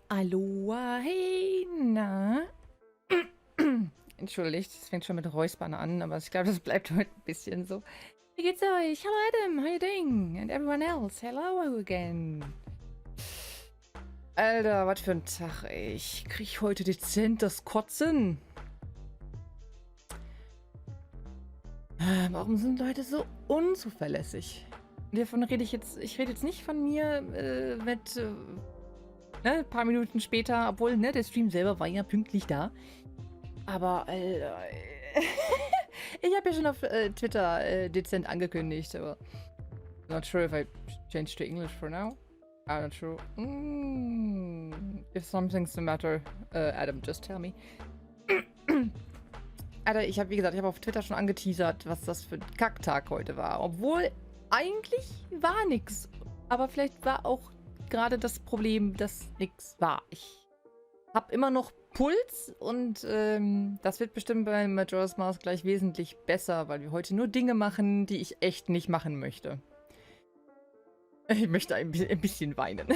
Aloha, hey, na? Entschuldigt, es fängt schon mit Räuspern an, aber ich glaube, das bleibt heute ein bisschen so. Wie geht's euch? Hello Adam, how you doing? And everyone else, hello again. Alter, was für ein Tag, ey. Ich krieg heute dezent das Kotzen. Warum sind Leute so unzuverlässig? Davon rede ich jetzt, rede jetzt nicht von mir mit ein paar Minuten später, obwohl, ne, der Stream selber war ja pünktlich da. Aber, Alter, ich habe ja schon auf Twitter dezent angekündigt, aber not sure if I change to English for now. I'm not sure. If something's the matter, Adam, just tell me. Alter, ich habe, wie gesagt, ich habe auf Twitter schon angeteasert, was das für ein Kacktag heute war. Obwohl, eigentlich war nix. Aber vielleicht war auch gerade das Problem, dass nix war. Ich habe immer noch Puls und das wird bestimmt bei Majora's Mask gleich wesentlich besser, weil wir heute nur Dinge machen, die ich echt nicht machen möchte. Ich möchte ein bisschen weinen.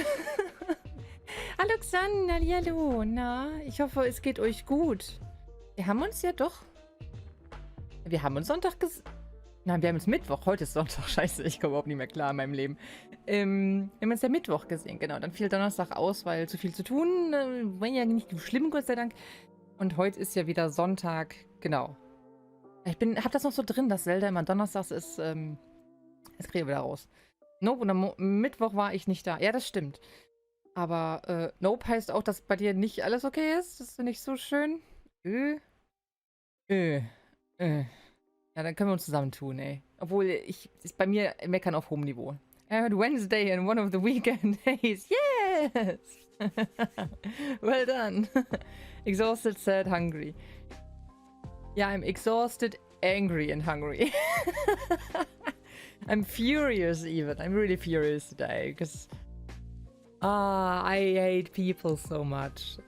Hallo Xan, hallo, na, ich hoffe, es geht euch gut. Wir haben uns ja doch... Wir haben uns Sonntag Nein, wir haben uns Mittwoch. Heute ist Sonntag. Scheiße, ich komme überhaupt nicht mehr klar in meinem Leben. Wir haben uns ja Mittwoch gesehen, genau. Dann fiel Donnerstag aus, weil zu viel zu tun. War ja nicht schlimm, Gott sei Dank. Und heute ist ja wieder Sonntag. Genau. Ich hab das noch so drin, dass ZELDA immer donnerstags ist. Das kriege ich wieder raus. Nope, und am Mittwoch war ich nicht da. Ja, das stimmt. Aber Nope heißt auch, dass bei dir nicht alles okay ist. Das ist nicht so schön. Ja, dann können wir uns zusammentun, ey. Obwohl, ist bei mir meckern auf hohem Niveau. I heard Wednesday and one of the weekend days. Yes! Well done. Exhausted, sad, hungry. Yeah, I'm exhausted, angry and hungry. I'm furious even. I'm really furious today because I hate people so much.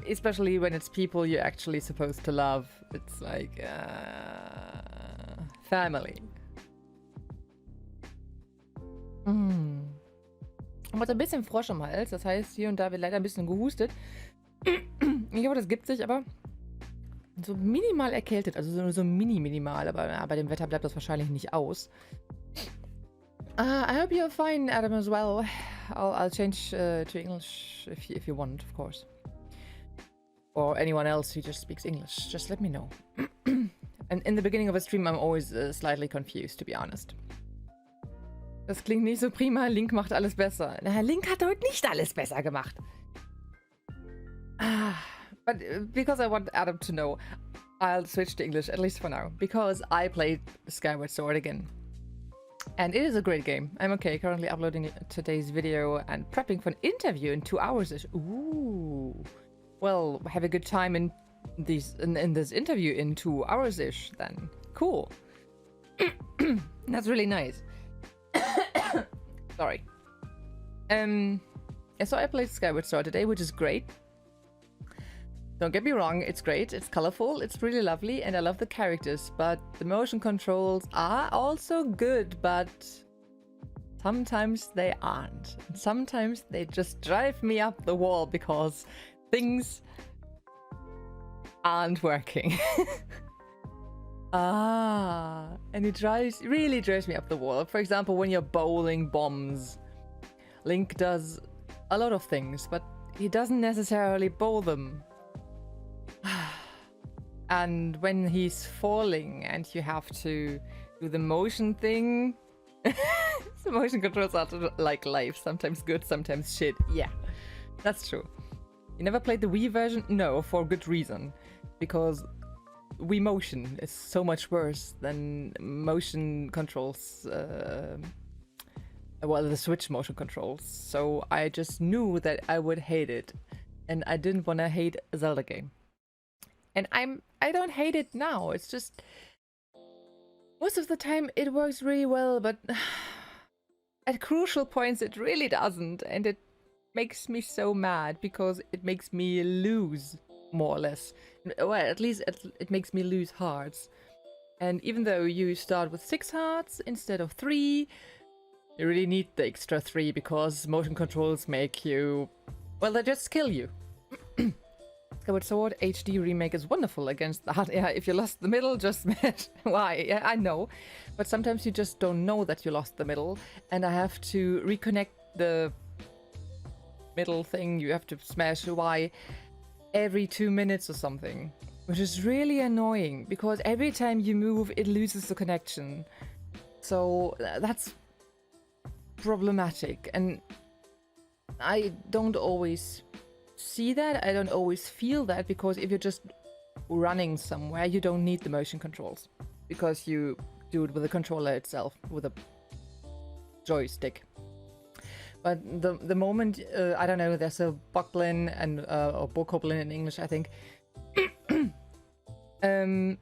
Especially when it's people you're actually supposed to love. It's like family. Ich habe ein bisschen Frosch im Hals, das heißt, hier und da wird leider ein bisschen gehustet. Ich hoffe, das gibt sich, aber so minimal erkältet, also so minimal, aber bei dem Wetter bleibt das wahrscheinlich nicht aus. I hope you're fine, Adam, as well. I'll change to English if you want, of course. Or anyone else who just speaks English. Just let me know. And in the beginning of a stream, I'm always slightly confused, to be honest. Das klingt nicht so prima. Link macht alles besser. Na, Link hat heute nicht alles besser gemacht. But because I want Adam to know, I'll switch to English, at least for now. Because I played Skyward Sword again. And it is a great game. I'm okay, currently uploading today's video and prepping for an interview in 2 hours. Ooh. Well, have a good time in this interview in 2 hours-ish then. Cool. That's really nice. Sorry. So I played Skyward Sword today, which is great. Don't get me wrong, it's great, it's colorful, it's really lovely, and I love the characters, but the motion controls are also good, but sometimes they aren't. Sometimes they just drive me up the wall because things aren't working. And it really drives me up the wall. For example, when you're bowling bombs, Link does a lot of things, but he doesn't necessarily bowl them. And when he's falling and you have to do the motion thing, the motion controls are like life, sometimes good, sometimes shit. Yeah, that's true. You never played the Wii version? No, for good reason. Because Wii motion is so much worse than motion controls, well, the Switch motion controls. So I just knew that I would hate it. And I didn't want to hate a Zelda game. And I don't hate it now. It's just most of the time it works really well, but at crucial points it really doesn't, and it makes me so mad because it makes me lose more or less. Well, at least it makes me lose hearts. And even though you start with 6 hearts instead of 3, You really need the extra 3 because motion controls make you... Well, they just kill you. Skyward Sword HD remake is wonderful against the hard... Yeah, if you lost the middle, just smash. Why? Yeah, I know. But sometimes you just don't know that you lost the middle. And I have to reconnect the middle thing. You have to smash Y every 2 minutes or something. Which is really annoying. Because every time you move, it loses the connection. So that's problematic. And I don't always... see that. I don't always feel that, because if you're just running somewhere, you don't need the motion controls because you do it with the controller itself, with a joystick. But the moment I don't know, there's a bokoblin and or bokoblin in English, I think, and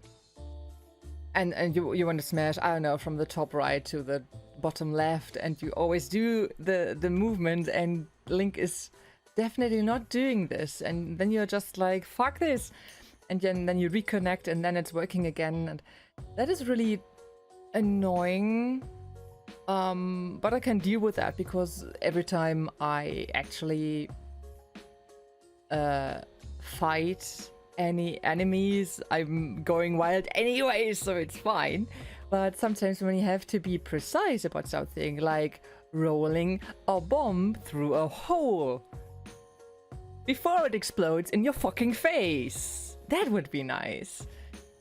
you want to smash, I don't know, from the top right to the bottom left, and you always do the movement, and Link is definitely not doing this, and then you're just like, fuck this, and then you reconnect, and then it's working again, and that is really annoying. But I can deal with that because every time I actually fight any enemies, I'm going wild anyway, so it's fine. But sometimes when you have to be precise about something, like rolling a bomb through a hole before it explodes in your fucking face. That would be nice.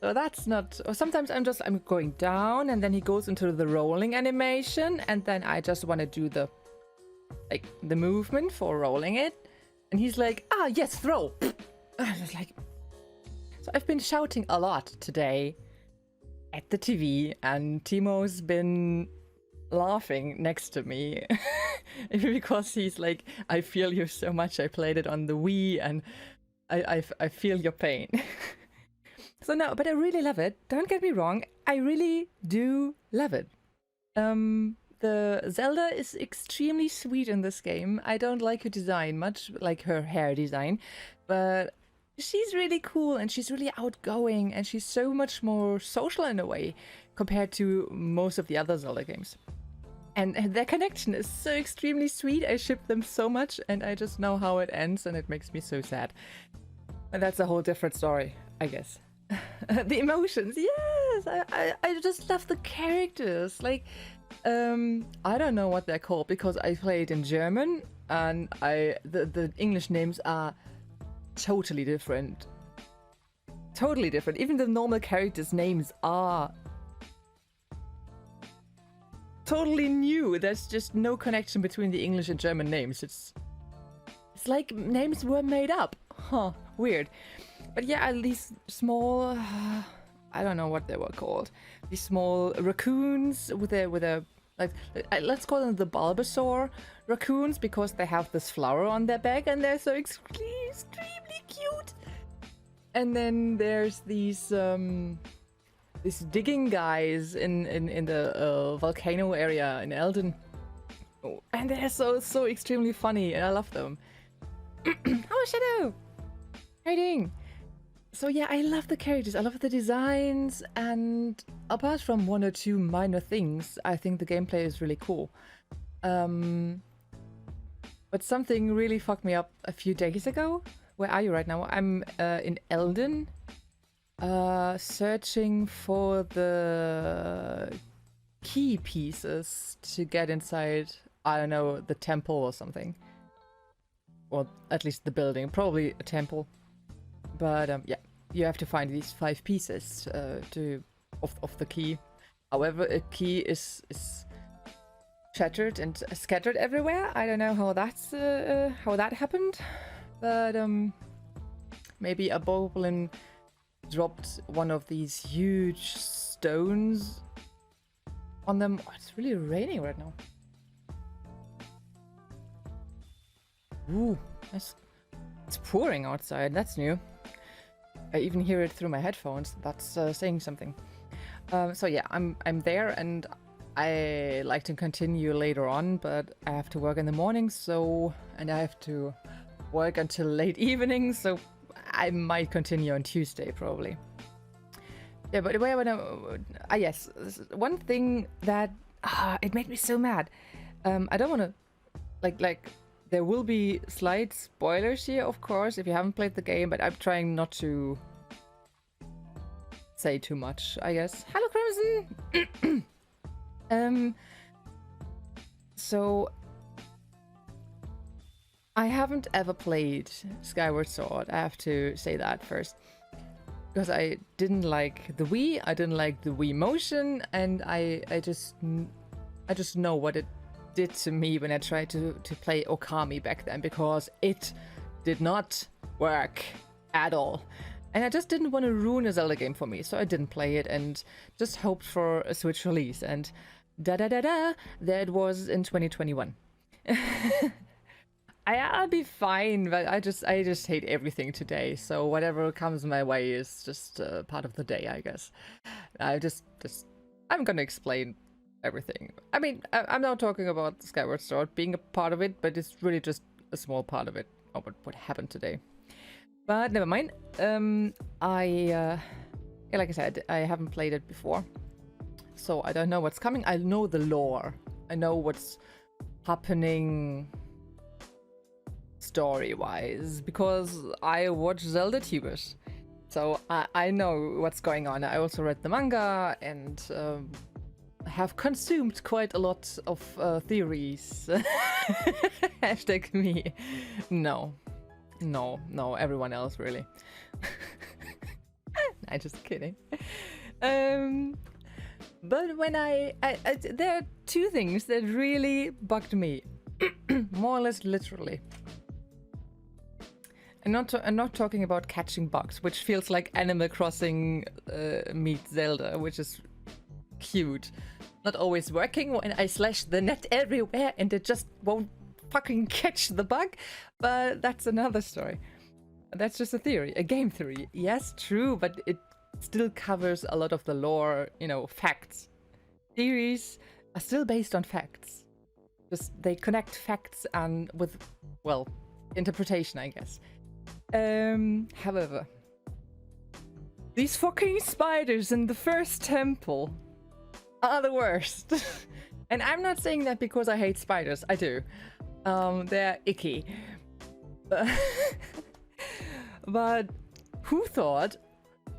So that's not... Or sometimes I'm going down, and then he goes into the rolling animation, and then I just want to do the movement for rolling it. And he's like, ah, yes, throw. I was like... So I've been shouting a lot today at the TV, and Timo's been laughing next to me because he's like, I feel you so much. I played it on the Wii, and I feel your pain. So no, but I really love it. Don't get me wrong, I really do love it. The Zelda is extremely sweet in this game. I don't like her design much, like her hair design, but she's really cool, and she's really outgoing, and she's so much more social in a way compared to most of the other Zelda games. And their connection is so extremely sweet. I ship them so much, and I just know how it ends, and it makes me so sad. And that's a whole different story, I guess. The emotions, yes! I just love the characters. Like, I don't know what they're called because I play it in German, and the English names are totally different. Totally different. Even the normal characters' names are totally new. There's just no connection between the English and German names. It's like names were made up. Huh, weird. But yeah, these small, I don't know what they were called. These small raccoons with a like, let's call them the Bulbasaur raccoons, because they have this flower on their back and they're so extremely cute. And then there's these digging guys in the volcano area in Elden. Oh, and they're so extremely funny, and I love them. Oh, Shadow! How you doing? So yeah, I love the characters, I love the designs, and apart from one or two minor things, I think the gameplay is really cool. But something really fucked me up a few days ago. Where are you right now? I'm in Elden, searching for the key pieces to get inside, I don't know, the temple or something. Or at least the building, probably a temple. But yeah, you have to find these 5 pieces of the key. However, a key is shattered and scattered everywhere. I don't know how that happened, but maybe a bokoblin dropped one of these huge stones on them. Oh, it's really raining right now. Ooh, it's pouring outside. That's new. I even hear it through my headphones. That's saying something. So yeah, I'm there, and I like to continue later on, but I have to work in the morning, and I have to work until late evening, so I might continue on Tuesday probably. Yeah, but yes, one thing that it made me so mad. I don't want to like there will be slight spoilers here, of course, if you haven't played the game, but I'm trying not to say too much, I guess. Hello, Crimson. So I haven't ever played Skyward Sword. I have to say that first. Because I didn't like the Wii, I didn't like the Wii motion, and I just know what it did to me when I tried to play Okami back then, because it did not work at all. And I just didn't want to ruin a Zelda game for me, so I didn't play it and just hoped for a Switch release. And there it was in 2021. I'll be fine, but I just hate everything today. So whatever comes my way is just part of the day, I guess. I'm gonna explain everything. I mean, I'm not talking about Skyward Sword being a part of it, but it's really just a small part of it. Oh, what happened today? But never mind. Yeah, like I said, I haven't played it before, so I don't know what's coming. I know the lore. I know what's happening story-wise, because I watch Zelda tubers, so I know what's going on. I also read the manga and have consumed quite a lot of theories. Hashtag me. No, everyone else really. I'm just kidding. But when I there are two things that really bugged me, more or less literally. I'm not talking about catching bugs, which feels like Animal Crossing meets Zelda, which is cute. Not always working when I slash the net everywhere and it just won't fucking catch the bug, but that's another story. That's just a theory, a game theory. Yes, true, but it still covers a lot of the lore, you know, facts. Theories are still based on facts. Just they connect facts and with, well, interpretation, I guess. However, these fucking spiders in the first temple are the worst. And I'm not saying that because I hate spiders. I do. They're icky. But who thought,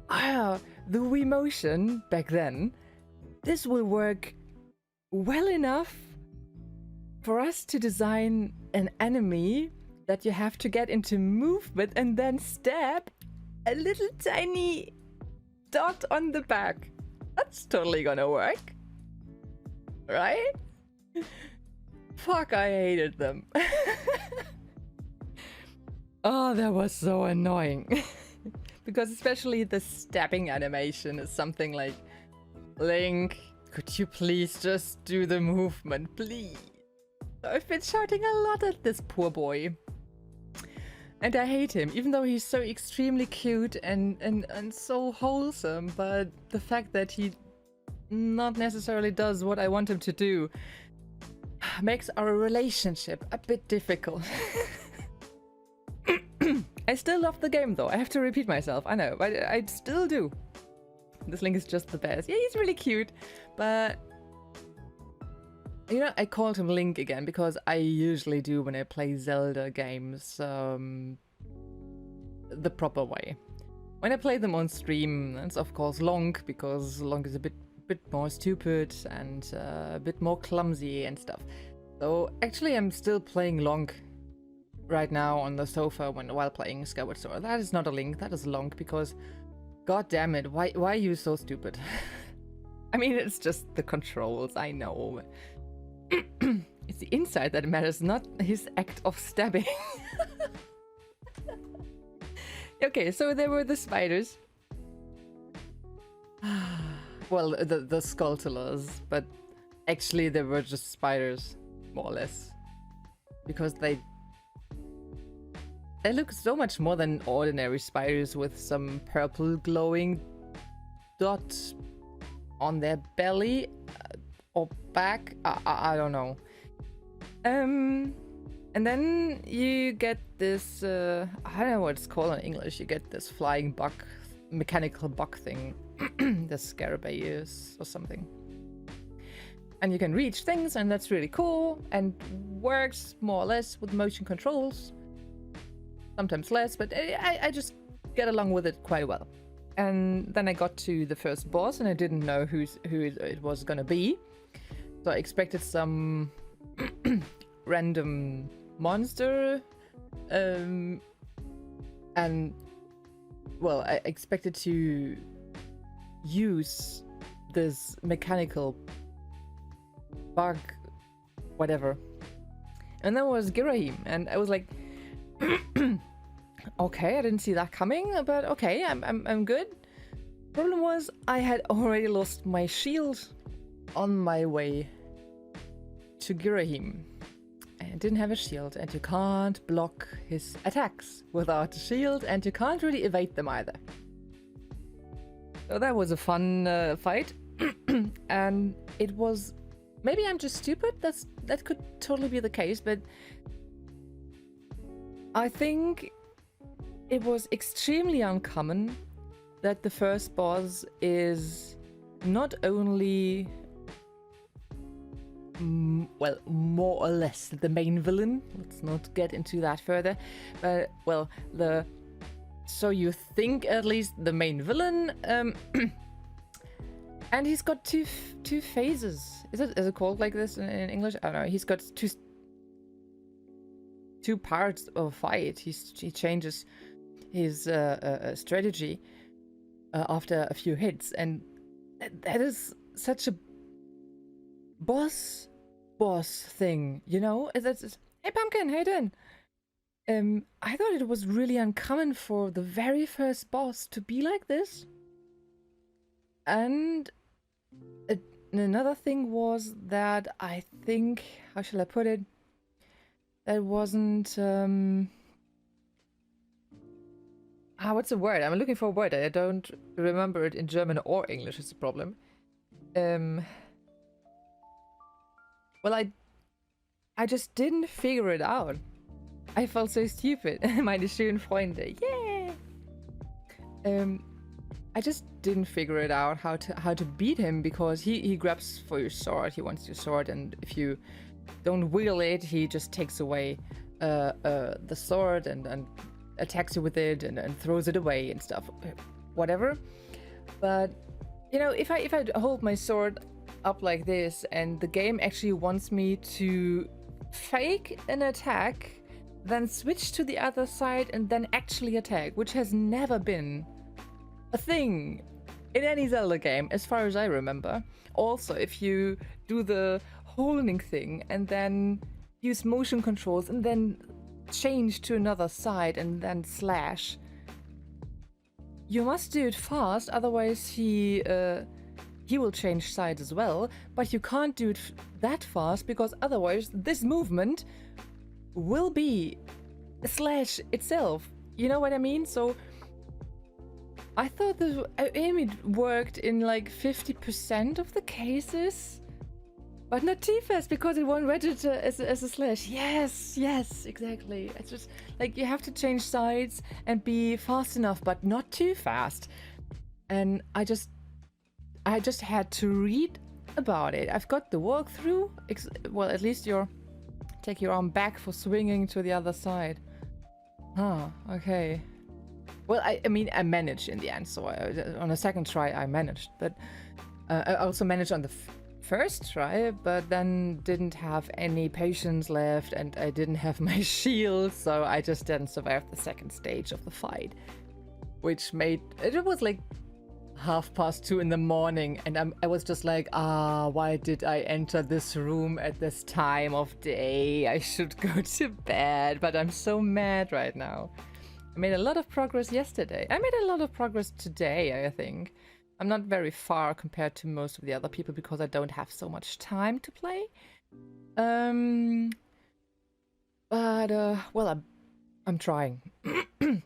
the Wii motion back then, this will work well enough for us to design an enemy that you have to get into movement and then stab a little tiny dot on the back. That's totally gonna work. Right? Fuck, I hated them. Oh, that was so annoying. Because especially the stabbing animation is something like, Link, could you please just do the movement, please? I've been shouting a lot at this poor boy. And I hate him, even though he's so extremely cute and so wholesome, but the fact that he not necessarily does what I want him to do makes our relationship a bit difficult. I still love the game though, I have to repeat myself, I know, but I still do. This Link is just the best. Yeah, he's really cute, but you know, I called him Link again because I usually do when I play Zelda games the proper way. When I play them on stream, it's of course Long, because Long is a bit more stupid and a bit more clumsy and stuff. So actually I'm still playing Long right now on the sofa while playing Skyward Sword. That is not a Link, that is Long, because god damn it, why are you so stupid? I mean, it's just the controls, I know. It's the inside that matters, not his act of stabbing. Okay, so there were the spiders. Well, the skulltulas, but actually they were just spiders, more or less. Because they look so much more than ordinary spiders with some purple glowing dot on their belly. Or back, I don't know. And then you get this, I don't know what it's called in English, you get this flying bug, mechanical bug thing, the Scarabaeus or something. And you can reach things, and that's really cool, and works more or less with motion controls. Sometimes less, but I just get along with it quite well. And then I got to the first boss, and I didn't know who it was gonna be. So I expected some random monster. And, well, I expected to use this mechanical bug, whatever. And then was Girahim, and I was like, okay, I didn't see that coming, but okay, I'm good. Problem was, I had already lost my shield on my way to Girahim. I didn't have a shield, and you can't block his attacks without a shield, and you can't really evade them either. So that was a fun fight, and it was... Maybe I'm just stupid, that could totally be the case, but I think it was extremely uncommon that the first boss is not only, well, more or less the main villain. Let's not get into that further, but, well, so you think at least the main villain, and he's got two phases. Is it called like this in English? I don't know. He's got two parts of fight. He changes his strategy after a few hits, and that is such a boss thing, you know? Hey Pumpkin, how you doing? I thought it was really uncommon for the very first boss to be like this. And another thing was that I think, how shall I put it? That wasn't, what's the word? I'm looking for a word. I don't remember it in German or English, is the problem. Well, I just didn't figure it out. I felt so stupid. Meine schönen Freunde. Yeah! I just didn't figure it out how to beat him, because he grabs for your sword. He wants your sword, and if you don't wield it, he just takes away the sword and attacks you with it and throws it away and stuff, whatever. But you know, if I hold my sword up like this, and the game actually wants me to fake an attack, then switch to the other side and then actually attack, which has never been a thing in any Zelda game, as far as I remember. Also, if you do the holding thing and then use motion controls and then change to another side and then slash, you must do it fast, otherwise he will change sides as well. But you can't do it that fast, because otherwise this movement will be a slash itself. You know what I mean? So I thought this it worked in like 50% of the cases, but not too fast, because it won't register as a slash. Yes, exactly. It's just like you have to change sides and be fast enough, but not too fast. And I just had to read about it. I've got the walkthrough. Well, at least take your arm back for swinging to the other side. Okay. Well, I mean, I managed in the end, so on a second try I managed, but I also managed on the first try, but then didn't have any patience left, and I didn't have my shield, so I just didn't survive the second stage of the fight, which made it was like 2:30 in the morning, and I was just like, why did I enter this room at this time of day? I should go to bed, but I'm so mad right now. I made a lot of progress yesterday. I made a lot of progress today, I think. I'm not very far compared to most of the other people, because I don't have so much time to play. Well, I'm trying to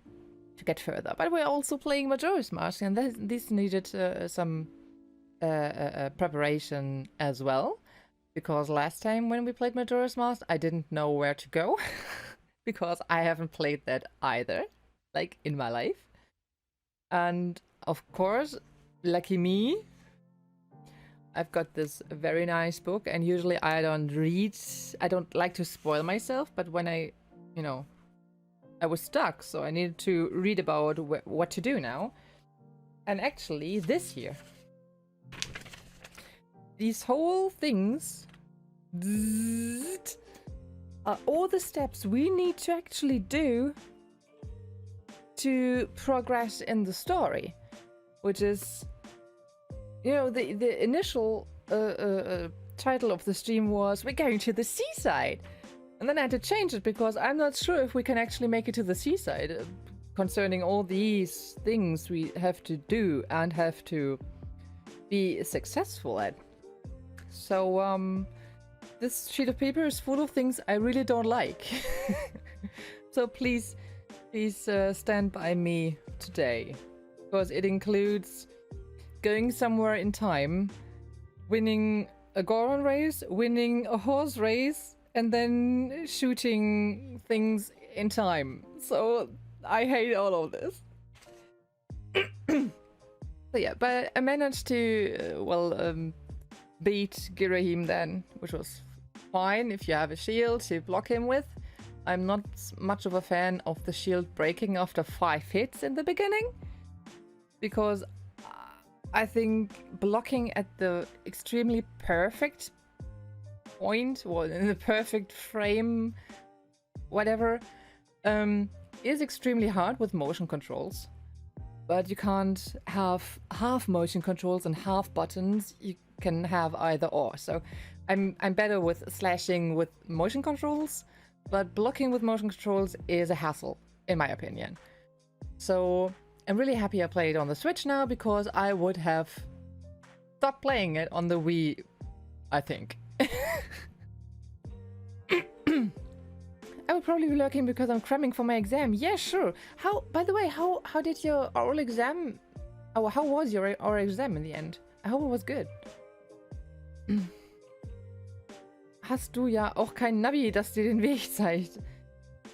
get further. But we're also playing Majora's Mask, and this needed some preparation as well. Because last time when we played Majora's Mask, I didn't know where to go. Because I haven't played that either, like, in my life. And, of course, lucky me, I've got this very nice book, and usually I don't read. I don't like to spoil myself, but when I was stuck, so I needed to read about what to do now. And actually, this year, these whole things are all the steps we need to actually do to progress in the story, which is, the initial title of the stream was "We're going to the seaside," and then I had to change it because I'm not sure if we can actually make it to the seaside, concerning all these things we have to do and have to be successful at. So this sheet of paper is full of things I really don't like. So please stand by me today, because it includes going somewhere in time, winning a Goron race, winning a horse race, and then shooting things in time. So I hate all of this. So yeah, but I managed to, beat Girahim then, which was fine if you have a shield to block him with. I'm not much of a fan of the shield breaking after 5 hits in the beginning, because I think blocking at the extremely perfect point, or in the perfect frame, whatever, is extremely hard with motion controls. But you can't have half motion controls and half buttons. You can have either or. So I'm better with slashing with motion controls, but blocking with motion controls is a hassle, in my opinion. So I'm really happy I play it on the Switch now, because I would have stopped playing it on the Wii, I think. I would probably be lurking because I'm cramming for my exam. Yeah, sure. By the way, how did your oral exam... Oh, how was your oral exam in the end? I hope it was good. Hast du ja auch kein Navi, das dir den Weg zeigt.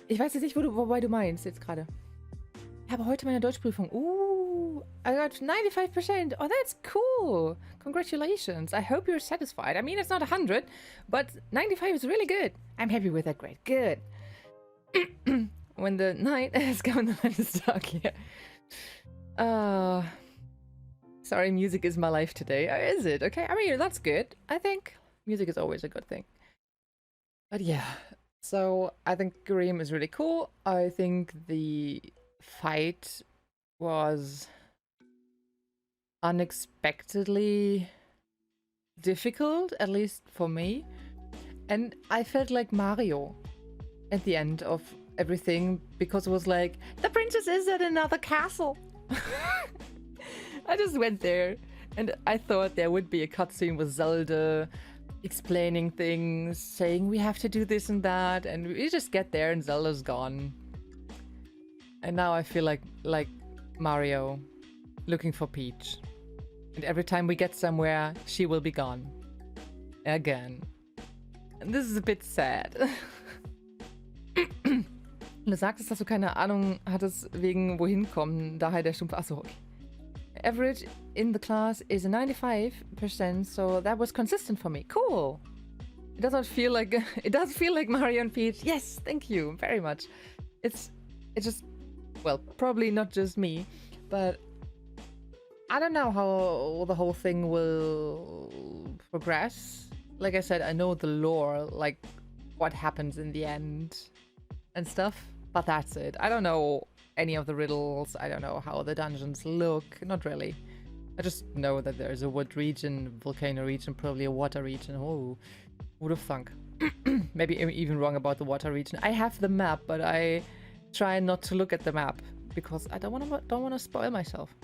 Ich weiß jetzt nicht, wobei du meinst jetzt gerade. Ich habe heute meine Deutschprüfung. I got 95%. Oh, that's cool. Congratulations. I hope you're satisfied. I mean, it's not 100, but 95 is really good. I'm happy with that grade. Good. When the night has come, the night is dark here. Sorry, music is my life today. Is it? Okay, I mean, that's good. I think music is always a good thing. But yeah, so I think Grim is really cool. I think the fight was unexpectedly difficult, at least for me. And I felt like Mario at the end of everything, because it was like, the princess is at another castle. I just went there and I thought there would be a cutscene with Zelda explaining things, saying we have to do this and that, and we just get there and Zelda's gone. And now I feel like Mario looking for Peach. And every time we get somewhere, she will be gone. Again. And this is a bit sad. Du sagtest, dass du keine Ahnung hattest wegen wohin kommen, daher der stumpfe... Achso, okay. Average in the class is 95%, so that was consistent for me. Cool. It doesn't feel like... It does feel like Mario and Peach. Yes, thank you very much. It's just... Well, probably not just me, but I don't know how the whole thing will progress. Like I said, I know the lore, like what happens in the end and stuff, but that's it. I don't know any of the riddles. I don't know how the dungeons look. Not really. I just know that there's a wood region, volcano region, probably a water region. Oh, would have thunk. Maybe I'm even wrong about the water region. I have the map, but I try not to look at the map because I don't want to spoil myself.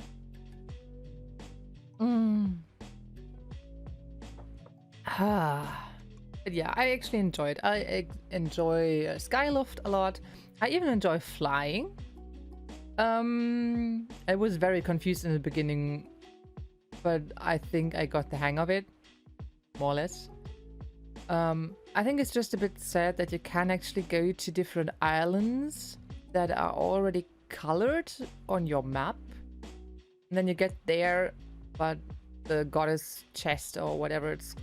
But yeah, I actually enjoyed. I enjoy Skyloft a lot. I even enjoy flying. I was very confused in the beginning, but I think I got the hang of it, more or less. I think it's just a bit sad that you can actually go to different islands that are already colored on your map. And then you get there, but the goddess chest or whatever it's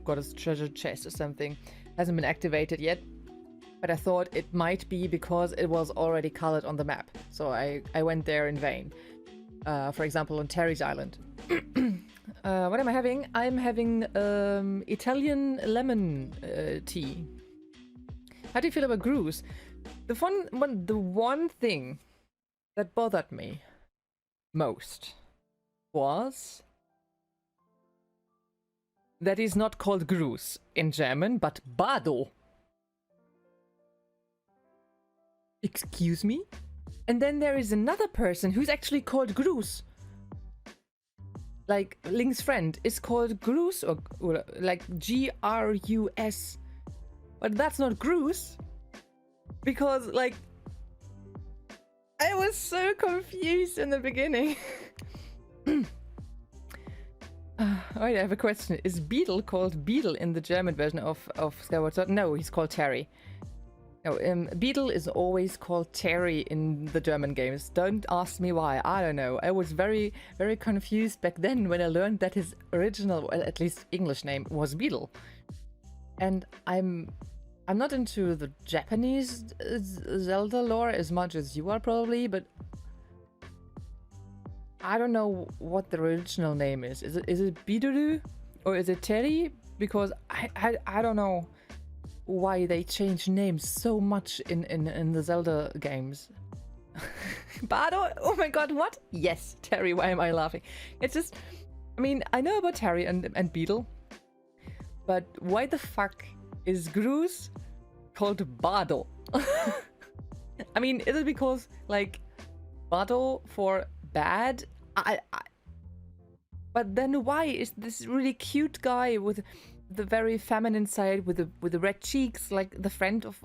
goddess treasure chest or something hasn't been activated yet, but I thought it might be because it was already colored on the map, so I went there in vain. For example, on Terry's Island. What am I having? I'm having Italian lemon tea. How do you feel about Gru's? The one thing that bothered me most was that is not called Gruß in German, but Bado. Excuse me? And then there is another person who's actually called Gruß. Like, Link's friend is called Gruß, or like Grus. But that's not Gruß. Because, like, I was so confused in the beginning. Wait, I have a question. Is Beetle called Beetle in the German version of Skyward Sword? No, he's called Terry. No, Beetle is always called Terry in the German games. Don't ask me why. I don't know. I was very, very confused back then when I learned that his original, well, at least English name, was Beetle. And I'm not into the Japanese Zelda lore as much as you are probably, but I don't know what the original name is. Is it Biduru or is it Terry? Because I don't know why they change names so much in the Zelda games. Bado? Oh my god, what? Yes, Terry, why am I laughing? It's just, I mean, I know about Terry and Beetle, but why the fuck is Gruß called Bado? I mean, is it because, like, Bado for bad? But then why is this really cute guy with the very feminine side with the red cheeks, like the friend of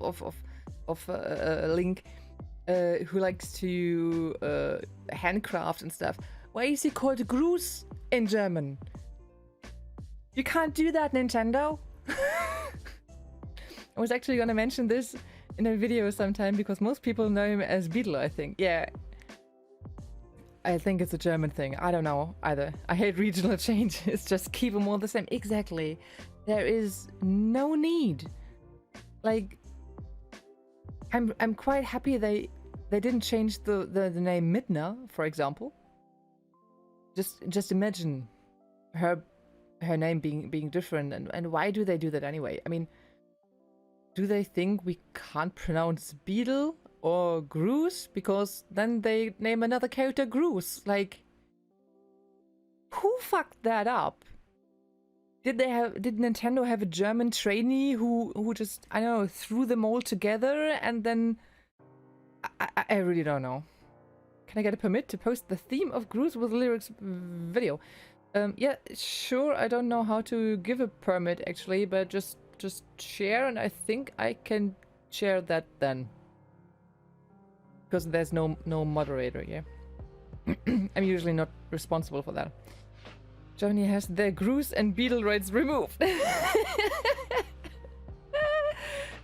Link, who likes to handcraft and stuff? Why is he called Gruß in German? You can't do that, Nintendo. I was actually gonna mention this in a video sometime because most people know him as Beetle, I think. Yeah. I think it's a German thing. I don't know either. I hate regional changes. Just keep them all the same. Exactly. There is no need. Like, I'm quite happy they didn't change the name Midna, for example. Just imagine her name being different, and why do they do that anyway? I mean, do they think we can't pronounce Beetle or Gruß? Because then they name another character Gruß. Like, who fucked that up? Did Nintendo have a German trainee who just, I don't know, threw them all together and then I really don't know. Can I get a permit to post the theme of Gruß with lyrics video? Yeah, sure. I don't know how to give a permit actually, but just share, and I think I can share that then. Because there's no moderator, yeah. I'm usually not responsible for that. Germany has their Gruß and Beetle rights removed.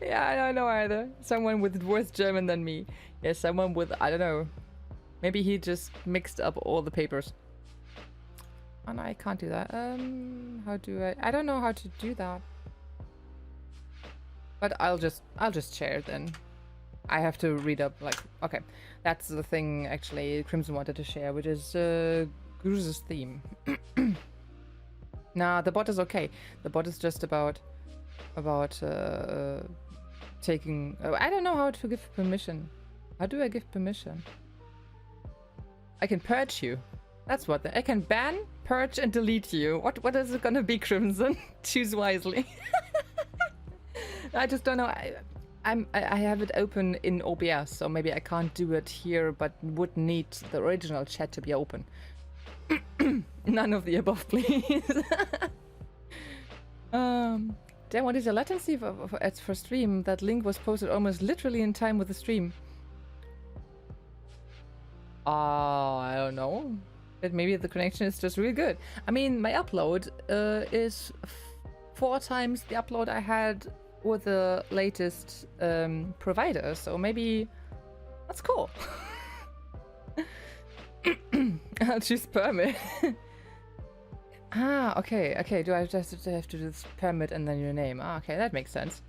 Yeah, I don't know either. Someone with worse German than me. Yeah, someone with, I don't know. Maybe he just mixed up all the papers. Oh no, I can't do that. How do I don't know how to do that. But I'll just share it then. I have to read up, like, okay. That's the thing, actually, Crimson wanted to share, which is Gruß's theme. Nah, the bot is okay. The bot is just about taking... I don't know how to give permission. How do I give permission? I can purge you. That's what. I can ban, purge, and delete you. What is it gonna be, Crimson? Choose wisely. I just don't know. I have it open in OBS, so maybe I can't do it here, but would need the original chat to be open. None of the above, please. Damn, what is the latency for stream? That link was posted almost literally in time with the stream. I don't know. But maybe the connection is just really good. I mean, my upload is 4 times the upload I had with the latest provider, so maybe that's cool. I'll choose permit. Ah, okay, okay. Do I just have to do this permit and then your name? Ah, okay, that makes sense.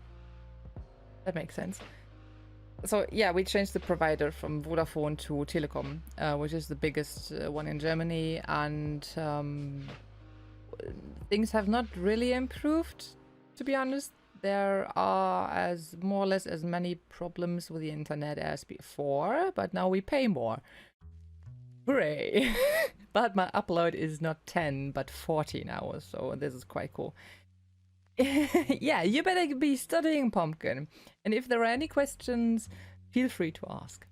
That makes sense. So yeah, we changed the provider from Vodafone to Telekom, which is the biggest one in Germany, and things have not really improved, to be honest. There are as more or less as many problems with the internet as before, but now we pay more. Hooray! But my upload is not 10 but 14 hours, so this is quite cool. Yeah, you better be studying, Pumpkin. And if there are any questions, feel free to ask.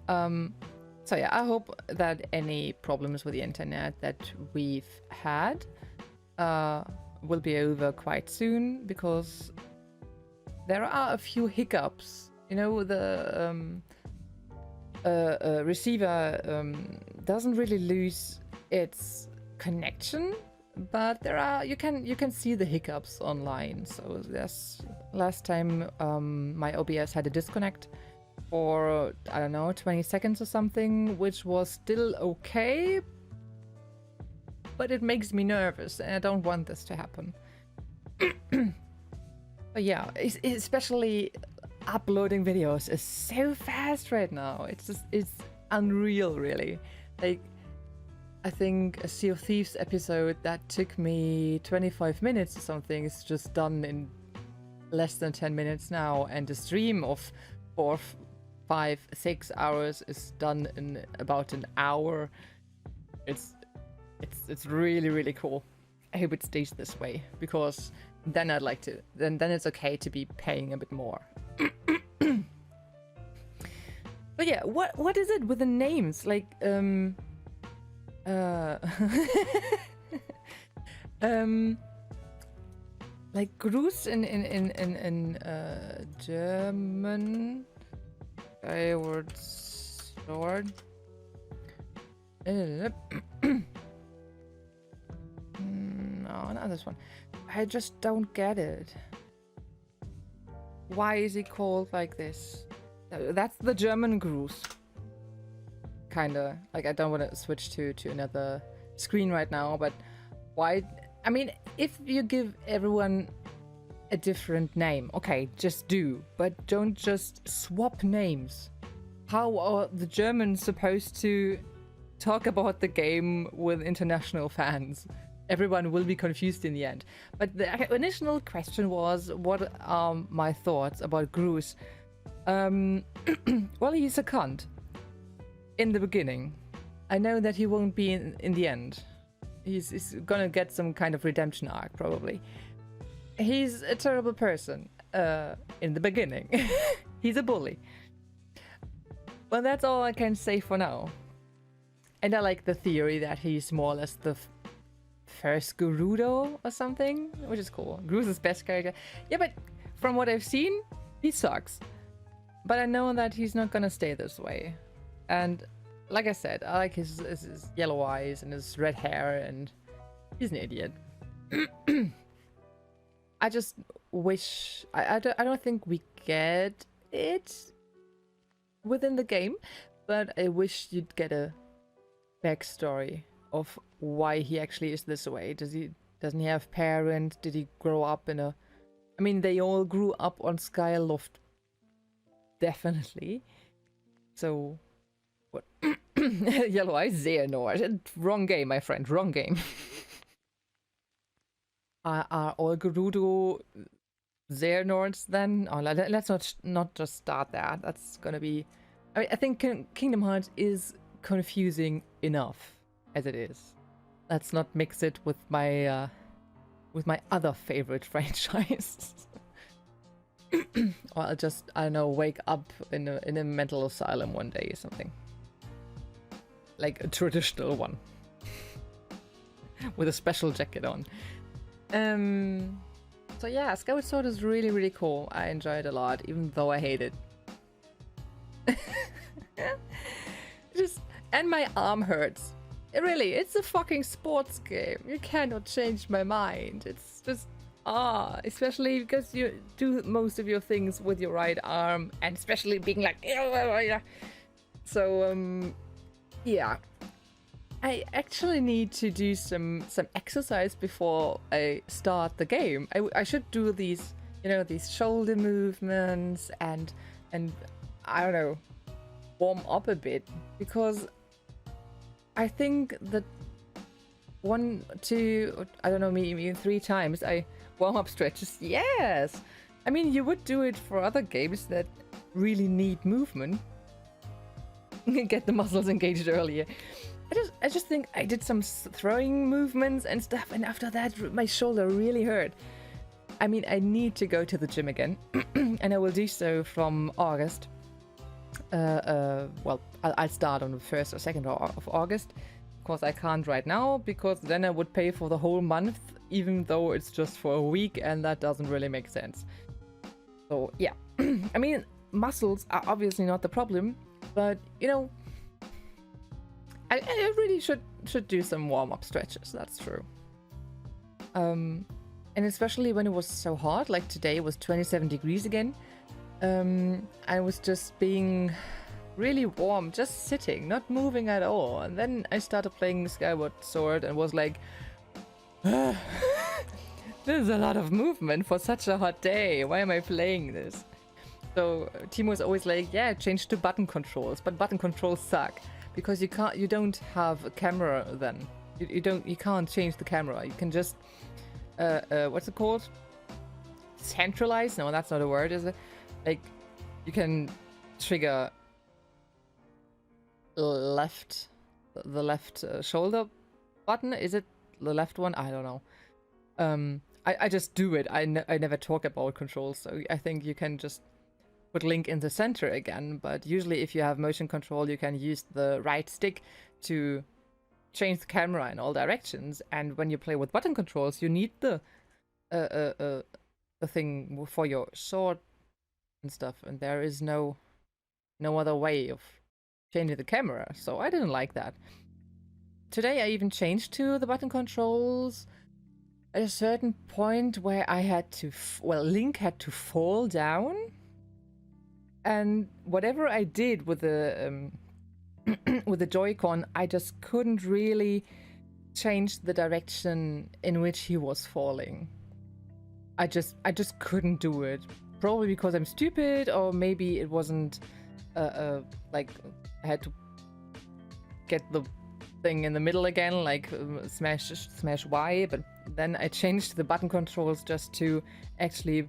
So yeah, I hope that any problems with the internet that we've had will be over quite soon, because there are a few hiccups. You know, the receiver doesn't really lose its connection, but there are you can see the hiccups online. So there's last time my OBS had a disconnect for I don't know 20 seconds or something, which was still okay, but it makes me nervous and I don't want this to happen. But yeah, especially uploading videos is so fast right now. It's unreal, really. Like, I think a Sea of Thieves episode that took me 25 minutes or something is just done in less than 10 minutes now, and a stream of 4, 5, 6 hours is done in about an hour. It's really, really cool. I hope it stays this way, because then I'd like to then it's okay to be paying a bit more. But yeah, what is it with the names? Like like Gruß in German, Skyward Sword. No, not this one. I just don't get it. Why is he called like this? That's the German Gruß. Kinda. Like, I don't want to switch to another screen right now, but why? I mean, if you give everyone a different name, okay, just do. But don't just swap names. How are the Germans supposed to talk about the game with international fans? Everyone will be confused in the end. But the initial question was, what are my thoughts about Gruß? Well, he's a cunt. In the beginning. I know that he won't be in the end. He's gonna get some kind of redemption arc, probably. He's a terrible person. In the beginning. He's a bully. Well, that's all I can say for now. And I like the theory that he's more or less the first Gerudo or something, which is cool. Gru's best character. Yeah, but from what I've seen, he sucks. But I know that he's not gonna stay this way. And like I said, I like his yellow eyes and his red hair, and he's an idiot. I just wish... I don't think we get it within the game, but I wish you'd get a backstory of why he actually is this way. Doesn't he have parents? Did he grow up in a... I mean, they all grew up on Skyloft. Definitely. So, what? Yellow eyes, Xehanort. Wrong game, my friend. Wrong game. Are all Gerudo Xehanorts then? Oh, let's not just start that. That's gonna be... I mean, I think Kingdom Hearts is confusing enough as it is. Let's not mix it with my other favorite franchise. Or I'll just, I don't know, wake up in a mental asylum one day or something. Like a traditional one. With a special jacket on. So yeah, Skyward Sword is really, really cool. I enjoy it a lot, even though I hate it. And my arm hurts. Really, it's a fucking sports game. You cannot change my mind. It's just, especially because you do most of your things with your right arm, and especially being like, so, yeah. I actually need to do some exercise before I start the game. I should do these, you know, these shoulder movements and I don't know, warm up a bit, because I think that 1, 2, I don't know, maybe 3 times I warm up stretches. Yes, I mean you would do it for other games that really need movement. Get the muscles engaged earlier. I just think I did some throwing movements and stuff, and after that my shoulder really hurt. I mean, I need to go to the gym again, and I will do so from August. Well, I'll start on the 1st or 2nd of August. Of course, I can't right now, because then I would pay for the whole month, even though it's just for a week, and that doesn't really make sense. So, yeah. I mean, muscles are obviously not the problem, but, you know, I really should do some warm-up stretches, that's true. And especially when it was so hot, like today it was 27 degrees again. I was just being really warm, just sitting, not moving at all. And then I started playing Skyward Sword and was like, there's a lot of movement for such a hot day. Why am I playing this? So Timo is always like, yeah, change to button controls, but button controls suck. Because you don't have a camera then. You can't change the camera. You can just what's it called? Centralize? No, that's not a word, is it? Like, you can trigger the left shoulder button. Is it the left one? I don't know. I just do it. I never talk about controls, so I think you can just put link in the center again, but usually if you have motion control you can use the right stick to change the camera in all directions, and when you play with button controls you need the thing for your sword and stuff, and there is no other way of changing the camera, so I didn't like that. Today I even changed to the button controls at a certain point where I had to, Link had to fall down. And whatever I did with the with the Joy-Con, I just couldn't really change the direction in which he was falling. I just couldn't do it. Probably because I'm stupid, or maybe it wasn't like I had to get the thing in the middle again, like smash Y. But then I changed the button controls just to actually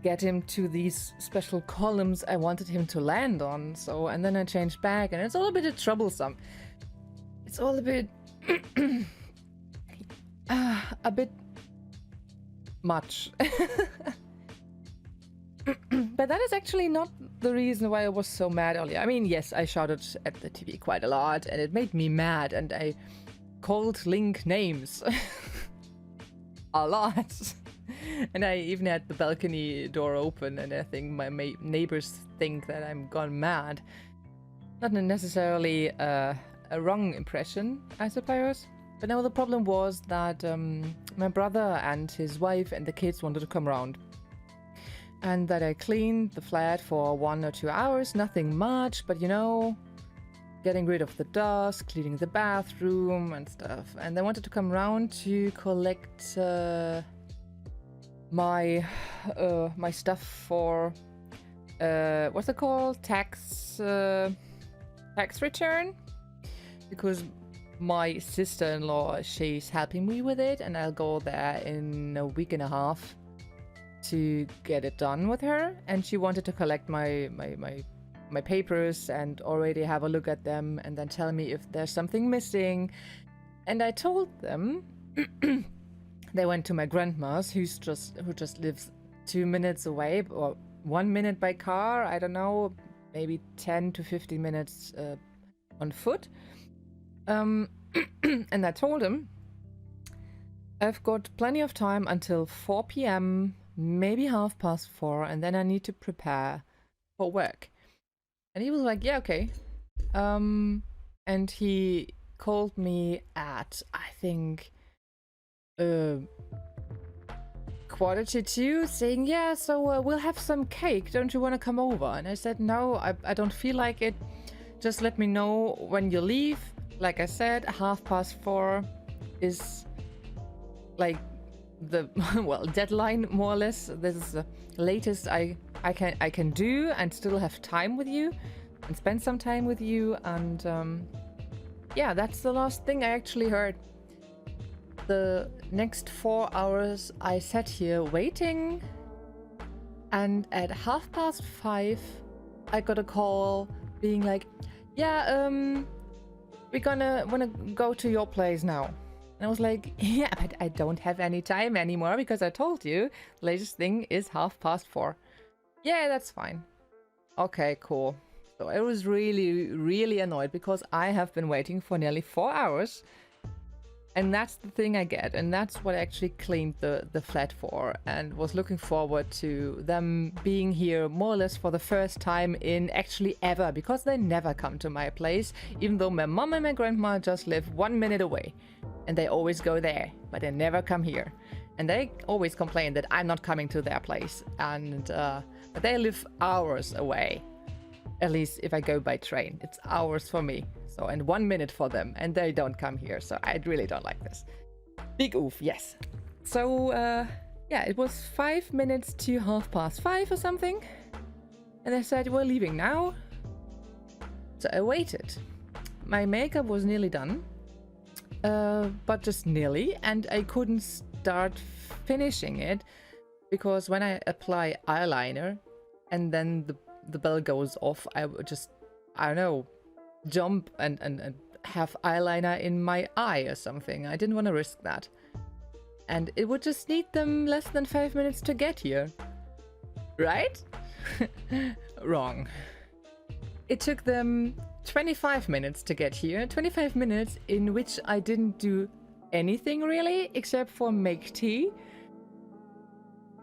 get him to these special columns I wanted him to land on. So, and then I changed back, and it's all a bit troublesome. It's all a bit a bit much. But that is actually not the reason why I was so mad earlier. I mean, yes, I shouted at the TV quite a lot, and it made me mad, and I called Link names a lot. And I even had the balcony door open, and I think my neighbors think that I'm gone mad. Not necessarily a wrong impression, I suppose. But now the problem was that my brother and his wife and the kids wanted to come around. And that I cleaned the flat for 1 or 2 hours, nothing much, but you know, getting rid of the dust, cleaning the bathroom and stuff. And they wanted to come around to collect my stuff for what's it called, tax return, because my sister-in-law, she's helping me with it, and I'll go there in a week and a half to get it done with her. And she wanted to collect my papers and already have a look at them and then tell me if there's something missing. And I told them. They went to my grandma's, who just lives 2 minutes away, or 1 minute by car, I don't know, maybe 10 to 15 minutes on foot. And I told him, I've got plenty of time until 4 p.m, maybe 4:30, and then I need to prepare for work. And he was like, yeah, okay. And he called me at, I think, 1:45, saying, yeah, so we'll have some cake, don't you want to come over? And I said, no, I don't feel like it. Just let me know when you leave, like I said, 4:30 is like the well, deadline more or less. This is the latest I can do and still have time with you and spend some time with you. And yeah, that's the last thing I actually heard. The next 4 hours I sat here waiting, and at 5:30 I got a call being like, yeah, wanna go to your place now. And I was like, yeah, but I don't have any time anymore because I told you the latest thing is 4:30. Yeah, that's fine. Okay, cool. So I was really, really annoyed because I have been waiting for nearly 4 hours. And that's the thing I get. And that's what I actually claimed the flat for. And was looking forward to them being here more or less for the first time in actually ever. Because they never come to my place. Even though my mom and my grandma just live 1 minute away. And they always go there. But they never come here. And they always complain that I'm not coming to their place. And but they live hours away. At least if I go by train. It's hours for me. So, and 1 minute for them, and they don't come here, so I really don't like this. Big oof, yes. So, yeah, it was 5 minutes to 5:30 or something, and they said, we're leaving now. So I waited. My makeup was nearly done, but just nearly, and I couldn't start finishing it, because when I apply eyeliner, and then the bell goes off, I would just, I don't know, jump and have eyeliner in my eye or something. I didn't want to risk that. And it would just need them less than 5 minutes to get here. Right? Wrong. It took them 25 minutes to get here. 25 minutes in which I didn't do anything really, except for make tea.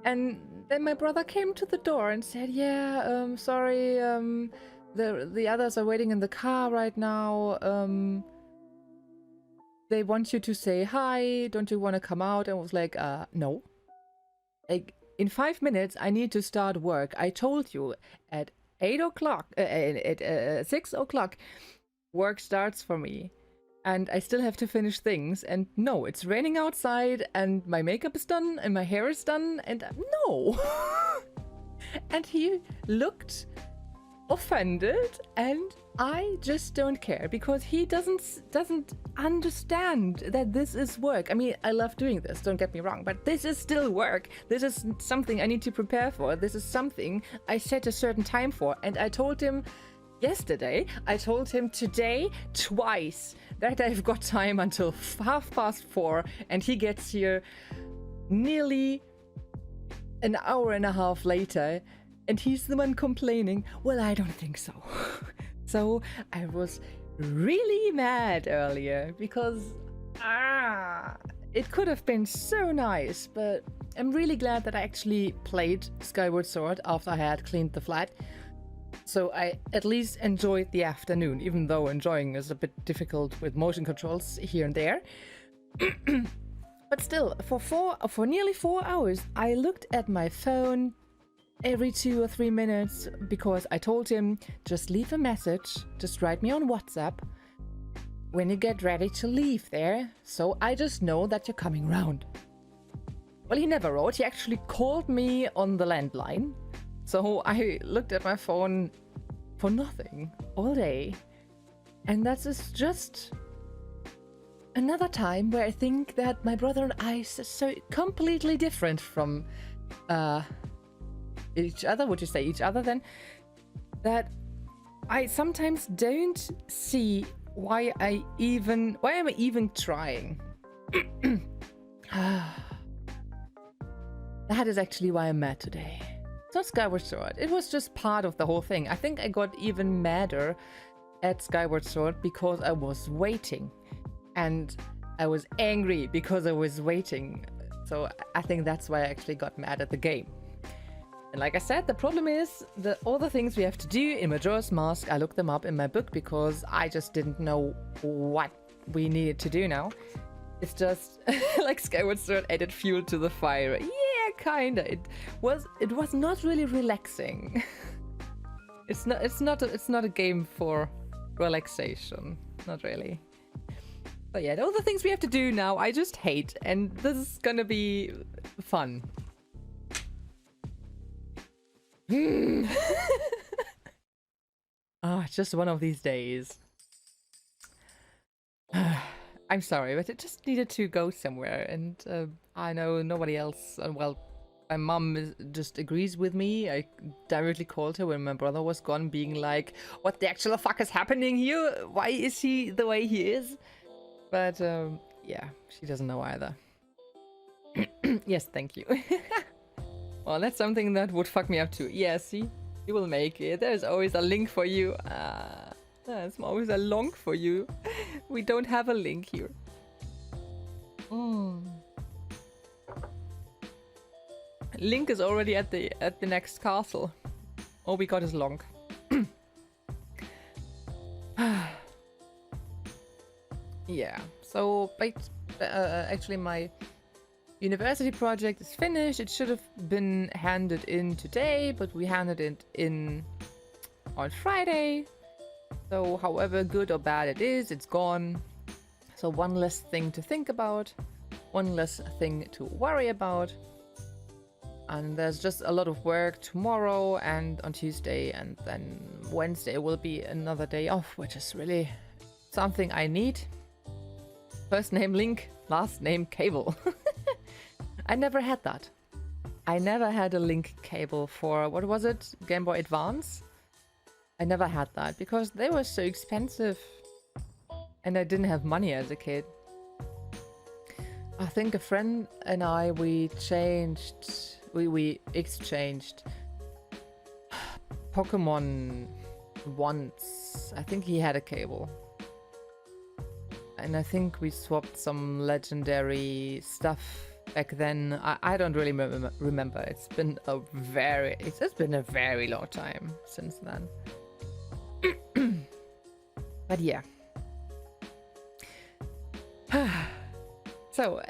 And then my brother came to the door and said, yeah, sorry, the others are waiting in the car right now. They want you to say hi. Don't you want to come out? And I was like, no. Like, in 5 minutes, I need to start work. I told you at 8 o'clock, at 6 o'clock, work starts for me. And I still have to finish things. And no, it's raining outside and my makeup is done and my hair is done. And no. And he looked offended, and I just don't care because he doesn't understand that this is work. I mean, I love doing this, don't get me wrong, but this is still work. This is something I need to prepare for. This is something I set a certain time for. And I told him yesterday, I told him today twice that I've got time until 4:30, and he gets here nearly an hour and a half later. And he's the one complaining, well, I don't think so. So I was really mad earlier because it could have been so nice, but I'm really glad that I actually played Skyward Sword after I had cleaned the flat. So I at least enjoyed the afternoon, even though enjoying is a bit difficult with motion controls here and there. But still, for nearly 4 hours, I looked at my phone every 2 or 3 minutes because I told him, just leave a message, just write me on WhatsApp when you get ready to leave there, so I just know that you're coming round. Well, he never wrote, he actually called me on the landline, so I looked at my phone for nothing all day. And that is just another time where I think that my brother and I are so completely different from each other. Would you say each other then? That I sometimes don't see why am I even trying? That is actually why I'm mad today. It's not Skyward Sword. It was just part of the whole thing. I think I got even madder at Skyward Sword because I was waiting. And I was angry because I was waiting. So I think that's why I actually got mad at the game. And like I said, the problem is all the things we have to do in Majora's Mask, I looked them up in my book because I just didn't know what we needed to do now. It's just like Skyward Sword added fuel to the fire. Yeah, kinda. It was not really relaxing. It's not a game for relaxation. Not really. But yeah, all the things we have to do now, I just hate. And this is gonna be fun. Just one of these days. I'm sorry, but it just needed to go somewhere. And I know nobody else, well, my mom just agrees with me. I directly called her when my brother was gone, being like, what the actual fuck is happening here? Why is he the way he is? But yeah, she doesn't know either. Yes, thank you. Well, that's something that would fuck me up too. Yeah, see? You will make it. There's always a link for you. There's always a link for you. We don't have a link here. Link is already at the next castle. All we got is long. Yeah. So, actually, my university project is finished. It should have been handed in today, but we handed it in on Friday. So, however good or bad it is, it's gone. So, one less thing to think about, one less thing to worry about. And there's just a lot of work tomorrow and on Tuesday, and then Wednesday will be another day off, which is really something I need. First name Link, last name Cable. I never had that. I never had a Link cable for, what was it? Game Boy Advance? I never had that because they were so expensive. And I didn't have money as a kid. I think a friend and I, we exchanged Pokemon once. I think he had a cable. And I think we swapped some legendary stuff back then. I don't really remember. It's been a very long time since then. But yeah. So,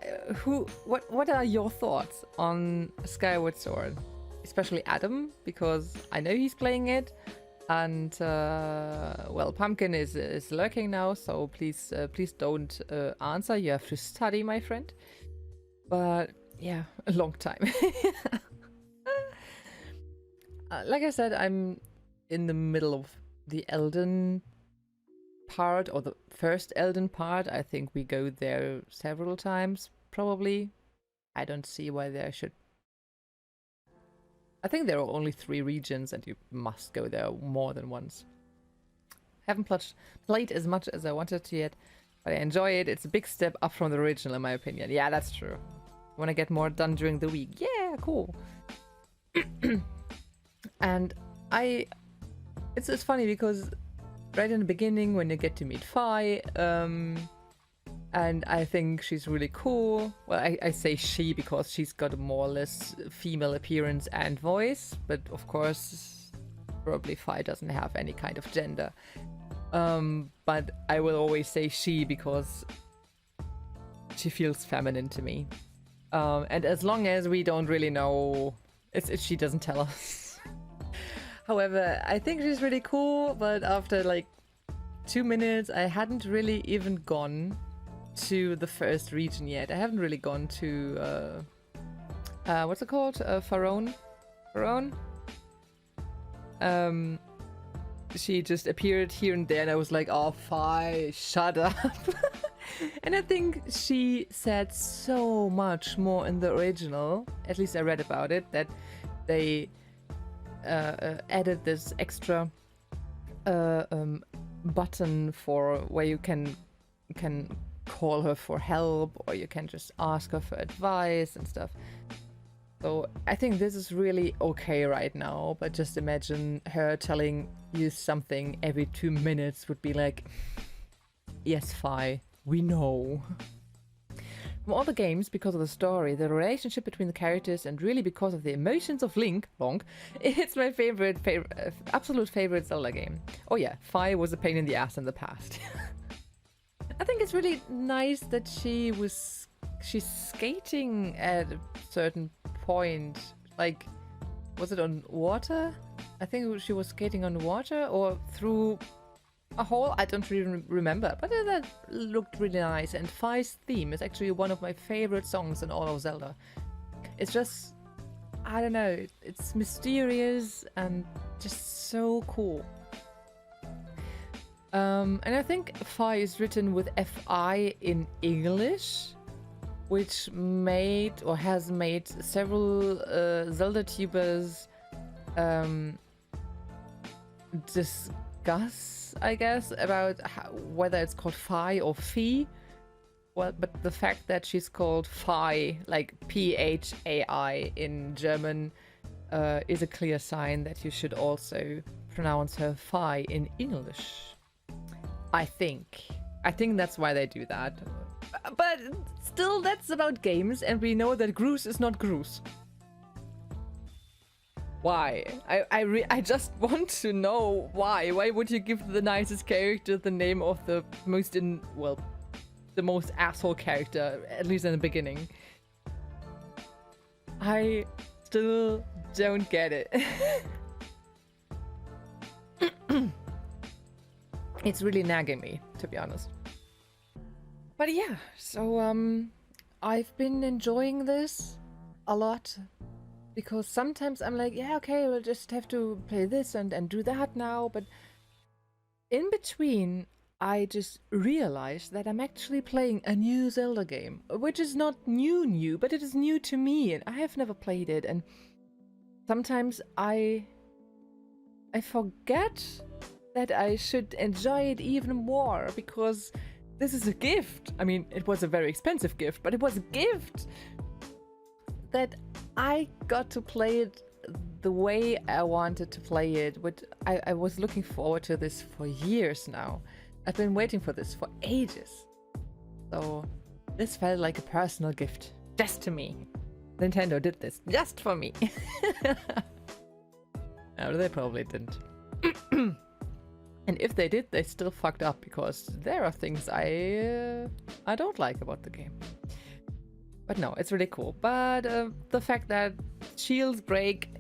what are your thoughts on Skyward Sword? Especially Adam, because I know he's playing it. And, well, Pumpkin is lurking now, so please don't answer. You have to study, my friend. But, yeah, a long time. Like I said, I'm in the middle of the Elden part, or the first Elden part. I think we go there several times, probably. I don't see why there should... I think there are only 3 regions and you must go there more than once. Haven't played as much as I wanted to yet, but I enjoy it. It's a big step up from the original in my opinion. Yeah, that's true. Want to get more done during the week. Yeah, cool. And it's funny because right in the beginning when you get to meet Fi, and I think she's really cool. Well, I say she because she's got a more or less female appearance and voice, but of course, probably Fi doesn't have any kind of gender. But I will always say she because she feels feminine to me. And as long as we don't really know, she doesn't tell us. However, I think she's really cool, but after like 2 minutes, I hadn't really even gone to the first region yet. I haven't really gone to what's it called? Farone? She just appeared here and there and I was like, oh Fi, shut up. And I think she said so much more in the original, at least I read about it, that they added this extra button for where you can call her for help, or you can just ask her for advice and stuff. So I think this is really okay right now, but just imagine her telling you something every 2 minutes would be like, yes, Fi, we know. From all the games, because of the story, the relationship between the characters, and really because of the emotions of Link, it's my absolute favorite Zelda game. Oh yeah, Fi was a pain in the ass in the past. I think it's really nice that she's skating at a certain point. Like, was it on water? I think she was skating on water or through a whole, I don't really remember, but that looked really nice. And Fi's theme is actually one of my favorite songs in all of Zelda. It's just, I don't know, it's mysterious and just so cool. And I think Fi is written with Fi in English, which made or has made several Zelda tubers discuss, I guess, about whether it's called Fi or Fi. Well, but the fact that she's called Fi, like Phai in German, is a clear sign that you should also pronounce her Fi in English. I think that's why they do that. But still, that's about games, and we know that Groose is not Groose. Why? I just want to know why. Why would you give the nicest character the name of the most the most asshole character, at least in the beginning? I still don't get it. It's really nagging me, to be honest. But yeah, so I've been enjoying this a lot, because sometimes I'm like, yeah, okay, we'll just have to play this and do that now, but in between I just realized that I'm actually playing a new Zelda game, which is not new, but it is new to me, and I have never played it, and sometimes I forget that I should enjoy it even more, because this is a gift. I mean, it was a very expensive gift, but it was a gift that I got to play it the way I wanted to play it. I was looking forward to this for years now. I've been waiting for this for ages. So this felt like a personal gift, just to me. Nintendo did this just for me. No, they probably didn't. And if they did, they still fucked up, because there are things I don't like about the game. But no, it's really cool. But the fact that shields break...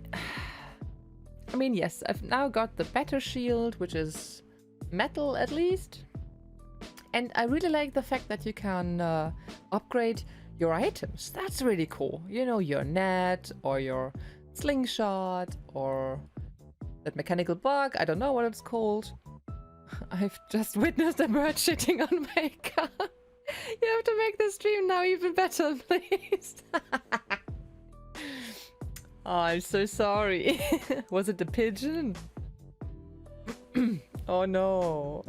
I mean, yes, I've now got the better shield, which is metal at least. And I really like the fact that you can upgrade your items. That's really cool. You know, your net or your slingshot or that mechanical bug. I don't know what it's called. I've just witnessed a bird shitting on my car. You have to make the stream now even better, please. Oh, I'm so sorry. Was it the pigeon? Oh no.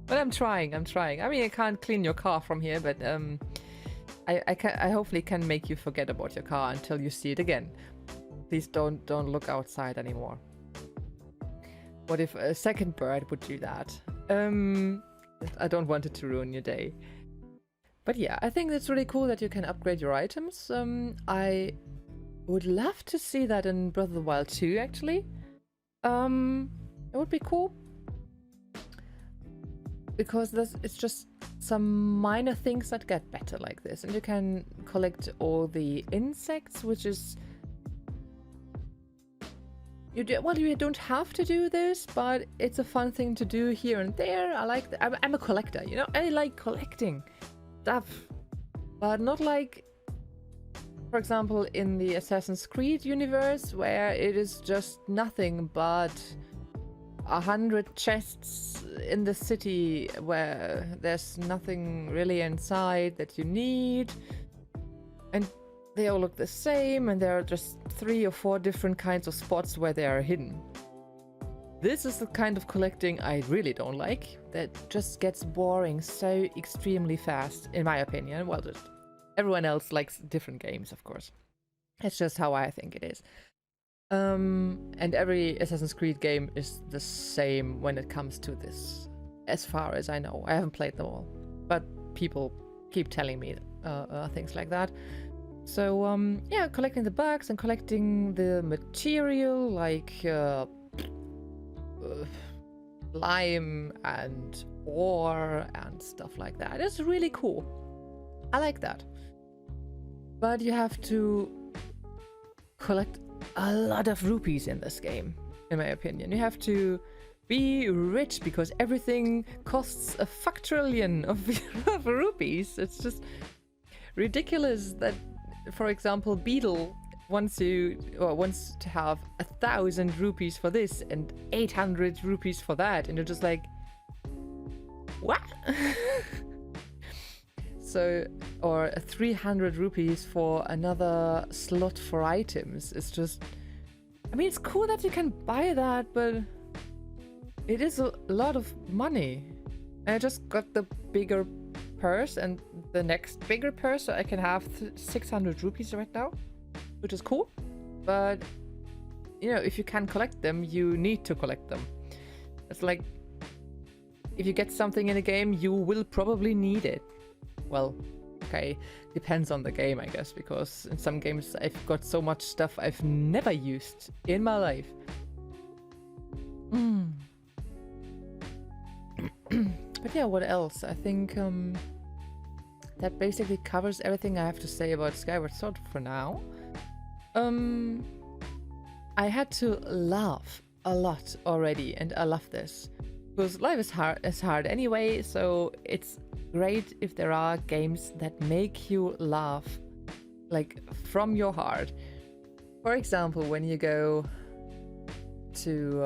But I'm trying. I mean, I can't clean your car from here, but I hopefully can make you forget about your car until you see it again. Please don't look outside anymore. What if a second bird would do that? I don't want it to ruin your day. But yeah, I think it's really cool that you can upgrade your items. I would love to see that in Breath of the Wild 2, actually. It would be cool. Because it's just some minor things that get better like this. And you can collect all the insects, which is... You don't have to do this, but it's a fun thing to do here and there. I like I'm a collector, you know? I like collecting stuff. But not like, for example, in the Assassin's Creed universe, where it is just nothing but 100 chests in the city where there's nothing really inside that you need. And they all look the same, and there are just 3 or 4 different kinds of spots where they are hidden. This is the kind of collecting I really don't like. That just gets boring so extremely fast, in my opinion. Well, just everyone else likes different games, of course. It's just how I think it is. And every Assassin's Creed game is the same when it comes to this, as far as I know. I haven't played them all, but people keep telling me things like that. So, yeah, collecting the bugs and collecting the material, like lime and ore and stuff like that. It's really cool. I like that. But you have to collect a lot of rupees in this game, in my opinion. You have to be rich because everything costs a factrillion of rupees. It's just ridiculous that, for example, Beetle wants to have 1,000 rupees for this and 800 rupees for that, and you're just like, what? So, or 300 rupees for another slot for items. It's just, I mean, it's cool that you can buy that, but it is a lot of money. And I just got the bigger purse and the next bigger purse, so I can have 600 rupees right now, which is cool. But, you know, if you can collect them, you need to collect them. It's like, if you get something in a game, you will probably need it. Well, okay, depends on the game, I guess, because in some games I've got so much stuff I've never used in my life. But yeah, what else? I think that basically covers everything I have to say about Skyward Sword for now. I had to laugh a lot already, and I love this. Because life is hard anyway, so it's great if there are games that make you laugh, like, from your heart. For example, when you go to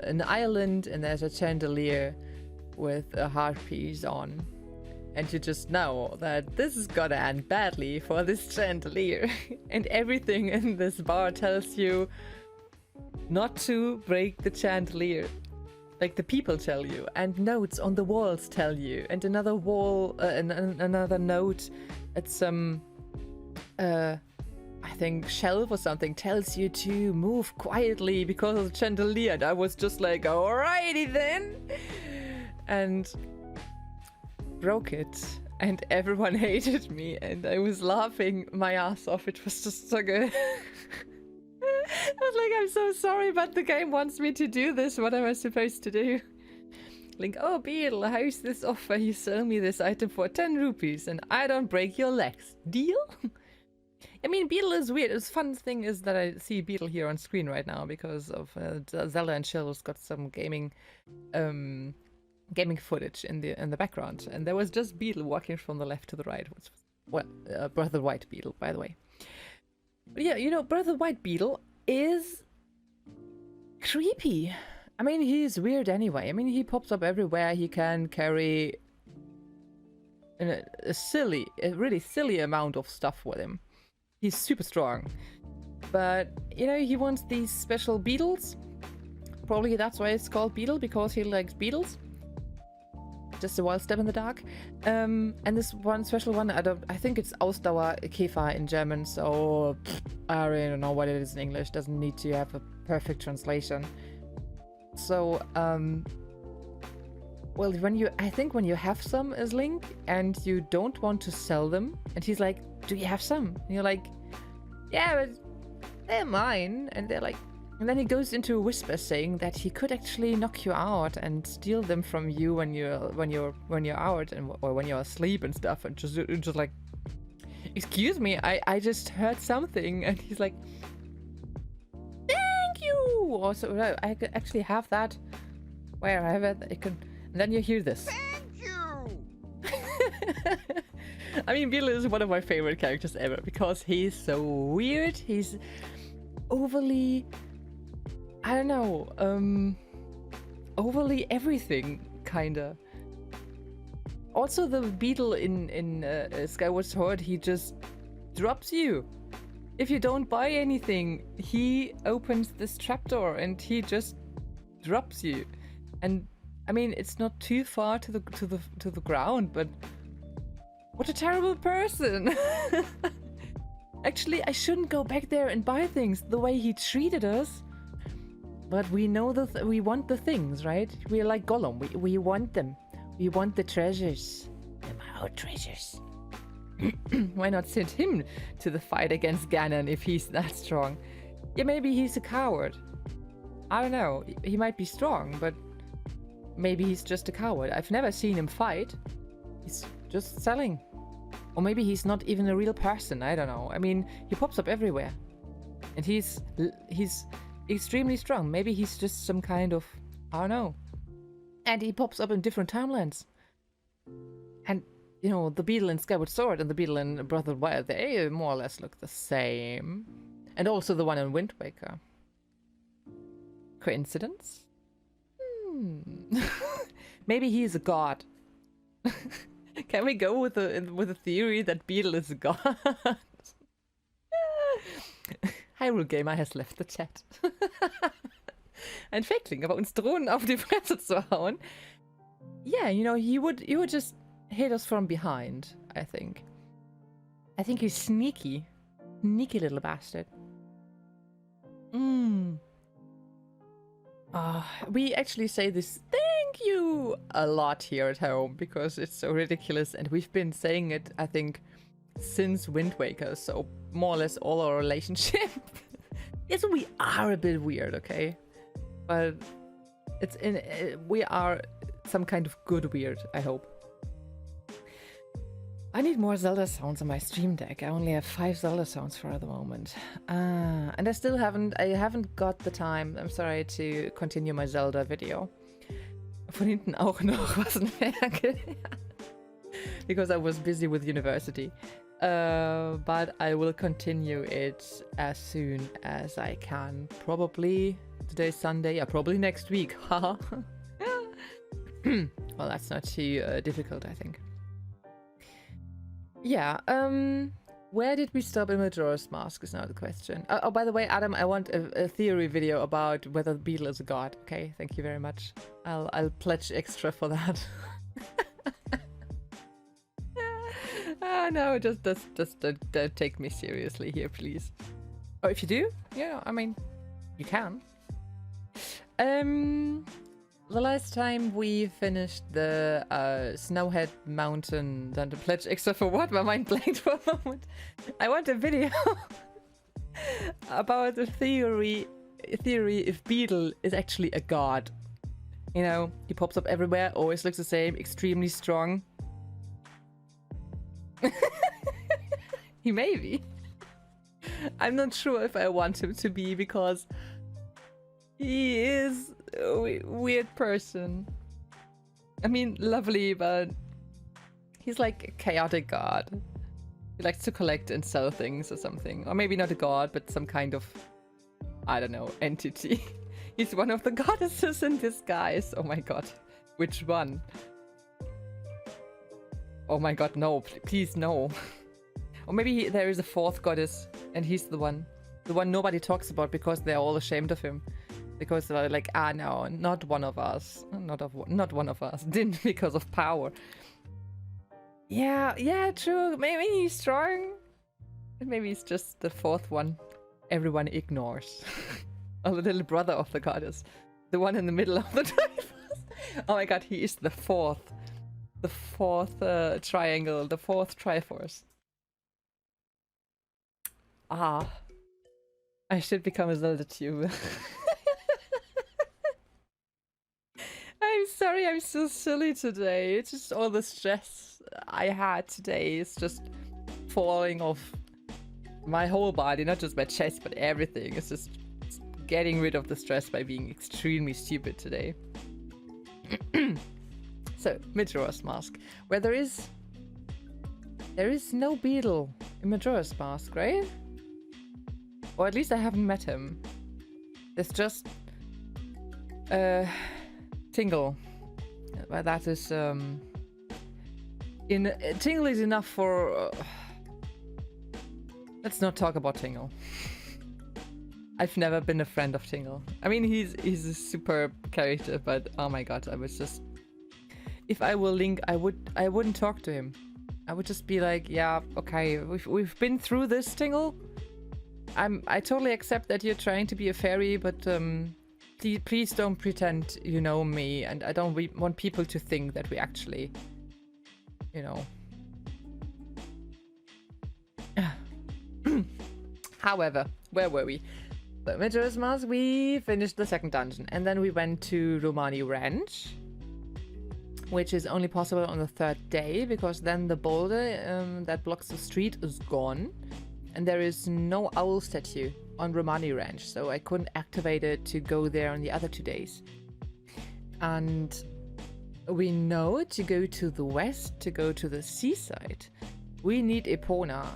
an island and there's a chandelier with a heart piece on, and you just know that this is gonna end badly for this chandelier, and everything in this bar tells you not to break the chandelier. Like, the people tell you, and notes on the walls tell you, and another wall, another note at some, I think, shelf or something tells you to move quietly because of the chandelier. And I was just like, alrighty then! And broke it, and everyone hated me, and I was laughing my ass off. It was just so good. I was like, I'm so sorry, but the game wants me to do this. What am I supposed to do? Like, oh, Beetle, how's this offer? You sell me this item for 10 rupees and I don't break your legs. Deal? I mean, Beetle is weird. The fun thing is that I see Beetle here on screen right now because of ZELDA and Chill's got some gaming footage in the background. And there was just Beetle walking from the left to the right. Which was, well, Brother White Beetle, by the way. But yeah, you know, Brother White Beetle is creepy. I mean, he's weird anyway. I mean, he pops up everywhere. He can carry a really silly amount of stuff with him. He's super strong. But, you know, he wants these special beetles. Probably that's why it's called Beetle, because he likes beetles. Just a wild step in the dark. And this one special one, I think it's Ausdauerkäfer in German, so I really don't know what it is in English. Doesn't need to have a perfect translation. So, well, I think when you have some as Link and you don't want to sell them, and he's like, do you have some? And you're like, yeah, but they're mine. And they're like, and then he goes into a whisper saying that he could actually knock you out and steal them from you when you're out or when you're asleep and stuff, and just like, excuse me, I just heard something. And he's like, thank you. Or so I could actually have that. Where I have it, I could. And then you hear this. Thank you. I mean, Beetle is one of my favorite characters ever because he's so weird. He's overly, I don't know, overly everything, kinda. Also, the Beetle in Skyward Sword, he just drops you. If you don't buy anything, he opens this trapdoor and he just drops you. And I mean, it's not too far to the ground, but what a terrible person! Actually, I shouldn't go back there and buy things the way he treated us. But we know we want the things, right? We're like Gollum. We want them. We want the treasures. Our treasures. Why not send him to the fight against Ganon if he's that strong? Yeah, maybe he's a coward. I don't know. He might be strong, but maybe he's just a coward. I've never seen him fight. He's just selling. Or maybe he's not even a real person. I don't know. I mean, he pops up everywhere. And he's extremely strong. Maybe he's just some kind of, I don't know, And he pops up in different timelines. And, you know, the beetle in Skyward Sword and the beetle in Breath of the Wild, they more or less look the same. And also the one in Wind Waker. Coincidence? Maybe he's a god. Can we go with a theory that beetle is a god? Hyrule Gamer has left the chat. Ein Fäckling, aber uns Drohnen auf die Fresse zu hauen. Yeah, you know, he would just hit us from behind, I think. I think he's sneaky. Sneaky little bastard. We actually say this thank you a lot here at home because it's so ridiculous, and we've been saying it, I think, since Wind Waker, so more or less all our relationship. Yes, we are a bit weird, okay? But it's we are some kind of good weird, I hope. I need more Zelda sounds on my stream deck. I only have 5 Zelda sounds for the moment. And I haven't got the time, I'm sorry, to continue my Zelda video. Von hinten auch noch was merke. Because I was busy with university. But I will continue it as soon as I can. Probably today's Sunday, yeah, probably next week. Haha. Well, that's not too difficult, I think. Yeah, where did we stop in Majora's Mask is now the question. Oh, by the way, Adam, I want a theory video about whether the beetle is a god. Okay, thank you very much. I'll pledge extra for that. No, just don't take me seriously here, please. Oh, if you do, yeah, I mean, you can. The last time we finished the Snowhead Mountain, then the pledge extra for what? My mind blanked for a moment. I want a video about the theory if Beetle is actually a god. You know, he pops up everywhere, always looks the same, extremely strong. He may be. I'm not sure if I want him to be because he is a weird person. I mean, lovely, but he's like a chaotic god. He likes to collect and sell things or something. Or maybe not a god, but some kind of, I don't know, entity. He's one of the goddesses in disguise. Oh my god. Which one? Oh my god, no. Please, no. Or maybe there is a fourth goddess and he's the one nobody talks about because they're all ashamed of him. Because they're like, no, not one of us. Not one of us. Didn't because of power. Yeah, true. Maybe he's strong. Maybe he's just the fourth one everyone ignores. Or the little brother of the goddess. The one in the middle of the Triforce. Oh my god, he is the fourth. The fourth triangle. The fourth Triforce. I should become a Zelda tuber. I'm sorry, I'm so silly today. It's just all the stress I had today is just falling off my whole body, not just my chest, but everything. It's just getting rid of the stress by being extremely stupid today. So, Majora's Mask, where there is no beetle in Majora's Mask, right? Or at least I haven't met him. There's just Tingle. Well, that is Tingle is enough for let's not talk about Tingle. I've never been a friend of Tingle. I mean, he's a superb character, but oh my god, I was just, if I will link, I wouldn't talk to him. I would just be like, yeah, okay, we've been through this, Tingle. I totally accept that you're trying to be a fairy, but please don't pretend you know me, and I don't want people to think that we actually, you know. However, where were we? So, Majora's Mask, we finished the second dungeon, and then we went to Romani-Ranch, which is only possible on the third day, because then the boulder that blocks the street is gone, and there is no owl statue on Romani-Ranch, so I couldn't activate it to go there on the other 2 days. And we know to go to the west, to go to the seaside, we need Epona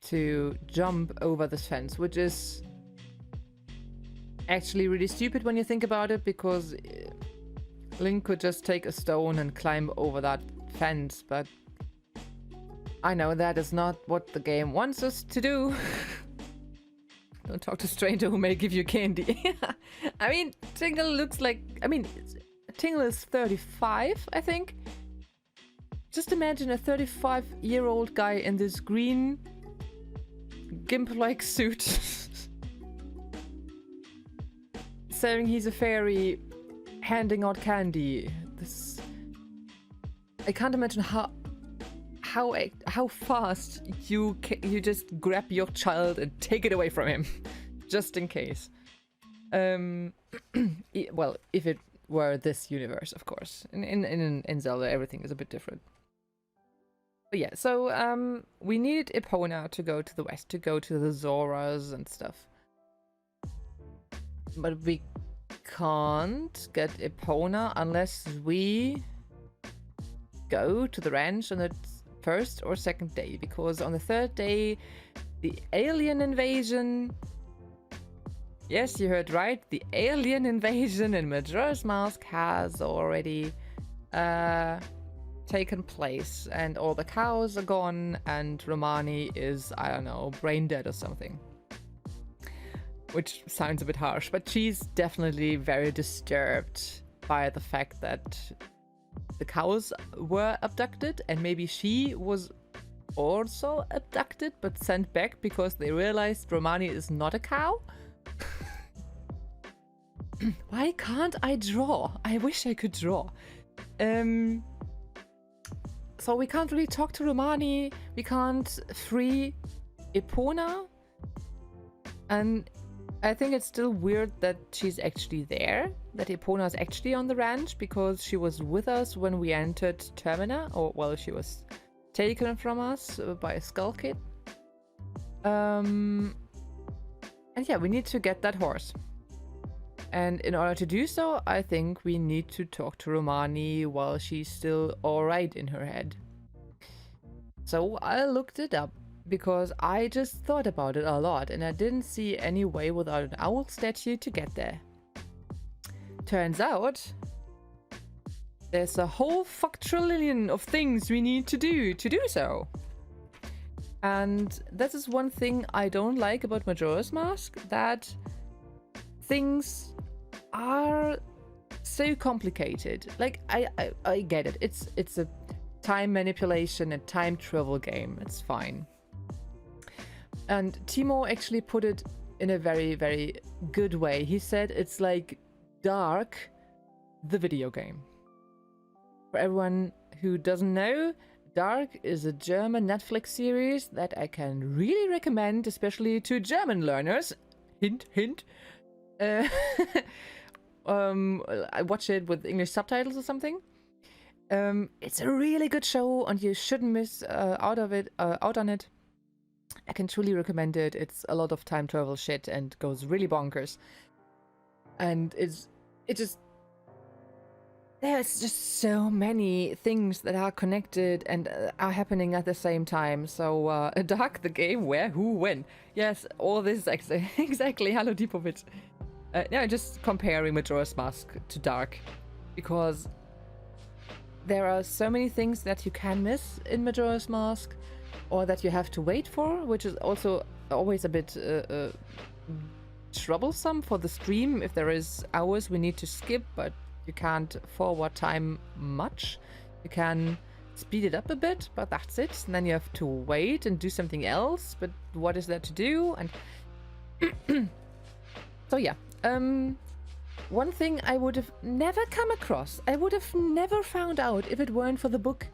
to jump over this fence, which is actually really stupid when you think about it, because Link could just take a stone and climb over that fence, but I know that is not what the game wants us to do. Don't talk to stranger who may give you candy. I mean, Tingle looks like... I mean, Tingle is 35, I think. Just imagine a 35-year-old guy in this green gimp-like suit. Saying he's a fairy, handing out candy. This... I can't imagine how fast you just grab your child and take it away from him, just in case. Well, if it were this universe, of course. In Zelda, everything is a bit different. But yeah, so we needed Epona to go to the west, to go to the Zoras and stuff. But we can't get Epona unless we go to the ranch on the first or second day, because on the third day, the alien invasion... Yes, you heard right, the alien invasion in Majora's Mask has already taken place, and all the cows are gone, and Romani is, I don't know, brain dead or something. Which sounds a bit harsh, but she's definitely very disturbed by the fact that the cows were abducted, and maybe she was also abducted but sent back because they realized Romani is not a cow. Why can't I draw? I wish I could draw. So we can't really talk to Romani, we can't free Epona, and I think it's still weird that she's actually there, that Epona is actually on the ranch, because she was with us when we entered Termina, or well, she was taken from us by a Skull Kid. And yeah, we need to get that horse. And in order to do so, I think we need to talk to Romani while she's still alright in her head. So I looked it up, because I just thought about it a lot, and I didn't see any way without an owl statue to get there. Turns out, there's a whole fuck-trillion of things we need to do so. And that is one thing I don't like about Majora's Mask, that things are so complicated. Like, I get it. It's a time manipulation and time travel game. It's fine. And Timo actually put it in a very, very good way. He said it's like Dark, the video game. For everyone who doesn't know, Dark is a German Netflix series that I can really recommend, especially to German learners. Hint, hint. I watch it with English subtitles or something. It's a really good show, and you shouldn't miss out on it. I can truly recommend it. It's a lot of time travel shit and goes really bonkers. And there's just so many things that are connected and are happening at the same time. So, Dark, the game, where, who, when. Yes, all this exactly. Hello, Deepovich. Yeah, just comparing Majora's Mask to Dark, because there are so many things that you can miss in Majora's Mask, or that you have to wait for, which is also always a bit troublesome for the stream. If there is hours we need to skip, but you can't forward time much. You can speed it up a bit, but that's it. And then you have to wait and do something else, but what is there to do? And so yeah, one thing I would have never come across, I would have never found out if it weren't for the book.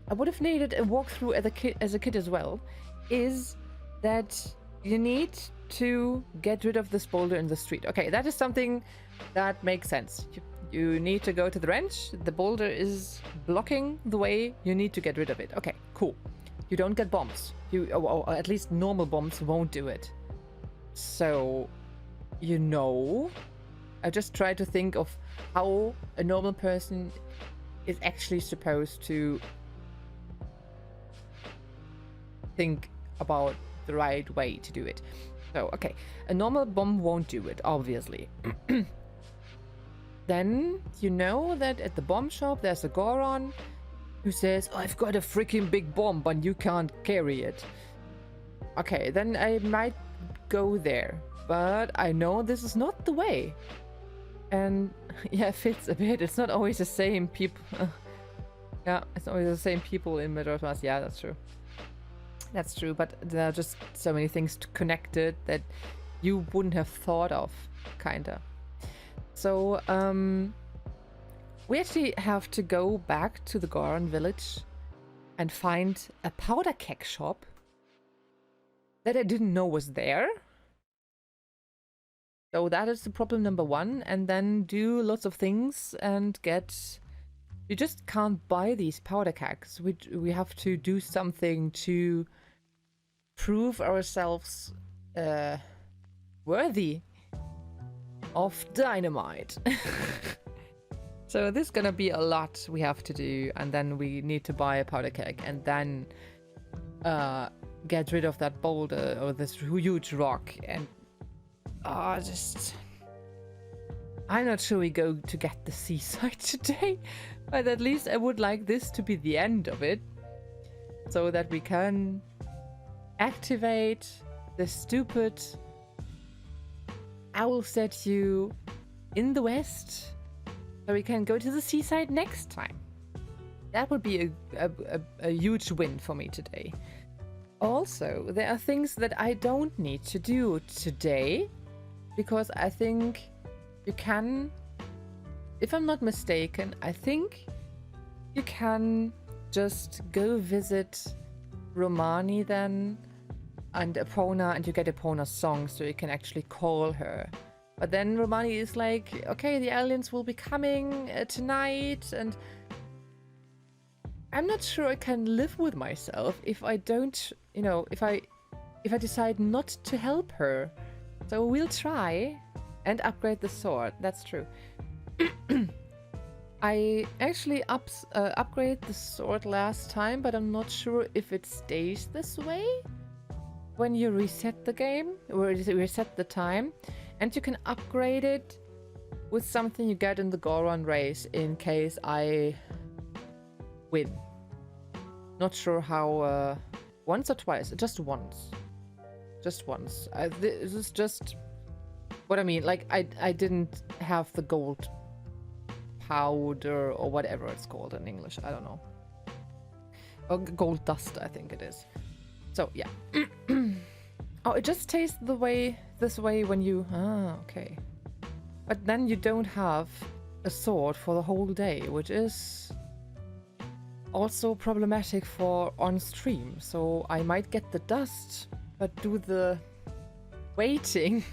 I would have needed a walkthrough as a kid as well, is that you need to get rid of this boulder in the street. Okay, that is something that makes sense. You need to go to the ranch, the boulder is blocking the way, you need to get rid of it. Okay, cool. You don't get bombs. Or at least normal bombs won't do it. So, you know, I just try to think of how a normal person is actually supposed to think about the right way to do it. So, okay, a normal bomb won't do it, obviously. Then you know that at the bomb shop there's a Goron who says, I've got a freaking big bomb, but you can't carry it. Okay, then I might go there, but I know this is not the way. And yeah, it fits a bit. It's not always the same people. Yeah, it's always the same people in Majora. Yeah, that's true. That's true, but there are just so many things connected that you wouldn't have thought of, kinda. So, we actually have to go back to the Goron village and find a powder keg shop that I didn't know was there. So that is the problem number one, and then do lots of things and get... You just can't buy these powder kegs. We have to do something to prove ourselves worthy of dynamite. So this is gonna be a lot we have to do, and then we need to buy a powder keg, and then get rid of that boulder or this huge rock, and just... I'm not sure we go to get the seaside today, but at least I would like this to be the end of it, so that we can activate the stupid owl statue in the west, so we can go to the seaside next time. That would be a huge win for me today. Also, there are things that I don't need to do today, because I think you can, if I'm not mistaken, I think you can just go visit Romani then and Epona, and you get Epona's song, so you can actually call her. But then Romani is like, okay, the aliens will be coming tonight, and I'm not sure I can live with myself if I don't, you know, if I decide not to help her. So we'll try and upgrade the sword. That's true. I actually upgraded the sword last time, but I'm not sure if it stays this way when you reset the game, or reset the time. And you can upgrade it with something you get in the Goron race in case I win. Not sure how, once or twice, just once. Just once. This is just what I mean. Like, I didn't have the gold powder or whatever it's called in English. I don't know. Or gold dust, I think it is. So, yeah. Oh, it just tastes this way when you... Ah, okay. But then you don't have a sword for the whole day, which is also problematic for on stream. So I might get the dust, but do the waiting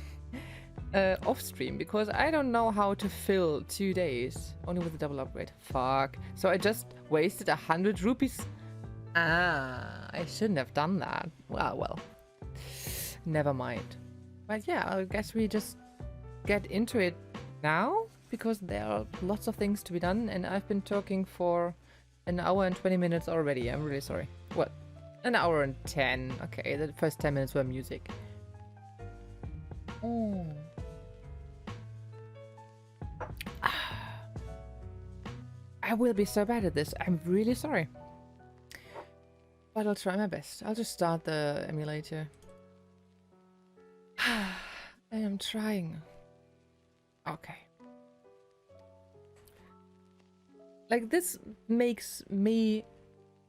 off stream, because I don't know how to fill 2 days only with a double upgrade. Fuck. So I just wasted 100 rupees. Ah, I shouldn't have done that. Well, never mind. But yeah, I guess we just get into it now, because there are lots of things to be done, and I've been talking for an hour and 20 minutes already. I'm really sorry. What? An hour and 10. Okay, the first 10 minutes were music. I will be so bad at this. I'm really sorry. But I'll try my best. I'll just start the emulator. I am trying. Okay. Like, this makes me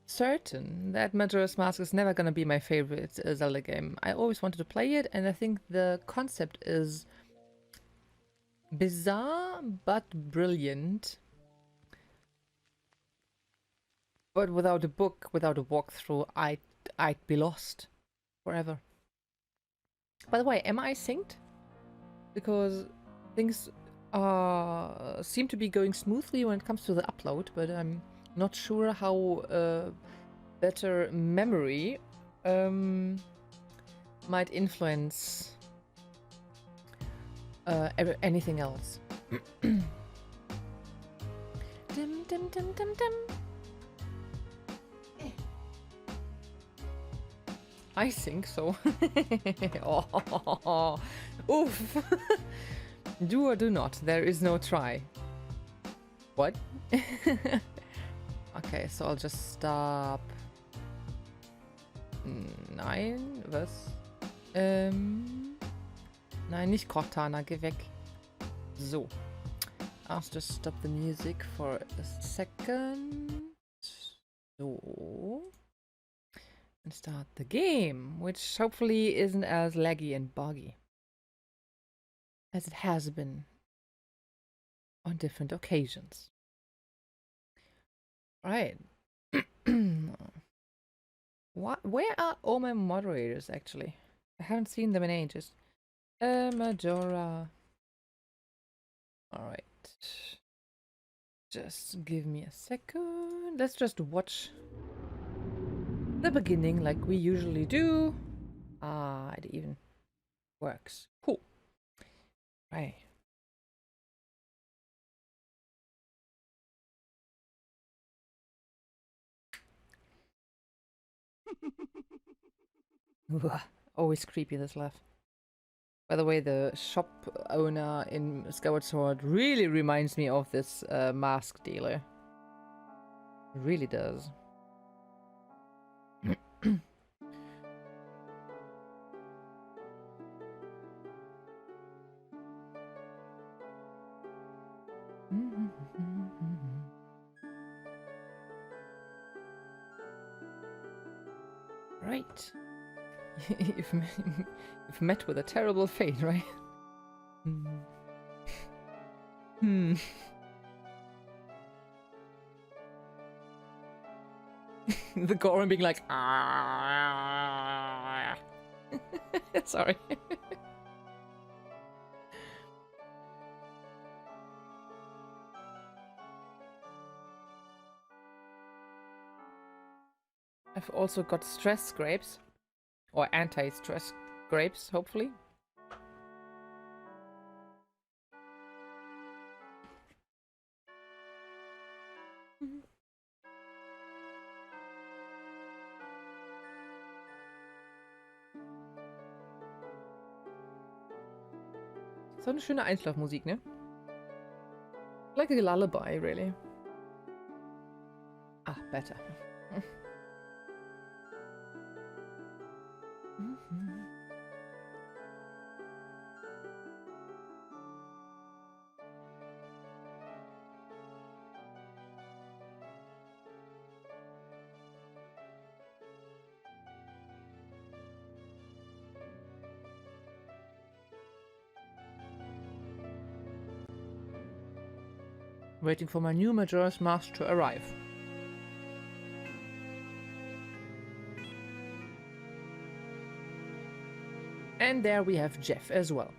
certain that Majora's Mask is never gonna be my favorite Zelda game. I always wanted to play it, and I think the concept is bizarre but brilliant. But without a book, without a walkthrough, I'd be lost forever. By the way, am I synced? Because things seem to be going smoothly when it comes to the upload, but I'm not sure how better memory might influence anything else. Dim, dim, dim, dim, dim. I think so. Oh, oof. Do or do not. There is no try. What? Okay, so I'll just stop. 9, was? Nein, nicht Cortana, geh weg. So. I'll just stop the music for a second. So. And start the game, which hopefully isn't as laggy and buggy as it has been on different occasions. Right. Where are all my moderators, actually? I haven't seen them in ages. Majora. Alright. Just give me a second. Let's just watch the beginning like we usually do. Ah, it even works. Cool. Right. Always creepy, this laugh. By the way, the shop owner in Skyward Sword really reminds me of this mask dealer. It really does. Right. You've met with a terrible fate, right? The Goron being like, ah. Sorry. I've also got stress grapes. Or anti-stress grapes, hopefully. So eine schöne Einschlafmusik, ne? Like a lullaby, really. Ah, better. Waiting for my new Majora's Mask to arrive. And there we have Jeff as well.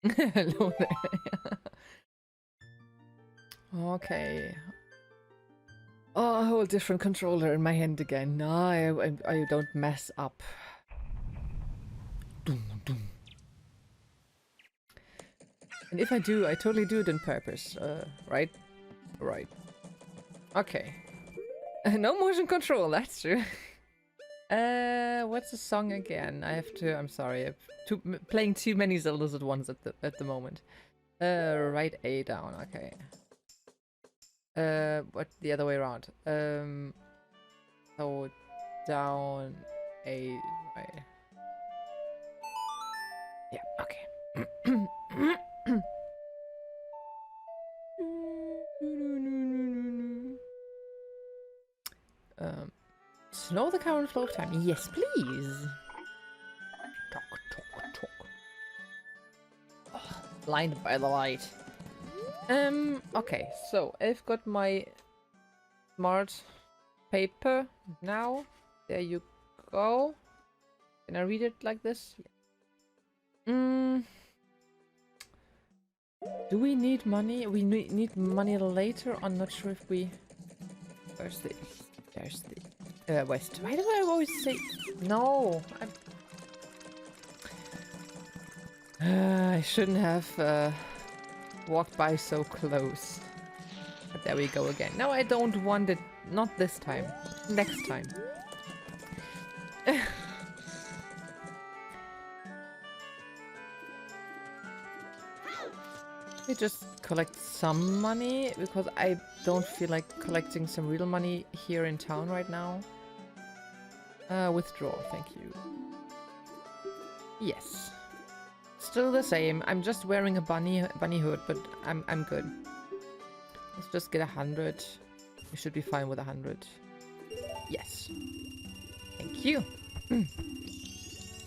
Hello there. Okay. Oh, a whole different controller in my hand again. No, I don't mess up. And if I do, I totally do it on purpose. Right? Right. Okay. No motion control, that's true. What's the song again? I have to. I'm sorry. I'm playing too many Zeldas at once at the moment. Right A down. Okay. What the other way around? So down A right. Yeah. Okay. Slow the current flow of time. Yes, please. Talk, talk, talk. Oh, blinded by the light. Okay, so I've got my smart paper now. There you go. Can I read it like this? Do we need money? We need money later. I'm not sure if we There's the east. There's the west. Why do I always say no? I shouldn't have walked by so close. But there we go again. No, I don't want it. Not this time. Next time. We just collect some money because I don't feel like collecting some real money here in town right now. Withdraw, thank you. Yes. Still the same. I'm just wearing a bunny hood, but I'm good. Let's just get 100. We should be fine with 100. Yes. Thank you.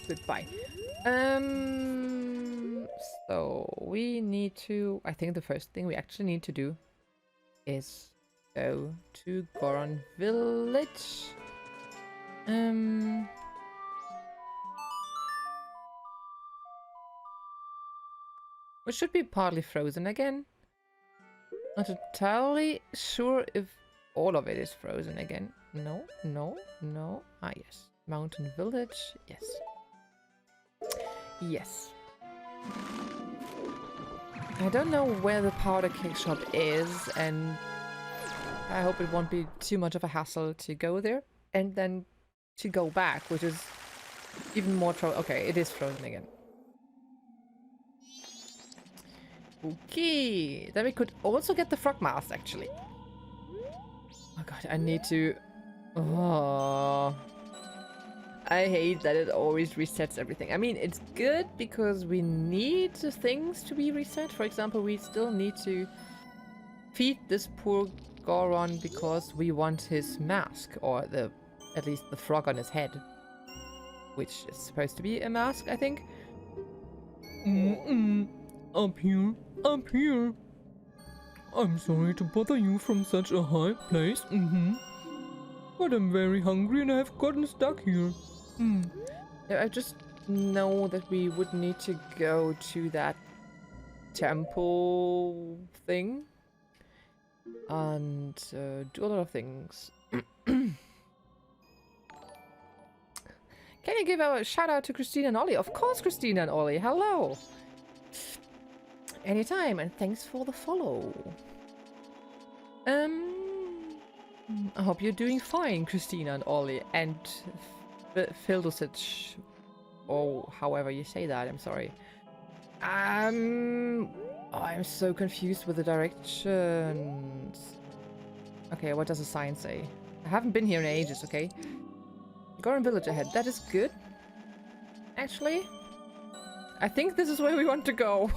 Goodbye. So we need to... I think the first thing we actually need to do is go to Goron Village. Which should be partly frozen again. Not entirely sure if all of it is frozen again. No, no, no. Ah, yes. Mountain Village. Yes. Yes. I don't know where the powder cake shop is, and I hope it won't be too much of a hassle to go there and then to go back, which is even more trouble. Okay, it is frozen again. Okay, then we could also get the frog mask, actually. Oh god, I need to... Oh... I hate that it always resets everything. I mean, it's good because we need the things to be reset. For example, we still need to feed this poor Goron because we want his mask, or at least the frog on his head, which is supposed to be a mask, I think. Up here, up here. I'm sorry to bother you from such a high place. But I'm very hungry and I've gotten stuck here. Yeah, I just know that we would need to go to that temple thing and do a lot of things. Can you give a shout out to Christina and Ollie? Of course, Christina and Ollie. Hello. Anytime, and thanks for the follow. I hope you're doing fine, Christina and Ollie, and Fildosich, or however you say that. I'm sorry. Oh, I'm so confused with the directions. Okay, what does the sign say? I haven't been here in ages. Okay, Goron Village ahead. That is good. Actually, I think this is where we want to go.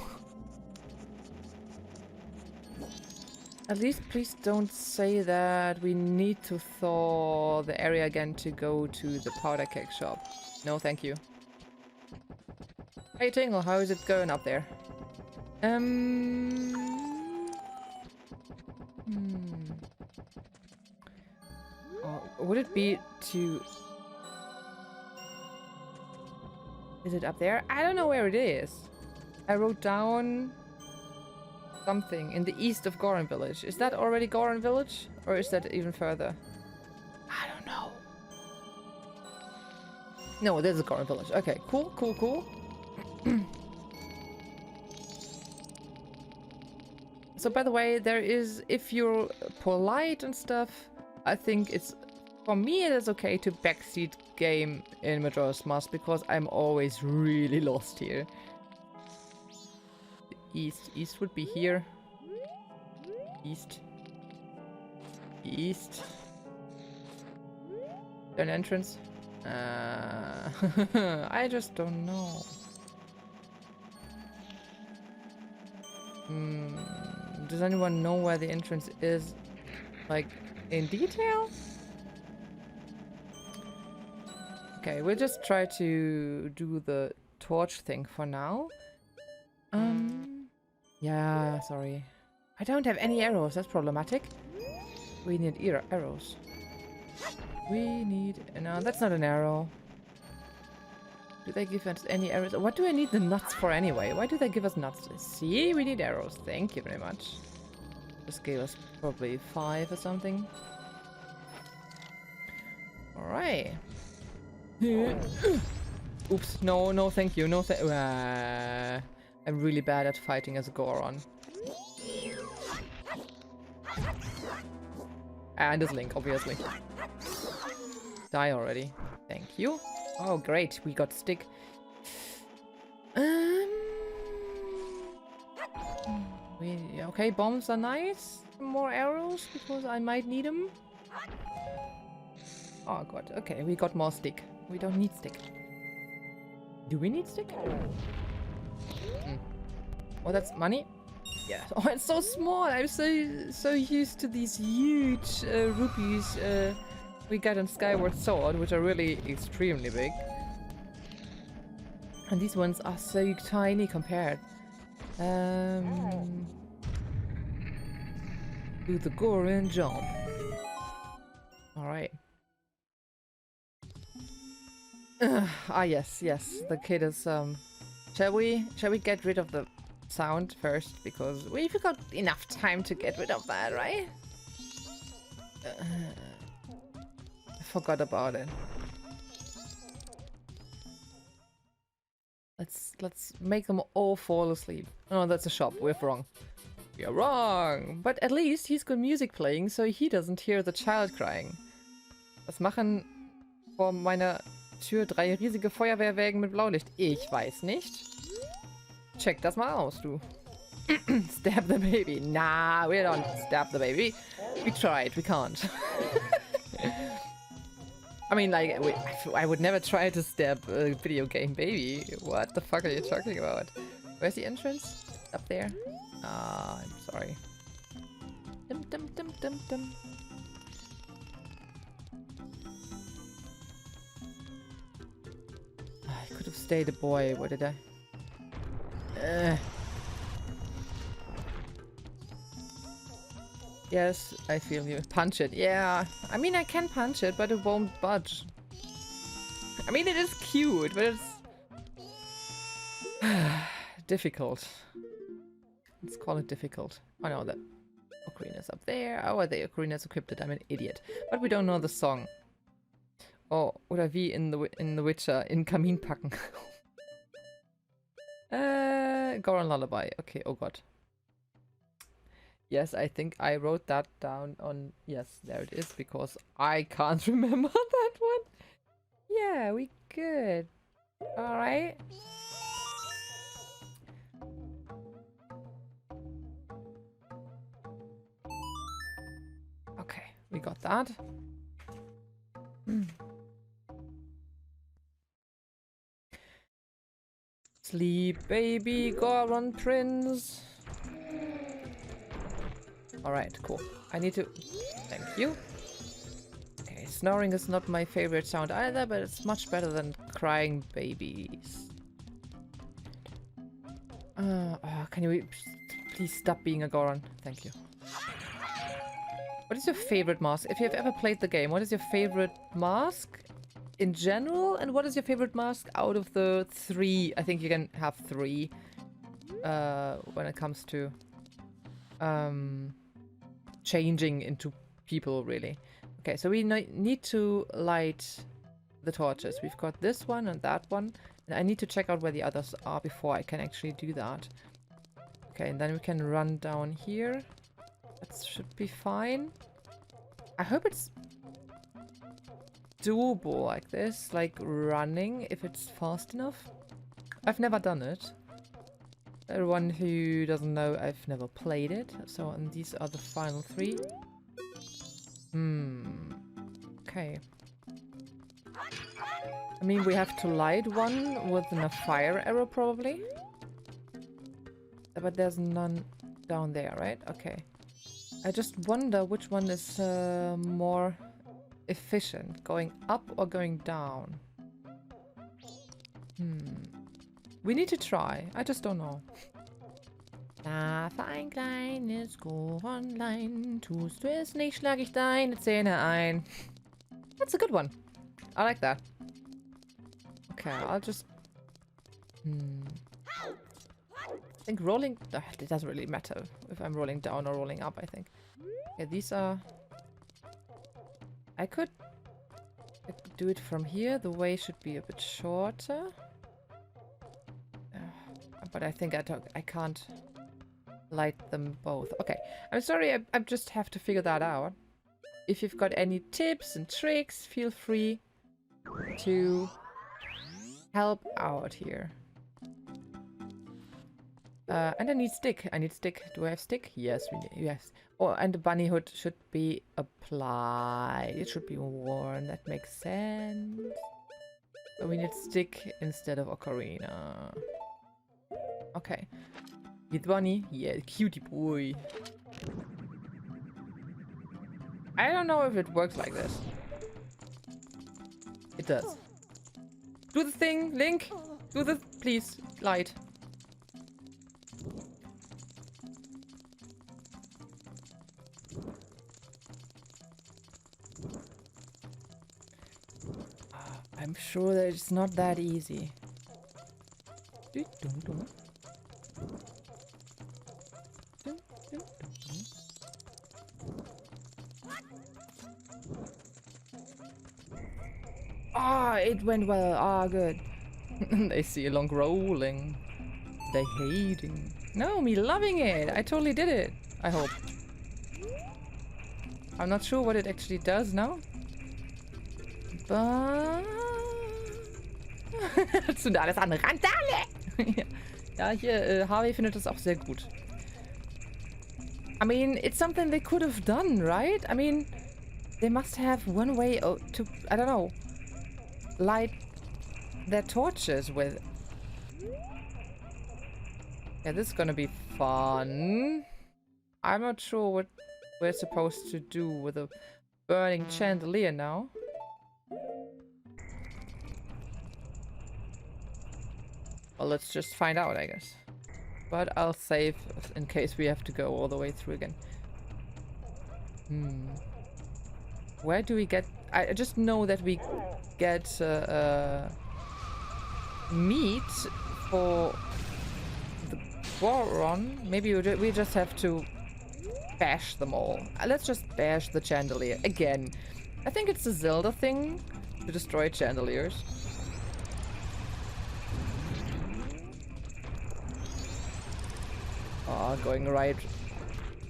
At least please don't say that we need to thaw the area again to go to the powder cake shop. No, thank you. Hey Tingle, how is it going up there? Would it be to... Is it up there? I don't know where it is. I wrote down... something in the east of Goron Village. Is that already Goron Village? Or is that even further? I don't know. No, this is Goron Village. Okay, cool, cool, cool. So by the way, there is, if you're polite and stuff, I think it's, for me it is okay to backseat game in Majora's Mask because I'm always really lost here. East would be here. East. An entrance. I just don't know. Does anyone know where the entrance is, like, in detail? Okay, we'll just try to do the torch thing for now. Yeah, sorry. I don't have any arrows, that's problematic. We need arrows. We need... No, that's not an arrow. Do they give us any arrows? What do I need the nuts for anyway? Why do they give us nuts? See, we need arrows. Thank you very much. This gave us probably 5 or something. Alright. Oops, no, no thank you, no I'm really bad at fighting as a Goron. And as Link, obviously. Die already. Thank you. Oh, great, we got stick. Okay, bombs are nice. More arrows, because I might need them. Oh god, okay, we got more stick. We don't need stick. Do we need stick? Oh, that's money? Yeah. Oh, it's so small. I'm so used to these huge rupees we got in Skyward Sword, which are really extremely big. And these ones are so tiny compared. Do the Goron jump. Alright. Yes, the kid is, shall we get rid of the sound first? Because we've got enough time to get rid of that, right? I forgot about it. Let's make them all fall asleep. Oh, that's a shop. We're wrong. We are wrong! But at least he's got music playing, so he doesn't hear the child crying. Was machen vor meiner Tür 3 riesige Feuerwehrwägen mit Blaulicht? Ich weiß nicht. Check das mal aus, du. Stab the baby. Nah, we don't stab the baby. We tried, we can't. I mean, like, I would never try to stab a video game baby. What the fuck are you talking about? Where's the entrance? Up there? Ah, I'm sorry. Dum dum dum dum dum. I could have stayed a boy. What did I? Yes, I feel you. Punch it. Yeah. I mean, I can punch it, but it won't budge. I mean, it is cute, but it's difficult. Let's call it difficult. Oh no, the ocarina's up there. Oh, the ocarina's equipped it. I'm an idiot. But we don't know the song. Oh, oder wie in the Witcher, in Kamin packen. Goron Lullaby. Okay, oh god. Yes, I think I wrote that down on... Yes, there it is, because I can't remember that one. Yeah, we good. Alright. Okay, we got that. Sleep, baby, Goron Prince. Alright, cool. I need to... Thank you. Okay, snoring is not my favorite sound either, but it's much better than crying babies. Can you please stop being a Goron? Thank you. What is your favorite mask? If you've ever played the game, what is your favorite mask in general? And what is your favorite mask out of the 3? I think you can have 3 when it comes to changing into people, really. Okay, so we need to light the torches. We've got this one and that one. And I need to check out where the others are before I can actually do that. Okay, and then we can run down here. That should be fine. I hope it's doable like this, like running, if it's fast enough. I've never done it. Everyone who doesn't know, I've never played it. So, and these are the final 3. Okay. I mean, we have to light one with a fire arrow, probably. But there's none down there, right? Okay. I just wonder which one is more efficient, going up or going down. We need to try. I just don't know. Darf ein kleines Goronlein, tust du es nicht, schlag ich deine Zähne ein. That's a good one. I like that. Okay, I'll just... I think rolling... it doesn't really matter if I'm rolling down or rolling up, I think. Yeah, these are... I could do it from here, the way should be a bit shorter. But I think I can't light them both. Okay, I'm sorry, I just have to figure that out. If you've got any tips and tricks, feel free to help out here. And I need stick. I need stick. Do I have stick? Yes, yes. Oh, and the bunny hood should be applied. It should be worn. That makes sense. So we need stick instead of ocarina. Okay. With bunny? Yeah, cutie boy. I don't know if it works like this. It does. Do the thing, Link! Do the... Please, light. I'm sure that it's not that easy. Ah, it went well. Ah, good. They see a long rolling. They hating. No, me loving it. I totally did it. I hope. I'm not sure what it actually does now. But... Zünde alles an. Randale! Ja, hier, Harvey findet das auch sehr gut. I mean, it's something they could have done, right? I mean, they must have one way to, I don't know, light their torches with. Yeah, this is gonna be fun. I'm not sure what we're supposed to do with a burning chandelier now. Well, let's just find out, I guess. But I'll save in case we have to go all the way through again. Where do we get... I just know that we get meat for the Goron. Maybe we just have to bash them all. Let's just bash the chandelier again. I think it's a Zelda thing to destroy chandeliers. Oh, going right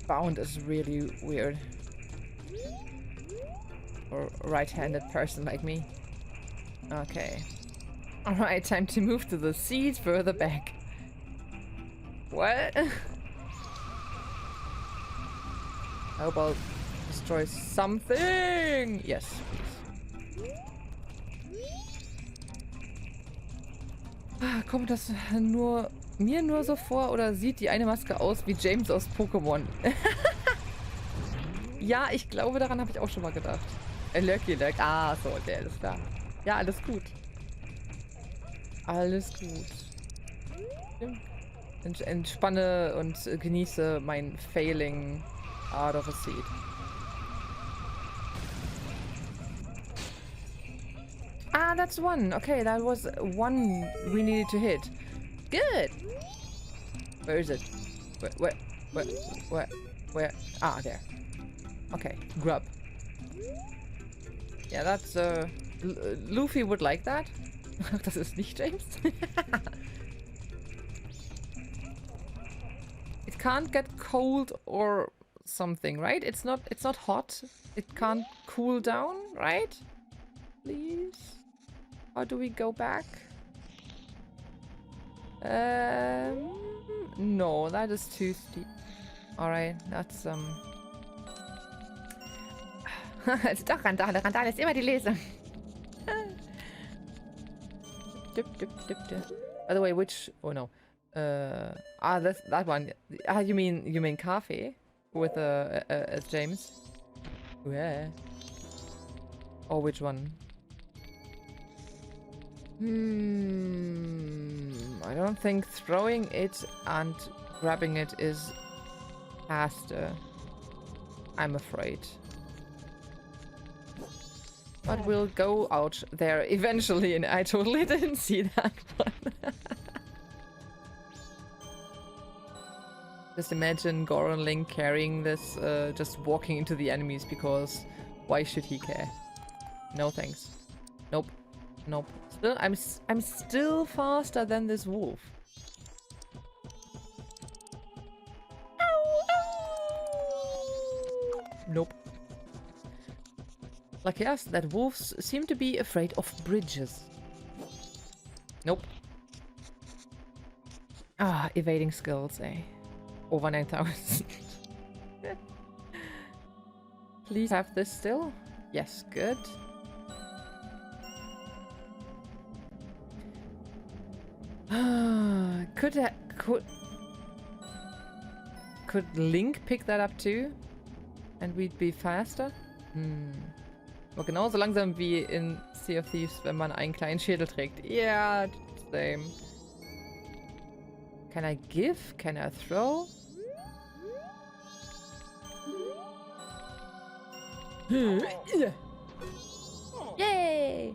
bound is really weird. For a right-handed person like me. Okay. Alright, time to move to the seat further back. What? I hope I'll destroy something! Yes, please. Kommt das mir nur so vor oder sieht die eine Maske aus wie James aus Pokémon? Ja, ich glaube, daran habe ich auch schon mal gedacht. Lucky Luck. Ah, so, okay, alles klar. Ja, alles gut. Alles gut. Entspanne und genieße mein Failing out of a seat. Ah, that's one. Okay, that was one we needed to hit. Good. Where is it? Where? Ah, there. Okay, grub. Yeah, that's Luffy would like that. Das ist nicht James. It can't get cold or something, right? It's not hot. It can't cool down, right? Please. How do we go back? No, that is too steep. Alright, that's Es ist doch Randale. Randale ist immer die Lesung. By the way, which... Oh no. That's that one. Ah, you mean Cafe? With James? Yeah. Or which one? I don't think throwing it and grabbing it is faster. I'm afraid. But we'll go out there eventually, and I totally didn't see that one. Just imagine Goron Link carrying this, just walking into the enemies, because why should he care? No thanks. Nope. Nope. Still, I'm still faster than this wolf. Ow, ow. Nope. Like us, that wolves seem to be afraid of bridges. Nope. Ah, evading skills, eh? Over 9,000. Please have this still. Yes, good. Could Link pick that up too? And we'd be faster? Aber genauso langsam wie in Sea of Thieves, wenn man einen kleinen Schädel trägt. Yeah, same. Can I give? Can I throw? Yay!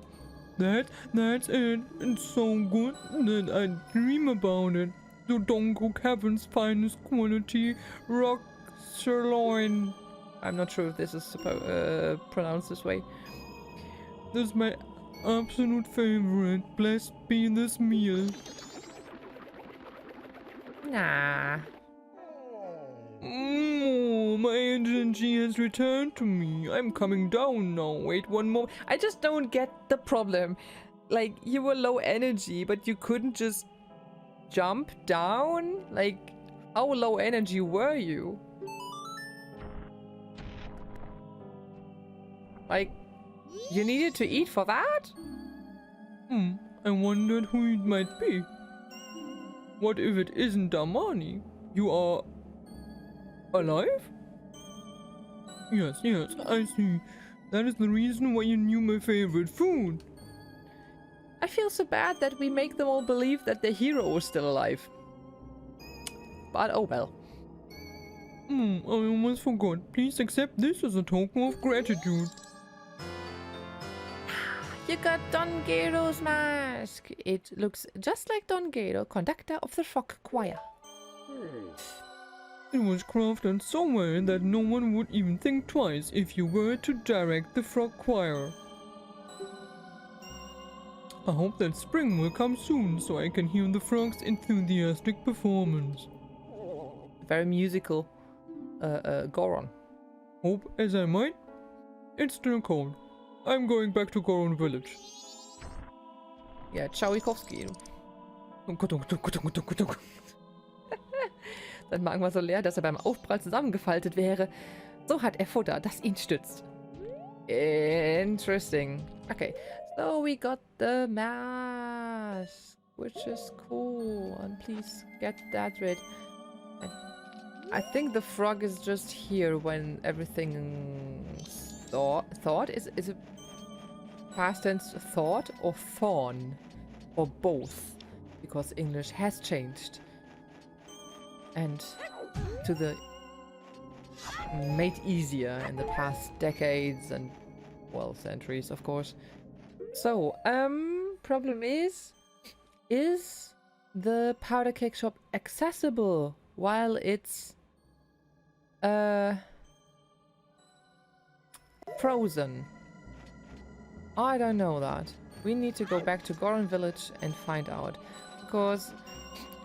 That's it. It's so good that I dream about it. The Dongo Caverns finest quality rock sirloin. I'm not sure if this is pronounced this way. This is my absolute favorite. Blessed be this meal. Nah. My energy has returned to me. I'm coming down now. Wait one more. I just don't get the problem. Like, you were low energy, but you couldn't just jump down? Like, how low energy were you? Like, you needed to eat for that? I wondered who it might be. What if it isn't Damani? You are alive? Yes, I see. That is the reason why you knew my favorite food. I feel so bad that we make them all believe that the hero is still alive. But oh well. I almost forgot. Please accept this as a token of gratitude. You got Don Gero's mask. It looks just like Don Gero, conductor of the frog choir. It was crafted so well that no one would even think twice if you were to direct the frog choir. I hope that spring will come soon so I can hear the frog's enthusiastic performance. Very musical, Goron. Hope as I might. It's still cold. I'm going back to Goron Village. Ja, Tchaikovsky. Sein Magen war so leer, dass er beim Aufprall zusammengefaltet wäre. So hat er Futter, das ihn stützt. Interesting. Okay, so we got the mask, which is cool. And please get that rid. And I think the frog is just here when everything's thought. Is it past tense thought or fawn? Or both? Because English has changed. And to the made easier in the past decades and, well, centuries, of course. So, problem is the powder cake shop accessible while it's frozen? I don't know that. We need to go back to Goron Village and find out, because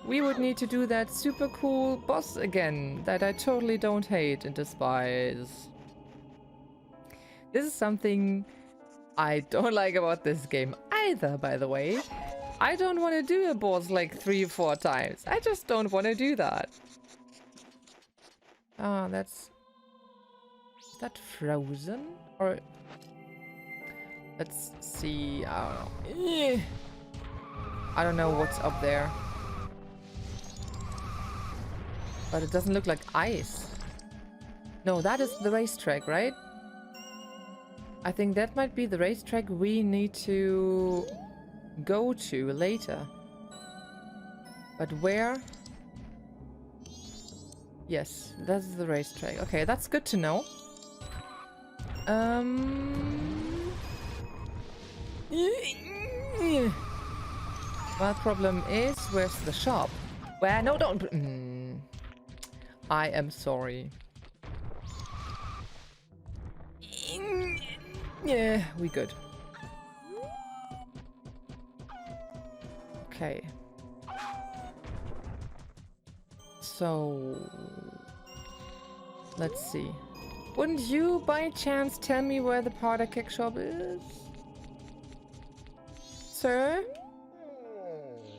we would need to do that super cool boss again that I totally don't hate and despise. This is something I don't like about this game either, by the way. I don't want to do a boss like 3 or 4 times. I just don't want to do that. Ah, that's... Is that frozen? Or... Let's see... I don't know. I don't know what's up there. But it doesn't look like ice. No, that is the racetrack, right? I think that might be the racetrack we need to go to later. But where? Yes, that's the racetrack. Okay, that's good to know. My problem is, where's the shop? Where? No, don't... I am sorry. Yeah, we good. Okay. So... Let's see. Wouldn't you, by chance, tell me where the powder keg shop is? Sir?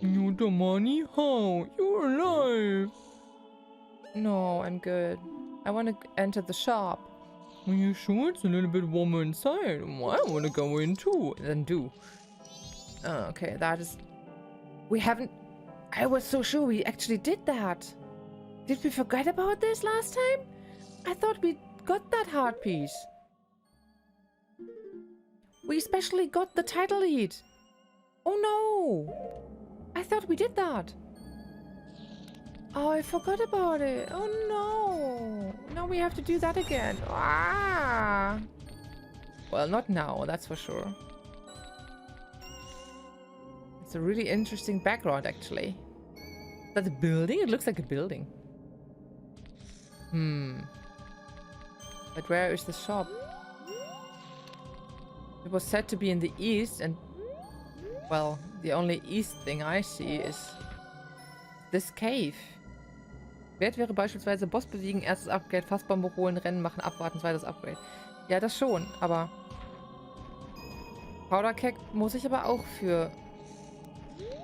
You the money? How? You're alive! No, I'm good. I want to enter the shop. Are you sure it's a little bit warmer inside? Well, I want to go in too. Then do. Oh, okay, that is... We haven't... I was so sure we actually did that. Did we forget about this last time? I thought we got that heart piece. We especially got the title lead. Oh no! I thought we did that. Oh, I forgot about it. Oh no! Now we have to do that again. Ah! Well, not now, that's for sure. It's a really interesting background, actually. Is that a building? It looks like a building. But where is the shop? It was said to be in the east, and... Well, the only east thing I see is... this cave. Wert wäre beispielsweise Boss besiegen, erstes Upgrade, Fassbombe holen, Rennen machen, abwarten, zweites Upgrade. Ja, das schon, aber... Powder Keg muss ich aber auch für...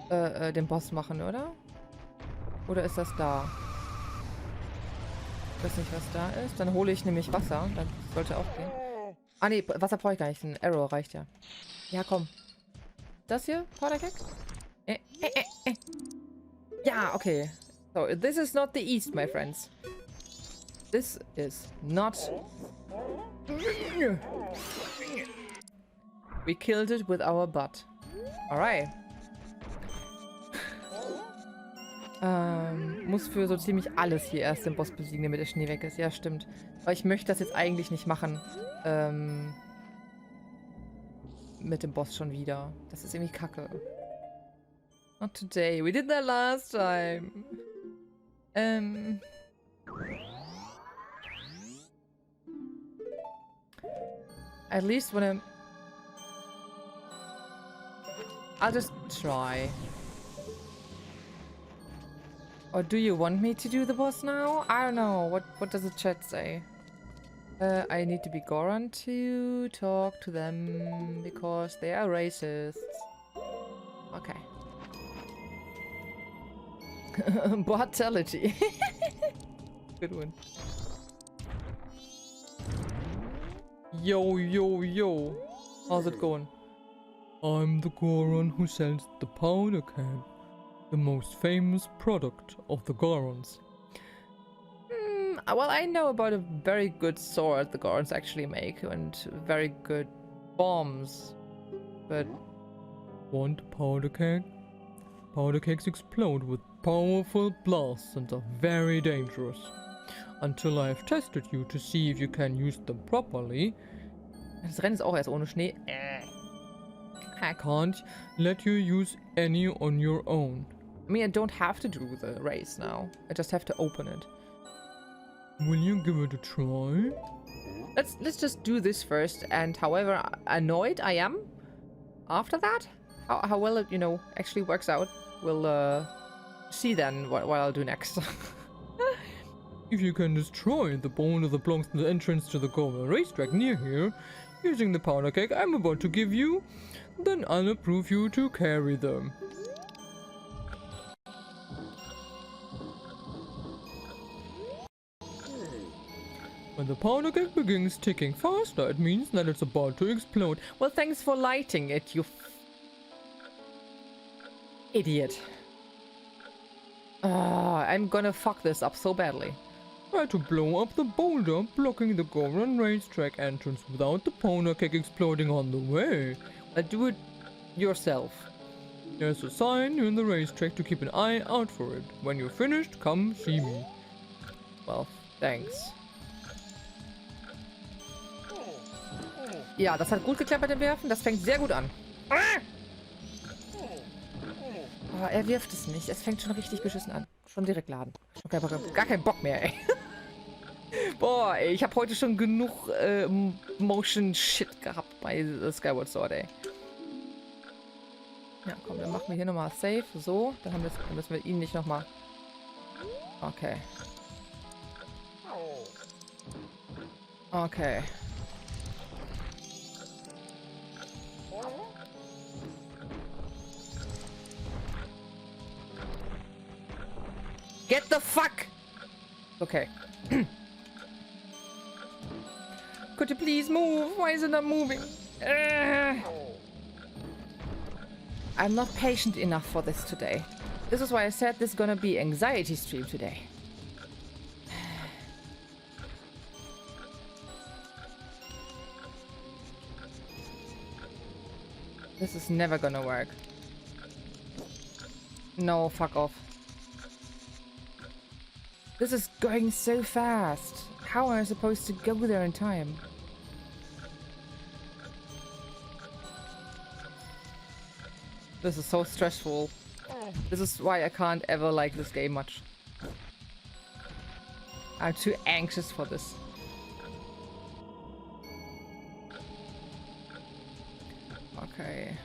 den Boss machen, oder? Oder ist das da? Ich weiß nicht, was da ist. Dann hole ich nämlich Wasser. Das sollte auch gehen. Ah, nee, Wasser brauche ich gar nicht. Ein Arrow reicht ja. Ja, komm. Das hier? Powder Keg? Ja, okay. So, this is not the east, my friends. This is not... We killed it with our butt. Alright. Muss für so ziemlich alles hier erst den Boss besiegen, damit der Schnee weg ist. Ja, stimmt. Aber ich möchte das jetzt eigentlich nicht machen. Mit dem Boss schon wieder. Das ist irgendwie kacke. Not today. We did that last time. At least when I'm... I'll just try. Or do you want me to do the boss now? I don't know. What does the chat say? I need to be Goron to talk to them because they are racists. Okay. Mortality. Good one. Yo, yo, yo. How's it going? I'm the Goron who sells the powder keg. The most famous product of the Gorons. Well, I know about a very good sword the Gorons actually make, and very good bombs, but... Want powder keg? Powder kegs explode with powerful blasts and are very dangerous. Until I've tested you to see if you can use them properly. Das Rennen ist auch erst ohne Schnee. I can't let you use any on your own. I mean, I don't have to do the race now. I just have to open it. Will you give it a try? Let's just do this first, and however annoyed I am after that, how well it, actually works out, we'll see then what I'll do next. If you can destroy the boulder that belongs to the entrance to the Goronenrennen racetrack near here, using the powder keg I'm about to give you, then I'll approve you to carry them. When the powder keg begins ticking faster, it means that it's about to explode. Well, thanks for lighting it, you idiot. I'm gonna fuck this up so badly. Try to blow up the boulder, blocking the Goronenrennen racetrack entrance without the powder keg exploding on the way. Do it yourself. There's a sign near the racetrack to keep an eye out for it. When you're finished, come see me. Well, thanks. Ja, das hat gut geklappt bei dem Werfen. Das fängt sehr gut an. Oh, er wirft es nicht. Es fängt schon richtig beschissen an. Schon direkt laden. Schon gar keinen Bock mehr, ey. Boah, ey, ich habe heute schon genug Motion Shit gehabt bei Skyward Sword, ey. Ja, komm, dann machen wir hier nochmal safe. So, dann müssen wir ihn nicht nochmal... Okay. Okay. Get the fuck! Okay. Could you please move? Why is it not moving? I'm not patient enough for this today. This is why I said this is gonna be anxiety stream today. This is never gonna work. No, fuck off. This is going so fast. How am I supposed to go there in time? This is so stressful. This is why I can't ever like this game much. I'm too anxious for this. Okay.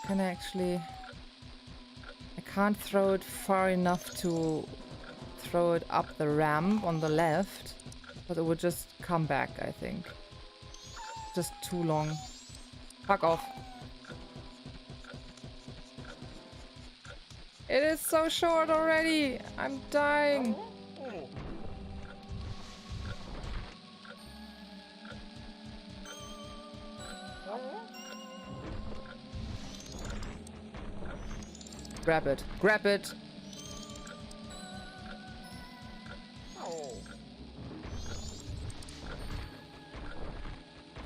Can I actually... I can't throw it far enough to throw it up the ramp on the left, but it would just come back, I think. Just too long. Fuck off. It is so short already. I'm dying. Grab it. Grab it.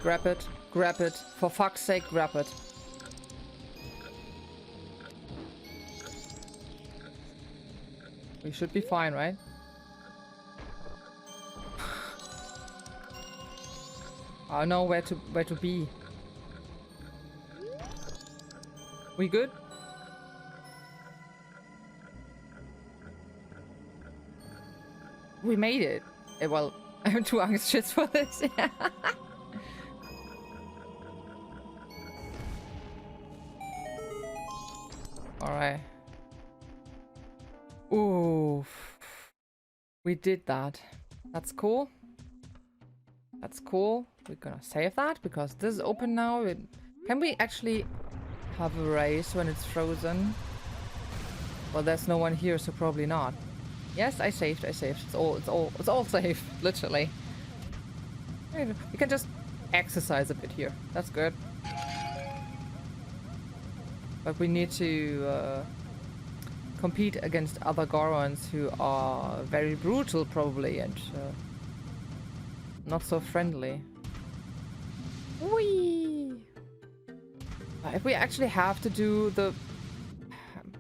Grab it. Grab it. For fuck's sake, grab it. We should be fine, right? I know where to be. We good? We made it. Well, I'm too anxious for this. Alright. Ooh. We did that. That's cool. That's cool. We're gonna save that because this is open now. Can we actually have a race when it's frozen? Well, there's no one here, so probably not. Yes, I saved. It's all safe, literally. We can just exercise a bit here. That's good. But we need to compete against other Gorons who are very brutal, probably, and not so friendly. Whee! If we actually have to do the...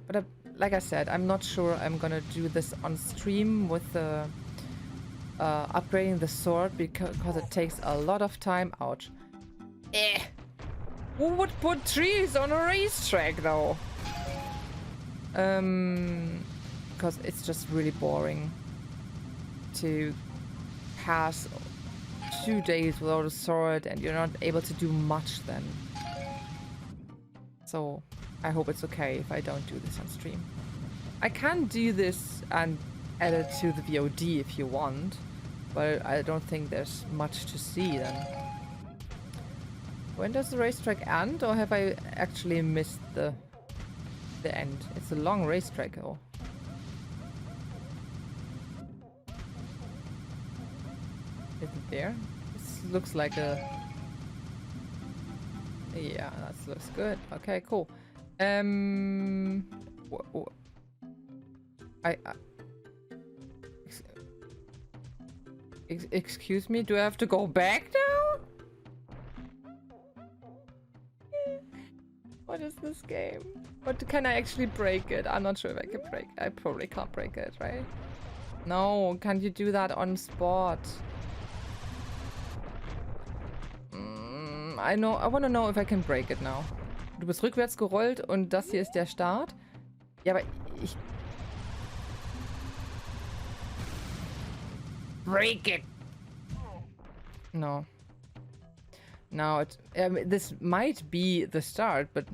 But like I said, I'm not sure I'm gonna do this on stream with the upgrading the sword because it takes a lot of time. Ouch. Eh. Who would put trees on a racetrack though? Because it's just really boring to pass 2 days without a sword and you're not able to do much then. So I hope it's okay if I don't do this on stream. I can do this and add it to the VOD if you want, but I don't think there's much to see then. When does the racetrack end, or have I actually missed the end? It's a long racetrack though. Is it there? This looks like a... Yeah, that looks good. Okay, cool. Excuse me, do I have to go back now? What is this game? What can I actually break it? I'm not sure if I can break it. I probably can't break it, right? No, can't you do that on spot? I want to know if I can break it now. Du bist rückwärts gerollt und das hier ist der Start. Ja, aber ich... Break it! No. Now this might be the start, but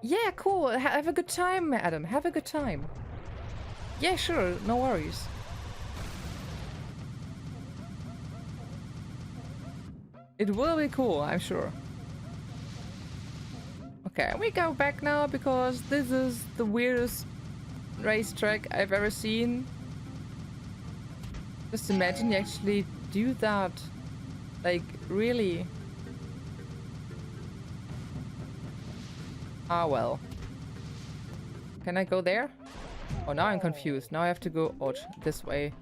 yeah, cool. Have a good time, Adam. Have a good time. Yeah, sure. No worries. It will be cool, I'm sure. Okay, we go back now because this is the weirdest racetrack I've ever seen. Just imagine you actually do that. Like, really. Ah, well. Can I go there? Oh, now I'm confused. Now I have to go this way.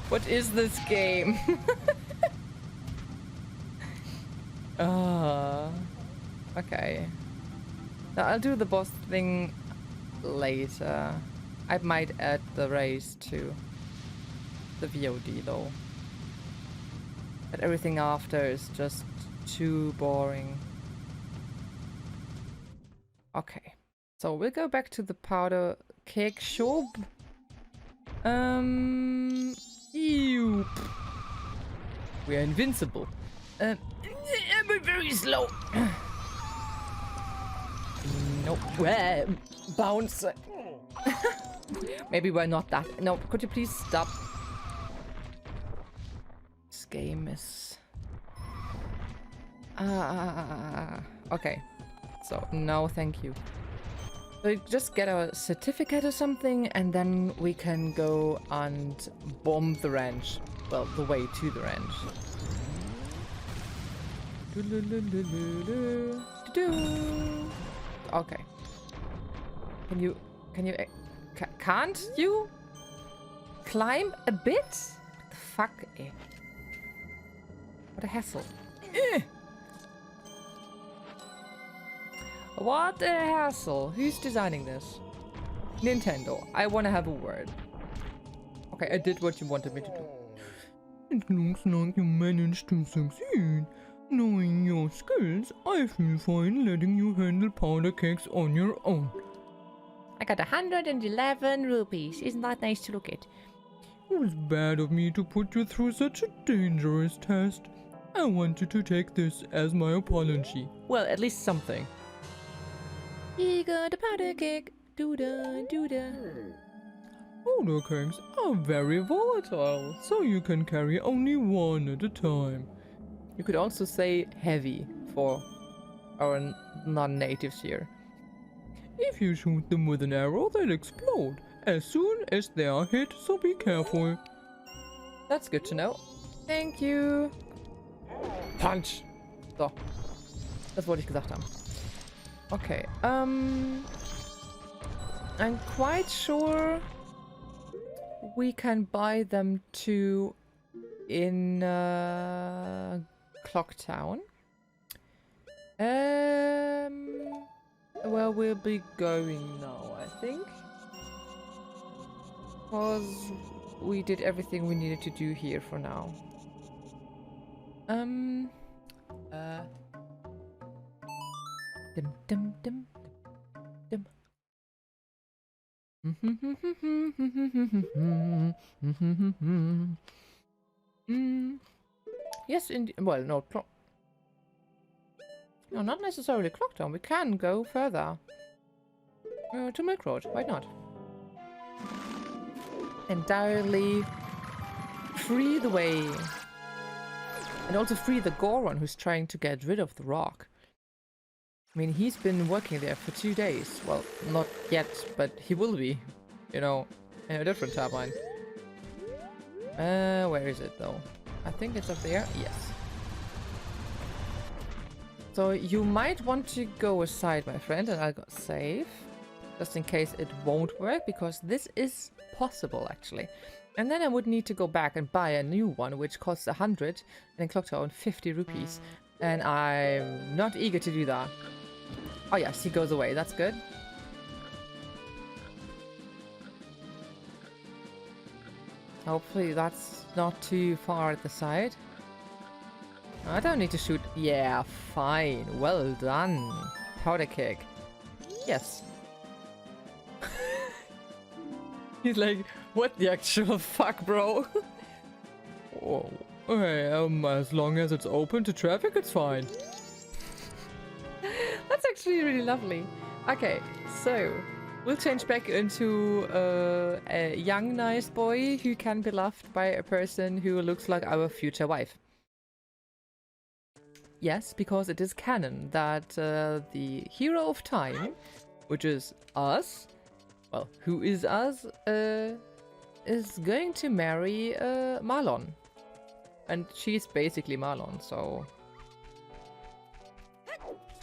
What is this game? Okay. Now I'll do the boss thing later. I might add the race to the VOD though. But everything after is just too boring. Okay. So we'll go back to the powder cake shop. Ew. We are invincible. I'm very slow. Nope. Bounce. Maybe we're not that. No, could you please stop? This game is... Okay. So, no, thank you. So just get a certificate or something, and then we can go and bomb the ranch. Well, the way to the ranch. Okay. Can't you climb a bit? What the fuck? What a hassle. What a hassle. Who's designing this? Nintendo. I want to have a word. Okay, I did what you wanted me to do. It looks like you managed to succeed. Knowing your skills, I feel fine letting you handle powder cakes on your own. I got 111 rupees. Isn't that nice to look at? It was bad of me to put you through such a dangerous test. I wanted to take this as my apology. Well, at least something. You got a powder cake. Do-da, do-da. Powder cakes are very volatile, so you can carry only one at a time. You could also say heavy for our non-natives here. If you shoot them with an arrow, they'll explode as soon as they are hit, so be careful. That's good to know. Thank you. Punch. So. Das wollte ich gesagt haben. Okay. I'm quite sure we can buy them too in Clocktown. Where we'll be going now, I think. Because we did everything we needed to do here for now. Dim dim dim dim. Yes, well, no, no, not necessarily Clocktown. We can go further to Milk Road. Why not? Entirely free the way, and also free the Goron who's trying to get rid of the rock. I mean, he's been working there for 2 days. Well, not yet, but he will be, you know, in a different turbine. Where is it though? I think it's up there. Yes. So you might want to go aside, my friend, and I'll go save. Just in case it won't work, because this is possible, actually. And then I would need to go back and buy a new one, which costs 100, and in Clocktown 50 rupees. And I'm not eager to do that. Oh yes, he goes away. That's good. Hopefully that's not too far at the side. I don't need to shoot. Yeah, fine. Well done. Powder cake. Yes. He's like, what the actual fuck, bro? Oh, hey, as long as it's open to traffic, it's fine. That's actually really lovely. Okay, so we'll change back into a young, nice boy who can be loved by a person who looks like our future wife. Yes, because it is canon that the hero of time, which is us, well, who is us, is going to marry Marlon. And she's basically Marlon, so...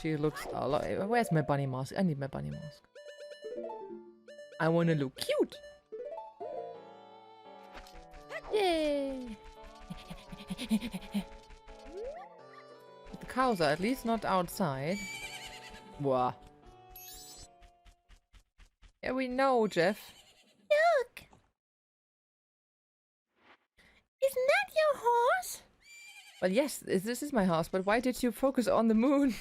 She looks a lot... Where's my bunny mask? I need my bunny mask. I want to look cute! Yay! The cows are at least not outside. Wah. Yeah, we know, Jeff. Look! Isn't that your horse? Well, yes, this is my horse, but why did you focus on the moon?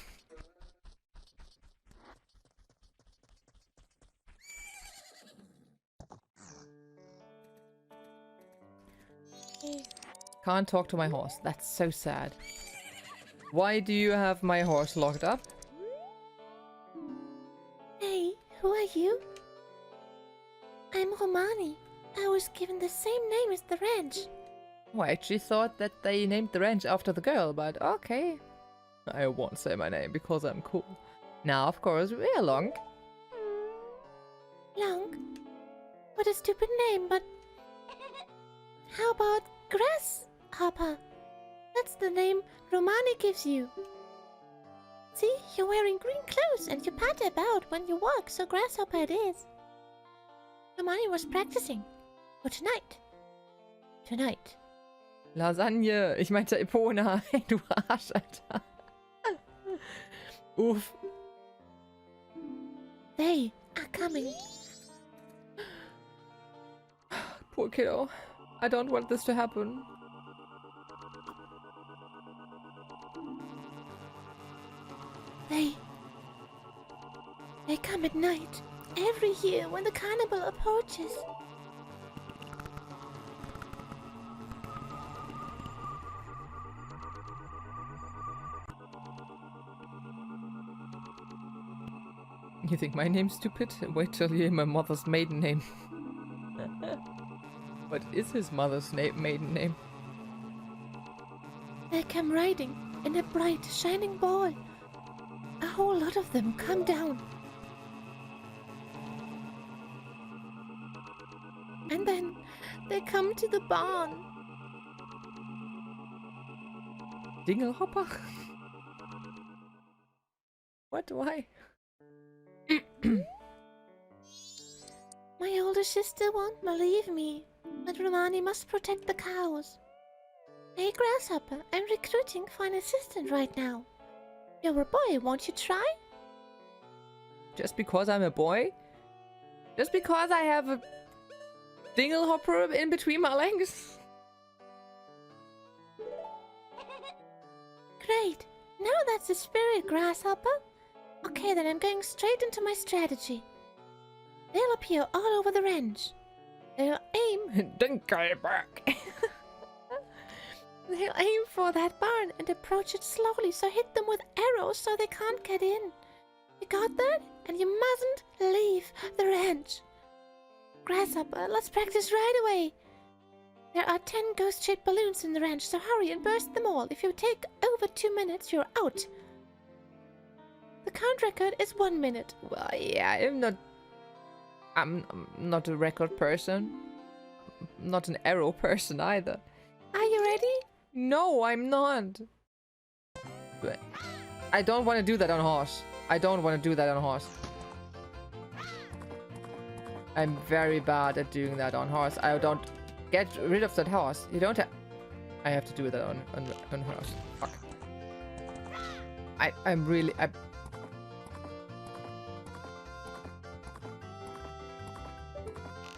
Can't talk to my horse. That's so sad. Why do you have my horse locked up? Hey, who are you? I'm Romani. I was given the same name as the ranch. Oh, I actually thought that they named the ranch after the girl, but okay. I won't say my name because I'm cool. Now, of course, we're Long. Long? What a stupid name, but... How about Grasshopper? That's the name Romani gives you. See, you're wearing green clothes and you patter about when you walk, so Grasshopper it is. Romani was practicing. For tonight. Tonight. Lasagne. Ich meinte Epona. Du Arsch, Alter. Uff. They are coming. Poor kiddo. I don't want this to happen. They come at night. Every year when the carnival approaches. You think my name's stupid? Wait till you hear my mother's maiden name. What is his mother's maiden name? They come riding in a bright, shining ball. A whole lot of them come down. And then they come to the barn. Dingelhopper? What? Why? My older sister won't believe me, but Romani must protect the cows. Hey, Grasshopper, I'm recruiting for an assistant right now. You're a boy, won't you try? Just because I'm a boy? Just because I have a dinglehopper in between my legs? Great. Now that's the spirit, Grasshopper. Okay, then I'm going straight into my strategy. They'll appear all over the ranch. They'll aim... Dinkelberg! They'll aim for that barn and approach it slowly, so hit them with arrows so they can't get in. You got that? And you mustn't leave the ranch. Grasshopper, let's practice right away. There are 10 ghost-shaped balloons in the ranch, so hurry and burst them all. If you take over 2 minutes, you're out. The count record is 1 minute. Well, yeah, I'm not a record person. I'm not an arrow person either. Are you ready? No, I'm not. But I don't want to do that on horse. I don't want to do that on horse. I'm very bad at doing that on horse. I don't get rid of that horse. You don't have... I have to do that on horse. Fuck. I'm really...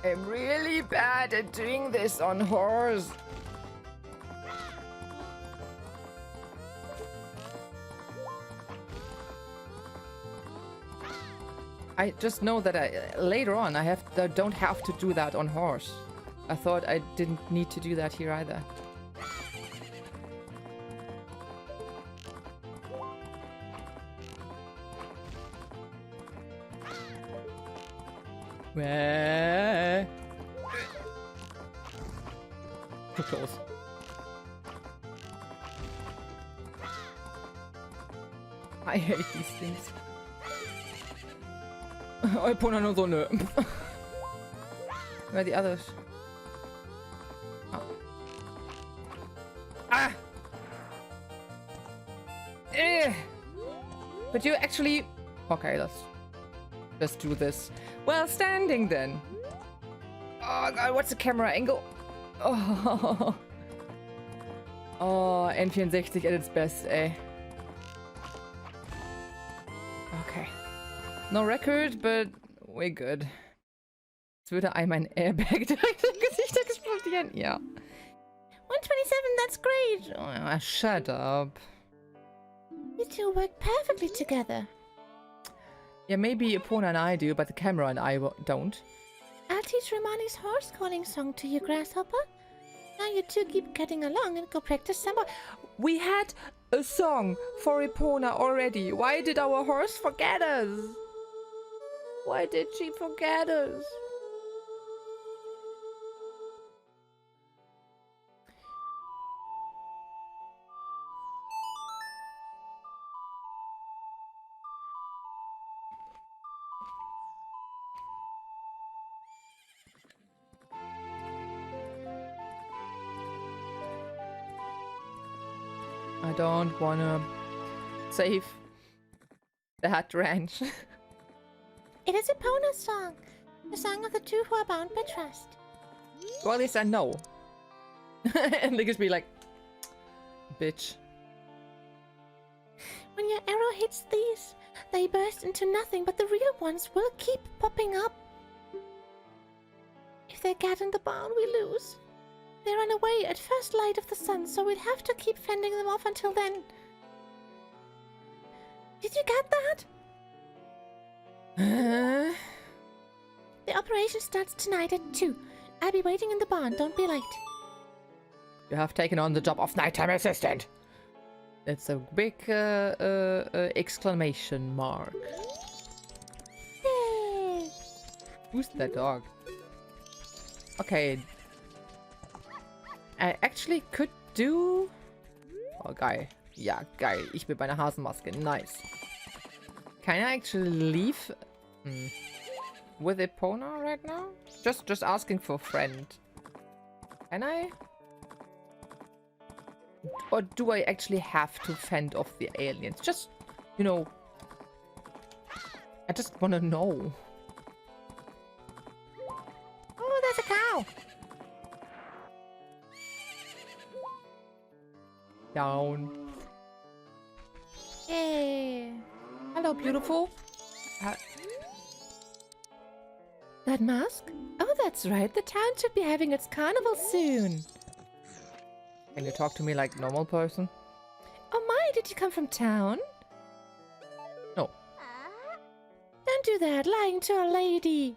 I'm really bad at doing this on horse. I just know that later on I don't have to do that on horse. I thought I didn't need to do that here either. Too close. I hate these things. Epona nur so, nö. Where are the others? Oh. Ah! But you actually... Okay, let's do this. Well, standing then. Oh god, what's the camera angle? Oh, oh N64 at its best, ey. Okay. No record, but we're good. Jetzt würde einmal ein Airbag direkt im Gesicht explodieren. Ja. 127, that's great. Oh, shut up. You two work perfectly together. Yeah, maybe Epona and I do, but the camera and I don't. I'll teach Romani's horse calling song to you, Grasshopper. Now you two keep getting along and go practice some more. We had a song for Epona already. Why did our horse forget us? Why did she forget us? I don't wanna save the Ranch. It is Epona's song. The song of the two who are bound by trust. Well, at least I know. And they just be like, bitch. When your arrow hits these, they burst into nothing, but the real ones will keep popping up. If they get in the barn, we lose. They run away at first light of the sun, so we'd have to keep fending them off until then. Did you get that? The operation starts tonight at 2. I'll be waiting in the barn, don't be late. You have taken on the job of nighttime assistant. That's a big exclamation mark. Yay! Who's that dog? Okay. I actually could do... Oh, geil. Ja, geil. Ich bin bei einer Hasenmaske. Nice. Can I actually leave with Epona right now? Just asking for a friend. Can I? Or do I actually have to fend off the aliens? Just, you know... I just want to know. Oh, there's a cow! Down. Yay! Hello, beautiful. That mask? Oh, that's right. The town should be having its carnival soon. Can you talk to me like a normal person? Oh my, did you come from town? No. Don't do that, lying to a lady.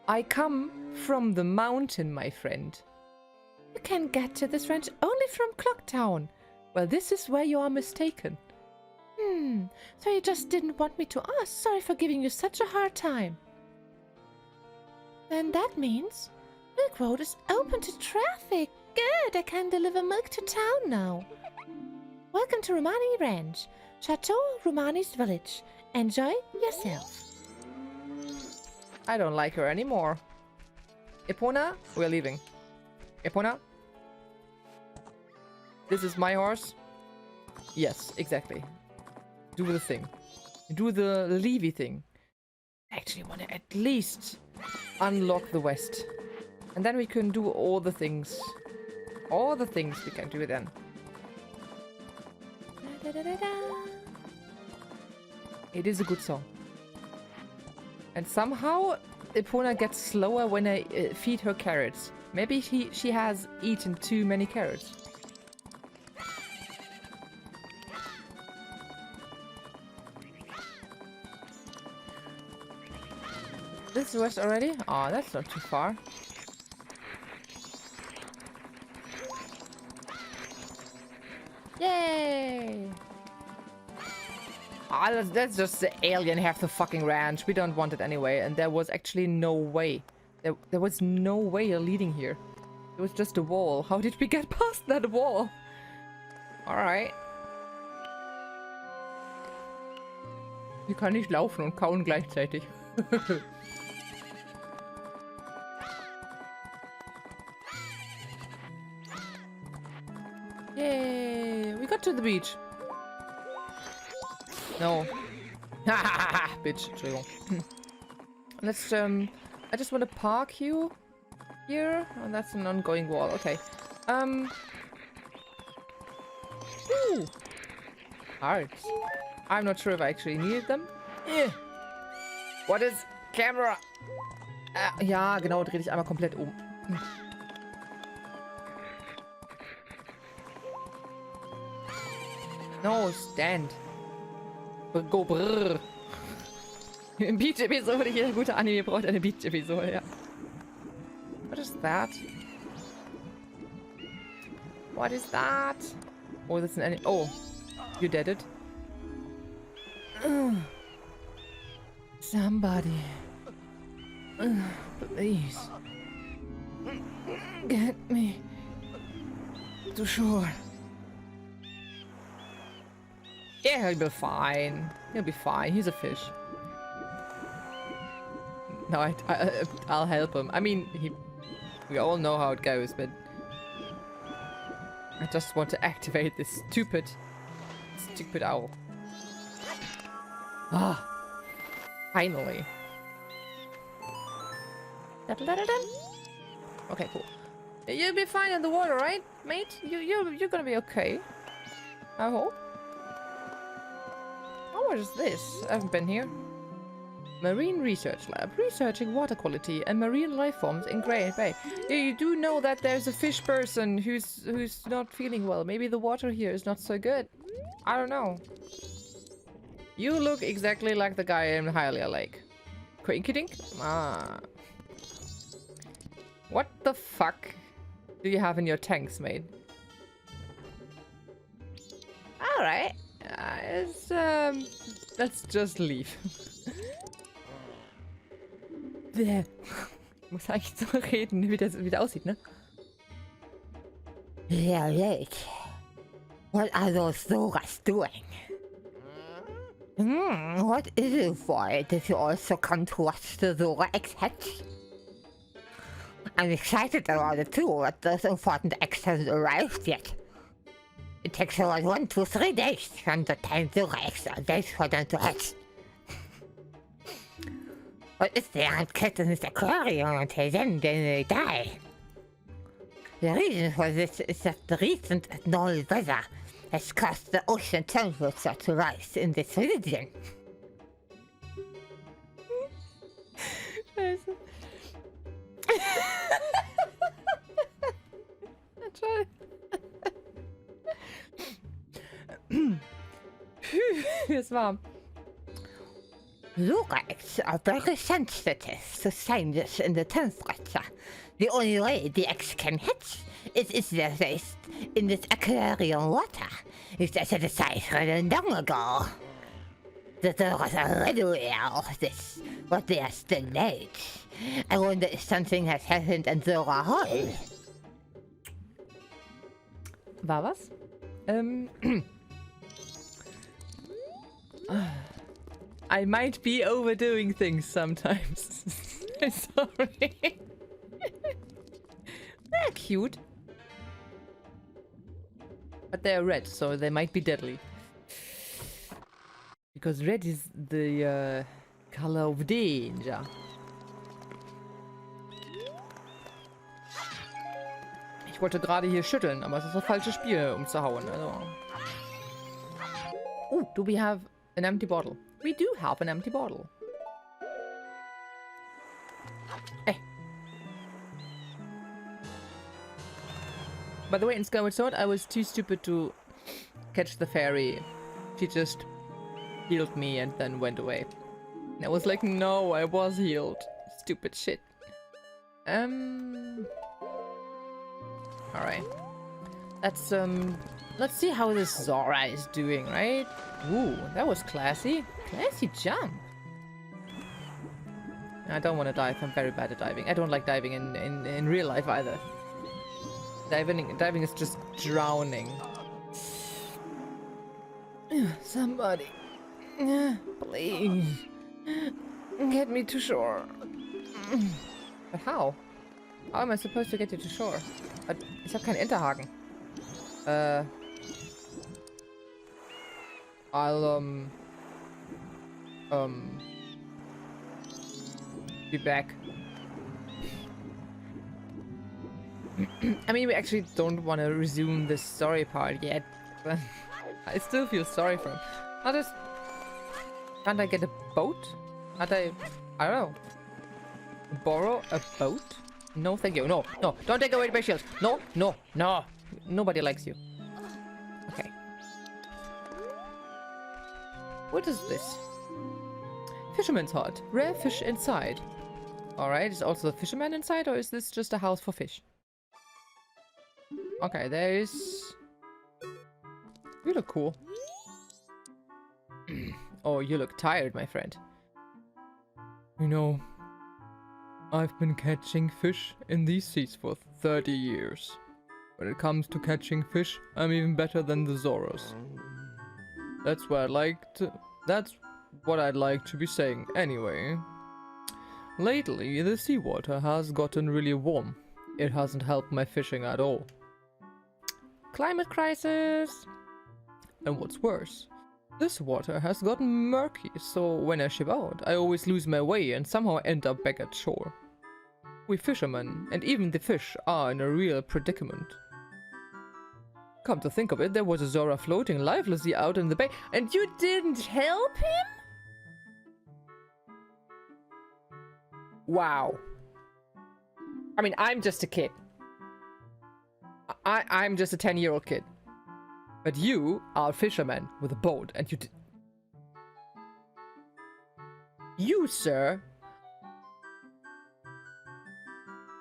I come from the mountain, my friend. You can get to this ranch only from Clocktown. Well, this is where you are mistaken. So you just didn't want me to ask. Sorry for giving you such a hard time. Then that means Milk Road is open to traffic. Good, I can deliver milk to town now. Welcome to Romani-Ranch, Chateau Romani's village. Enjoy yourself. I don't like her anymore. Epona, we're leaving. Epona? This is my horse? Yes, exactly. Do the thing. Do the Levy thing. I actually want to at least unlock the west. And then we can do all the things. All the things we can do then. It is a good song. And somehow Epona gets slower when I feed her carrots. Maybe she has eaten too many carrots. This is west already? Oh, that's not too far. Yay! Ah, that's just the alien have the fucking ranch. We don't want it anyway. And there was actually no way. There was no way leading here. It was just a wall. How did we get past that wall? Alright. Ich kann nicht laufen und kauen gleichzeitig. Yay! We got to the beach. No. Bitch. Entschuldigung. Let's, I just want to park you here. Oh, that's an ongoing wall. Okay. Ooh. Hearts. I'm not sure if I actually needed them. What is camera? Ja, genau. Dreh dich einmal komplett um. No, stand. Go brrr. Beach-Episode. Jeder gute Anime braucht eine Beach-Episode, ja. What is that? What is that? Oh, that's an anime. Oh, you did it. Somebody. Please. Get me to shore. Yeah, he'll be fine. He'll be fine. He's a fish. No, I'll help him. I mean, we all know how it goes, but I just want to activate this stupid owl. Ah, finally. Okay, cool. You'll be fine in the water, right, mate? You're gonna be okay. I hope. Oh, what is this? I haven't been here. Marine Research Lab, researching water quality and marine life forms in Great Bay. You do know that there's a fish person who's not feeling well. Maybe the water here is not so good. I don't know. You look exactly like the guy in Hylia Lake. Quinkydink? Ah. What the fuck do you have in your tanks, mate? Alright. Let's just leave. Ich muss eigentlich so reden, wie das wieder aussieht, ne? Yeah, late. What are those Zoras doing? What is it for? Did you also come to watch the Zora eggs hatch? I'm excited about it too, but those important eggs haven't arrived yet. It takes about 1 to 3 days from the time Zora eggs are ready for them to hatch. But if they aren't kept in this aquarium until then they die. The reason for this is that the recent abnormal weather has caused the ocean temperature to rise in this region. Scheiße. Mir ist warm. Zora eggs are very sensitive to changes in the temperature. The only way the eggs can hatch is if they're raised in this aquarium water, which I set aside rather long ago. The Zoras are already aware of this, but they are still late. I wonder if something has happened in Zora Hall. War was? I might be overdoing things sometimes. Sorry. They're cute. But they're red, so they might be deadly. Because red is the color of danger. Ich wollte gerade hier schütteln, aber es ist das falsche Spiel, um zu hauen. Also. Do we have an empty bottle? We do have an empty bottle. Hey. By the way, in Skyward Sword, I was too stupid to catch the fairy. She just healed me and then went away. And I was like, no, I was healed. Stupid shit. Alright. Let's Let's see how this Zora is doing, right? Ooh, that was classy. Classy jump. I don't want to dive. I'm very bad at diving. I don't like diving in real life either. Diving is just drowning. Somebody, please, get me to shore. But how? How am I supposed to get you to shore? Ich habe keinen Enterhaken. I'll be back. I mean, we actually don't want to resume this story part yet, but I still feel sorry for him. Can't I get a boat? I don't know. Borrow a boat? No, thank you. No, no, don't take away my shield. No, no, no. Nobody likes you. Okay. What is this? Fisherman's hut. Rare fish inside. Alright, is also the fisherman inside, or is this just a house for fish? Okay, there is... You look cool. Oh, you look tired, my friend. You know, I've been catching fish in these seas for 30 years. When it comes to catching fish, I'm even better than the Zoras. That's what I'd like to be saying anyway. Lately, the seawater has gotten really warm. It hasn't helped my fishing at all. Climate crisis! And what's worse, this water has gotten murky, so when I ship out, I always lose my way and somehow end up back at shore. We fishermen, and even the fish, are in a real predicament. Come to think of it, there was a Zora floating lifelessly out in the bay, And you didn't help him? Wow. I mean, I'm just a kid. I'm just a 10-year-old kid. But you are a fisherman with a boat, and you You, sir,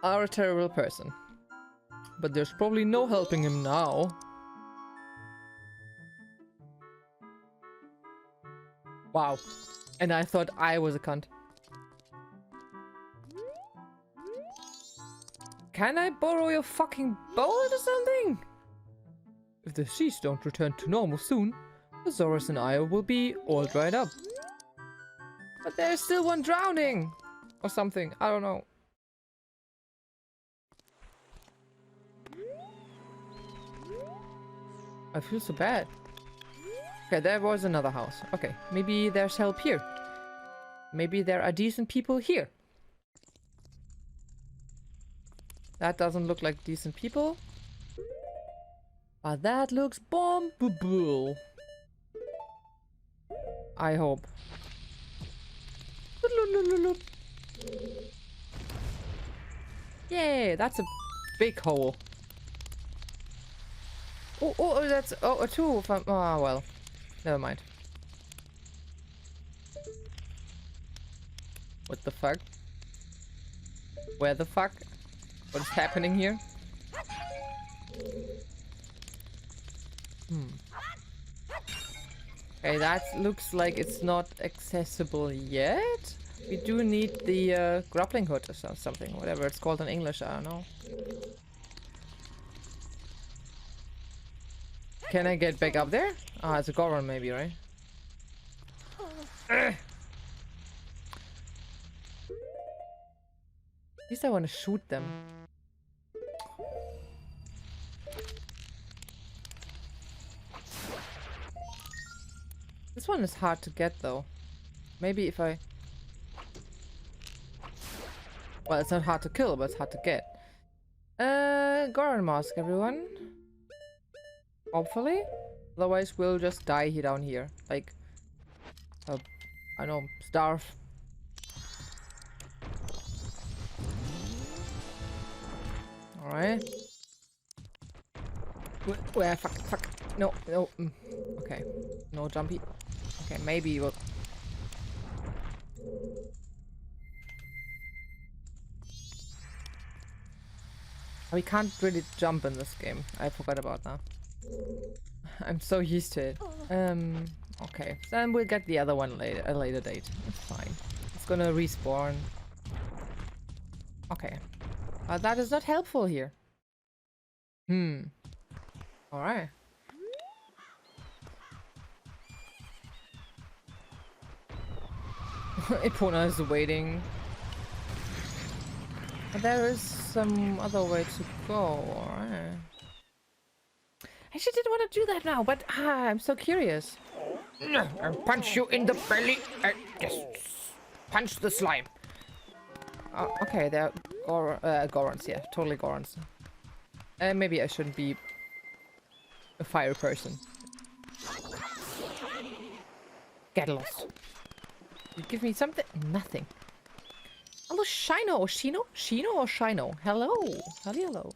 are a terrible person. but there's probably no helping him now. Wow. And I thought I was a cunt. Can I borrow your fucking boat or something? If the seas don't return to normal soon, the Zoras and I will be all dried up. But there's still one drowning! Or something, I don't know. I feel so bad. Okay, there was another house. Okay, maybe there's help here. Maybe there are decent people here. That doesn't look like decent people. But that looks bombable. I hope. Yay, that's a big hole. Oh, that's a two. Oh, well, never mind. What the fuck? Where the fuck? What is happening here? Okay, that looks like it's not accessible yet. We do need the grappling hook or something, whatever it's called in English, I don't know. Can I get back up there? Ah, it's a Goron maybe, right? At least I want to shoot them. This one is hard to get though. Maybe if I... Well, it's not hard to kill, but it's hard to get. Goron mask, everyone. Hopefully. Otherwise, we'll just die here down here. Like... I know, starve. Alright. Where? Fuck. No. Okay. No jumpy. Okay, maybe we'll... We can't really jump in this game. I forgot about that. I'm so used to it. Okay. Then we'll get the other one later, a later date. It's fine. It's gonna respawn. Okay. That is not helpful here. Alright. Epona is waiting. But there is some other way to go, alright. I actually didn't want to do that now, but I'm so curious. I'll punch you in the belly. Just punch the slime. Okay, they're Gorons, yeah, totally Gorons. Maybe I shouldn't be a fire person. Get lost. You give me something? Nothing. Hello, Shino. Shino? Shino or Shino? Hello. Hello.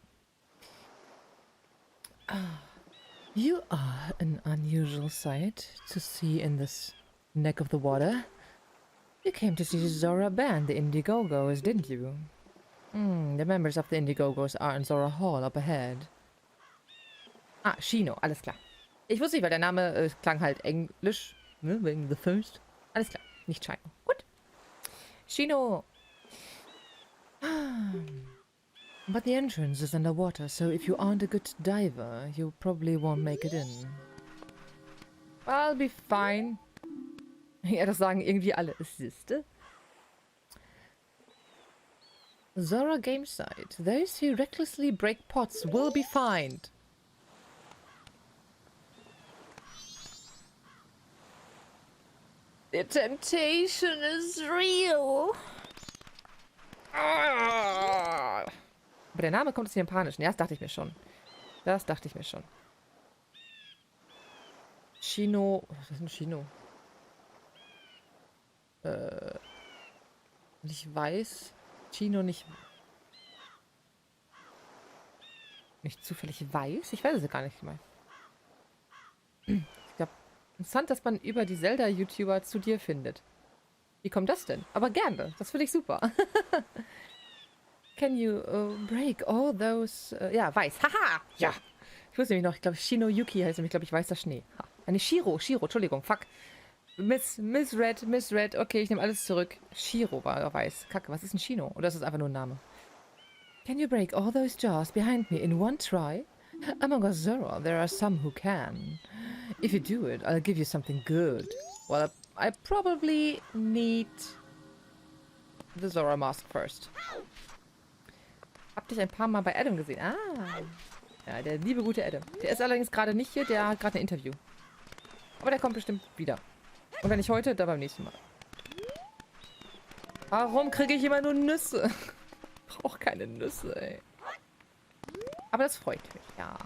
You are an unusual sight to see in this neck of the water. You came to see the Zora band, the Indiegogos, didn't you? The members of the Indiegogos are in Zora Hall up ahead. Ah, Shino, alles klar. Ich wusste nicht, weil der Name klang halt englisch, ne, wegen The First. Alles klar, nicht Shino. Gut. Shino. But the entrance is underwater, so if you aren't a good diver, you probably won't make it in. I'll be fine. Ja, das sagen irgendwie alle. Siehste? Zora game site. Those who recklessly break pots will be fined. The temptation is real. Aber der Name kommt aus dem Japanischen. Ja, das dachte ich mir schon. Das dachte ich mir schon. Shino. Was ist denn Shino? Nicht weiß. Shino nicht. Nicht zufällig weiß? Ich weiß es gar nicht mal. Ich glaube, interessant, dass man über die Zelda-YouTuber zu dir findet. Wie kommt das denn? Aber gerne. Das finde ich super. Can you break all those... ja, weiß. Haha! Ja! Ich wusste nämlich noch, ich glaube, Shino Yuki heißt nämlich, glaube ich, weißer Schnee. Ha. Eine Shiro, Entschuldigung, fuck. Misread. Okay, ich nehme alles zurück. Shiro war weiß. Kacke, was ist ein Shino? Oder ist das einfach nur ein Name? Can you break all those jars behind me in one try? Among us Zora, there are some who can. If you do it, I'll give you something good. Well, I probably need the Zora Mask first. Hab dich ein paar Mal bei Adam gesehen. Ah. Ja, der liebe gute Adam. Der ist allerdings gerade nicht hier, der hat gerade ein Interview. Aber der kommt bestimmt wieder. Und wenn nicht heute, dann beim nächsten Mal. Warum kriege ich immer nur Nüsse? Ich brauche keine Nüsse, ey. Aber das freut mich, ja.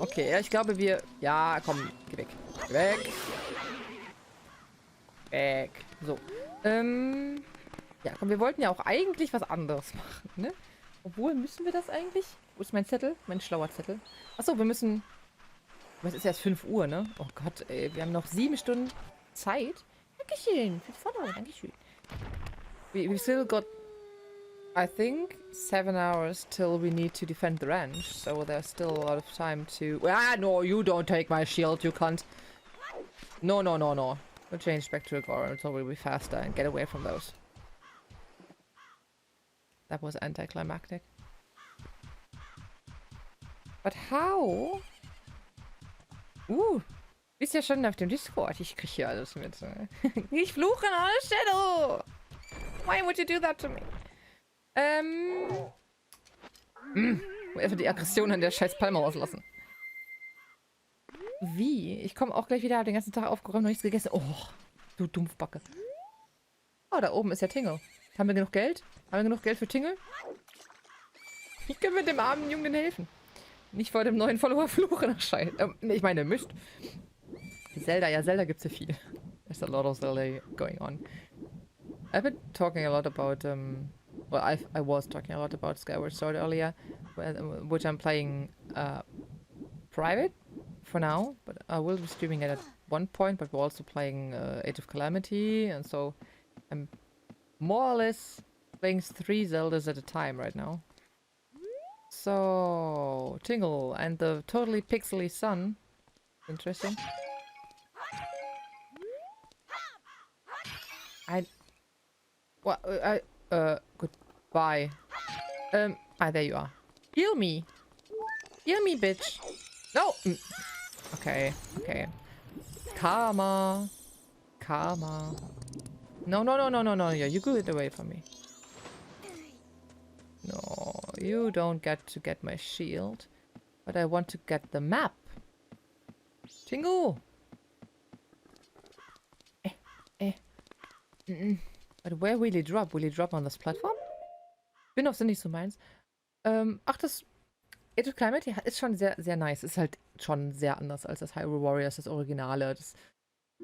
Okay, ja, ich glaube wir... Ja, komm, geh weg. Geh weg. Weg. So. Ja, komm, wir wollten ja auch eigentlich was anderes machen, ne? Obwohl, müssen wir das eigentlich? Wo ist mein Zettel? Mein schlauer Zettel. Achso, wir müssen... Es ist erst 5 Uhr, ne? Oh Gott, ey, wir haben noch 7 Stunden Zeit. Dankeschön, für die Follower, dankeschön. We still got, I think, 7 hours till we need to defend the ranch. So there's still a lot of time to... Ah, no, you don't take my shield, you can't. No. We'll change back to a Goron until we'll be faster and get away from those. That was anticlimactic. But how? Bist ja schon auf dem Discord. Ich krieg hier alles mit. Ich fluche in alle Shadow! Why would you do that to me? Einfach die Aggression an der scheiß Palme auslassen. Wie? Ich komme auch gleich wieder, hab den ganzen Tag aufgeräumt, noch nichts gegessen. Oh, du Dumpfbacke. Oh, da oben ist ja Tingle. Haben wir genug Geld? Haben wir genug Geld für Tingle? Ich kann mit dem armen Jungen helfen. Nicht vor dem neuen Follower fluchen. Ach, Scheiße. Ich meine, Mist. Zelda, ja, Zelda gibt's ja viel. There's a lot of Zelda going on. I've been talking a lot about, well, I was talking a lot about Skyward Sword earlier, which I'm playing private for now, but I will be streaming it at one point, but we're also playing Age of Calamity, and so I'm more or less playing 3 Zeldas at a time right now. So, Tingle and the totally pixely sun. Interesting. Goodbye. There you are. Heal me. Heal me, bitch. No! Okay, okay. Karma. Karma. No, no, no, no, no, no. Yeah, you go it away from me. No, you don't get to get my shield. But I want to get the map. Tingle! But where will he drop? Will he drop on this platform? Spin-offs sind nicht so meins. Ach, das Age of Calamity ist schon sehr, sehr nice. Ist halt schon sehr anders als das Hyrule Warriors, das Originale. Das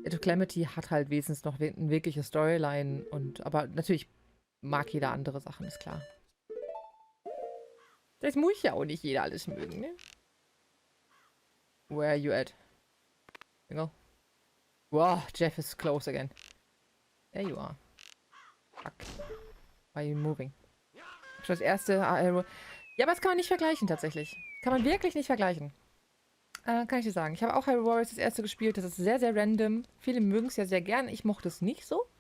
Age of Calamity hat halt wesentlich noch eine wirkliche Storyline. Aber natürlich mag jeder andere Sachen, ist klar. Das muss ja auch nicht jeder alles mögen, ne? Where are you at? Single? Wow, Jeff is close again. There you are. Fuck. Why are you moving? Das erste ja, aber das kann man nicht vergleichen tatsächlich. Kann man wirklich nicht vergleichen. Kann ich dir sagen. Ich habe auch Hyrule Warriors das erste gespielt. Das ist sehr, sehr random. Viele mögen es ja sehr gern. Ich mochte es nicht so.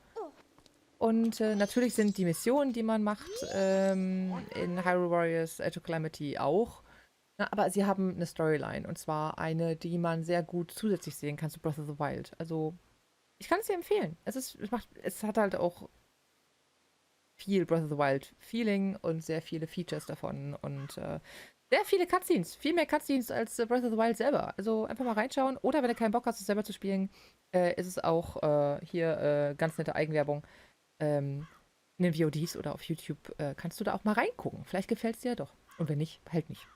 Und natürlich sind die Missionen, die man macht, in Hyrule Warriors Age of Calamity auch. Na, aber sie haben eine Storyline. Und zwar eine, die man sehr gut zusätzlich sehen kann zu Breath of the Wild. Also, ich kann es dir empfehlen. Es hat halt auch viel Breath of the Wild Feeling und sehr viele Features davon und sehr viele Cutscenes. Viel mehr Cutscenes als Breath of the Wild selber. Also einfach mal reinschauen. Oder wenn du keinen Bock hast, es selber zu spielen, ist es auch hier ganz nette Eigenwerbung. In den VODs oder auf YouTube kannst du da auch mal reingucken. Vielleicht gefällt es dir ja doch. Und wenn nicht, halt nicht.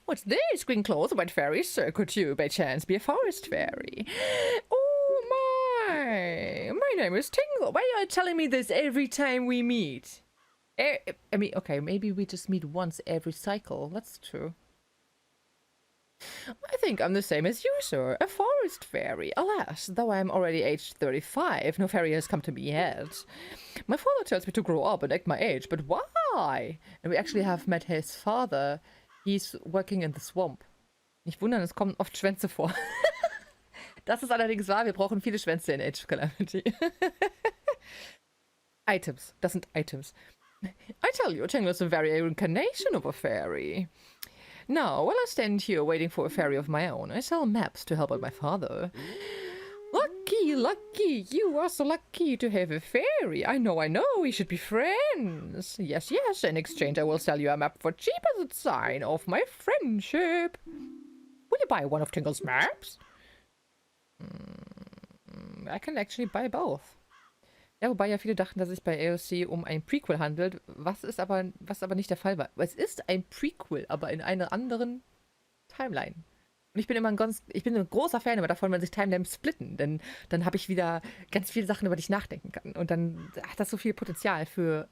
What's this? Green clothes, white fairies? Could you, by chance, be a forest fairy? Oh my! My name is Tingle. Why are you telling me this every time we meet? I mean, okay, maybe we just meet once every cycle. That's true. I think I'm the same as you, sir. A forest fairy. Alas, though I'm already aged 35, no fairy has come to me yet. My father tells me to grow up and act my age, but why? And we actually have met his father. He's working in the swamp. Nicht wundern, es kommen oft Schwänze vor. Das ist allerdings wahr, wir brauchen viele Schwänze in Age of Calamity. Items, das sind Items. I tell you, Tingle is a very incarnation of a fairy. Now, while I stand here waiting for a fairy of my own, I sell maps to help out my father. Lucky, lucky, you are so lucky to have a fairy. I know, we should be friends. Yes, yes, in exchange I will sell you a map for cheap as a sign of my friendship. Will you buy one of Tingle's maps? I can actually buy both. Ja, wobei ja viele dachten, dass es sich bei AOC um ein Prequel handelt, was aber nicht der Fall war. Es ist ein Prequel, aber in einer anderen Timeline. Und ich bin ein großer Fan immer davon, wenn sich Timelines splitten, denn dann habe ich wieder ganz viele Sachen, über die ich nachdenken kann. Und dann hat das so viel Potenzial für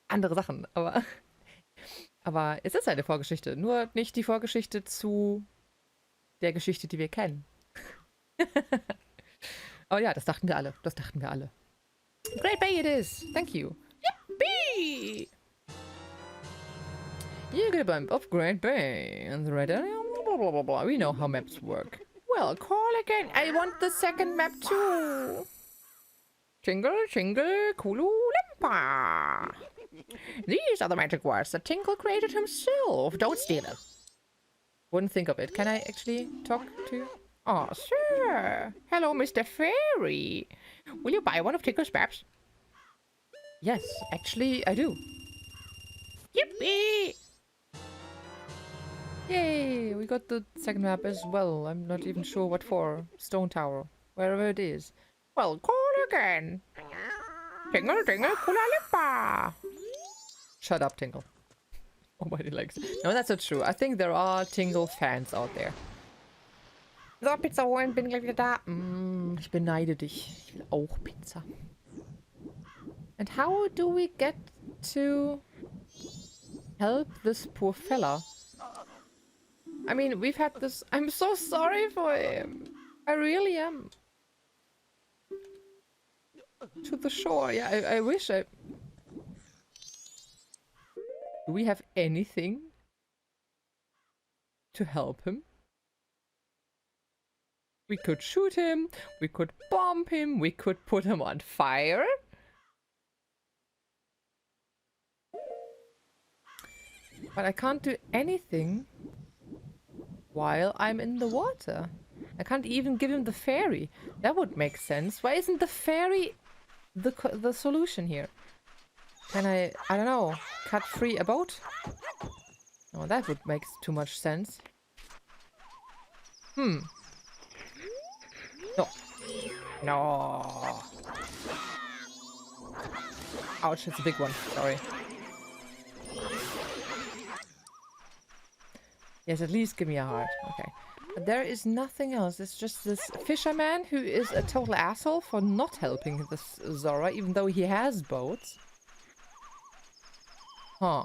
andere Sachen. Aber es ist eine Vorgeschichte, nur nicht die Vorgeschichte zu der Geschichte, die wir kennen. Oh ja, das dachten wir alle. Great Bay it is. Thank you. Yippee! You get a bump of Great Bay. And the red area, blah, blah, blah, blah. We know how maps work. Well, call again. I want the second map too. Tingle, Tingle, Kulu, Limpa. These are the magic words that Tingle created himself. Don't steal them. Wouldn't think of it. Can I actually talk to you? Oh, sir. Hello, Mr. Fairy. Will you buy one of Tinkle's maps? Yes, actually, I do. Yippee! Yay, we got the second map as well. I'm not even sure what for. Stone Tower. Wherever it is. Well, call again. Tingle, Tingle, Kula Limpa. Shut up, Tingle. Nobody likes it. No, that's not true. I think there are Tingle fans out there. So, Pizza holen, bin gleich wieder da. Ich beneide dich. Ich will auch Pizza. And how do we get to help this poor fella? I mean, we've had this... I'm so sorry for him. I really am. To the shore. Yeah, I wish I... Do we have anything to help him. We could shoot him, we could bomb him, we could put him on fire. But I can't do anything while I'm in the water. I can't even give him the fairy. That would make sense. Why isn't the fairy the solution here? Can I don't know, cut free a boat? Oh, that would make too much sense. No. No. Ouch, it's a big one. Sorry. Yes, at least give me a heart. Okay. But there is nothing else. It's just this fisherman who is a total asshole for not helping this Zora, even though he has boats. Huh.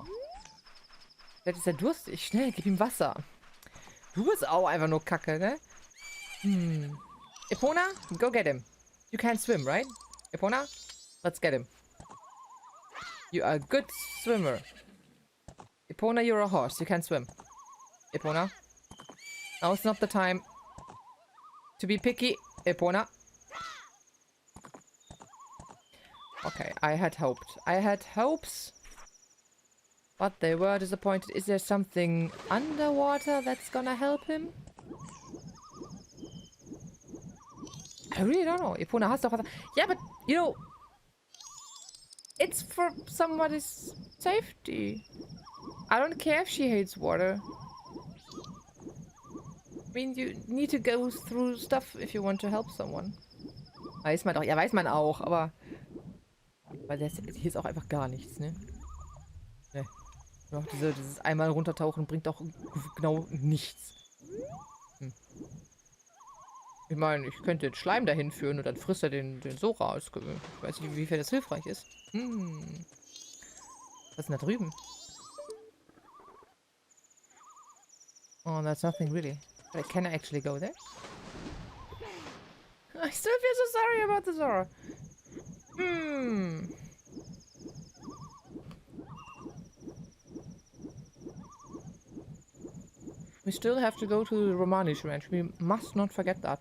Vielleicht ist er durstig. Schnell, gib ihm Wasser. Du bist auch einfach nur Kacke, ne? Epona, go get him. You can't swim, right? Epona, let's get him. You are a good swimmer. Epona, you're a horse. You can't swim. Epona. Now it's not the time to be picky. Epona. Okay, I had hoped. I had hopes. But they were disappointed. Is there something underwater that's gonna help him? I really don't know. Epona has doch was. Yeah, but, you know, it's for somebody's safety. I don't care if she hates water. I mean, you need to go through stuff if you want to help someone. Weiß man doch. Ja, weiß man auch, aber... Weil hier ist auch einfach gar nichts, ne? Ne. Noch dieses einmal runtertauchen bringt auch genau nichts. Ich meine, ich könnte den Schleim dahin führen und dann frisst er den Zora aus. Ich weiß nicht, wie viel das hilfreich ist. Was ist denn da drüben? Oh, that's nothing really. But can I actually go there? I still feel so sorry about the Zora. We still have to go to the Romani-Ranch. We must not forget that.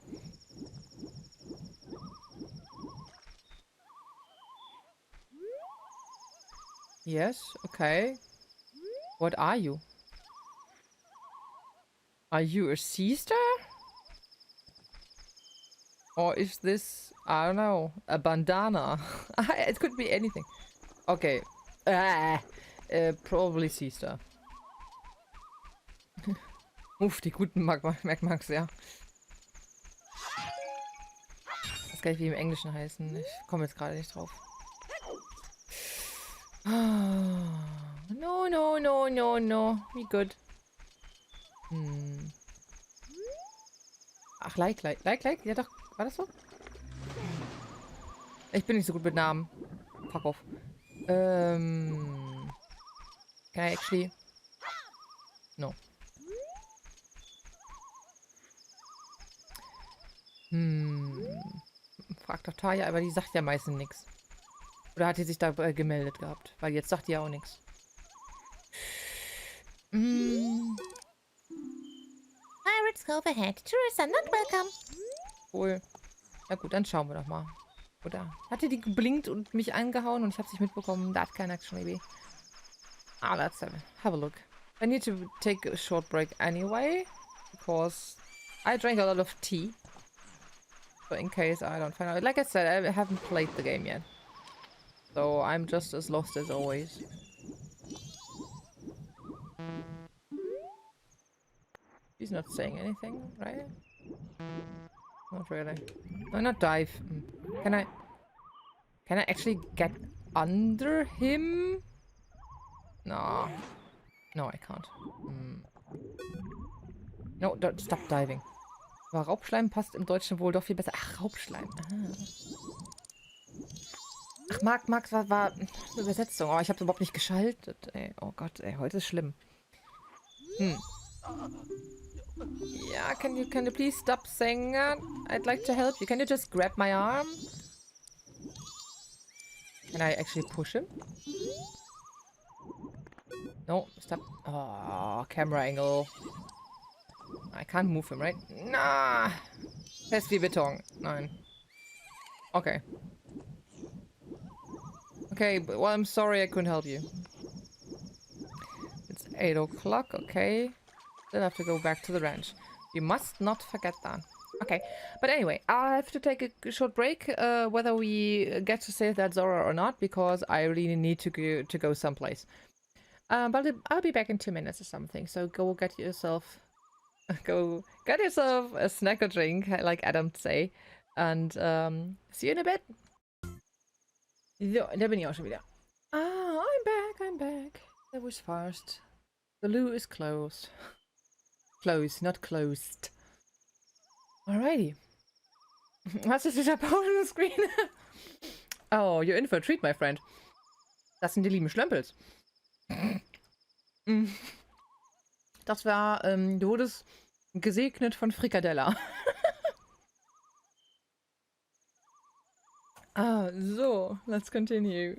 Yes, okay. What are you? Are you a sea star? Or is this, I don't know, a bandana? It could be anything. Okay. Probably sea star. Uff, die guten Merkmals, ja. Ich weiß gar nicht, wie im Englischen heißen. Ich komme jetzt gerade nicht drauf. No, no, no, no, no. Wie gut. Ach, like. Ja doch, war das so? Ich bin nicht so gut mit Namen. Fuck off. Can I actually... No. Frag doch Taya, aber die sagt ja meistens nichts. Oder hat die sich da gemeldet gehabt? Weil jetzt sagt die ja auch nichts. Pirates go ahead. Tourists are not welcome. Cool. Na gut, dann schauen wir doch mal. Oder? Hatte die geblinkt und mich angehauen und ich hab's nicht mitbekommen? That can actually be. Ah, let's have a look. I need to take a short break anyway. Because I drank a lot of tea. So in case I don't find out. Like I said, I haven't played the game yet. So I'm just as lost as always. He's not saying anything, right? Not really. No, not dive. Can I actually get under him? No. No, I can't. No, don't stop diving. Aber Raubschleim passt im Deutschen wohl doch viel besser. Ach, Raubschleim. Ach, Max, war eine Übersetzung. Oh, ich habe überhaupt nicht geschaltet. Ey. Oh Gott, ey, heute ist schlimm. Ja, can you please stop saying that? I'd like to help you. Can you just grab my arm? Can I actually push him? No, stop. Oh, camera angle. I can't move him, right? Nah! Fest wie Beton. Nein. Okay. Okay, well, I'm sorry I couldn't help you. It's 8 o'clock, okay. Then I have to go back to the ranch. You must not forget that. Okay, but anyway, I have to take a short break, whether we get to save that Zora or not, because I really need to go someplace. But I'll be back in 2 minutes or something, so go get yourself a snack or drink, like Adam say, and see you in a bit. So, da bin ich auch schon wieder. Ah, I'm back. That was fast. The loo is closed. Closed, not closed. Alrighty. Was ist dieser Potion Screen? Oh, you're in for a treat, my friend. Das sind die lieben Schlömpels. Das war, du wurdest gesegnet von Frikadella. Ah, so, let's continue.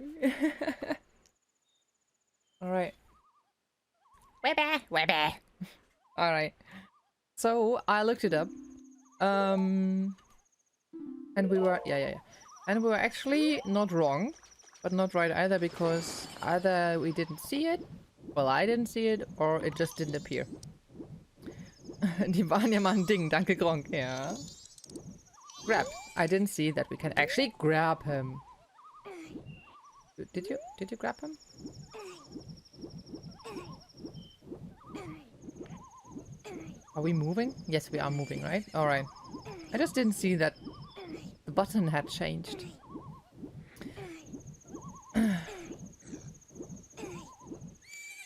Alright. Webber. Alright. So, I looked it up. And we were, yeah. And we were actually not wrong, but not right either, because either we didn't see it, well, I didn't see it, or it just didn't appear. Die waren ja mal ein Ding, danke Gronk, ja. Grab. I didn't see that we can actually grab him. Did you grab him? Are we moving? Yes, we are moving, right? Alright. I just didn't see that the button had changed.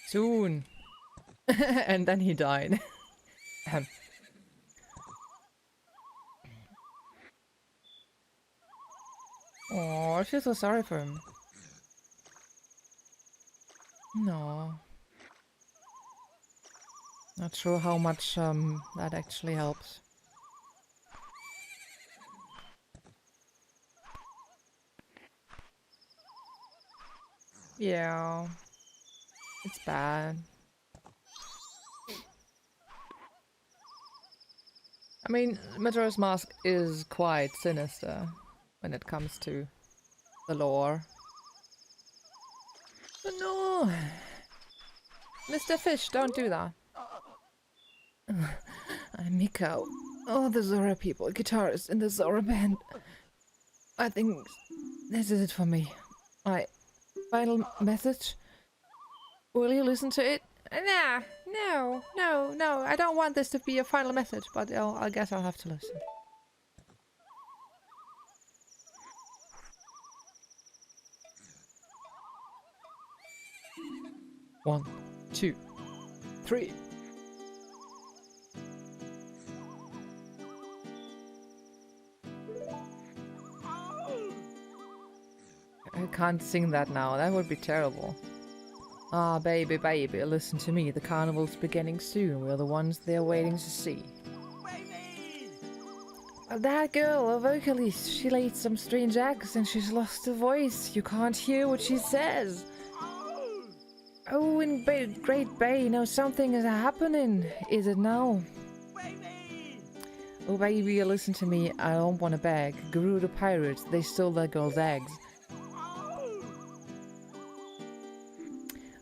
Soon. And then he died. Oh, I feel so sorry for him. No. Not sure how much that actually helps. Yeah. It's bad. I mean, Majora's Mask is quite sinister when it comes to the lore. But no! Mr. Fish, don't do that. I'm Miko. Oh, the Zora people, guitarist in the Zora band. I think this is it for me. My final message. Will you listen to it? Nah, no. I don't want this to be a final message, but I guess I'll have to listen. One, 2, 3. I can't sing that now. That would be terrible. Ah, baby, listen to me. The carnival's beginning soon. We're the ones they're waiting to see. That girl, a vocalist, she laid some strange eggs and she's lost her voice. You can't hear what she says. Oh, in Great Bay, now something is happening. Is it now? Oh, baby, listen to me. I don't want to beg. Gerudo pirates, they stole that girl's eggs.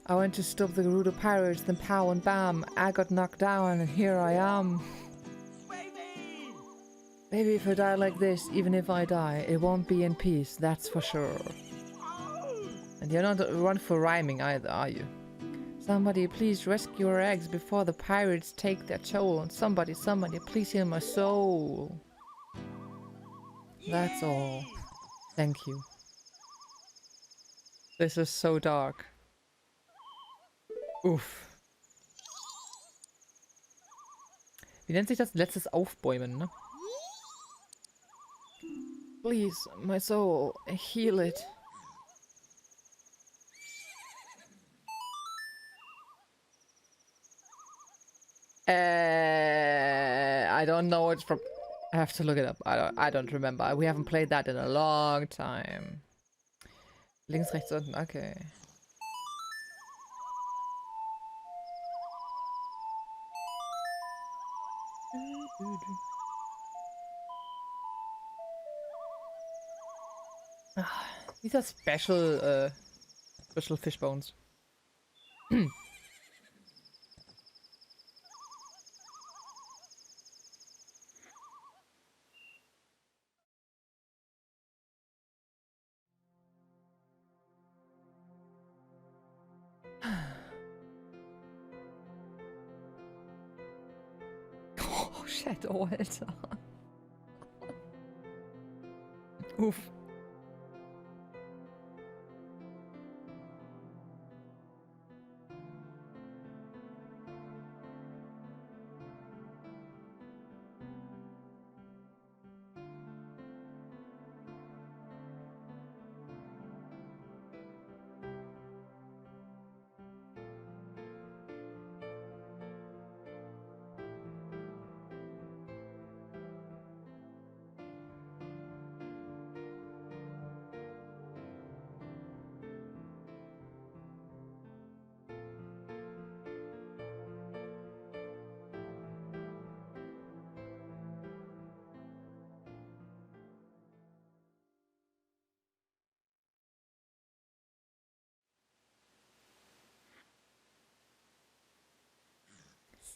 I went to stop the Gerudo pirates, then pow and bam, I got knocked down and here I am. Baby, if I die like this, even if I die, it won't be in peace, that's for sure. And you're not one for rhyming either, are you? Somebody please rescue our eggs before the pirates take their toll. And somebody please heal my soul. That's all. Thank you. This is so dark. Uff. Wie nennt sich das? Letztes Aufbäumen, ne? Please, my soul, heal it. I don't know it's from. I have to look it up. I don't remember. We haven't played that in a long time. Links, rechts, unten. Okay. These are special fish bones. Oh, Shadow, Alter. Uff.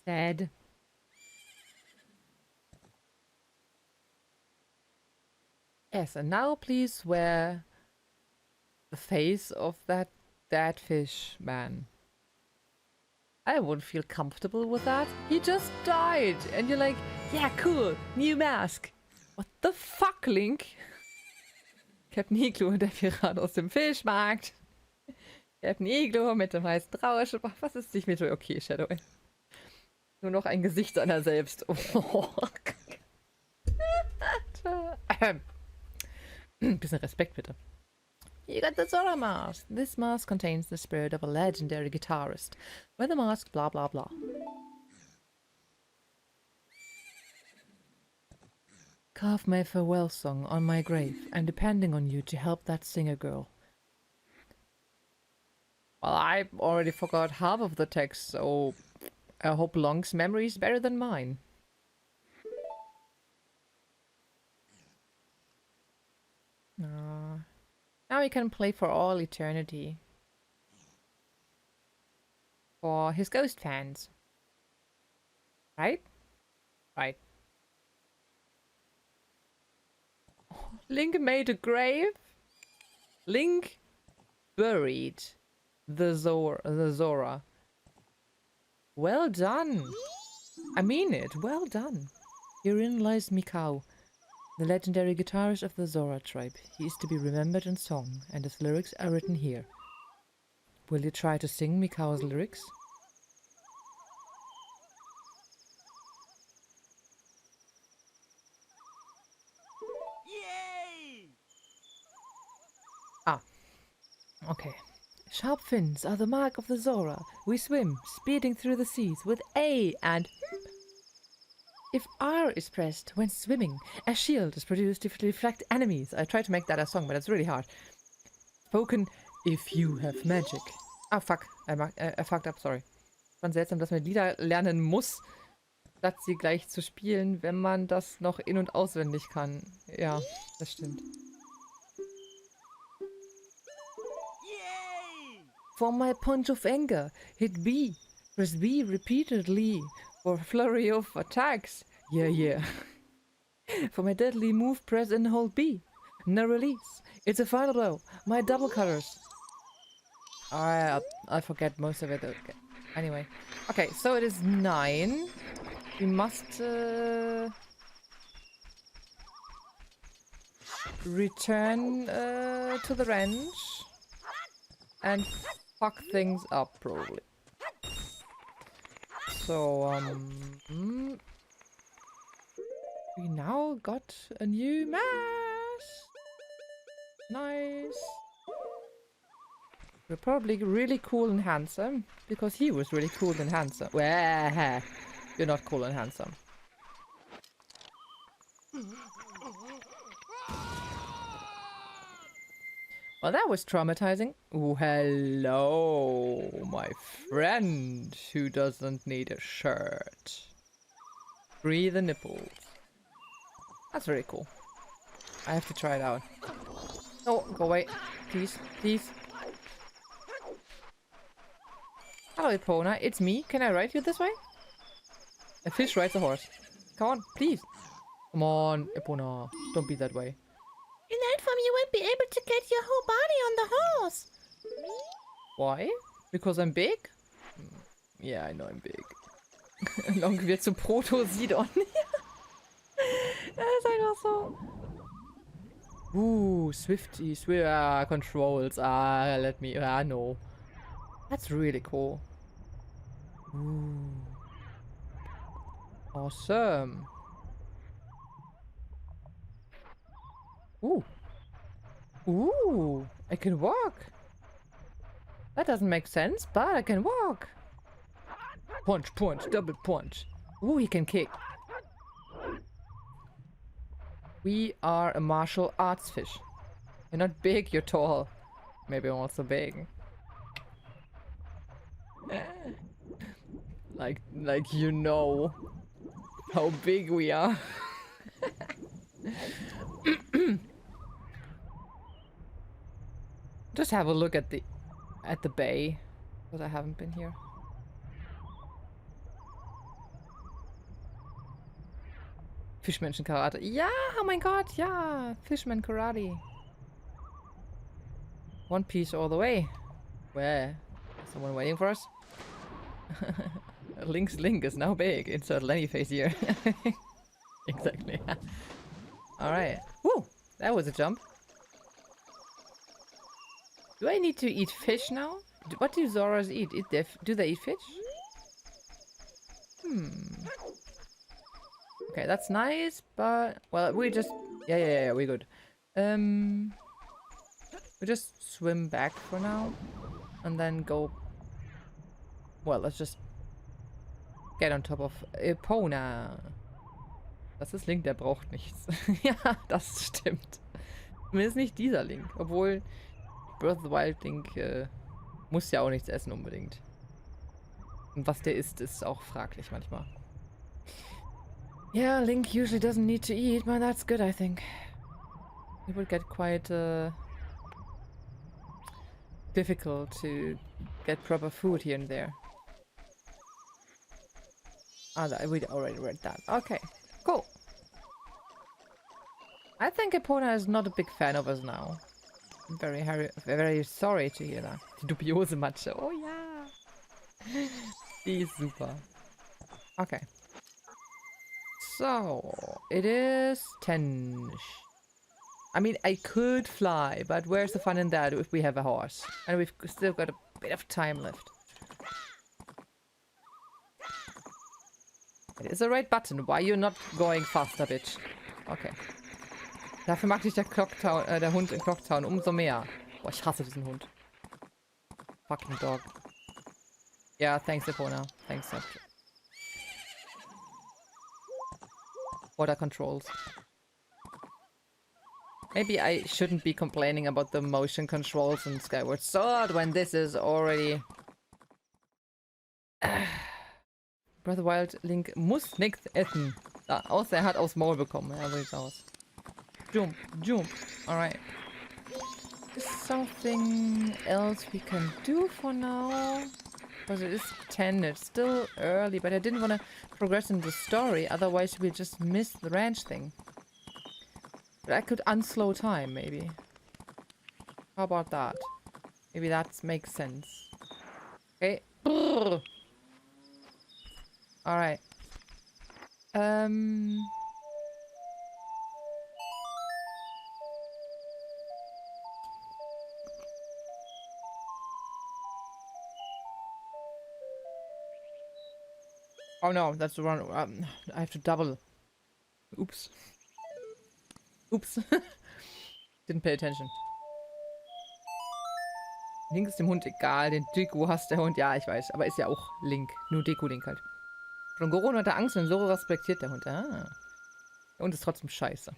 Sad. Yes, and now please wear the face of that dead fish man. I wouldn't feel comfortable with that. He just died, and you're like, yeah, cool, new mask. What the fuck, Link? Captain Iglo, der Pirat aus dem Fischmarkt. Captain Iglo mit dem heißen Rausch. Was ist nicht mit? Okay, Shadow. Nur noch ein Gesicht seiner selbst. Oh. Bisschen Respekt, bitte. You got the Zora mask. This mask contains the spirit of a legendary guitarist. Wear the mask, blah blah blah. Carve my farewell song on my grave. I'm depending on you to help that singer girl. Well, I already forgot half of the text, so I hope Long's memory is better than mine. Now we can play for all eternity. For his ghost fans. Right? Right. Oh, Link made a grave? Link buried the Zora. Well done. I mean it. Well done. Herein lies Mikau, the legendary guitarist of the Zora tribe. He is to be remembered in song, and his lyrics are written here. Will you try to sing Mikau's lyrics? Yay! Ah. Okay. Sharp fins are the mark of the Zora. We swim, speeding through the seas with A and... If R is pressed when swimming, a shield is produced to deflect enemies. I tried to make that a song, but it's really hard. Spoken, if you have magic. Ah, fuck. I fucked up, sorry. Schon seltsam, dass man Lieder lernen muss, statt sie gleich zu spielen, wenn man das noch in- und auswendig kann. Ja, das stimmt. Yay! For my punch of anger, hit B. Press B repeatedly for a flurry of attacks. Yeah, yeah. For my deadly move, press and hold B. No release. It's a final blow. My double cutters. Alright, I'll forget most of it. Okay. Anyway. Okay, so it is 9. We must return to the ranch and fuck things up, probably. So, we now got a new mask. Nice. We're probably really cool and handsome, because he was really cool and handsome. Well, you're not cool and handsome. Well, that was traumatizing. Oh, hello, my friend who doesn't need a shirt. Free the nipples. That's very cool. I have to try it out. Oh, go away. Please, please. Hello, Epona. It's me. Can I ride you this way? A fish rides a horse. Come on, please. Come on, Epona. Don't be that way. In that form, you won't be able to get your whole body on the horse. Why? Because I'm big? Yeah, I know I'm big. Long wird zum Proto-Sidon. Das ist einfach so. Swifty, controls. Let me, no. That's really cool. Ooh. Awesome. Ooh. Ooh, I can walk. That doesn't make sense, but I can walk. Punch, punch, double punch. Ooh, he can kick. We are a martial arts fish. You're not big, you're tall. Maybe I'm also big. like you know how big we are. Just have a look at the bay, because I haven't been here. Fischmenschen Karate. Yeah, oh my god, yeah. Fishman Karate. One Piece all the way. Where? Someone waiting for us? Link's link is now big. Insert Lenny face here. Exactly. Alright. Woo! That was a jump. Do I need to eat fish now? What do Zoras eat? Do they eat fish? Okay, that's nice, but... Well, we just... Yeah, we're good. We just swim back for now. And then go... Well, let's just... Get on top of Epona. Das ist Link, der braucht nichts. Ja, das stimmt. Zumindest nicht dieser Link. Obwohl... Breath of the Wild Link muss ja auch nichts essen unbedingt. Und was der isst, ist auch fraglich manchmal. Yeah, Link usually doesn't need to eat, but that's good, I think. It would get quite difficult to get proper food here and there. We already read that. Okay, cool. I think Epona is not a big fan of us now. I'm very sorry to hear that. Die dubiose Matsche. Oh ja. Die ist super. Okay. So, it is 10. I mean, I could fly, but where's the fun in that if we have a horse? And we've still got a bit of time left. It is the right button. Why are you not going faster, bitch? Okay. Dafür mag dich der Hund in Clocktown umso mehr. Boah, ich hasse diesen Hund. Fucking dog. Yeah, thanks, Epona. Thanks, Water controls. Maybe I shouldn't be complaining about the motion controls in Skyward Sword when this is already... Breath of the Wild Link muss nichts essen. Außer er hat aufs Maul bekommen. Ja, so sieht's aus. Jump, jump. Alright. Is something else we can do for now? Because it is 10, it's still early, but I didn't want to progress in the story, otherwise we'll just miss the ranch thing. But I could unslow time, maybe. How about that? Maybe that makes sense. Okay. Alright. Oh no, that's the wrong... I have to double. Oops. Oops. Didn't pay attention. Link ist dem Hund egal, den Deku hasst der Hund. Ja, ich weiß, aber ist ja auch Link. Nur Deku-Link halt. Schon Goron hatte Angst und so respektiert der Hund. Ah. Der Hund ist trotzdem scheiße.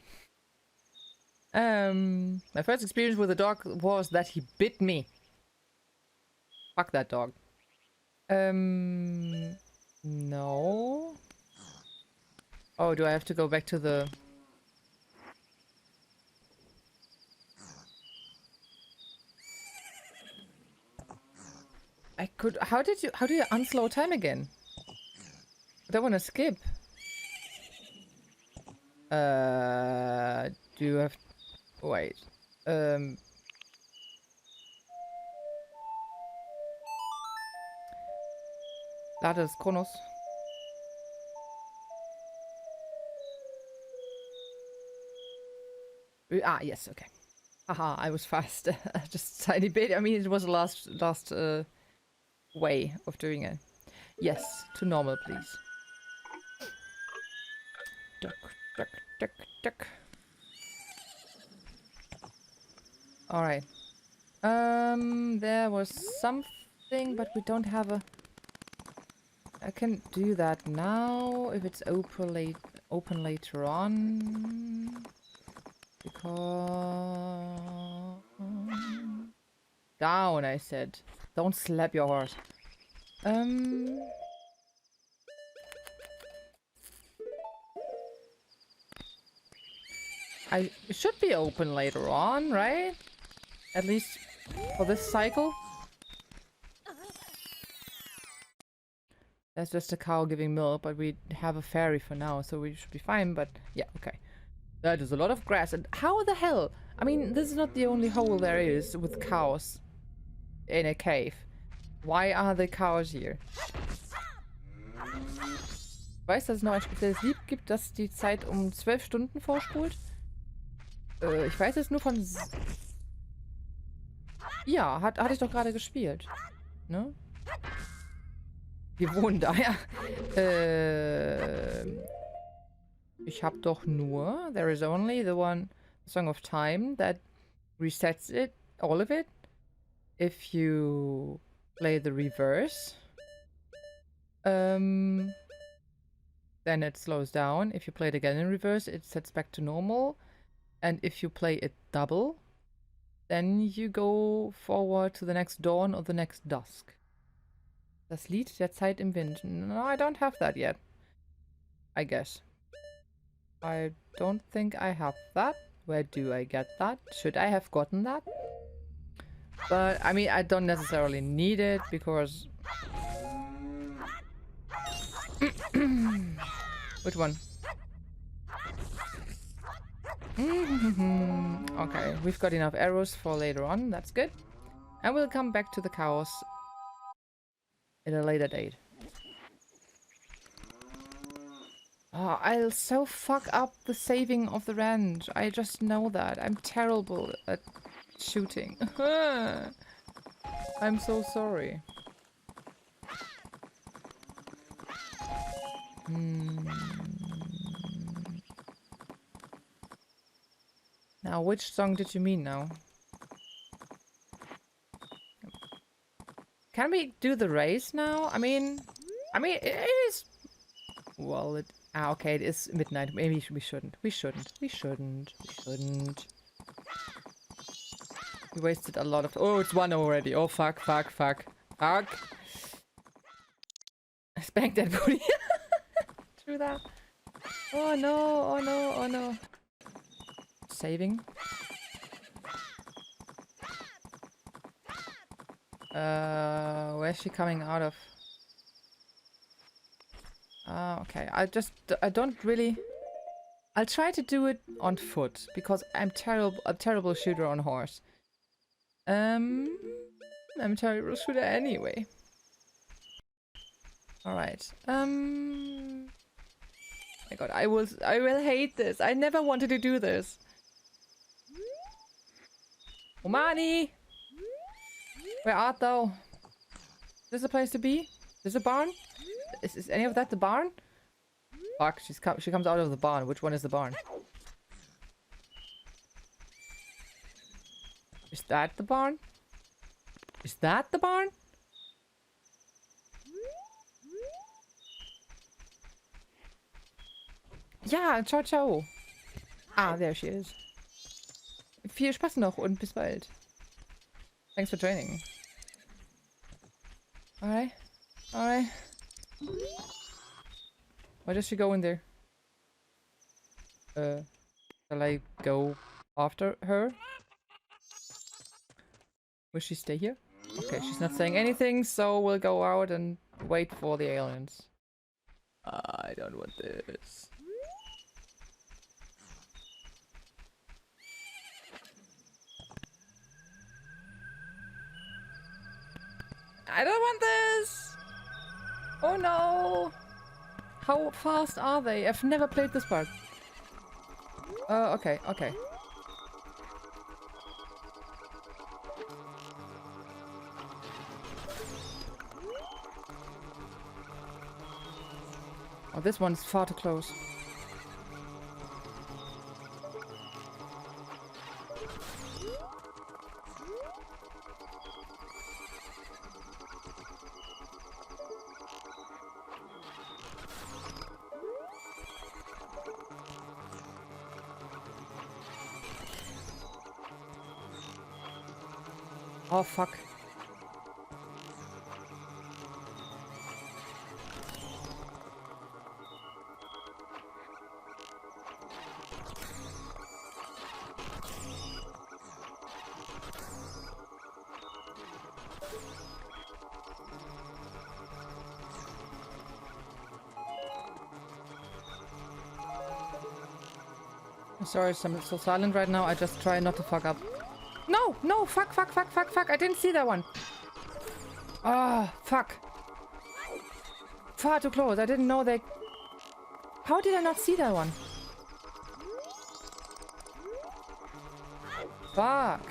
My first experience with a dog was that he bit me. Fuck that dog. No. Oh, do I have to go back to the... I could... How do you unslow time again? I don't want to skip. Do you have... Wait. Lade des Chronos. Ah, yes, okay. Haha, I was fast. Just a tiny bit. I mean, it was the last way of doing it. Yes, to normal, please. Duck, duck, duck, duck. Alright. There was something, but we don't have a... I can do that now if it's open later on. Because... Down, I said. Don't slap your horse. It should be open later on, right? At least for this cycle. That's just a cow giving milk, but we have a fairy for now, so we should be fine, but yeah, okay. That is a lot of grass, and how the hell? I mean, this is not the only hole there is with cows in a cave. Why are the cows here? Ich weiß, dass es noch ein spezielles Lied gibt, das die Zeit um 12 Stunden vorspult. Ich weiß es nur von... Ja, hatte ich doch gerade gespielt. Ne? Wir wohnen da, ja. Ich hab doch nur... There is only the one Song of Time that resets it, all of it. If you play the reverse, then it slows down. If you play it again in reverse, it sets back to normal. And if you play it double, then you go forward to the next dawn or the next dusk. Das Lied der Zeit im Wind. No, I don't have that yet. I guess. I don't think I have that. Where do I get that? Should I have gotten that? But, I mean, I don't necessarily need it, because... Which one? Okay, we've got enough arrows for later on, that's good. And we'll come back to the cows at a later date. Oh, I'll so fuck up the saving of the ranch. I just know that. I'm terrible at shooting. I'm so sorry. Now, which song did you mean now? Can we do the race now? I mean, it is... Well, it... Ah, okay, it is midnight. Maybe we shouldn't. We shouldn't. We wasted a lot of... Oh, it's 1 already. Oh, fuck. I spanked that booty. Through that. Oh no. Saving. Where's she coming out of? Okay. I don't really... I'll try to do it on foot, because I'm a terrible shooter on horse. I'm a terrible shooter anyway. Alright. My god, I will hate this. I never wanted to do this. Romani! Where art thou? Is this a place to be? Is this a barn? Is any of that the barn? Fuck, she comes out of the barn. Which one is the barn? Is that the barn? Is that the barn? Ja, ciao. Ah, there she is. Viel Spaß noch und bis bald. Thanks for training. Alright. Why does she go in there? Shall I go after her? Will she stay here? Okay, she's not saying anything, so we'll go out and wait for the aliens. I don't want this. I don't want this! Oh no! How fast are they? I've never played this part. Okay, okay. Oh, this one's far too close. Oh, fuck. I'm sorry, I'm so silent right now. I just try not to fuck up. No! No! Fuck, fuck, fuck, fuck, fuck! I didn't see that one! Ah, fuck. Far too close. I didn't know they... How did I not see that one? Fuck.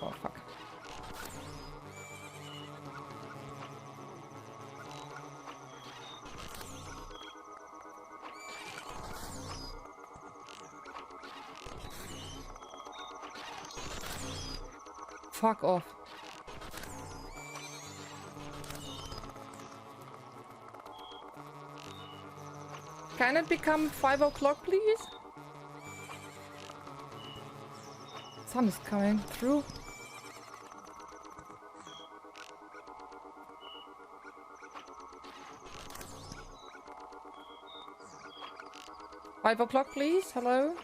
Oh, fuck. Fuck off. Can it become 5 o'clock, please? Sun is coming through. Five o'clock, please. Hello?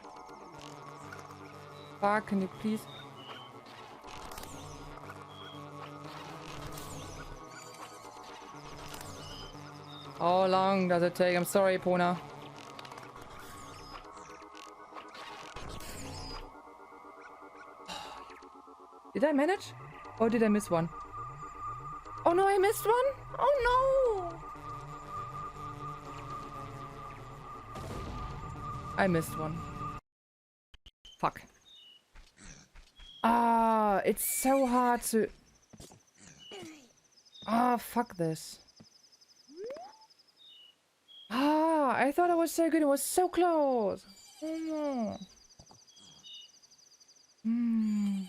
Fuck, can you please... How long does it take? I'm sorry, Pona. Did I manage? Or did I miss one? Oh no, I missed one? Oh no! I missed one. Fuck. Ah, it's so hard to... Ah, fuck this. Ah, I thought I was so good. It was so close. Oh no. Hm.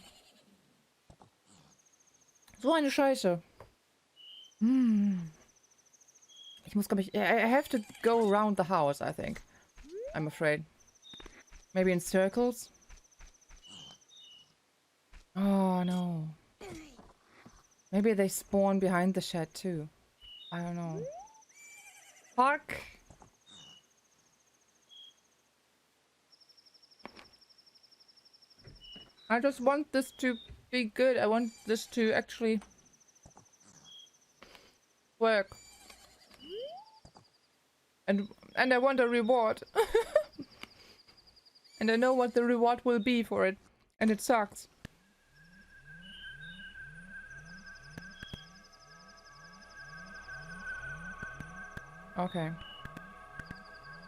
So eine Scheiße. Hm. Ich muss, glaube ich... I have to go around the house, I think. I'm afraid. Maybe in circles? Oh no. Maybe they spawn behind the shed too. I don't know. Fuck. I just want this to be good. I want this to actually work. And I want a reward. And I know what the reward will be for it. And it sucks. Okay.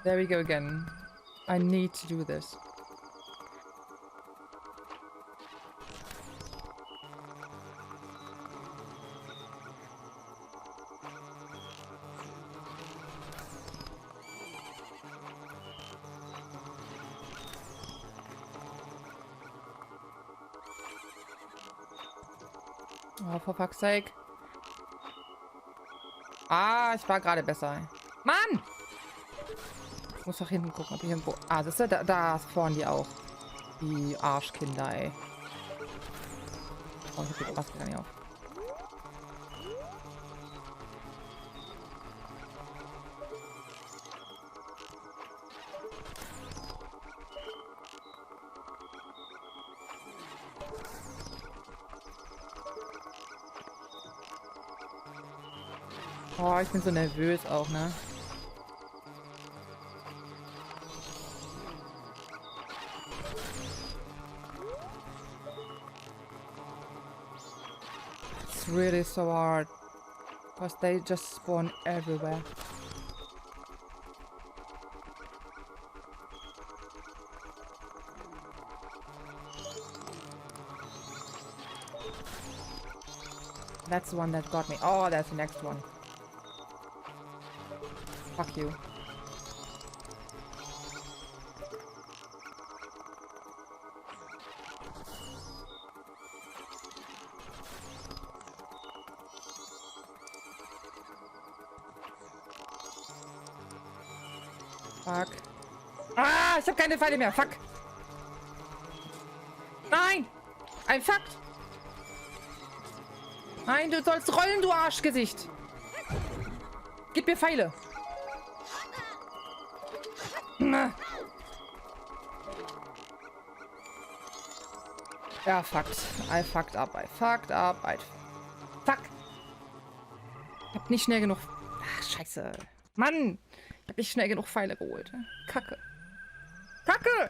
There we go again. I need to do this. Oh, for fuck's sake. Ah, ich war gerade besser. Mann! Ich muss doch hinten gucken, ob ich irgendwo... Ah, das ist ja da spawnen die auch. Die Arschkinder, ey. Oh, ich hab die Maske gar nicht auf. Oh, ich bin so nervös auch, ne? It's really so hard. Because they just spawn everywhere. That's the one that got me. Oh, that's the next one. Fuck you. Fuck. Ah, ich habe keine Pfeile mehr. Fuck. Nein! Ein Fakt! Nein, du sollst rollen, du Arschgesicht! Gib mir Pfeile! Ja, fucked. I fucked up. I fucked up. Fuck! Ich hab nicht schnell genug... Ach, scheiße. Mann! Ich hab nicht schnell genug Pfeile geholt. Kacke. Kacke!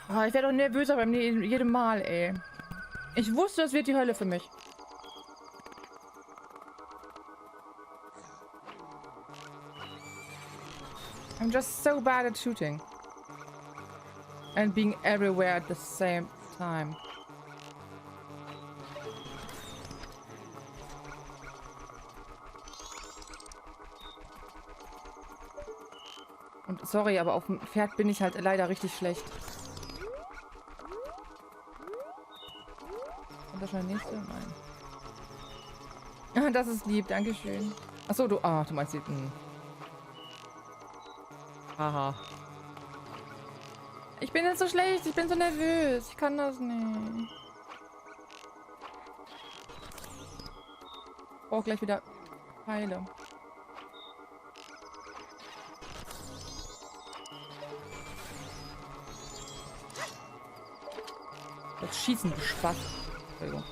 Oh, ich werde doch nervöser beim jedem Mal, ey. Ich wusste, das wird die Hölle für mich. I'm just so bad at shooting. And being everywhere at the same time. Und sorry, aber auf dem Pferd bin ich halt leider richtig schlecht. Und das schon der nächste? Nein. Ah, das ist lieb, dankeschön. Achso, du. Ah, du meinst die. Haha. Ich bin jetzt so schlecht, ich bin so nervös. Ich kann das nicht. Ich brauche gleich wieder Pfeile. Jetzt schießen, du Spaß. Entschuldigung.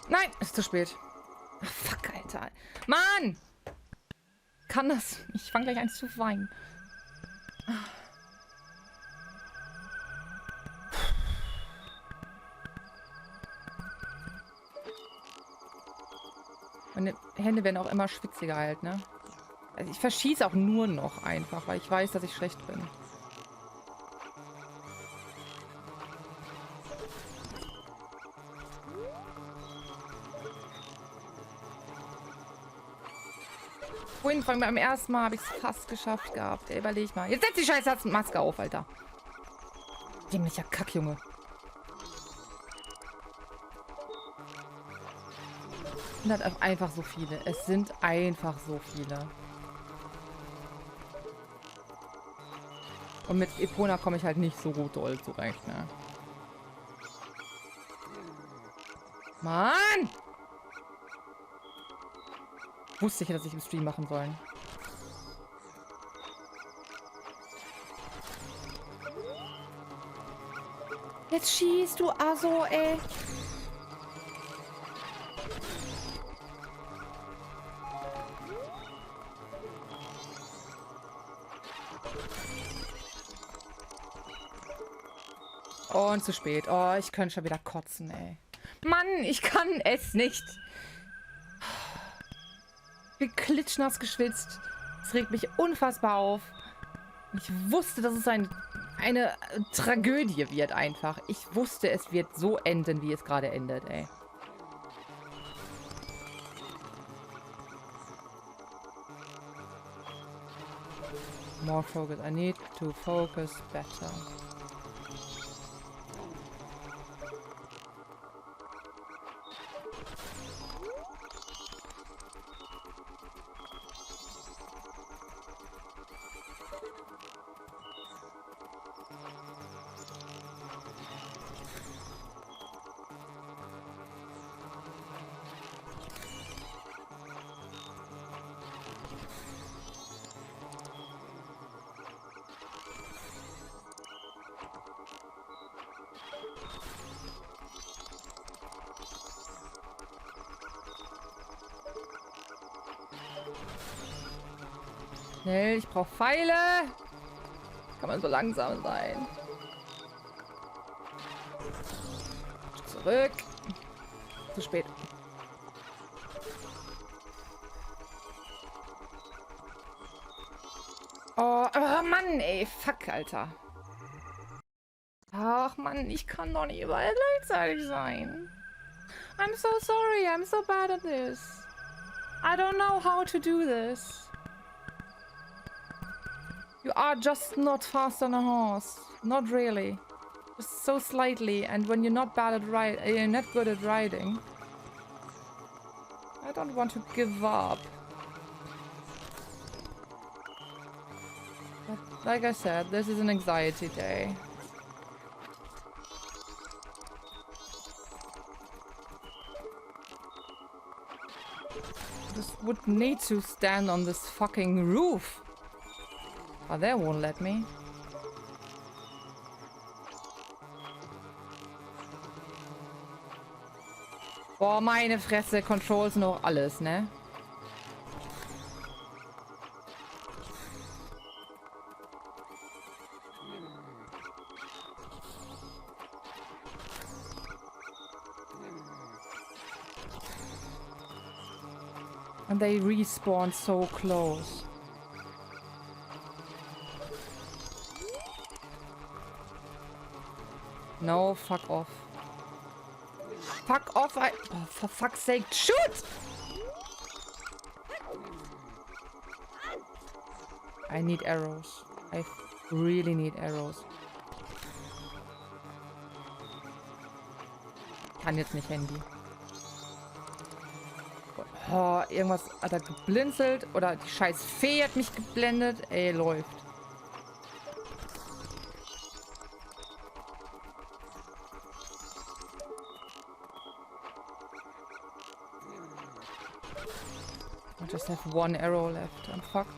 Nein, ist zu spät. Ach, fuck, Alter. Mann! Kann das? Ich fange gleich an zu weinen. Meine Hände werden auch immer schwitziger halt, ne? Also ich verschieße auch nur noch einfach, weil ich weiß, dass ich schlecht bin. Vorhin beim ersten Mal habe ich es fast geschafft gehabt. Ey, überleg mal. Jetzt setz die scheiß Maske auf, Alter. Dämlicher Kackjunge. Es sind halt einfach so viele. Es sind einfach so viele. Und mit Epona komme ich halt nicht so gut doll zurecht, ne? Mann! Wusste ich, dass ich im Stream machen sollen. Jetzt schießt du Aso, ey. Und zu spät. Oh, ich könnte schon wieder kotzen, ey. Mann, ich kann es nicht. Ich bin klitschnass geschwitzt. Es regt mich unfassbar auf. Ich wusste, dass es eine Tragödie wird einfach. Ich wusste, es wird so enden, wie es gerade endet, ey. More focus. I need to focus better. Schnell, ich brauche Pfeile. Kann man so langsam sein. Zurück. Zu spät. Oh Mann, ey. Fuck, Alter. Ach Mann, ich kann doch nicht überall gleichzeitig sein. I'm so sorry, I'm so bad at this. I don't know how to do this. You are just not fast on a horse. Not really. Just so slightly. And when you're not bad at you're not good at riding. I don't want to give up. But like I said, this is an anxiety day. Just would need to stand on this fucking roof. Oh, they won't let me. Boah, meine Fresse. Controls noch alles, ne? And they respawn so close. No, fuck off. Fuck off, oh, for fuck's sake, shoot! I need arrows. I really need arrows. Kann jetzt nicht, Handy. Oh, irgendwas hat er geblinzelt. Oder die scheiß Fee hat mich geblendet. Ey, läuft. I just have one arrow left. I'm fucked.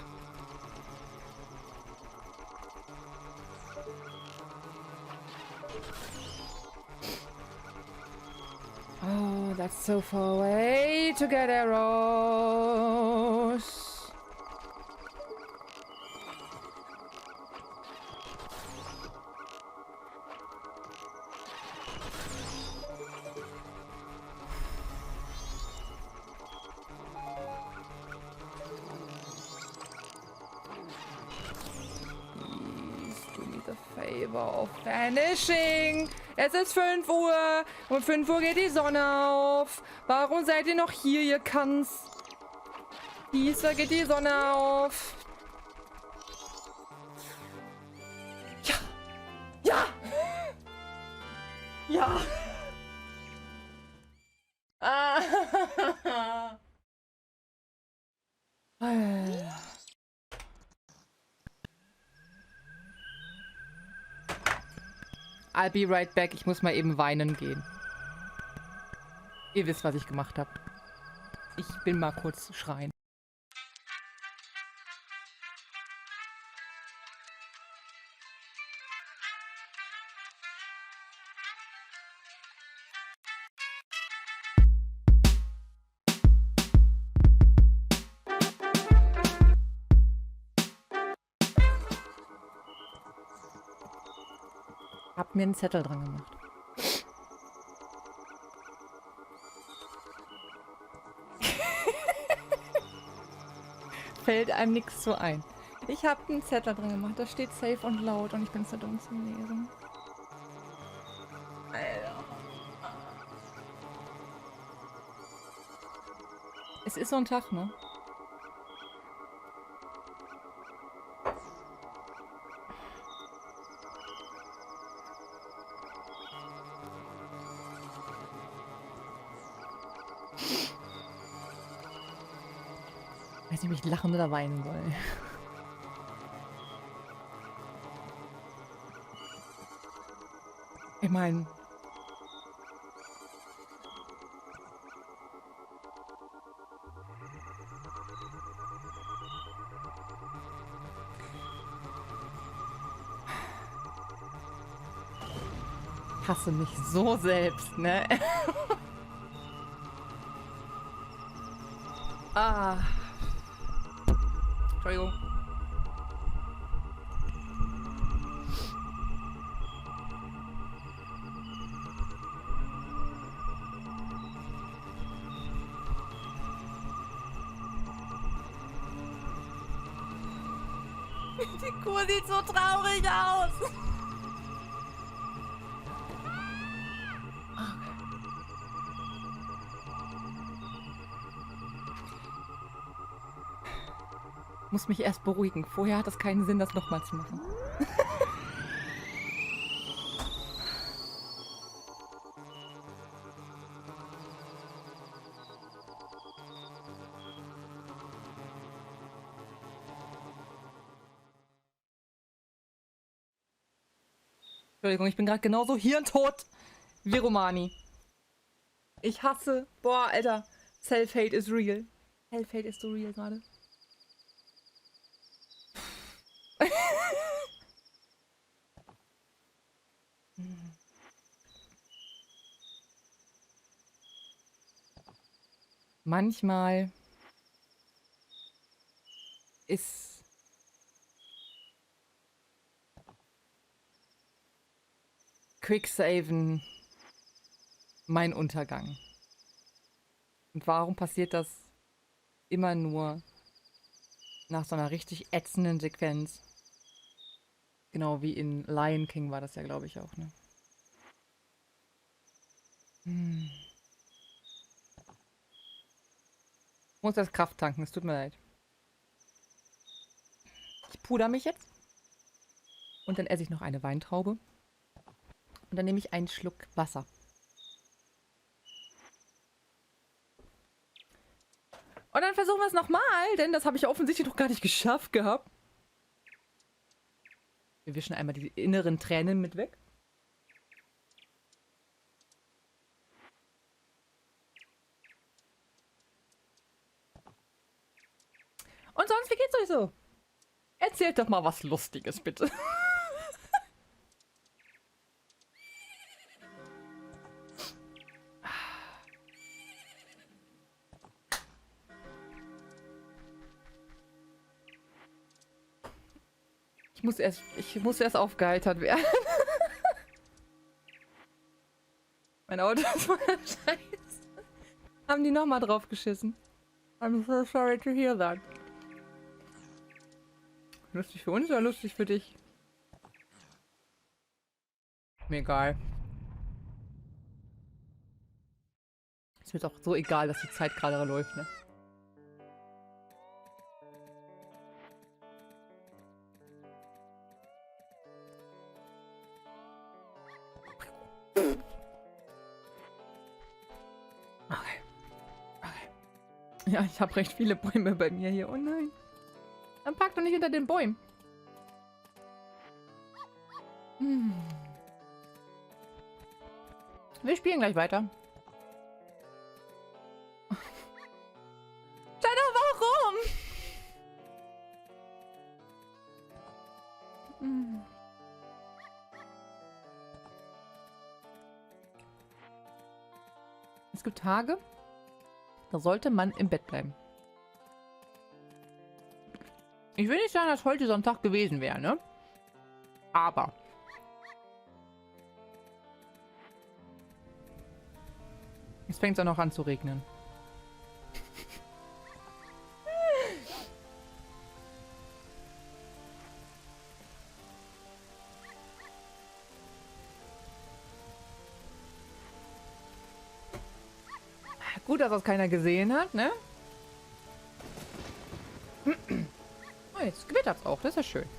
Oh, that's so far away to get arrows. Of vanishing. Es ist 5 Uhr und 5 Uhr geht die Sonne auf. Warum seid ihr noch hier, ihr Kanns? Dieser geht die Sonne auf. Ja. Ja. Ja. Ah. I'll be right back. Ich muss mal eben weinen gehen. Ihr wisst, was ich gemacht habe. Ich bin mal kurz schreien. Hab mir einen Zettel dran gemacht. Fällt einem nichts so ein. Ich habe einen Zettel dran gemacht. Da steht safe und laut und ich bin zu dumm zum Lesen. Alter. Es ist so ein Tag, ne? Ich weiß nicht, ob ich lachen oder weinen soll. Ich meine... Ich hasse mich so selbst, ne? Ah... Entschuldigung. Die Kuh sieht so traurig aus. Muss mich erst beruhigen. Vorher hat es keinen Sinn, das nochmal zu machen. Entschuldigung, ich bin gerade genauso hirntot wie Romani. Ich hasse... Boah, Alter. Self-Hate is real. Self-Hate is so real gerade. Manchmal ist Quicksaven mein Untergang. Und warum passiert das immer nur nach so einer richtig ätzenden Sequenz? Genau wie in Lion King war das ja, glaube ich, auch, ne? Ich muss das Kraft tanken, es tut mir leid. Ich puder mich jetzt. Und dann esse ich noch eine Weintraube. Und dann nehme ich einen Schluck Wasser. Und dann versuchen wir es nochmal, denn das habe ich offensichtlich noch gar nicht geschafft gehabt. Wir wischen einmal die inneren Tränen mit weg. Und sonst, wie geht's euch so? Erzählt doch mal was Lustiges, bitte. Ich muss erst aufgeheitert werden. Mein Auto ist voller Scheiß. Haben die nochmal drauf geschissen? I'm so sorry to hear that. Lustig für uns oder lustig für dich? Mir egal. Ist mir doch so egal, dass die Zeit gerade läuft, ne? Ja, ich habe recht viele Bäume bei mir hier. Oh nein. Dann pack doch nicht hinter den Bäumen. Wir spielen gleich weiter. Shadow, warum? Es gibt Tage, da sollte man im Bett bleiben. Ich will nicht sagen, dass heute Sonntag gewesen wäre, ne? Aber jetzt fängt es auch noch an zu regnen. Gut, dass das keiner gesehen hat, ne? Oh, jetzt gewittert es auch. Das ist ja schön.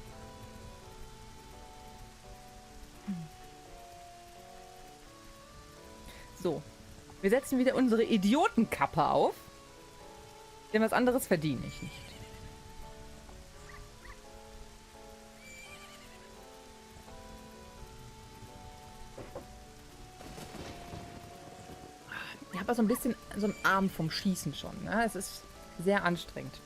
So. Wir setzen wieder unsere Idiotenkappe auf. Denn was anderes verdiene ich nicht. Ich habe so ein bisschen so einen Arm vom Schießen schon. Ne? Es ist sehr anstrengend.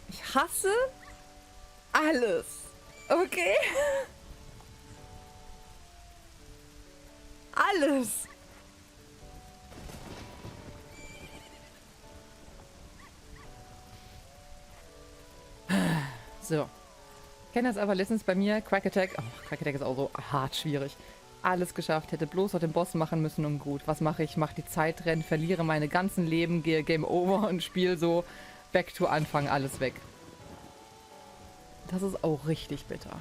Ich hasse alles. Okay? Alles. So. Ich kenne das aber letztens bei mir. Quack Attack. Oh, Quack Attack ist auch so hart schwierig. Alles geschafft. Hätte bloß noch den Boss machen müssen und gut. Was mache ich? Mache die Zeit rennen, verliere meine ganzen Leben, gehe Game Over und spiele so back to Anfang alles weg. Das ist auch richtig bitter.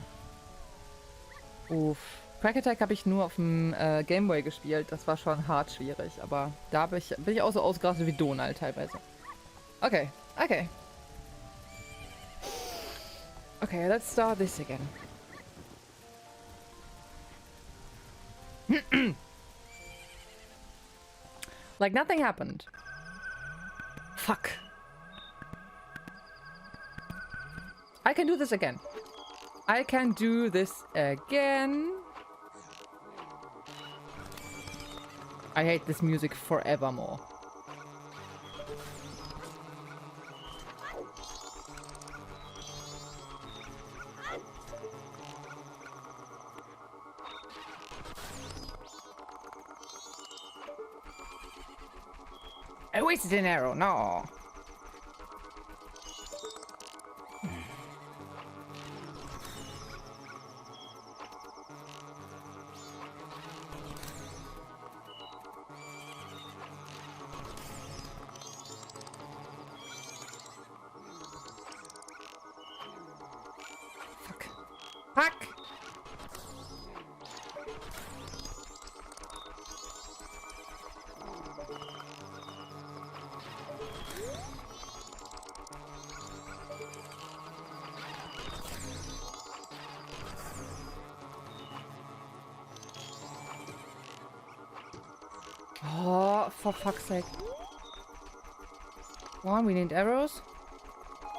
Uff. Crack Attack habe ich nur auf dem Gameboy gespielt. Das war schon hart schwierig. Aber da bin ich auch so ausgerastet wie Donald teilweise. Okay, okay. Okay, let's start this again. Like nothing happened. Fuck. I can do this again. I can do this again. I hate this music forevermore. I wasted an arrow, no. Fuck. Fuck! Oh, for fuck's sake. Come on, we need arrows.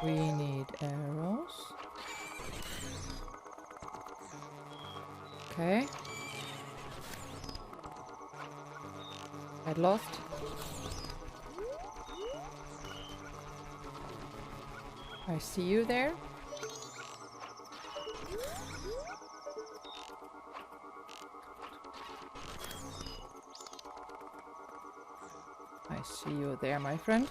We need arrows. Okay. Get lost. I see you there. I see you there, my friend.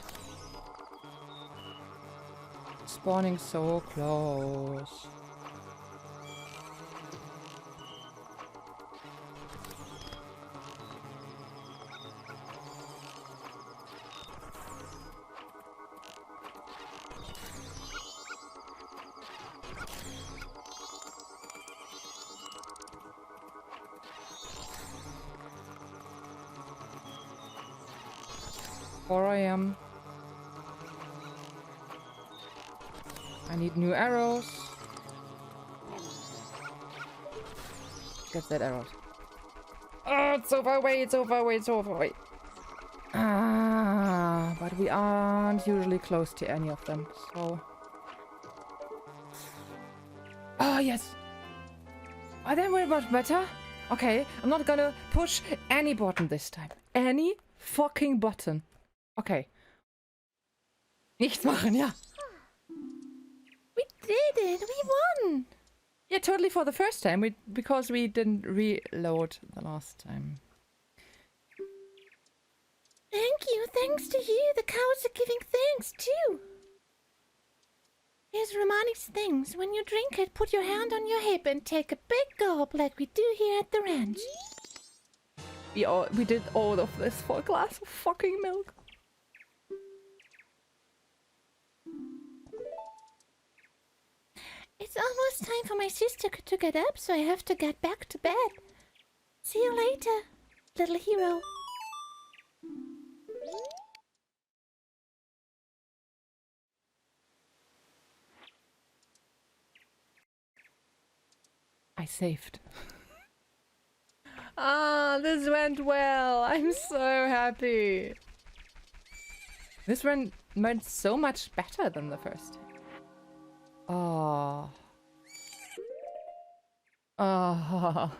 Spawning so close. I am. I need new arrows. Get that arrow. Oh, it's so far away, it's so far away, it's so far away. Ah, but we aren't usually close to any of them, so... Oh, yes! Oh, then we're much better. Okay, I'm not gonna push any button this time. Any fucking button. Okay. Nichts machen, ja. We did it! We won! Yeah, totally for the first time, because we didn't reload the last time. Thank you, thanks to you. The cows are giving thanks too. Here's Romani's things. When you drink it, put your hand on your hip and take a big gulp like we do here at the ranch. We did all of this for a glass of fucking milk. It's almost time for my sister to get up, so I have to get back to bed. See you later, little hero. I saved. Ah, this went well. I'm so happy. This went so much better than the first. Oh. Oh.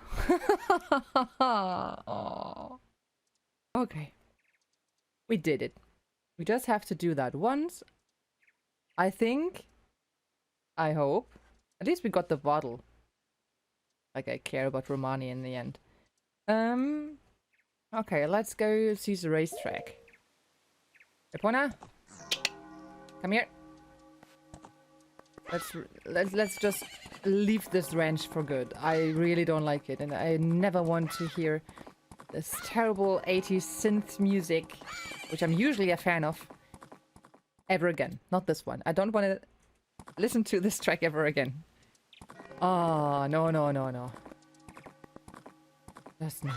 Oh. Okay. We did it. We just have to do that once. I think. I hope. At least we got the bottle. Like I care about Romani in the end. Okay, let's go see the racetrack. Epona, come here. Let's just leave this ranch for good. I really don't like it, and I never want to hear this terrible 80s synth music, which I'm usually a fan of, ever again. Not this one. I don't want to listen to this track ever again. Oh, no, no, no, no. Just no.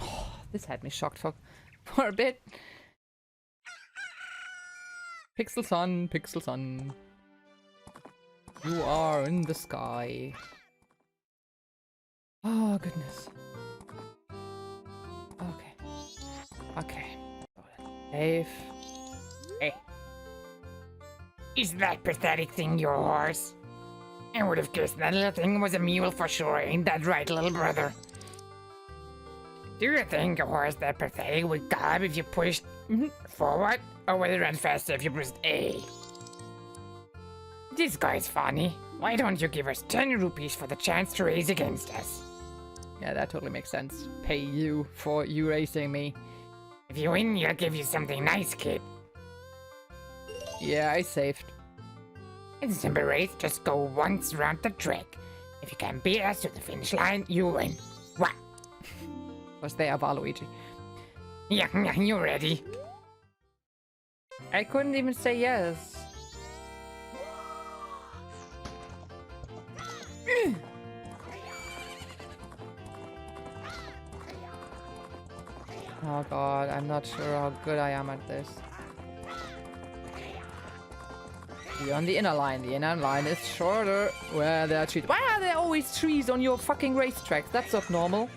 Oh, this had me shocked for a bit. Pixel sun, pixel sun. You are in the sky. Oh, goodness. Okay. Okay. Dave. Hey. Is that pathetic thing your horse? I would have guessed that little thing was a mule for sure, ain't that right, little brother? Do you think a horse that pathetic would gallop if you pushed forward, or would it run faster if you pressed A? This guy's funny. Why don't you give us 10 rupees for the chance to race against us? Yeah, that totally makes sense. Pay you for you racing me. If you win, I'll give you something nice, kid. Yeah, I saved. It's a simple race, just go once around the track. If you can beat us to the finish line, you win. What? Was there Waluigi? Yeah, you ready? I couldn't even say yes. Oh god, I'm not sure how good I am at this. You're on the inner line. The inner line is shorter. Where there are trees. Why are there always trees on your fucking racetracks? That's not normal.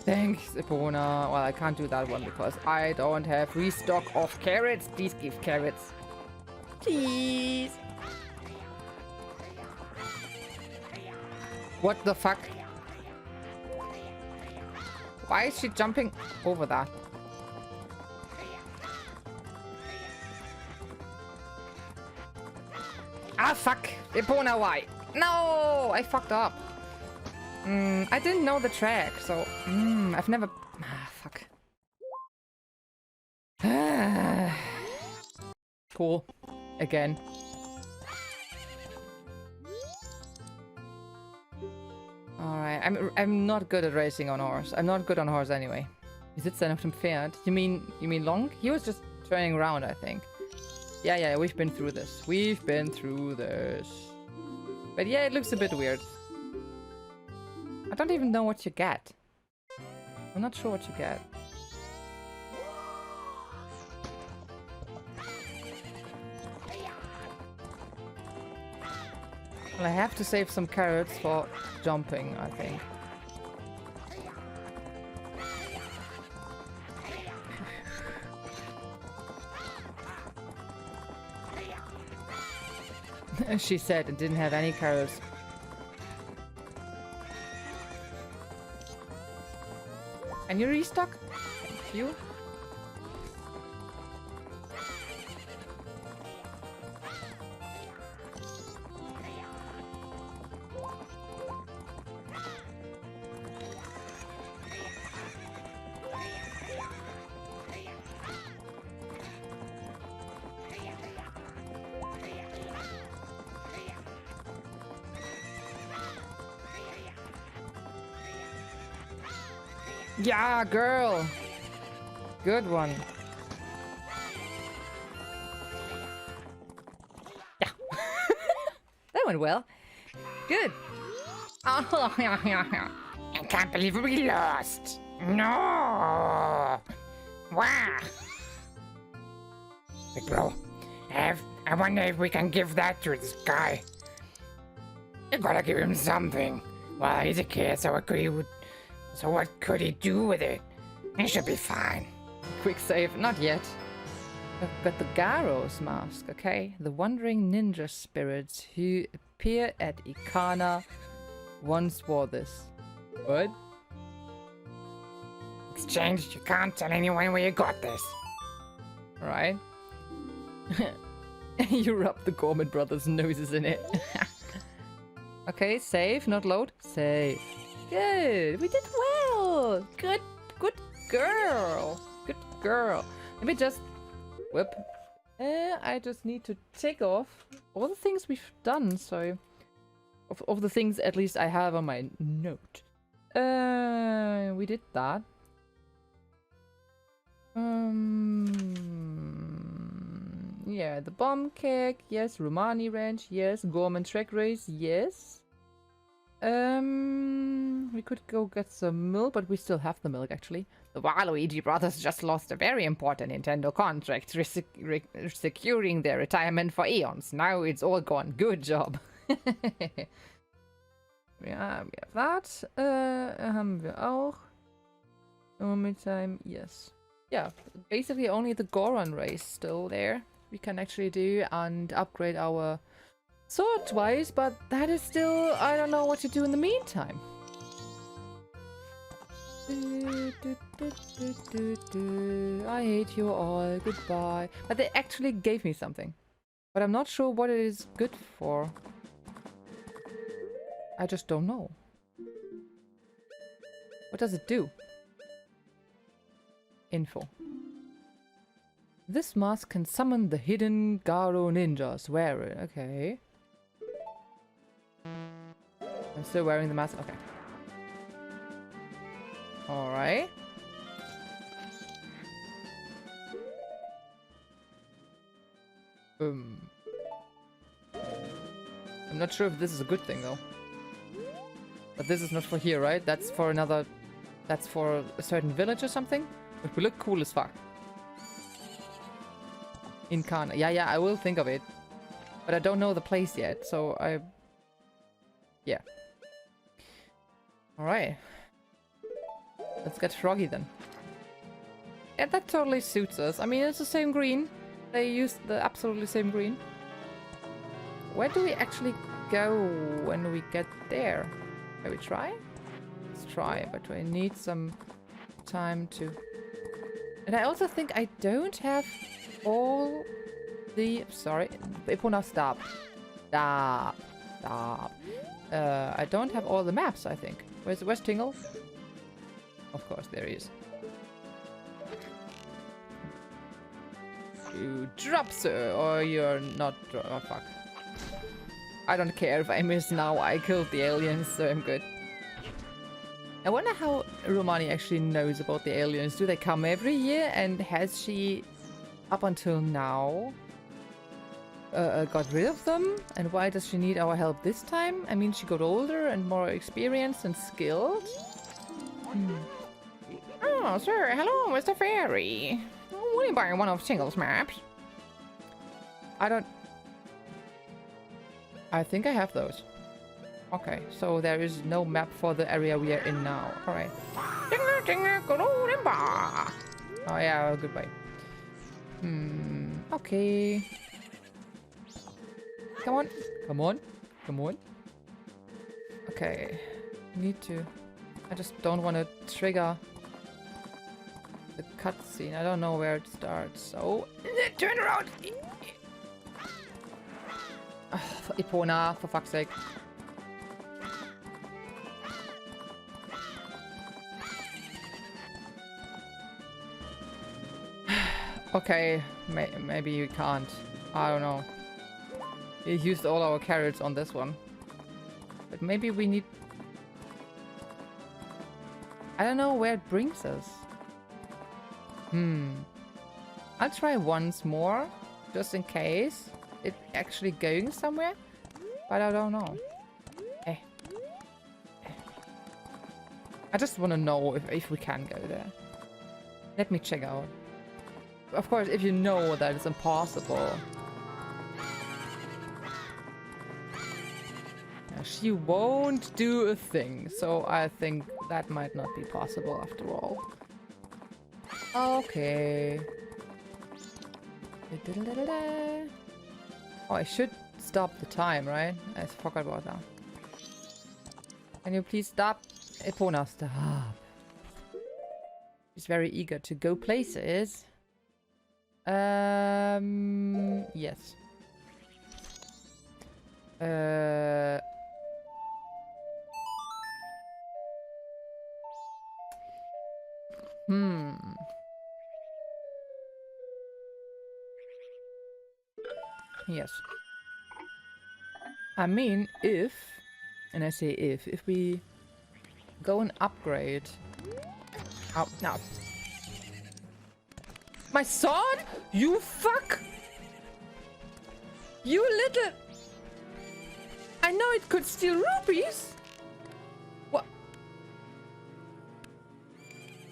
Thanks, Epona. Well, I can't do that one because I don't have restock of carrots. Please give carrots. Please. What the fuck? Why is she jumping over that? Ah, fuck. Epona, why? No, I fucked up. I didn't know the track, so I've never. Ah, fuck. Cool. Again. Alright, I'm not good at racing on horse. I'm not good on horse anyway. Is it auf dem Pferd? You mean Long? He was just turning around, I think. Yeah, we've been through this. We've been through this. But yeah, it looks a bit weird. I don't even know what you get. I'm not sure what you get. Well, I have to save some carrots for jumping, I think. She said it didn't have any carrots. Can you restock? Thank you. Yeah, girl. Good one. Yeah. That went well. Good. I can't believe we lost. No. Wow. Big bro, I wonder if we can give that to this guy. You gotta give him something. Well, he's a kid, so what could he do with it? He should be fine. Quick save. Not yet. I've got the Garo's mask, okay? The wandering ninja spirits who appear at Ikana once wore this. What? Exchanged, you can't tell anyone where you got this. Right. You rub the Gorman brothers' noses in it. Okay, save, not load. Save. Good. We did well. Good girl. Good girl. Let me just Whip. I just need to tick off all the things we've done, so... Of the things at least I have on my note. We did that. Yeah, the bomb kick, yes. Romani-Ranch, yes. Gorman track race, yes. We could go get some milk, but we still have the milk, actually. The Waluigi brothers just lost a very important Nintendo contract, securing their retirement for eons. Now it's all gone. Good job. Ja, we have that. Haben wir auch. Moment time, yes. Yeah, basically only the Goron race still there. We can actually do and upgrade our sword twice, but that is still, I don't know what to do in the meantime. I hate you all, goodbye. But they actually gave me something. But I'm not sure what it is good for. I just don't know. What does it do? Info. This mask can summon the hidden Garo ninjas. Wear it. Okay. I'm still wearing the mask. Okay. Alright. I'm not sure if this is a good thing though. But this is not for here, right? That's for another... That's for a certain village or something? It would look cool as fuck. In Kana. Yeah, I will think of it. But I don't know the place yet, so I... Yeah. Alright. Let's get Froggy then. Yeah, that totally suits us. I mean, it's the same green. They used the absolutely same green. Where do we actually go when we get there? Shall we try? Let's try, but we need some time to... And I also think I don't have all the... Sorry. Epona, stop. Stop. Stop. I don't have all the maps, I think. Where's Tingle? Of course, there he is. You drop, sir, or you're not... Oh, fuck. I don't care if I miss now. I killed the aliens, so I'm good. I wonder how Romani actually knows about the aliens. Do they come every year? And has she, up until now, got rid of them? And why does she need our help this time? I mean, she got older and more experienced and skilled. Oh, sir, hello, Mr. Fairy. Will you buy one of Tingle's maps? I think I have those. Okay, so there is no map for the area we are in now. Alright. Oh yeah, goodbye. Okay. Come on. Come on. Come on. Okay. Need to... I just don't want to trigger the cutscene. I don't know where it starts, so... Turn around! Epona, for fuck's sake. Okay, maybe you can't. I don't know. We used all our carrots on this one. But maybe we need... I don't know where it brings us. I'll try once more, just in case it's actually going somewhere. But I don't know. I just want to know if we can go there. Let me check out. Of course, if you know that it's impossible. She won't do a thing, so I think that might not be possible after all. Okay. Oh, I should stop the time, right? I forgot about that. Can you please stop? Epona, stop. She's very eager to go places. Yes. Yes. I mean, if, and I say if we go and upgrade. Oh, no. My sword? You fuck! You little... I know it could steal rupees! What?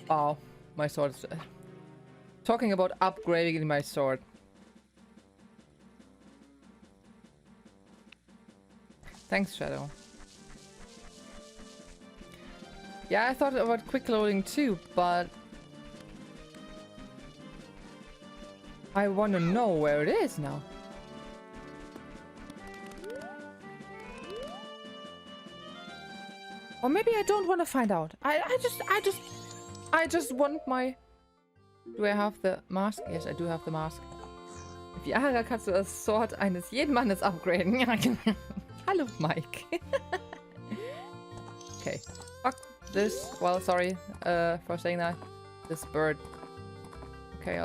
Oh, my sword is... Talking about upgrading my sword. Thanks, Shadow. Yeah, I thought about quick loading too, but... I want to know where it is now. Or maybe I don't want to find out. I just want my... Do I have the mask? Yes, I do have the mask. Wie Ara kannst du das Sword eines jeden Mannes upgraden. Hallo, Mike. Okay. Fuck this. Well, sorry for saying that. This bird. Okay,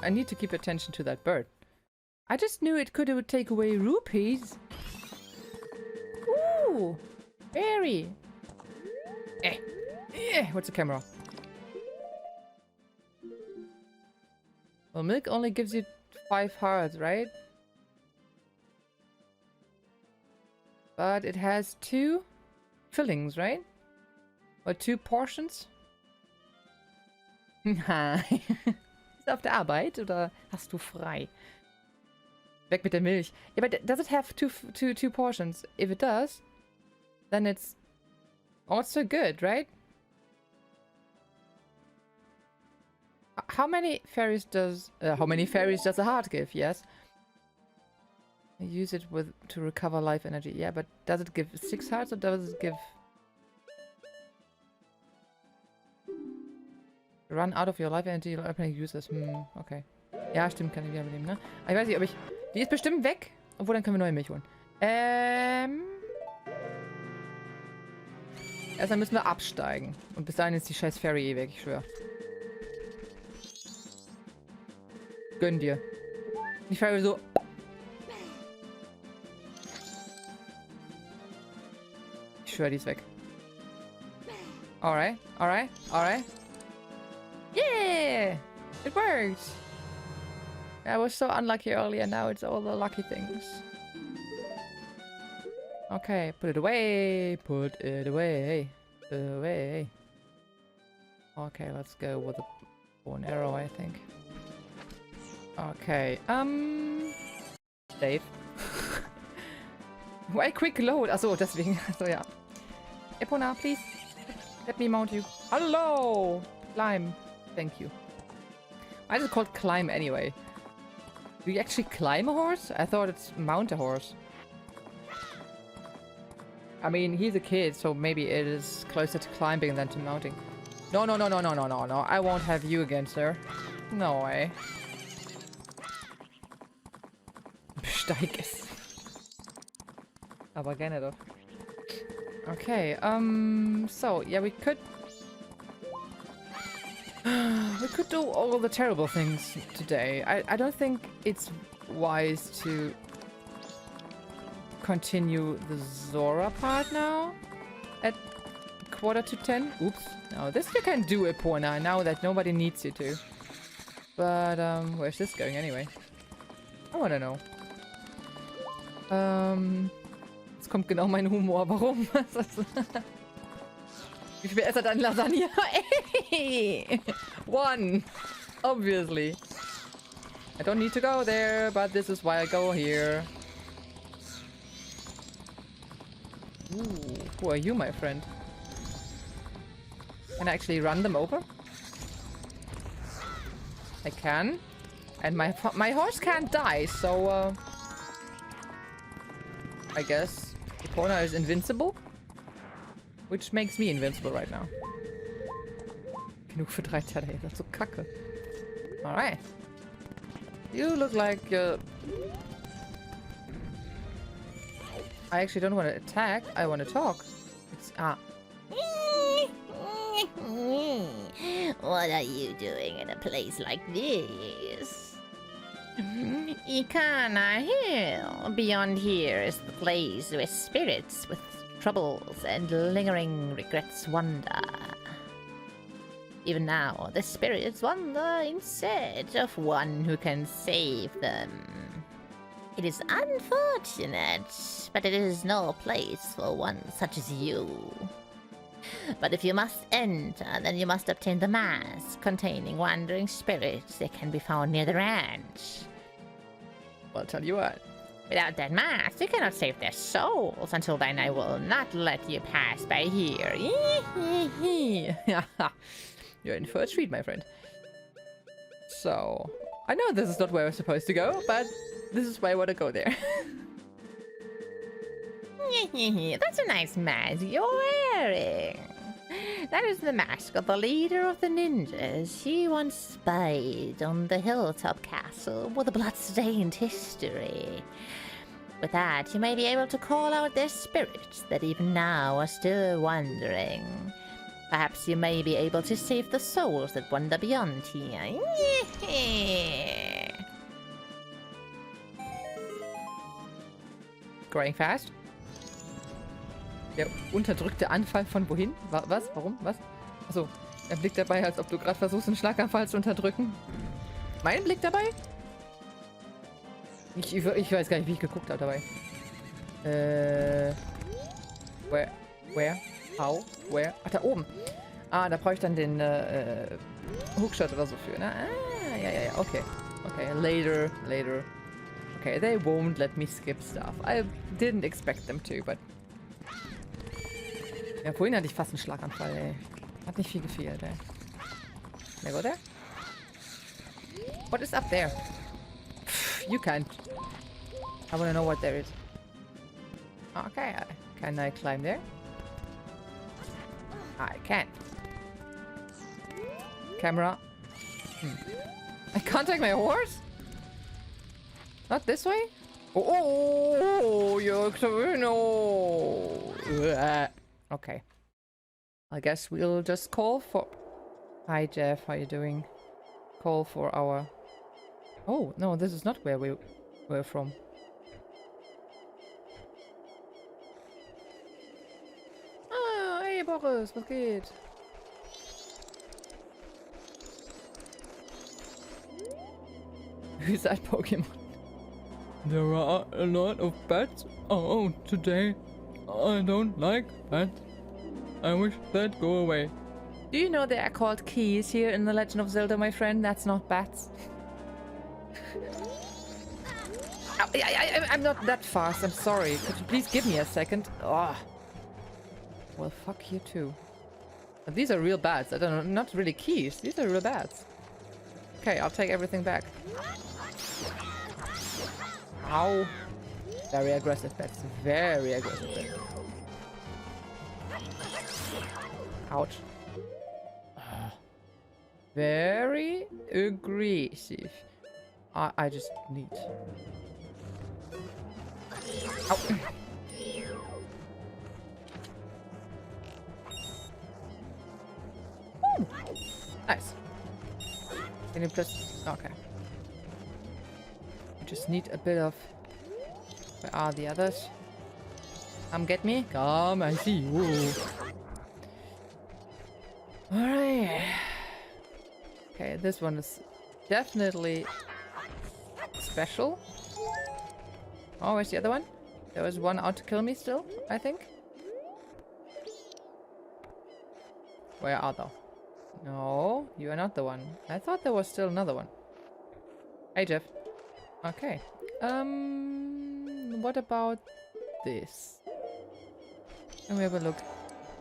I need to keep attention to that bird. I just knew it could take away rupees. Ooh! Berry! What's the camera? Well, milk only gives you 5 hearts, right? But it has 2 fillings, right? Or 2 portions? Ist auf der Arbeit oder hast du frei? Weg mit der Milch. Yeah, but does it have two portions? If it does, then it's also good, right? How many fairies does a heart give? Yes. I use it to recover life energy. Yeah, but does it give 6 hearts or does it give... Run out of your life energy, you'll openly use this. Okay. Ja, stimmt, kann ich wieder nehmen, ne? Ich weiß nicht, ob ich... Die ist bestimmt weg. Obwohl, dann können wir neue Milch holen. Erstmal müssen wir absteigen. Und bis dahin ist die scheiß Fairy weg, ich schwöre. Gönn dir. Die Fairy so... Ich schwöre, die ist weg. Alright, alright, alright. Yeah! It worked! I was so unlucky earlier, now it's all the lucky things. Okay, put it away! Put it away! Away! Okay, let's go with a bow and arrow, I think. Okay, Dave. Why quick load? Achso, deswegen. Achso, ja. Epona, please. Let me mount you. Hello! Climb. Thank you. Why is it called climb anyway? Do you actually climb a horse? I thought it's mount a horse. I mean, he's a kid, so maybe it is closer to climbing than to mounting. No, no, no, no, no, no, no, no. I won't have you again, sir. No way. Besteig es. Aber gerne doch. Okay, so, yeah, we could... we could do all the terrible things today. I don't think it's wise to continue the Zora part now at 9:45. Oops. No, this you can do, Epona, now that nobody needs you to. But, where's this going anyway? I wanna know. Jetzt kommt genau mein Humor. Warum? Wie viel Esser dann Lasagne? Ey! 1! Obviously. I don't need to go there, but this is why I go here. Ooh, who are you, my friend? Can I actually run them over? I can. And my horse can't die, so I guess Epona is invincible? Which makes me invincible right now. Genug für 3 Teile, ey, das ist so kacke. Alright. You look like you're... I actually don't want to attack, I want to talk. It's... What are you doing in a place like this? Ikana Hill. Beyond here is the place where spirits with troubles and lingering regrets wander. Even now, the spirits wander in search of one who can save them. It is unfortunate, but it is no place for one such as you. But if you must enter, then you must obtain the mask containing wandering spirits that can be found near the ranch. Well, I'll tell you what. Without that mask, you cannot save their souls. Until then, I will not let you pass by here. You're in for a treat, my friend. So, I know this is not where we're supposed to go, but this is why I want to go there. That's a nice mask you're wearing. That is the mask of the leader of the ninjas. He once spied on the hilltop castle with a blood-stained history. With that, you may be able to call out their spirits that even now are still wandering. Perhaps you may be able to save the souls that wander beyond here. Growing fast. Der unterdrückte Anfall von wohin? Was? Warum? Was? Achso, der Blick dabei, als ob du gerade versuchst, einen Schlaganfall zu unterdrücken. Mein Blick dabei? Ich weiß gar nicht, wie ich geguckt habe dabei. Where? How? Where? Ach, da oben. Ah, da brauche ich dann den Hookshot oder so für, ne? Ah, ja, okay. Okay, later. Okay, they won't let me skip stuff. I didn't expect them to, but... Ja, vorhin hatte ich fast einen Schlaganfall, ey. Hat nicht viel gefehlt, ey. Can I go there? What is up there? You can't. I wanna know what there is. Okay, can I climb there? I can. Camera. I can't take my horse? Not this way? Oh, you're no. Okay. I guess we'll just call for... Hi, Jeff. How you doing? Call for our... Oh, no, this is not where we're from. Ah, hey, Boris. Was geht? Who's that Pokemon? There are a lot of bats. Oh, today. I don't like bats. I wish they'd go away. Do you know they are called keys here in The Legend of Zelda, my friend? That's not bats. I'm not that fast. I'm sorry. Could you please give me a second? Oh. Well, fuck you too. But these are real bats. I don't know. Not really keys. These are real bats. Okay, I'll take everything back. Ow. Very aggressive bats. Very aggressive bats. Ouch. Very aggressive. I just need... Ow. Woo. Nice. Can you press... Okay. I just need a bit of... Where are the others? Come get me. Come, I see you. Alright. Okay, this one is definitely special. Oh, where's the other one? There was one out to kill me still, I think. Where are they? No, you are not the one. I thought there was still another one. Hey, Jeff. Okay. What about this? Let me have a look.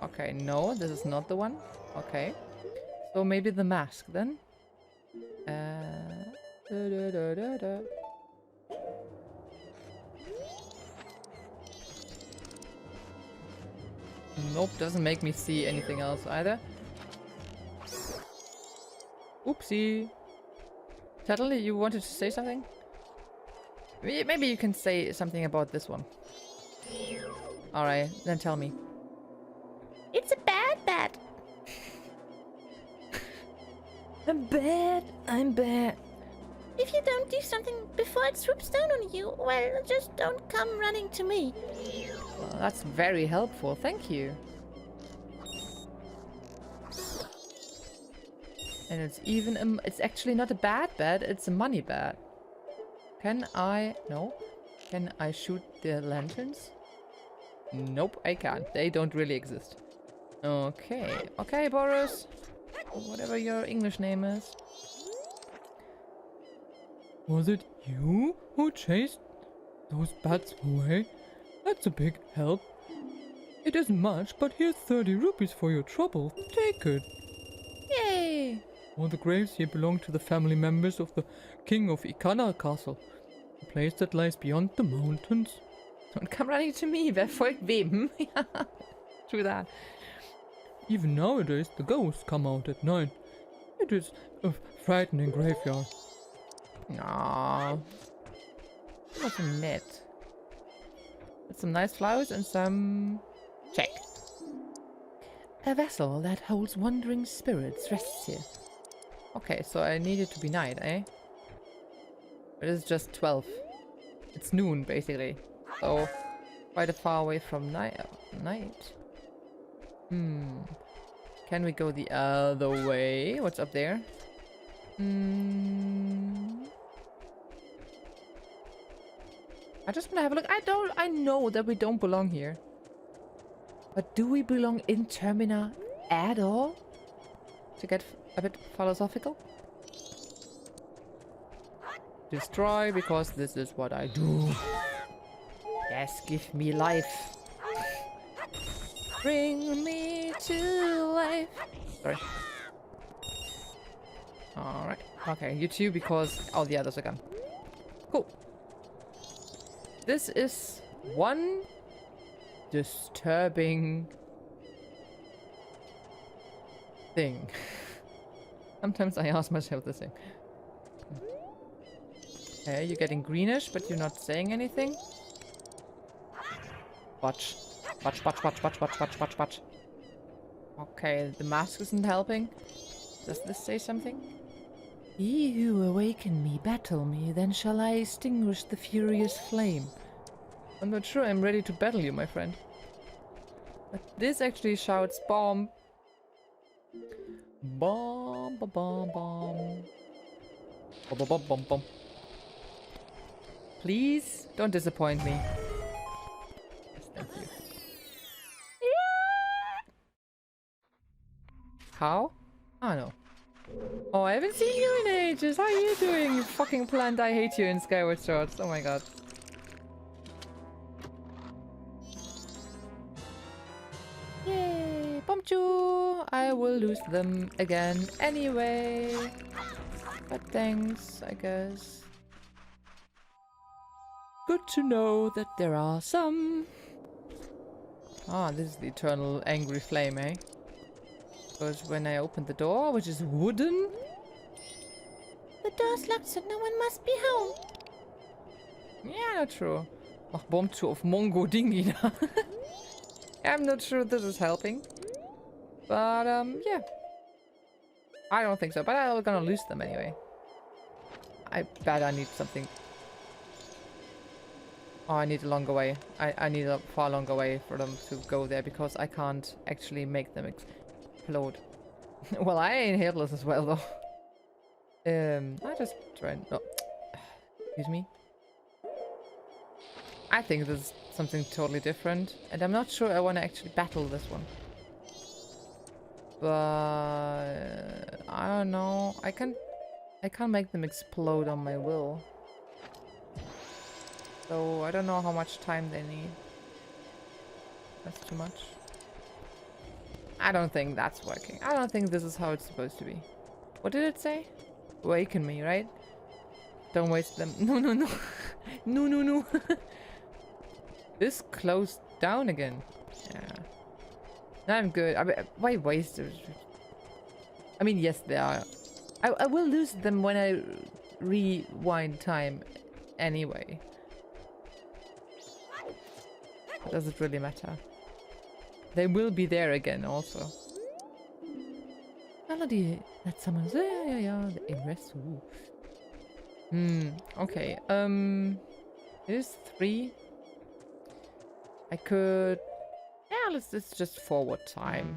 Okay, no, this is not the one. Okay. So maybe the mask then? Nope, doesn't make me see anything else either. Oopsie. Tuttle, you wanted to say something? Maybe you can say something about this one. Alright, then tell me. It's a bad bat. I'm bad. If you don't do something before it swoops down on you, well, just don't come running to me. Well, that's very helpful. Thank you. And it's even it's actually not a bad bat, it's a money bat. Can I... No. Can I shoot the lanterns? Nope, I can't. They don't really exist. Okay. Okay, Boris. Whatever your English name is. Was it you who chased those bats away? That's a big help. It isn't much, but here's 30 rupees for your trouble. Take it. Yay! All the graves here belong to the family members of the King of Ikana Castle, a place that lies beyond the mountains. Don't come running to me. Wer folgt wem? Ja, true that. Even nowadays, the ghosts come out at night. It is a frightening graveyard. Aww. What's a net? With some nice flowers and some... Check. A vessel that holds wandering spirits rests here. Okay, so I need it to be night, eh? It is just 12. It's noon, basically. So, quite a far away from night. Can we go the other way? What's up there? I just wanna have a look. I know that we don't belong here. But do we belong in Termina at all? To get a bit philosophical? Destroy, because this is what I do. Yes, give me life. Bring me to life. Sorry. Alright. Okay, you two, because all the others are gone. Cool. This is one disturbing thing. Sometimes I ask myself the same. Okay, you're getting greenish, but you're not saying anything. Watch. Watch, watch, watch, watch, watch, watch, watch, watch. Okay, the mask isn't helping. Does this say something? Ye who awaken me, battle me, then shall I extinguish the furious flame. I'm not sure I'm ready to battle you, my friend. But this actually shouts bomb. Bomb, bomb, bomb, bomb. Bomb, bomb, bomb, bomb, bomb. Please, don't disappoint me. Yes, thank you. How? Oh no. Oh, I haven't seen you in ages. How are you doing, you fucking plant? I hate you in Skyward Sword. Oh my god. Yay, Bombchu! I will lose them again anyway. But thanks, I guess. Good to know that there are some. Ah, this is the eternal angry flame, eh? Because when I open the door, which is wooden. The door's locked, so no one must be home. Yeah, not true. Mach Bombchu auf Mongo Dingi da. I'm not sure this is helping. But, yeah. I don't think so, but I'm gonna lose them anyway. I bet I need something. Oh, I need a longer way. I need a far longer way for them to go there, because I can't actually make them explode. Well, I ain't headless as well, though. I just tried... No. Excuse me. I think this is something totally different, and I'm not sure I want to actually battle this one. But... I don't know. I can't make them explode on my will. So I don't know how much time they need. That's too much. I don't think that's working. I don't think this is how it's supposed to be. What did it say? Awaken me, right? Don't waste them. No, no, no. No, no, no. This closed down again. Yeah. No, I'm good. I mean, why waste it? I mean, yes, they are. I will lose them when I rewind time anyway. Does it really matter? They will be there again also. Melody that summons the ingress. Okay. It is 3. I could... Yeah, let's just forward time.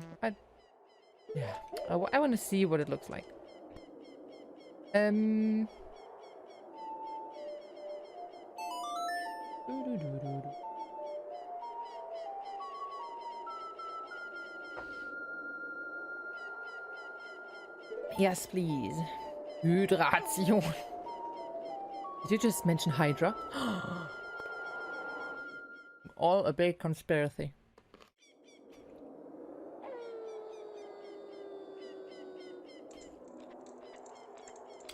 Yeah. I want to see what it looks like. Yes, please. Hydration. Did you just mention Hydra? All a big conspiracy.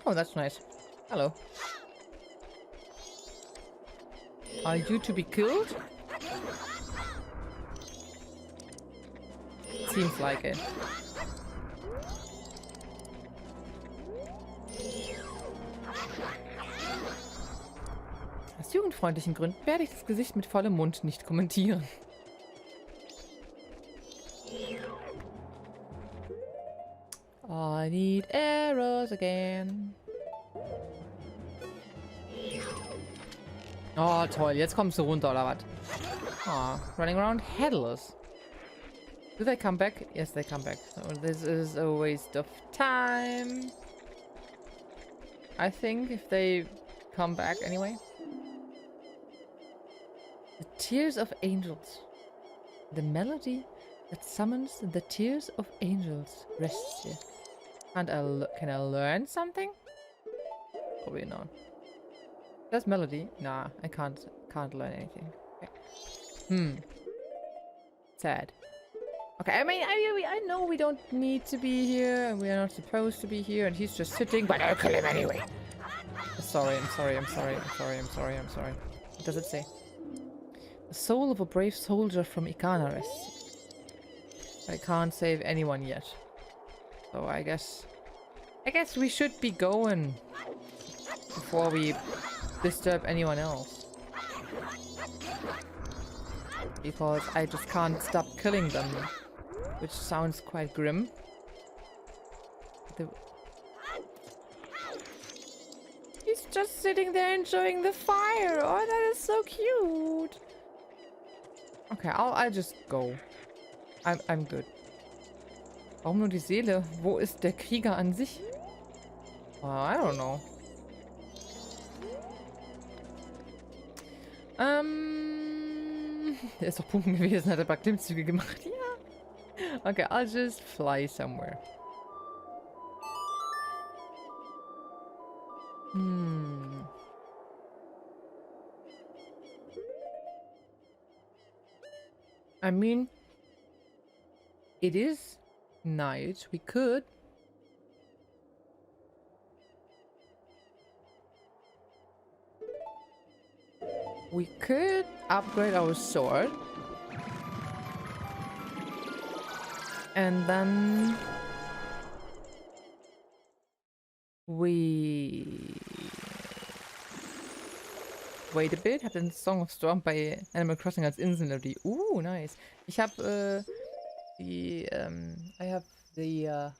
Oh, that's nice. Hello. Are you to be killed? Seems like it. Aus jugendfreundlichen Gründen werde ich das Gesicht mit vollem Mund nicht kommentieren. I need arrows again. Oh, toll. Jetzt kommst du runter, oder was? Oh, running around headless. Do they come back? Yes, they come back. So this is a waste of time. I think if they come back anyway. The tears of angels. The melody that summons the tears of angels rests here. Can I learn something? Probably not. There's melody. Nah, I can't learn anything. Okay. Sad. Okay, I mean, I know we don't need to be here, and we are not supposed to be here, and he's just sitting, but I'll kill him anyway. I'm sorry. What does it say? The soul of a brave soldier from Ikana rests. I can't save anyone yet. So I guess we should be going before we disturb anyone else. Because I just can't stop killing them. Which sounds quite grim. He's just sitting there enjoying the fire. Oh, that is so cute. Okay, I'll just go. I'm good. Warum nur die Seele? Wo ist der Krieger an sich? I don't know. Der ist doch Pumpen gewesen, hat ein paar Klimmzüge gemacht. Ja. Okay, I'll just fly somewhere. I mean, it is night. We could upgrade our sword. And then we wait a bit. Hat den Song of Storm bei Animal Crossing als Inselmelodie. Nice. Ich habe I have the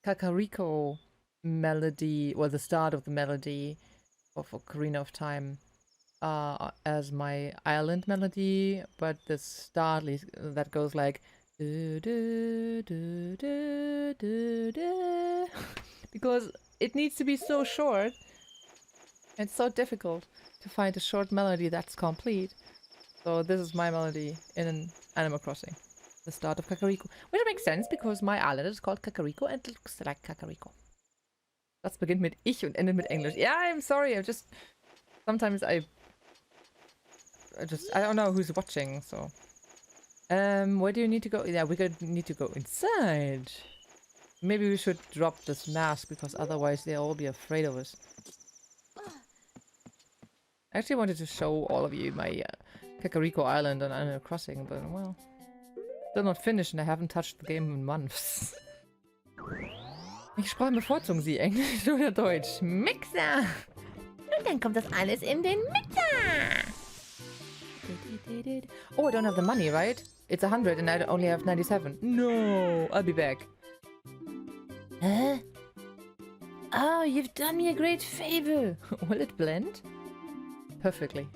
Kakariko melody, or the start of the melody of Ocarina of Time as my island melody, but the start that goes like because it needs to be so short. It's so difficult to find a short melody that's complete. So this is my melody in Animal Crossing. The start of Kakariko. Which makes sense because my island is called Kakariko and it looks like Kakariko. Das beginnt mit ich und endet mit Englisch. Yeah, I'm sorry. Sometimes I don't know who's watching, so. Where do you need to go? Yeah, need to go inside. Maybe we should drop this mask because otherwise they'll all be afraid of us. I actually wanted to show all of you my Kakariko Island on Animal Crossing, but well, still not finished and I haven't touched the game in months. Welche Sprachen bevorzugen Sie? Englisch oder Deutsch? Mixer! Und dann kommt das alles in den Mixer! Oh, I don't have the money, right? It's 100 and I only have 97. No! I'll be back. Hä? Oh, you've done me a great favor. Will it blend? Perfectly.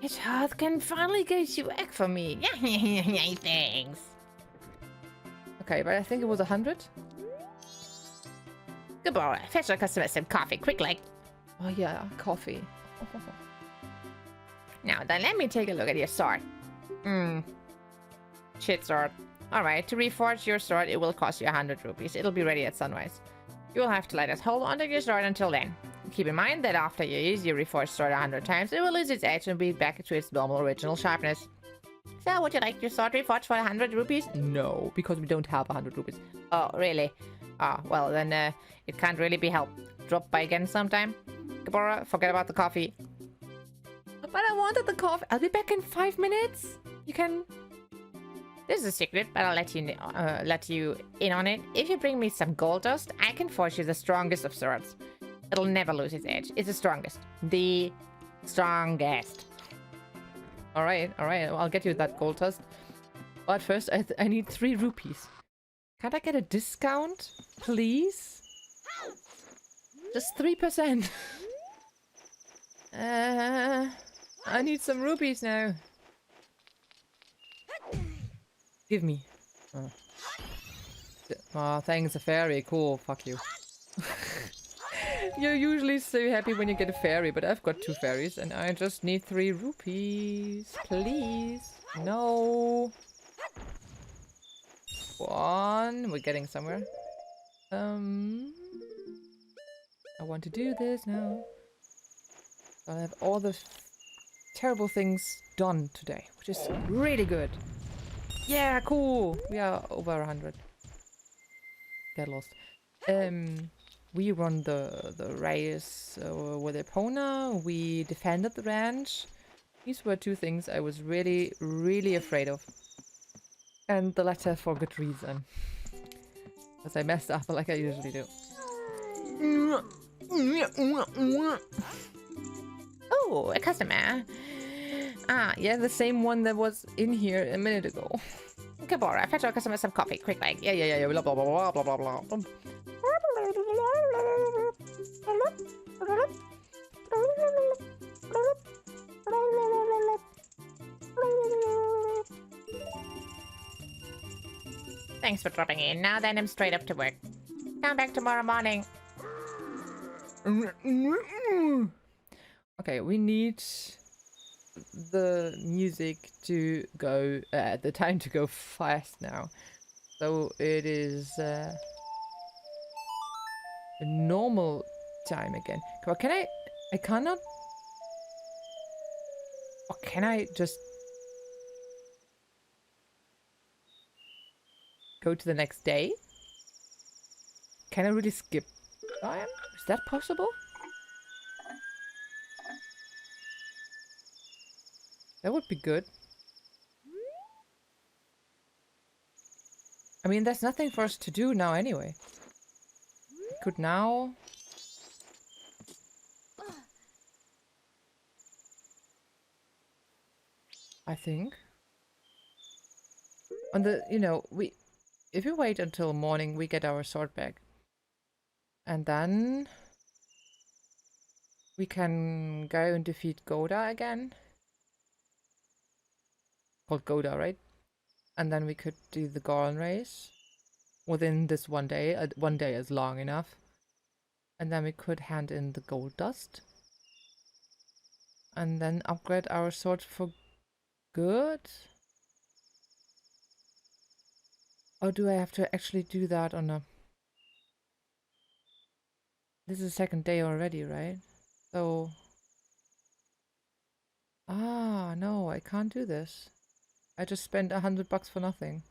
His heart can finally go to work for me. Thanks. Okay, but I think it was 100. Goodbye. Fetch our customer some coffee, quick like. Oh yeah, coffee. Now then, let me take a look at your sword. Shit sword. Alright, to reforge your sword, it will cost you 100 rupees. It'll be ready at sunrise. You will have to let us hold onto your sword until then. Keep in mind that after you use your reforged sword 100 times, it will lose its edge and be back to its normal original sharpness. So, would you like your sword reforged for 100 rupees? No, because we don't have 100 rupees. Oh, really? Ah, well then, it can't really be helped. Drop by again sometime. Gabora, forget about the coffee. But I wanted the coffee. I'll be back in 5 minutes. You can... This is a secret, but I'll let you in on it. If you bring me some gold dust, I can forge you the strongest of swords. It'll never lose its edge. It's the strongest. The strongest. Alright, I'll get you that gold dust. But first, I need 3 rupees. Can't I get a discount, please? Just 3%. I need some rupees now. Give me. Oh, thanks, a fairy. Cool, fuck you. You're usually so happy when you get a fairy, but I've got 2 fairies and I just need 3 rupees. Please. No. 1. We're getting somewhere. I want to do this now. I'll have all the terrible things done today, which is really good. Yeah, cool. We are over 100. Get lost. We run the race with Epona. We defended the ranch. These were 2 things I was really, really afraid of. And the latter for good reason. Because I messed up like I usually do. Oh, a customer. Ah, yeah, the same one that was in here a minute ago. Gabora, fetch our customer some coffee, quick like. Yeah, blah, blah, blah, blah, blah, blah, blah. Thanks for dropping in. Now then, I'm straight up to work. Come back tomorrow morning. Okay, we need the music to go, the time to go fast now. So it is a normal time again. Come on, I cannot... Or can I just go to the next day? Can I really skip time? Is that possible? That would be good. I mean, there's nothing for us to do now anyway. We could now... I think. On the, you know, if we wait until morning, we get our sword back. And then we can go and defeat Goda again. Called Goda, right? And then we could do the Goron race within this one day. One day is long enough. And then we could hand in the gold dust. And then upgrade our sword for good. Or do I have to actually do that on a... This is the second day already, right? So... Ah, no, I can't do this. I just spent $100 for nothing.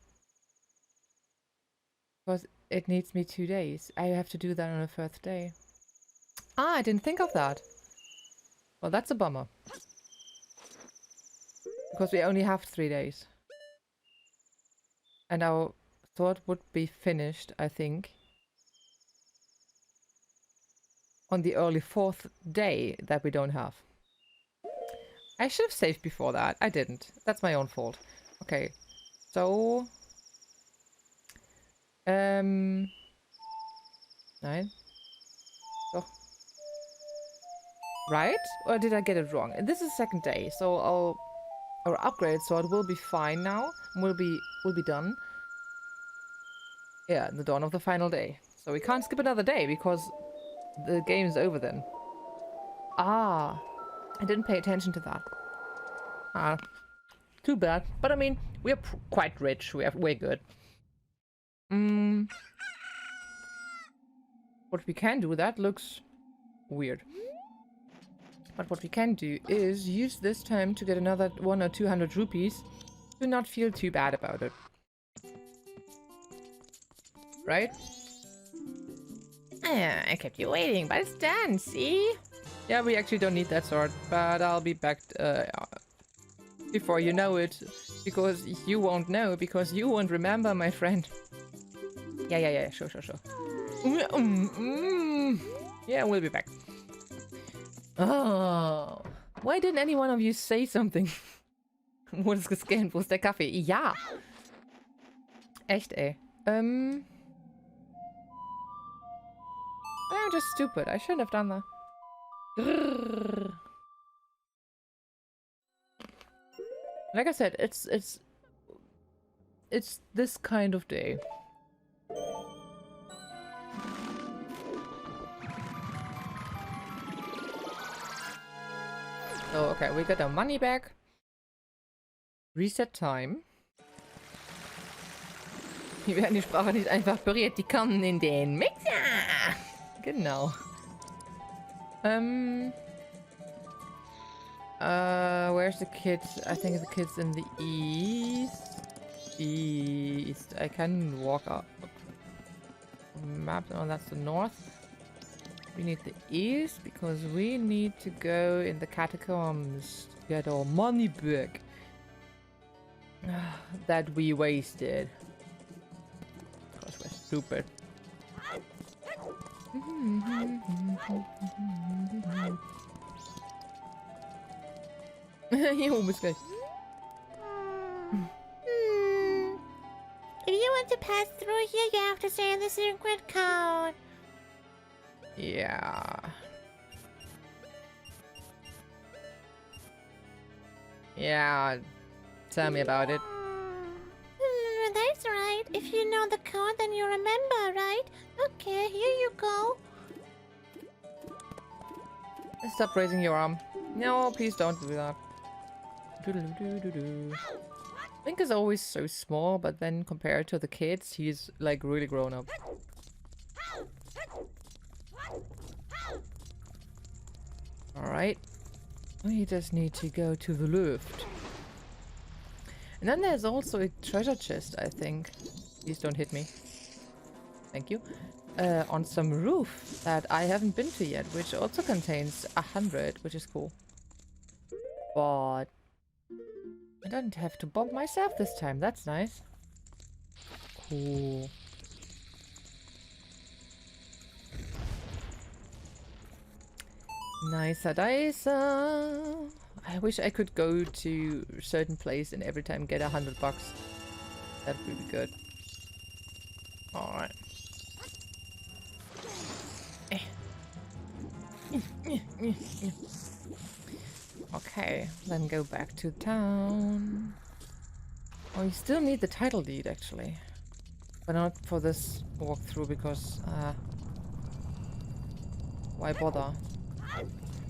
Because it needs me 2 days. I have to do that on the 1st day. Ah, I didn't think of that. Well, that's a bummer. Because we only have 3 days. And our sword would be finished, I think, on the early 4th day that we don't have. I should have saved before that. I didn't. That's my own fault. Okay. So... No, nice. Oh. Right? Or did I get it wrong? This is second day, so our upgrade sword will be fine now. Will be done. Yeah, the dawn of the final day. So we can't skip another day because the game's over then. Ah, I didn't pay attention to that. Ah, too bad. But I mean, we're quite rich. We're good. What we can do, that looks weird. But what we can do is use this time to get another 100 or 200 rupees. Do not feel too bad about it. Right? I kept you waiting, but it's done, see? Yeah, we actually don't need that sword, but I'll be back before you know it. Because you won't know, because you won't remember, my friend. Yeah, sure. Yeah, we'll be back. Oh, why didn't any one of you say something? Wurdest gescannt, wo ist der Kaffee? Ja! Echt, ey. I'm just stupid. I shouldn't have done that. Grrr. Like I said, it's this kind of day. So, okay, we got our money back. Reset time. Hier werden die Sprache nicht einfach berührt, die kommen in den Mixer. Genau. Where's the kid? I think the kid's in the east. I can walk up. Map. Oh, that's the north. We need the east because we need to go in the catacombs to get our money back that we wasted. Because we're stupid. Hier oben ist gleich. If you want to pass through here, you have to say the secret code. Yeah. Yeah. Tell me about it. That's right. If you know the code, then you remember, right? Okay, here you go. Stop raising your arm. No, please don't do that. Link is always so small, but then compared to the kids, he's like really grown up. Alright. We just need to go to the lift. And then there's also a treasure chest, I think. Please don't hit me. Thank you. On some roof that I haven't been to yet, which also contains 100, which is cool. But I don't have to bomb myself this time. That's nice. Cool. Nicer dicer. I wish I could go to a certain place and every time get $100. That would be good. Alright. Okay, then go back to town. Oh, you still need the title deed, actually. But not for this walkthrough, because, why bother?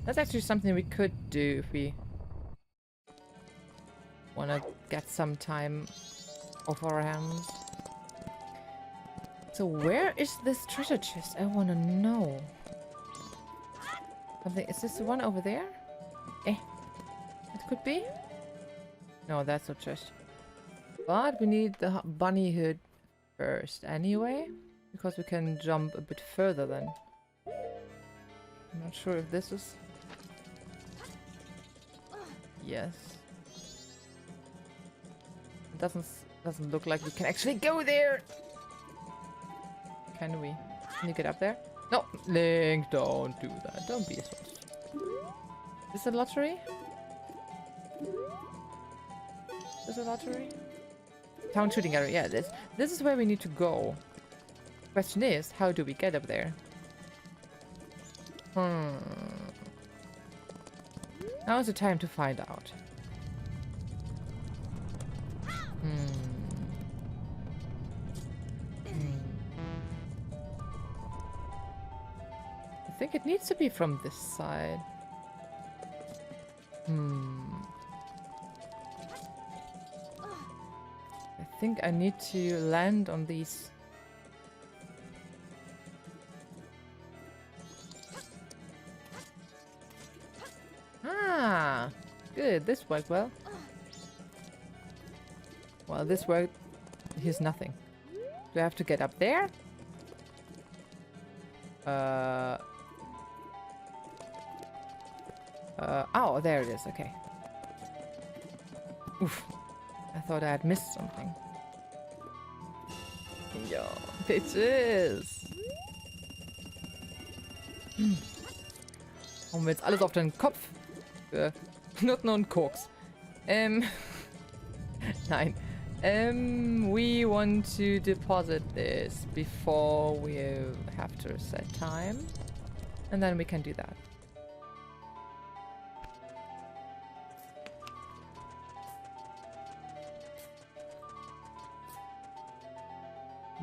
That's actually something we could do if we want to get some time off our hands. So where is this treasure chest? I want to know. Something, is this the one over there? It could be. No, that's not chest. But we need the bunny hood first anyway, because we can jump a bit further then. I'm not sure if this is... Yes. It doesn't look like we can actually go there. Can we? Can you get up there? No, Link, don't do that. Don't be a sauce. Is this a lottery? Is this a lottery? Town shooting area. Yeah, this is where we need to go. Question is, how do we get up there? Now is the time to find out. I think it needs to be from this side. I think I need to land on these. Ah, good. This worked well. Well, this worked. Here's nothing. Do I have to get up there? Oh, there it is. Okay. Oof. I thought I had missed something. Yo, bitches. Hauen wir jetzt alles auf den Kopf? Knoten und Koks. Nein. We want to deposit this before we have to set time. And then we can do that.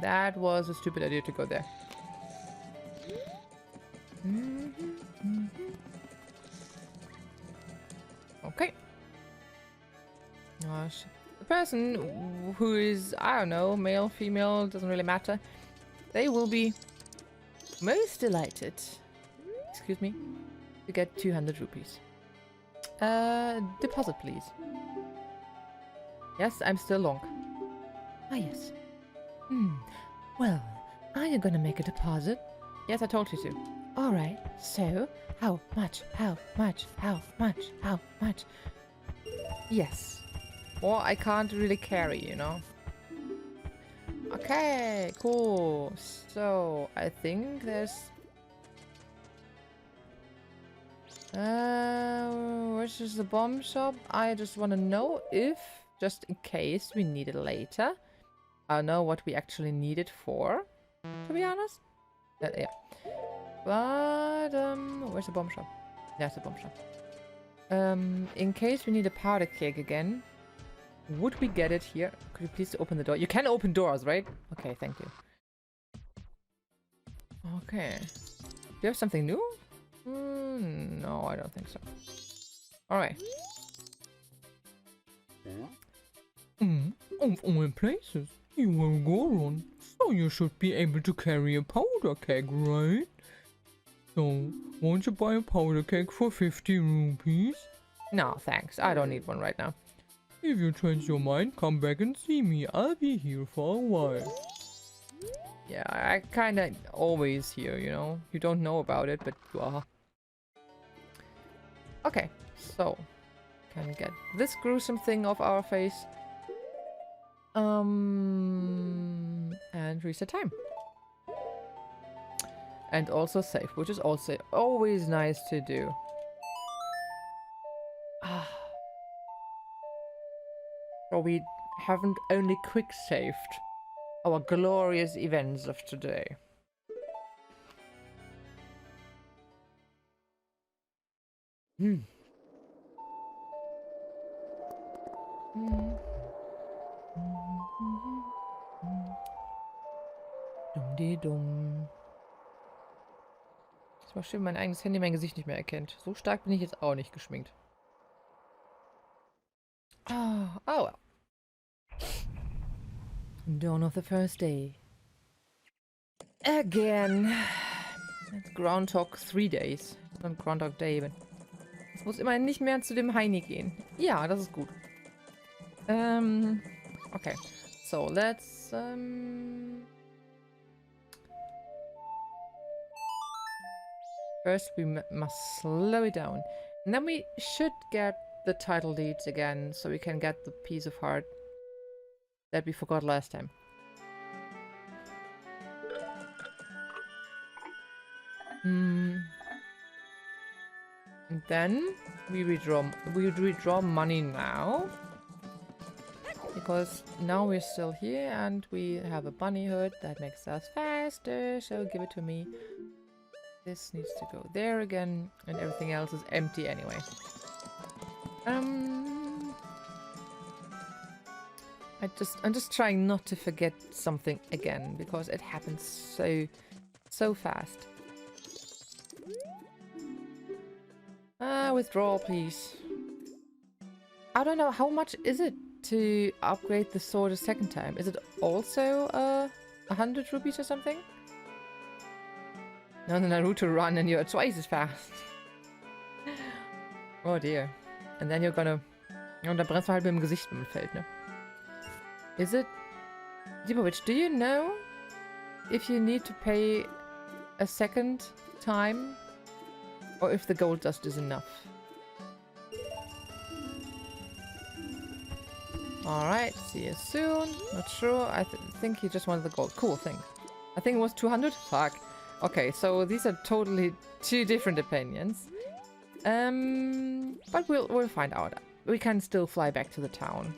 That was a stupid idea to go there. Okay. Gosh. The person who is, I don't know, male, female, doesn't really matter. They will be most delighted, excuse me, to get 200 rupees. Deposit, please. Yes, I'm still long. Ah, yes. Well, are you gonna make a deposit? Yes, I told you to. Alright, so, how much? How much? How much? How much? Yes. Or I can't really carry, you know? Okay, cool. So, I think there's... which is the bomb shop? I just want to know if, just in case we need it later, I know what we actually need it for, to be honest. Yeah. But, where's the bomb shop? There's the bomb shop. In case we need a powder keg again, would we get it here? Could you please open the door? You can open doors, right? Okay, thank you. Okay. Do you have something new? No, I don't think so. Alright. Of all places, you are Goron, so you should be able to carry a powder keg, right? So, won't you buy a powder keg for 50 rupees? No, thanks. I don't need one right now. If you change your mind, come back and see me. I'll be here for a while. Yeah, I kinda always here, you know? You don't know about it, but you are. Okay, so... Can we get this gruesome thing off our face? And reset time. And also save, which is also always nice to do. So we haven't only quick saved our glorious events of today. Dumm. Es war schön, mein eigenes Handy mein Gesicht nicht mehr erkennt. So stark bin ich jetzt auch nicht geschminkt. Oh well. Dawn of the first day. Again. It's Groundhog 3 days. Not Groundhog Day, but es muss immerhin nicht mehr zu dem Heini gehen. Ja, das ist gut. Okay. So, let's, first we must slow it down. And then we should get the title deeds again, so we can get the piece of heart that we forgot last time. And then we redraw money now. Because now we're still here and we have a bunny hood that makes us faster, so give it to me. This needs to go there again, and everything else is empty anyway. I'm just trying not to forget something again, because it happens so fast. Withdraw, please. I don't know, how much is it to upgrade the sword a second time? Is it also 100 rupees or something? No, the Naruto run and you're twice as fast. Oh dear. And then you're gonna... Ja, und da brennst du halt mit dem Gesicht im Feld, ne? Is it... Dibowitch, do you know if you need to pay a second time? Or if the gold dust is enough? Alright, see you soon. Not sure. I think he just wanted the gold. Cool, thanks. I think it was 200? Fuck. Okay, so these are totally two different opinions. But we'll find out. We can still fly back to the town.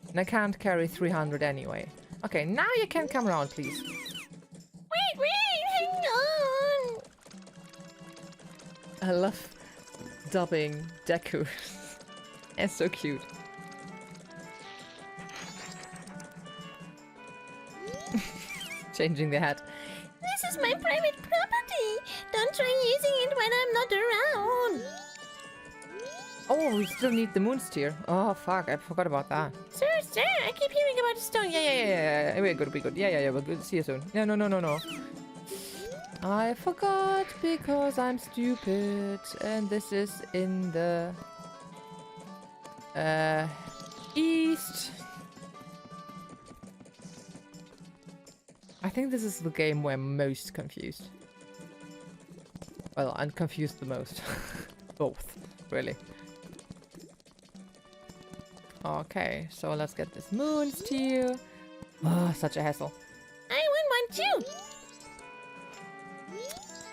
And I can't carry 300 anyway. Okay, now you can come around, please. Wait, hang on. I love dubbing Deku. It's so cute. Changing the hat. This is my private property. Don't try using it when I'm not around. Oh, we still need the moonsteer. Oh, fuck, I forgot about that. Sir, I keep hearing about the stone. Yeah. We're good. Yeah, we're good. See you soon. Yeah, no. I forgot because I'm stupid. And this is in the... east. I think this is the game where I'm most confused. Well, I'm confused the most. Both, really. Okay, so let's get this moonsteer. Oh, such a hassle. I want one too.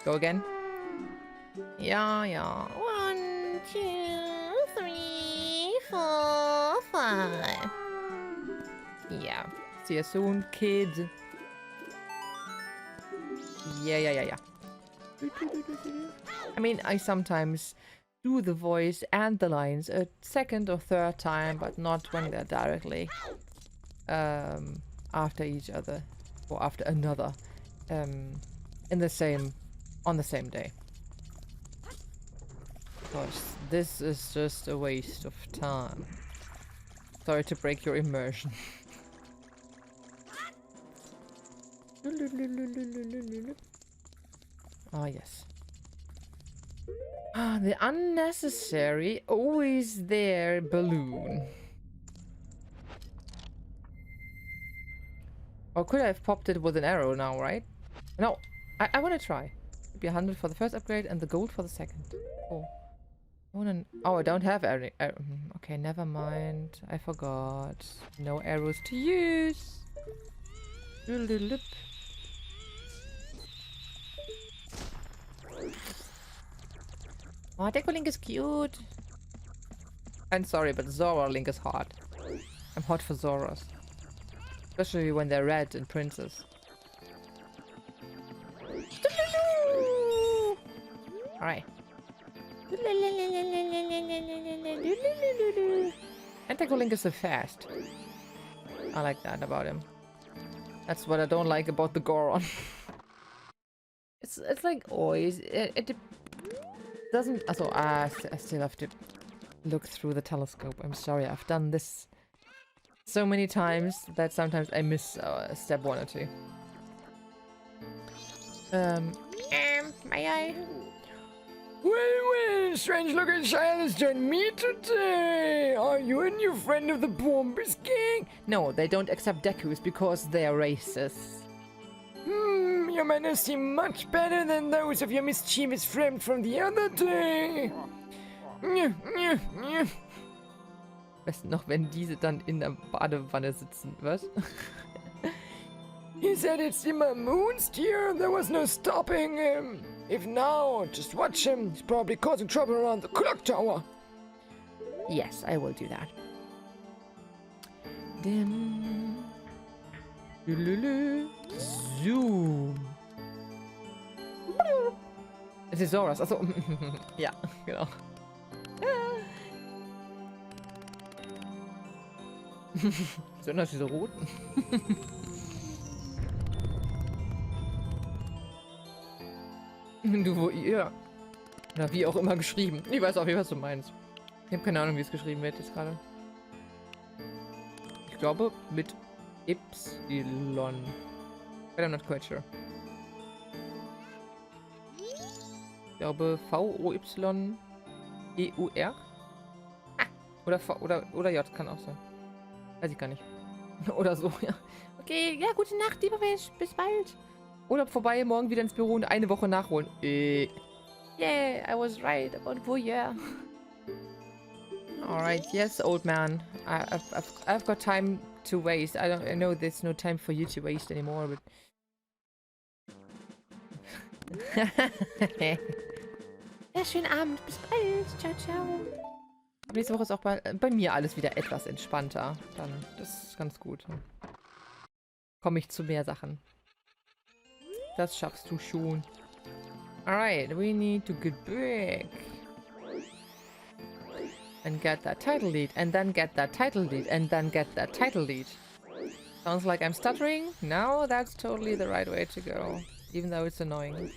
Go again. Yeah. 1, 2, 3, 4, 5. Yeah. See you soon, kid. Yeah. I mean, I sometimes do the voice and the lines a second or third time, but not when they're directly after each other or after another on the same day. Because this is just a waste of time. Sorry to break your immersion. Oh, yes. Ah, the unnecessary, always there balloon. Or could I have popped it with an arrow now, right? No, I want to try. It'd be 100 for the first upgrade and the gold for the second. Oh. Oh, I don't have arrow. Okay, never mind. I forgot. No arrows to use. Oh, Deku Link is cute. I'm sorry, but Zora Link is hot. I'm hot for Zoras. Especially when they're red and princess. Alright. And Deku Link is so fast. I like that about him. That's what I don't like about the Goron. it's like always. It doesn't... Also, I still have to look through the telescope. I'm sorry, I've done this so many times that sometimes I miss step 1 or 2. May I? Well, strange looking child has joined me today. Are you a new friend of the Bombers gang? No, they don't accept Dekus because they're racist. Your manners seem much better than those of your mischievous friend from the other day. Besten noch, wenn diese dann in der Badewanne sitzen, was? He said it's in my moonsteer. There was no stopping him. If now, just watch him. He's probably causing trouble around the clock tower. Yes, I will do that. Dim. Zoom. Thesaurus, achso. Ja, genau. Besonders diese roten. Du, wo ihr? Oder wie auch immer geschrieben. Ich weiß auch nicht, was du meinst. Ich habe keine Ahnung, wie es geschrieben wird jetzt gerade. Ich glaube mit Y. But I'm not quite sure. Ich glaube V-O-Y-E-U-R. Ah, oder J kann auch sein. Weiß ich gar nicht. Oder so, ja. Okay, ja, gute Nacht, lieber Fisch. Bis bald. Urlaub vorbei, morgen wieder ins Büro und eine Woche nachholen. Yeah, I was right about Voyeur. Alright, yes, old man. I've got time to waste. I know there's no time for you to waste anymore, but... Ja, schönen Abend. Bis bald. Ciao, ciao. Aber nächste Woche ist auch bei mir alles wieder etwas entspannter. Dann, das ist ganz gut. Komme ich zu mehr Sachen. Das schaffst du schon. Alright, we need to get back. And get that title lead. And then get that title lead. And then get that title lead. Sounds like I'm stuttering? No, that's totally the right way to go. Even though it's annoying.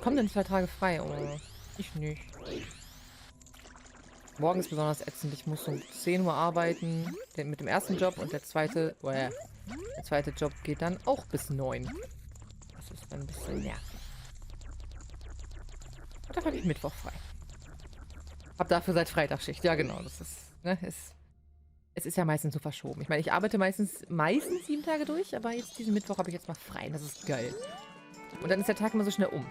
Kommen denn 2 Tage frei? Oh, ich nicht. Morgen ist besonders ätzend. Ich muss um 10 Uhr arbeiten. Mit dem ersten Job und der zweite Job geht dann auch bis 9. Das ist dann ein bisschen nervig. Und dann habe ich Mittwoch frei. Hab dafür seit Freitag Schicht. Ja, genau. Das ist, ne, es ist ja meistens so verschoben. Ich meine, ich arbeite meistens 7 Tage durch, aber jetzt diesen Mittwoch habe ich jetzt mal frei. Das ist geil. Und dann ist der Tag immer so schnell um.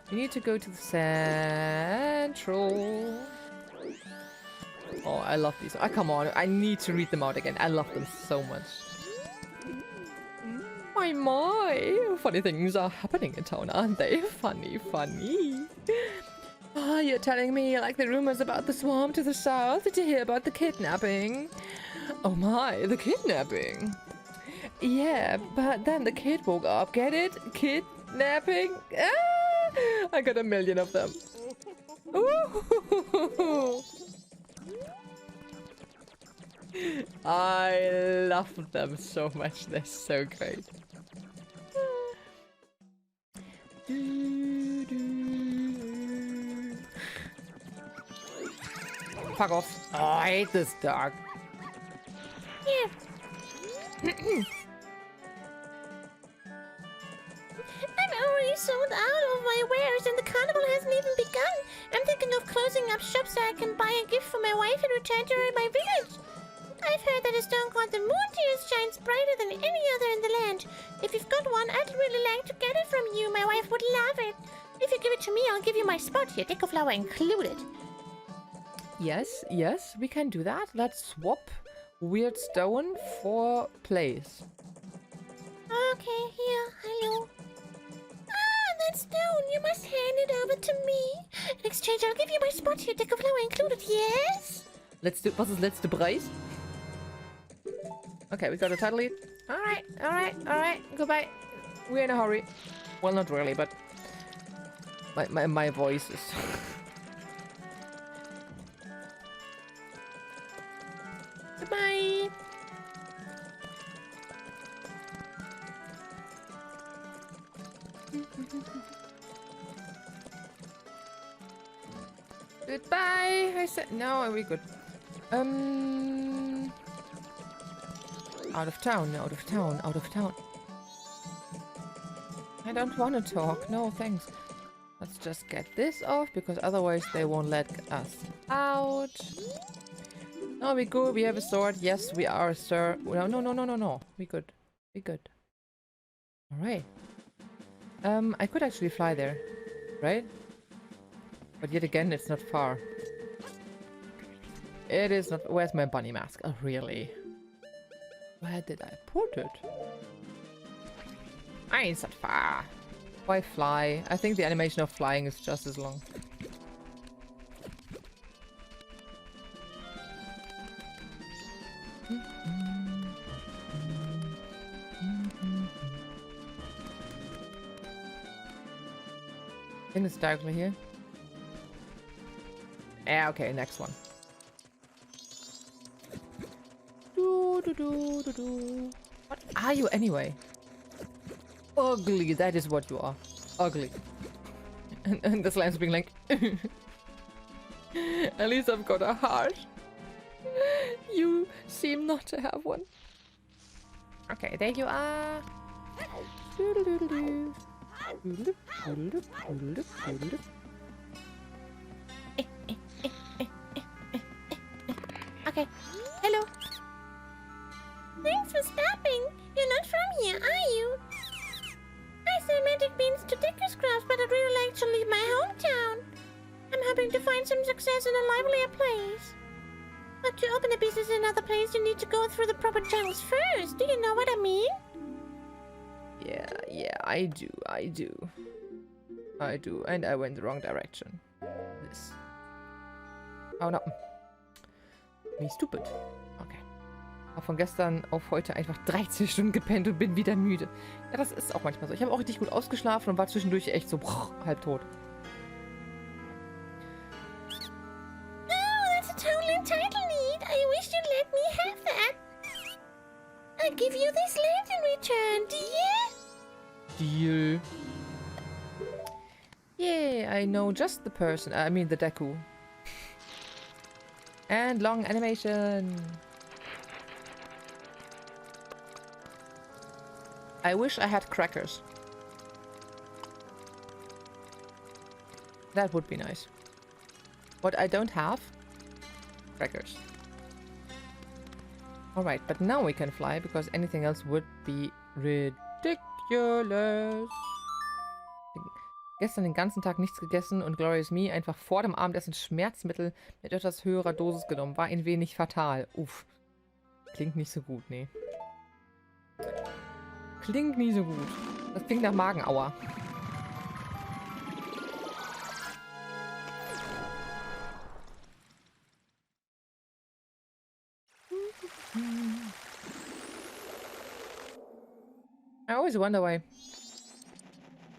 We need to go to the central. Oh, I love these. Oh, come on. I need to read them out again. I love them so much. My. Funny things are happening in town, aren't they? Funny. Oh, you're telling me, like the rumors about the swarm to the south? Did you hear about the kidnapping? Oh my, the kidnapping. Yeah, but then the kid woke up. Get it? Kidnapping? Ah! I got a million of them. Ooh. I love them so much. They're so great. Fuck off. Oh, I hate this dog. Yeah. I'm already sold out of my wares and the carnival hasn't even begun. I'm thinking of closing up shop so I can buy a gift for my wife and return to her in my village. I've heard that a stone called the moon tears shines brighter than any other in the land. If you've got one, I'd really like to get it from you. My wife would love it. If you give it to me, I'll give you my spot here, deco flower included. Yes, we can do that. Let's swap weird stone for place. Okay, here, hello. Ah, that stone, you must hand it over to me. In exchange, I'll give you my spot here, deco flower included, yes? Was ist letzte Preis? Okay, we got a title lead. Alright. Goodbye. We're in a hurry. Well, not really, but my voice is... Goodbye. Goodbye. I said no. Are we good? Out of town. I don't want to talk. No, thanks. Let's just get this off because otherwise they won't let us out. No, we good. We have a sword. Yes, we are, sir. No. We good. All right. I could actually fly there, right? But yet again, it's not far. It is not. Where's my bunny mask? Oh, really? Where did I put it? It's not far. Why fly? I think the animation of flying is just as long. think it's directly here. Yeah, okay, next one. What are you anyway? Ugly, that is what you are. Ugly. And the slime's being like... At least I've got a heart. You seem not to have one. Okay, there you are. Okay. Hello. Thanks for stopping. You're not from here, are you? I sell magic beans to Dicker's Crafts, but I'd really like to leave my hometown. I'm hoping to find some success in a livelier place. But to open a business in another place, you need to go through the proper channels first. Do you know what I mean? Yeah, I do. And I went the wrong direction. This. Oh no. Me stupid. Okay. Hab von gestern auf heute einfach 13 Stunden gepennt und bin wieder müde. Ja, das ist auch manchmal so. Ich habe auch richtig gut ausgeschlafen und war zwischendurch echt so halbtot. Oh, that's a totally entitled need. I wish you'd let me have that. I'll give you this land in return, dear. Deal. Yeah, I know just the person. I mean the Deku. And long animation. I wish I had crackers. That would be nice. What I don't have? Crackers. Alright, but now we can fly because anything else would be ridiculous. Gestern den ganzen Tag nichts gegessen und Glorious Me einfach vor dem Abendessen Schmerzmittel mit etwas höherer Dosis genommen. War ein wenig fatal. Uff. Klingt nicht so gut, nee. Klingt nie so gut. Das klingt nach Magenauer. I always wonder why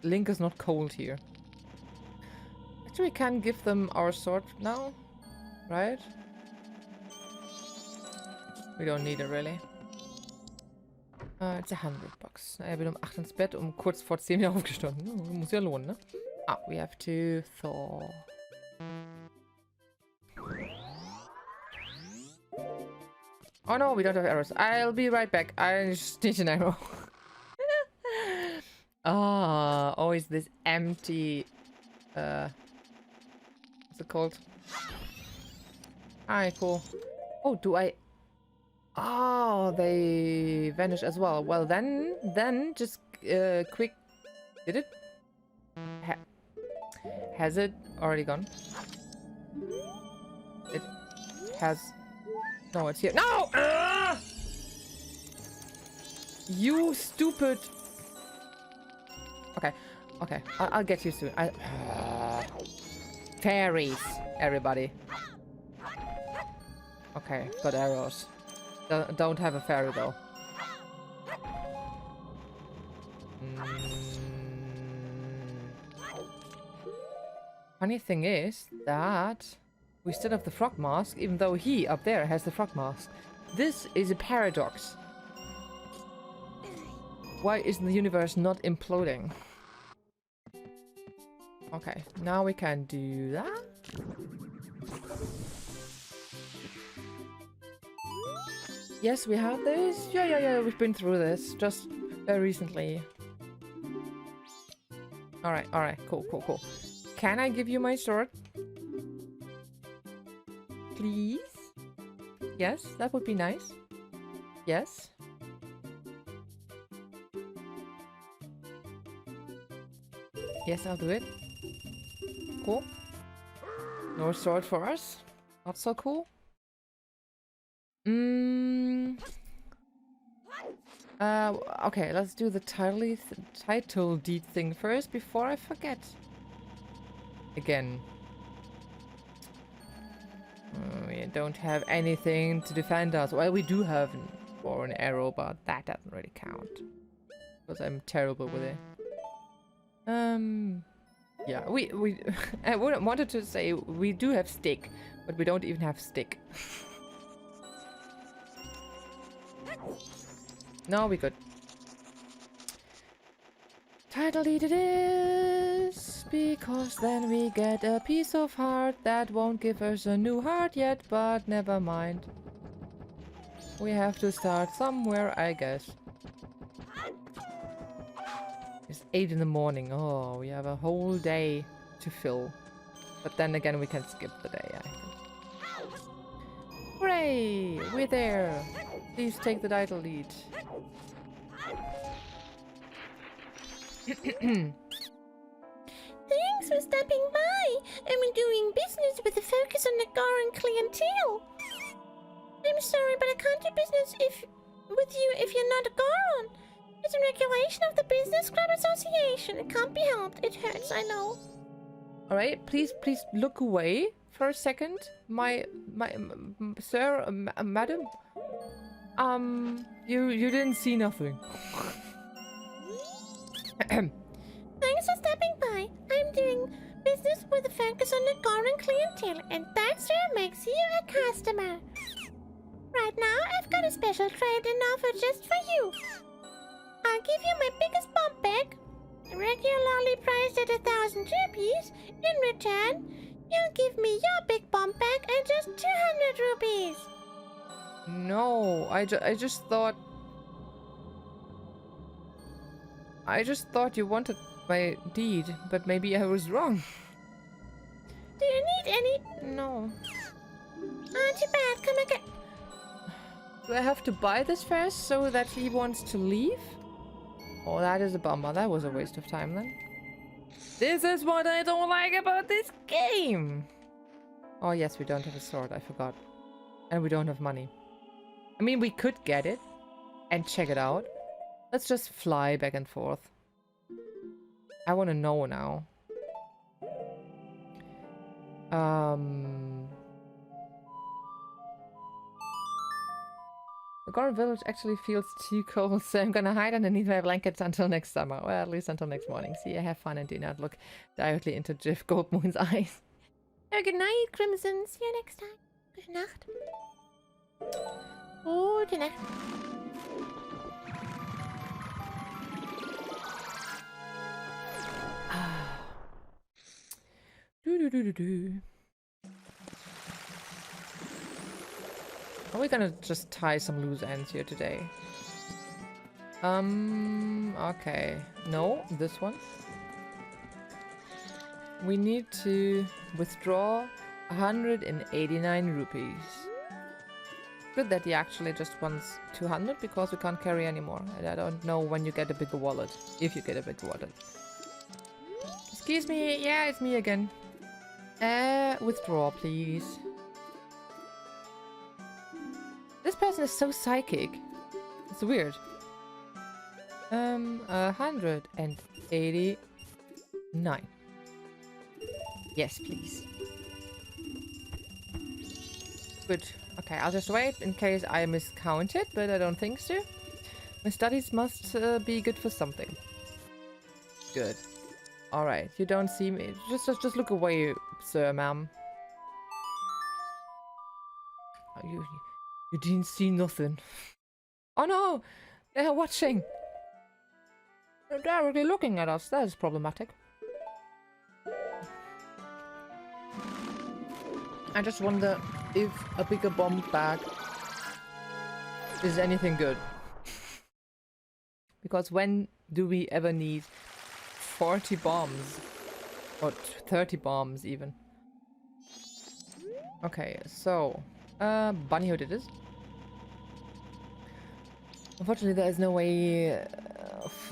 Link is not cold here. Actually, we can give them our sword now, right? We don't need it really. It's $100. Ich bin um 8 ins Bett, um kurz vor 10 wieder aufgestanden. Muss ja lohnen, ne? Ah, we have to thaw. Oh no, we don't have arrows. I'll be right back. I just need an arrow. Ah, always this empty... what's it called? Alright, cool. Oh, do I... Oh, they vanish as well. Well, then just quick... Did it? Has it already gone? It has... No, it's here. No! You stupid... Okay, okay. I'll get you soon. Fairies, everybody. Okay, got arrows. Don't have a fairy though. Funny thing is that we still have the frog mask, even though he up there has the frog mask. This is a paradox. Why isn't the universe not imploding? Okay, now we can do that. Yes, we have this. Yeah, we've been through this just very recently. Alright, cool. Can I give you my sword? Please? Yes, that would be nice. Yes. Yes, I'll do it. Cool. No sword for us. Not so cool. Okay, let's do the title deed thing first before I forget. Again. We don't have anything to defend us. Well, we do have an arrow, but that doesn't really count. Because I'm terrible with it. Yeah, we I wanted to say we do have stick, but we don't even have stick. No, we good. Title deed it is, because then we get a piece of heart that won't give us a new heart yet, but never mind. We have to start somewhere, I guess. It's 8 in the morning. Oh, we have a whole day to fill. But then again, we can skip the day, I think. Hooray! We're there! Please take the title lead. Thanks for stopping by. I'm doing business with a focus on the Goron clientele. I'm sorry, but I can't do business with you if you're not a Goron. It's a regulation of the Business Club Association. It can't be helped. It hurts, I know. Alright, please look away for a second. Sir, madam. You didn't see nothing. Thanks for stopping by. I'm doing business with a focus on the Goron clientele, and that, sir, makes you a customer. Right now, I've got a special trade-in offer just for you. I'll give you my biggest bomb bag, regularly priced at 1,000 rupees. In return, you'll give me your big bomb bag at just 200 rupees. No, I just thought you wanted my deed, but maybe I was wrong. Do you need any? No. Too bad. Come again. Do I have to buy this first so that he wants to leave? Oh, that is a bummer. That was a waste of time then. This is what I don't like about this game. Oh yes, we don't have a sword. I forgot. And we don't have money. I mean, we could get it and check it out. Let's just fly back and forth. I want to know now. The Goron village actually feels too cold, so I'm gonna hide underneath my blankets until next summer. Well, at least until next morning. See, I have fun and do not look directly into Jiff Goldmoon's eyes. Oh, good night, Crimson. See you next time. Good Nacht. Gute Nacht. Are we gonna just tie some loose ends here today? Okay. No, this one. We need to withdraw 189 rupees. Good that he actually just wants 200 because we can't carry anymore. And I don't know when you get a bigger wallet. If you get a bigger wallet. Excuse me. Yeah, it's me again. Withdraw, please. This person is so psychic. It's weird. 189. Yes, please. Good. Okay, I'll just wait in case I miscounted, but I don't think so. My studies must be good for something. Good. Alright, you don't see me. Just look away, sir, ma'am. Oh, you didn't see nothing. Oh no! They're watching! They're directly looking at us. That is problematic. I just wonder if a bigger bomb bag is anything good. Because when do we ever need 40 bombs? Or 30 bombs even. Okay, so... bunny hood it is. Unfortunately, there is no way of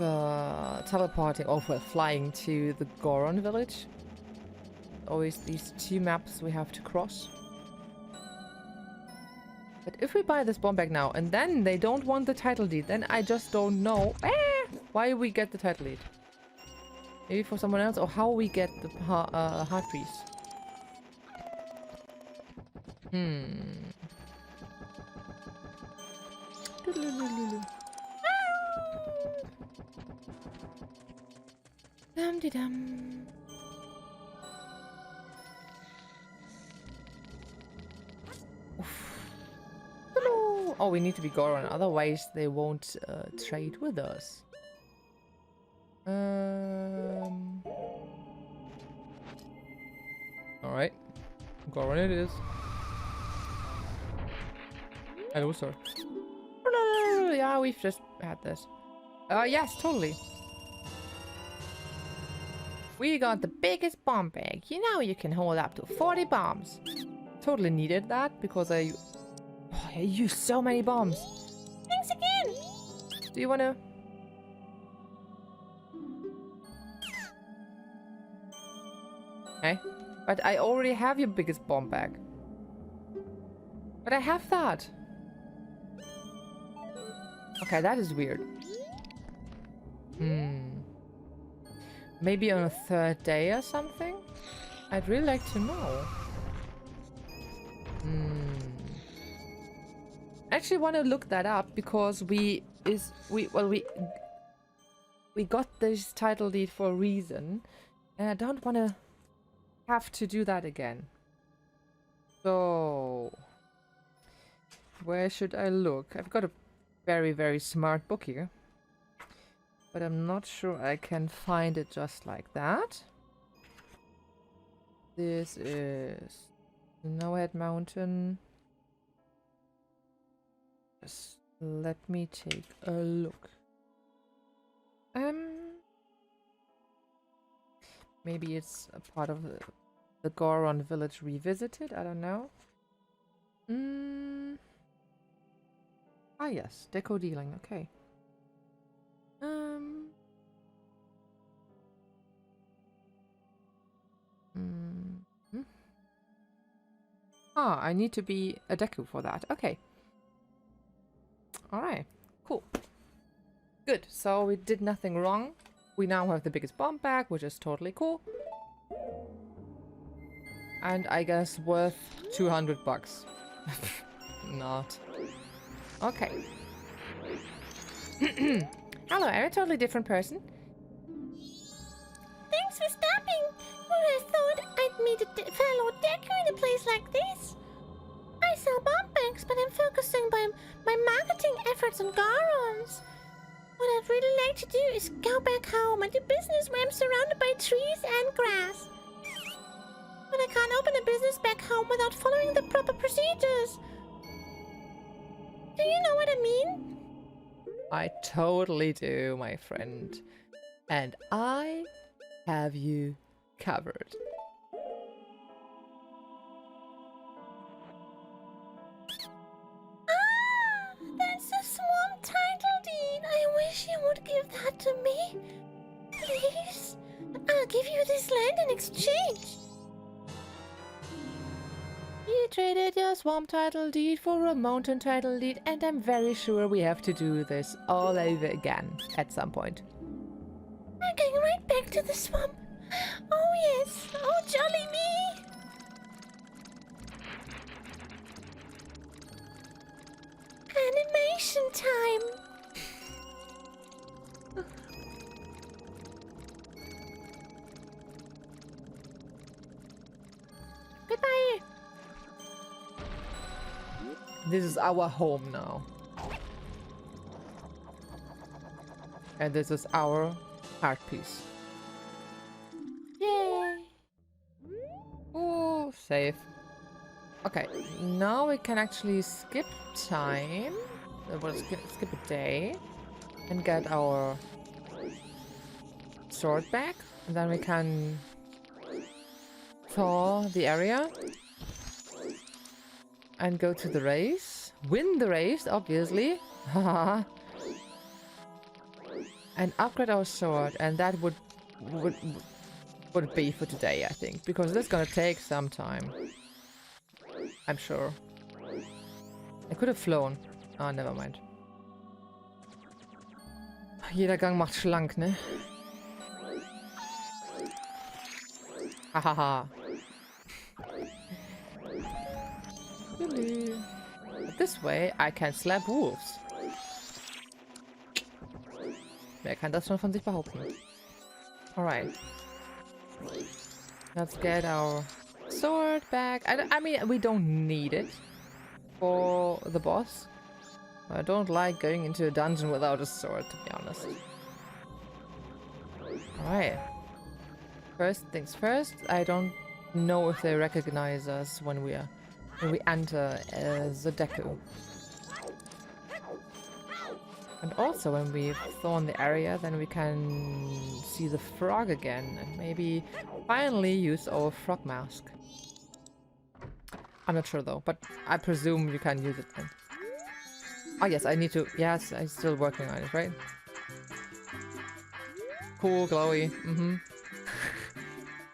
teleporting or flying to the Goron village. Always these two maps we have to cross. But if we buy this bomb bag now and then they don't want the title deed, then I just don't know why we get the title deed. Maybe for someone else, or how we get the heart piece. Dum-de-dum. Oh, we need to be Goron, otherwise they won't trade with us. Alright. Goron it is. Hello, sir. Yeah, we've just had this. Yes, totally. We got the biggest bomb bag. You know you can hold up to 40 bombs. Totally needed that because I used so many bombs. Thanks again. Do you wanna? Okay. But I already have your biggest bomb bag. But I have that. Okay, that is weird. Maybe on a third day or something? I'd really like to know. I actually want to look that up because we got this title deed for a reason, and I don't want to have to do that again. So where should I look? I've got a very, very smart book here, but I'm not sure I can find it just like that. This is Snowhead Mountain. Just let me take a look. Maybe it's a part of the Goron village revisited. I don't know. Ah yes, deco dealing. Okay. Ah, I need to be a deku for that. Okay. Alright, cool. Good, so we did nothing wrong. We now have the biggest bomb bag, which is totally cool. And I guess worth 200 bucks. Not. Okay. Hello, I'm a totally different person. Thanks for stopping. Who would have thought I'd meet a fellow decker in a place like this? I sell bomb bags, but I'm focusing my marketing efforts on Gorons. What I'd really like to do is go back home and do business where I'm surrounded by trees and grass. But I can't open a business back home without following the proper procedures. Do you know what I mean? I totally do, my friend. And I have you covered. That's a swamp title deed. I wish you would give that to me. Please. I'll give you this land in exchange. You traded your swamp title deed for a mountain title deed, and I'm very sure we have to do this all over again at some point. I'm going right back to the swamp. Oh yes. Oh jolly me. Animation time. Goodbye. This is our home now. And this is our heart piece. Yay! Oh, save. Okay, now we can actually skip time. We'll skip a day and get our sword back. And then we can thaw the area and go to the race. Win the race, obviously. Haha. And upgrade our sword, and that would be for today, I think, because this is gonna take some time. I'm sure. I could have flown. Ah, never mind. Jeder Gang macht schlank, ne? Hahaha. But this way, I can slap wolves. Wer kann das schon von sich behaupten? Alright. Let's get our sword back. I mean, we don't need it for the boss. I don't like going into a dungeon without a sword, to be honest. Alright. First things first, I don't know if they recognize us when we enter the Deku. And also when we thaw in the area, then we can see the frog again and maybe finally use our frog mask. I'm not sure though, but I presume you can use it then. Oh yes, I need to. Yes, I'm still working on it, right? Cool, glowy.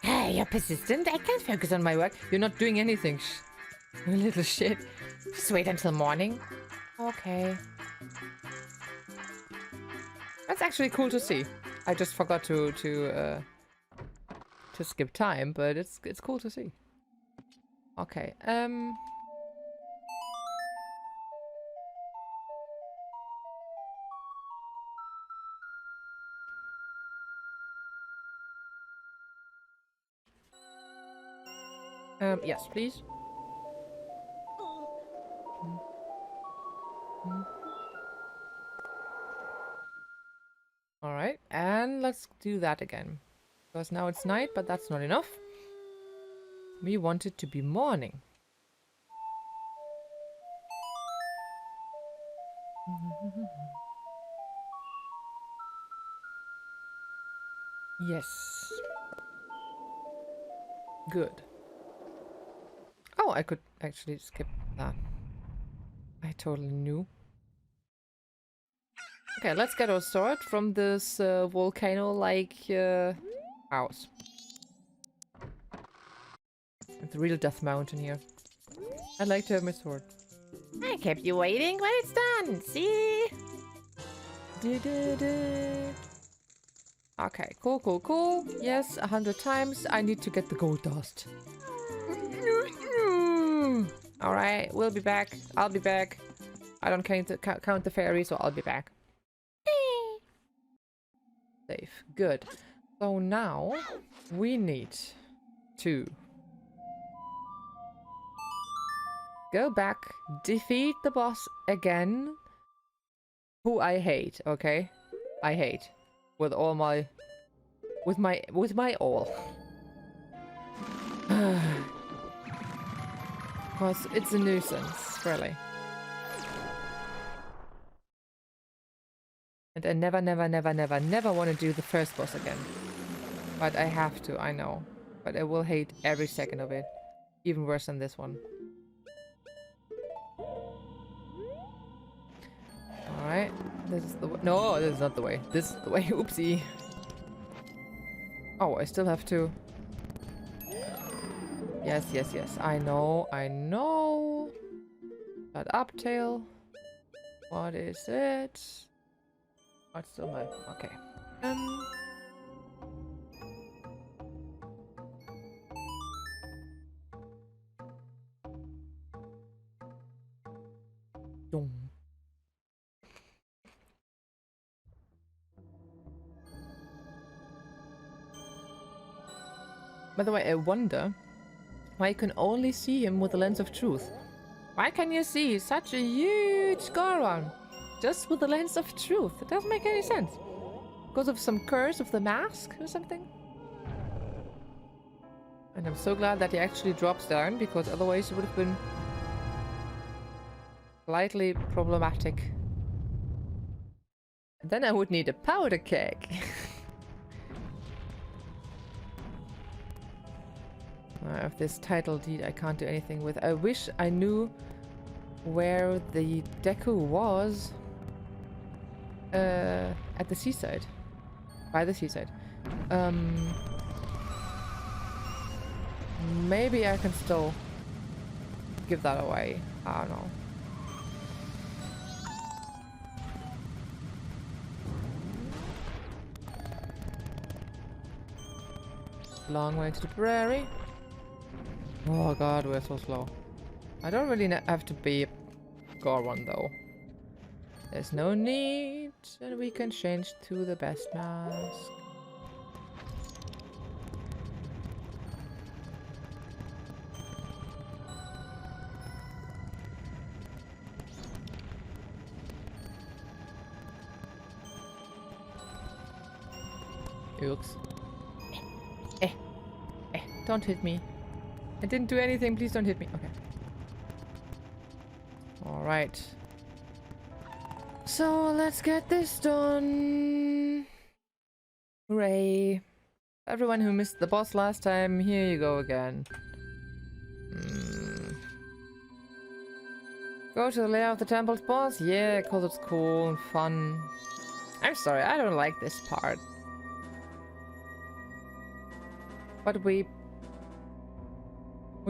Hey, you're persistent. I can't focus on my work. You're not doing anything, you little shit. Just wait until morning. Okay. That's actually cool to see. I just forgot to skip time, but it's cool to see. Okay. Yes, please. Alright, and let's do that again. Because now it's night, but that's not enough. We want it to be morning. Yes. Good. Oh, I could actually skip that. I totally knew. Okay, let's get our sword from this volcano-like house. It's a real death mountain here. I'd like to have my sword. I kept you waiting, but it's done. See? Okay, cool. Yes, 100 times. I need to get the gold dust. Alright, we'll be back. I'll be back. I don't count the fairy, so I'll be back. Safe. Good. So now we need to go back, defeat the boss again, who I hate, okay? I hate with all my with my all. Cause it's a nuisance, really. And I never want to do the first boss again. But I have to, I know. But I will hate every second of it. Even worse than this one. Alright. This is the way. No, this is not the way. This is the way. Oopsie. Oh, I still have to. Yes. I know. Shut up, tail. What is it? What's still my... Okay. Dong. By the way, I wonder why you can only see him with the lens of truth. Why can you see such a huge Goron just with the lens of truth? It doesn't make any sense. Because of some curse of the mask or something? And I'm so glad that he actually drops down, because otherwise it would have been slightly problematic. Then I would need a powder keg. Of this title deed I can't do anything with. I wish I knew where the Deku was. At the seaside. By the seaside. Maybe I can still give that away. I don't know. Long way to the prairie. Oh god, we're so slow. I don't really have to be a Goron though. There's no need, and we can change to the best mask. Oops. Don't hit me. I didn't do anything. Please don't hit me. Okay. Alright. So let's get this done. Hooray. Everyone who missed the boss last time, here you go again. Go to the lair of the temple's boss? Yeah, because it's cool and fun. I'm sorry, I don't like this part. But we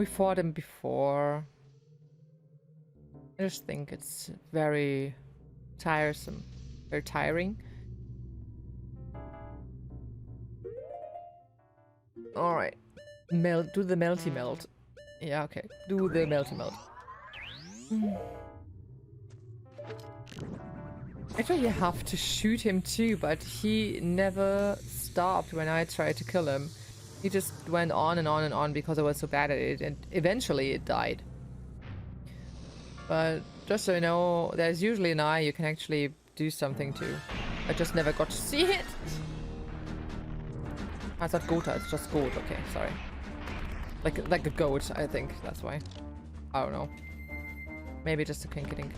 fought him before. I just think it's very tiresome. Very tiring. Alright. Do the melty melt. Yeah, okay. Do the melty melt. Actually, you have to shoot him too, but he never stopped when I tried to kill him. He just went on and on and on because I was so bad at it, and eventually it died. But just so you know, there's usually an eye you can actually do something to. I just never got to see it. It's not Gotha, it's just goat. Okay, sorry. Like a goat, I think. That's why. I don't know. Maybe just a kinkadink.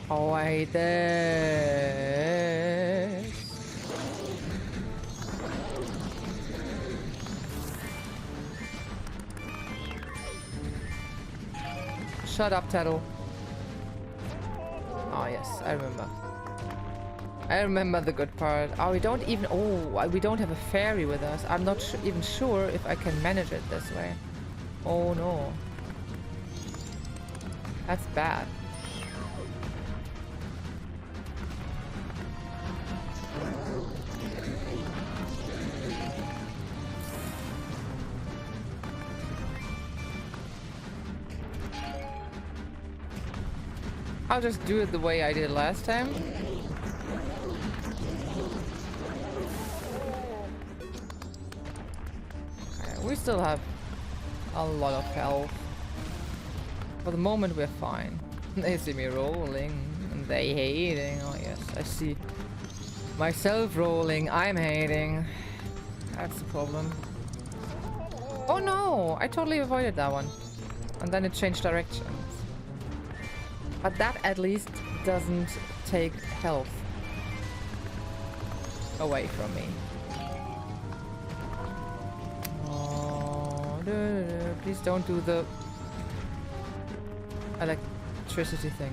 Oh, I hate this. Shut up, Tattle. Oh yes, I remember. I remember the good part. Oh, we don't even... Oh, we don't have a fairy with us. I'm not even sure if I can manage it this way. Oh no. That's bad. I'll just do it the way I did last time. We still have a lot of health. For the moment we're fine. They see me rolling and they hating. Oh yes, I see myself rolling. I'm hating. That's the problem. Oh no! I totally avoided that one. And then it changed directions. But that at least doesn't take health away from me. Please don't do the electricity thing.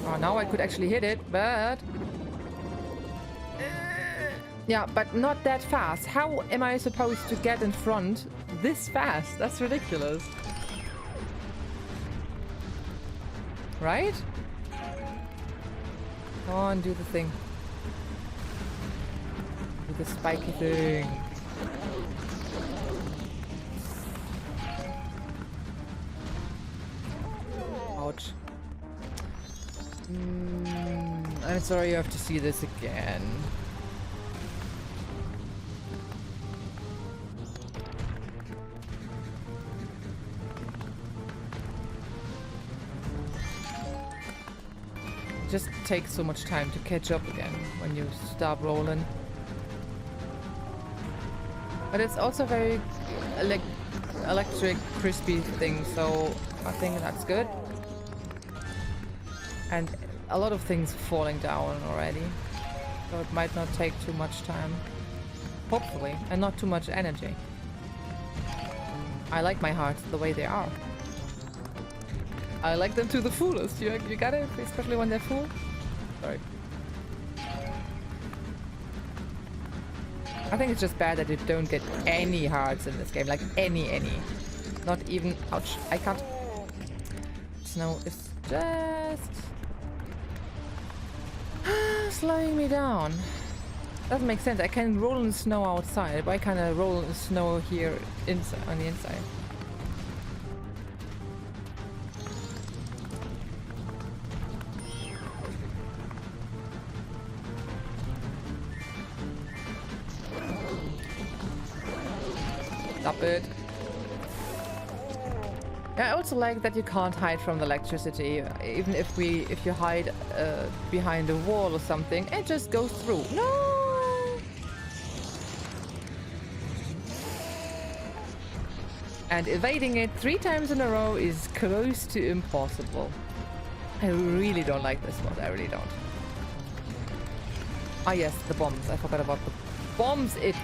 Oh, now I could actually hit it, but... yeah, but not that fast. How am I supposed to get in front this fast? That's ridiculous. Right? Come on, do the thing. The spiky thing. Ouch. I'm sorry you have to see this again. It just takes so much time to catch up again when you stop rolling. But it's also very electric, crispy thing, so I think that's good. And a lot of things falling down already, so it might not take too much time. Hopefully, and not too much energy. I like my hearts the way they are. I like them to the fullest. You got it, especially when they're full. Sorry. I think it's just bad that you don't get any hearts in this game. Like, any. Not even... Ouch. I can't... Snow is just... slowing me down. Doesn't make sense. I can roll in snow outside. Why can't I roll in snow here inside, on the inside? Stop it. I also like that you can't hide from the electricity. Even if you hide behind a wall or something, it just goes through. No! And evading it 3 times in a row is close to impossible. I really don't like this one. I really don't. Ah yes, the bombs. I forgot about the bombs. It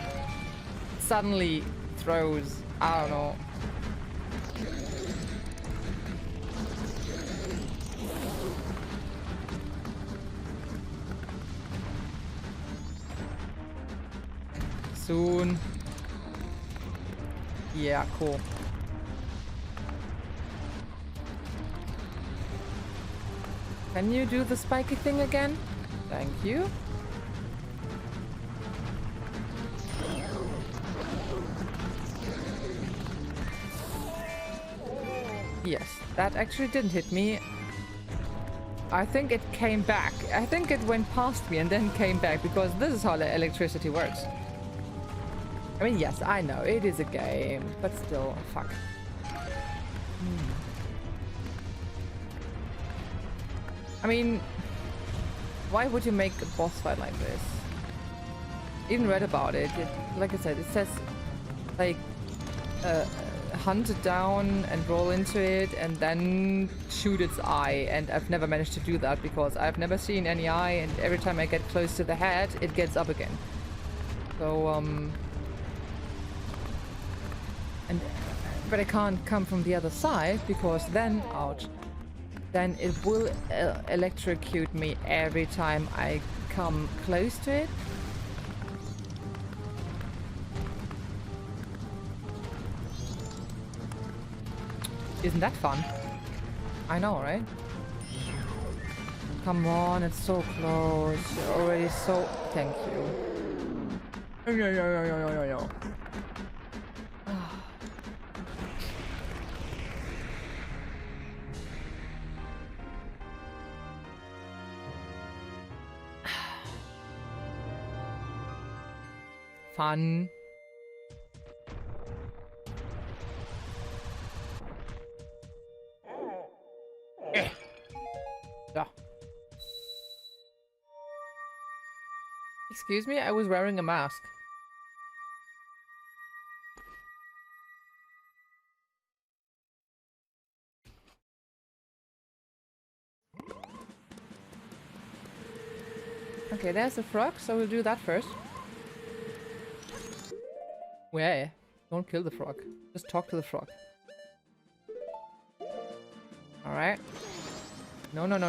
suddenly throws. I don't know. Soon. Yeah, cool. Can you do the spiky thing again? Thank you. Yes, that actually didn't hit me. I think it came back. I think it went past me and then came back because this is how the electricity works. I mean, yes, I know, it is a game, but still, fuck. I mean, why would you make a boss fight like this? Even read about it. Like I said, it says, like, hunt it down and roll into it and then shoot its eye. And I've never managed to do that because I've never seen any eye, and every time I get close to the head, it gets up again. So, but I can't come from the other side because then, ouch, then it will electrocute me every time I come close to it. Isn't that fun? I know, right? Come on, it's so close. You're already so... Thank you. Yeah. Fun. Yeah. Excuse me, I was wearing a mask. Okay, there's the frog, so we'll do that first. Where? Don't kill the frog. Just talk to the frog. Alright. No. No.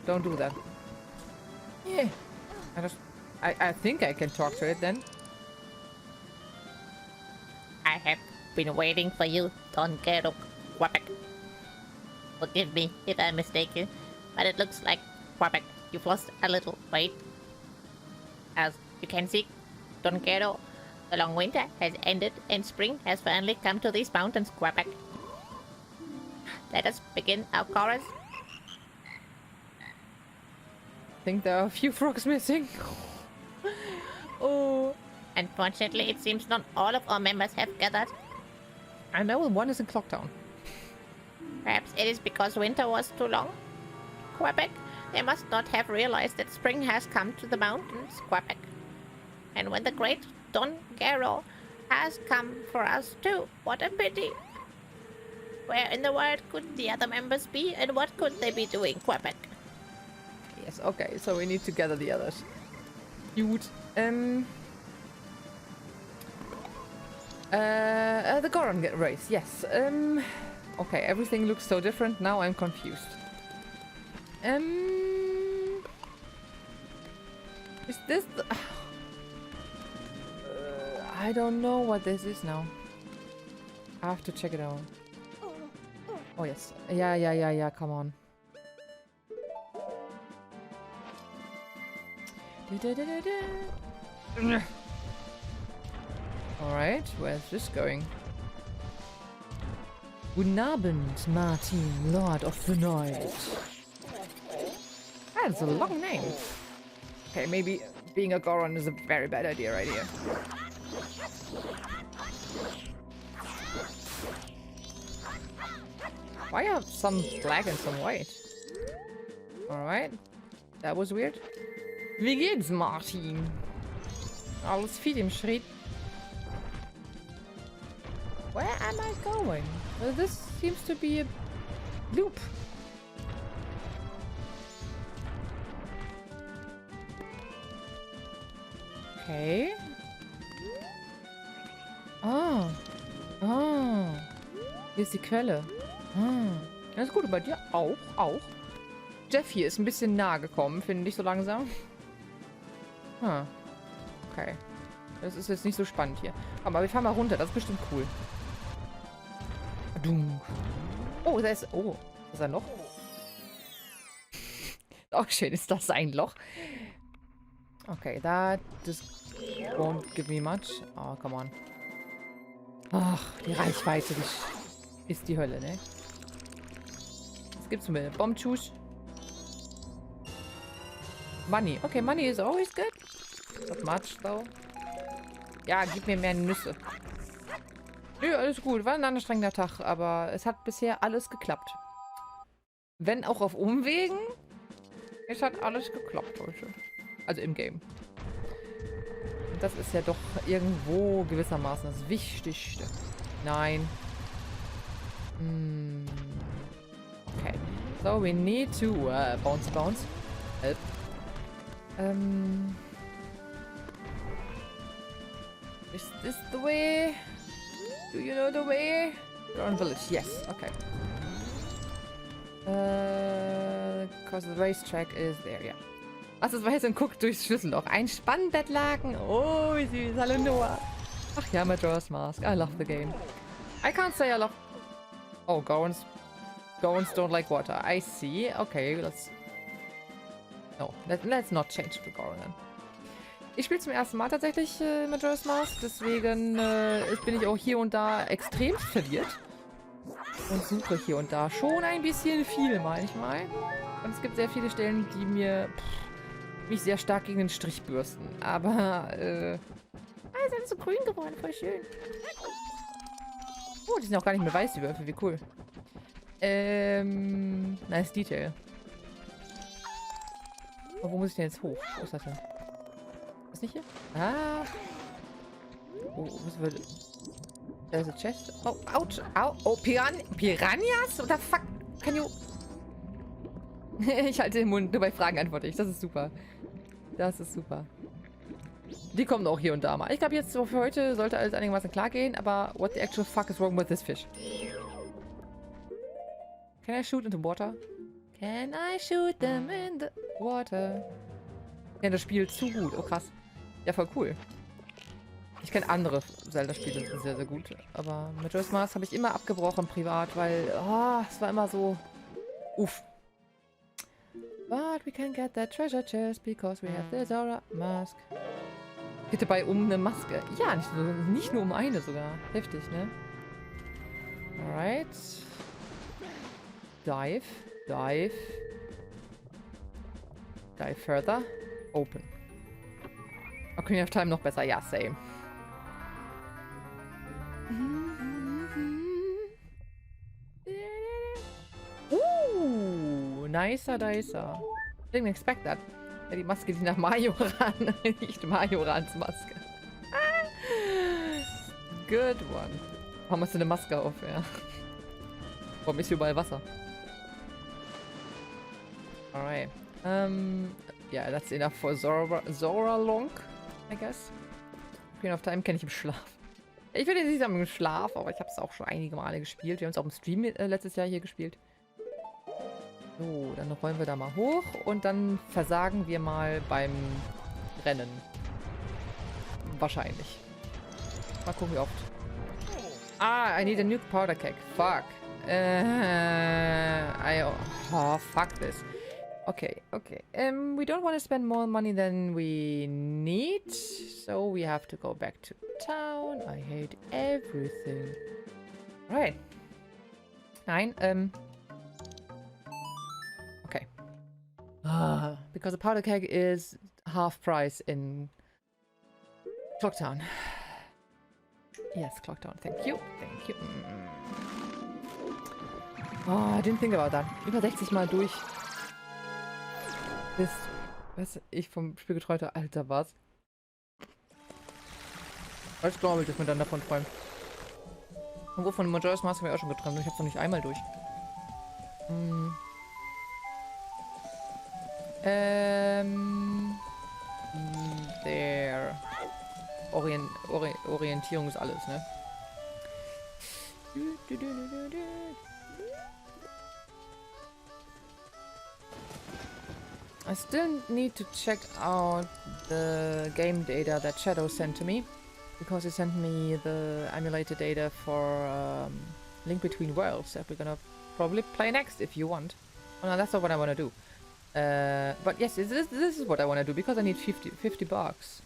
Don't do that. Yeah. I think I can talk to it then. I have been waiting for you, Don Gero Quebec. Forgive me if I'm mistaken, but it looks like Quebec, you've lost a little weight. As you can see, Don Gero, the long winter has ended and spring has finally come to these mountains, Quebec. Let us begin our chorus. I think there are a few frogs missing. Oh. Unfortunately, it seems not all of our members have gathered. I know one is in Clocktown. Perhaps it is because winter was too long. Quebec, they must not have realized that spring has come to the mountains, Quebec. And when the great Don Gero has come for us too, what a pity. Where in the world could the other members be, and what could they be doing, Quebec? Yes, okay, so we need to gather the others. Cute. The Goronenrennen race, yes. Okay, everything looks so different, now I'm confused. Is this the... I don't know what this is now. I have to check it out. Oh yes. Yeah, come on. Alright, where's this going? Guten Abend, Martin, Lord of the Night. That's a long name. Okay, maybe being a Goron is a very bad idea right here. Why are some black and some white? Alright. That was weird. Wie geht's, Martin? Alles fit im Schritt. Where am I going? Well, this seems to be a loop. Okay. Ah. Ah. Hier ist die Quelle. Ah. Das ist gut, und bei dir auch. Jeff hier ist ein bisschen nahe gekommen, finde ich, so langsam. Ah. Okay. Das ist jetzt nicht so spannend hier. Aber wir fahren mal runter, das ist bestimmt cool. Oh, da ist... Oh, ist das ein Loch? Auch schön, ist das ein Loch? Okay, that just won't give me much. Oh, come on. Ach, die Reichweite ist die Hölle, ne? Was gibt's mit Bombschuss? Money. Okay, money is always good. Not much, though. Ja, gib mir mehr Nüsse. Nö, alles gut. War ein anstrengender Tag, aber es hat bisher alles geklappt. Wenn auch auf Umwegen, es hat alles geklappt heute. Also im Game. Und das ist ja doch irgendwo gewissermaßen das Wichtigste. Nein. Okay. So, we need to bounce. Help. Is this the way? Do you know the way? Goron Village, yes, okay. Because the racetrack is there, yeah. Ach, das war jetzt ein Guck durchs Schlüsselloch. Ein Spannbettlaken. Oh, wie süß. Hallo, Noah. Ach ja, Majora's Mask. I love the game. I can't say I love... Oh, Gorons don't like water. I see. Okay, let's... No, let's not change to Goron then. Ich spiele zum ersten Mal tatsächlich Majora's Mask, deswegen bin ich auch hier und da extrem verwirrt. Und suche hier und da schon ein bisschen viel manchmal. Und es gibt sehr viele Stellen, die mich sehr stark gegen den Strich bürsten. Aber, ist alles so grün geworden, voll schön. Oh, die sind auch gar nicht mehr weiß, die Würfel, wie cool. Nice Detail. Oh, wo muss ich denn jetzt hoch? Wo ist das denn? Ist nicht hier? Ah. Oh, was wird... There's a chest. Oh, ouch. Au. Oh, Piranhas? What the fuck? Can you... Ich halte den Mund, nur bei Fragen antworte ich. Das ist super. Das ist super. Die kommen auch hier und da mal. Ich glaube, jetzt so für heute sollte alles einigermaßen klar gehen, aber what the actual fuck is wrong with this fish? Can I shoot into water? Can I shoot them in the water? Ja, das Spiel zu gut. Oh, krass. Ja, voll cool. Ich kenne andere Zelda-Spiele, die sind sehr, sehr gut. Aber Majora's Mask habe ich immer abgebrochen privat, weil es war immer so... Uff. But we can get that treasure chest because we have the Zora Mask. Geht dabei um eine Maske. Ja, nicht nur um eine sogar. Heftig, ne? Alright. Dive. Dive further. Open. Ocarina of Time noch besser. Ja, same. Nicer. Didn't expect that. Ja, die Maske, die nach Majoran, nicht Majorans Maske. Good one. Warum hast du eine Maske auf, ja? Warum ist hier überall Wasser? Alright. Yeah, that's enough for Zora Long, I guess. Ocarina of Time kenne ich im Schlaf. Ich würde nicht sagen im Schlaf, aber ich habe es auch schon einige Male gespielt. Wir haben es auch im Stream letztes Jahr hier gespielt. So, dann rollen wir da mal hoch und dann versagen wir mal beim Rennen. Wahrscheinlich. Mal gucken, wie oft. Ah, I need a new powder keg. Fuck. Fuck this. Okay. We don't want to spend more money than we need, so we have to go back to town. I hate everything. Right. Nein, okay. Because the powder keg is half price in Clocktown. Yes, Clocktown. Thank you. Oh, I didn't think about that. Über 60 Mal durch. Bis, was ich vom Spiel geträumte. Alter, was? Als glaube ich, dass man dann davon träumt. Und wovon Majora's Mask habe ich auch schon geträumt. Ich habe es noch nicht einmal durch. Der Orientierung ist alles, ne? I still need to check out the game data that Shadow sent to me, because he sent me the emulated data for Link Between Worlds that we're gonna probably play next if you want. Oh no, that's not what I want to do. But yes, this is what I want to do, because I need 50 bucks.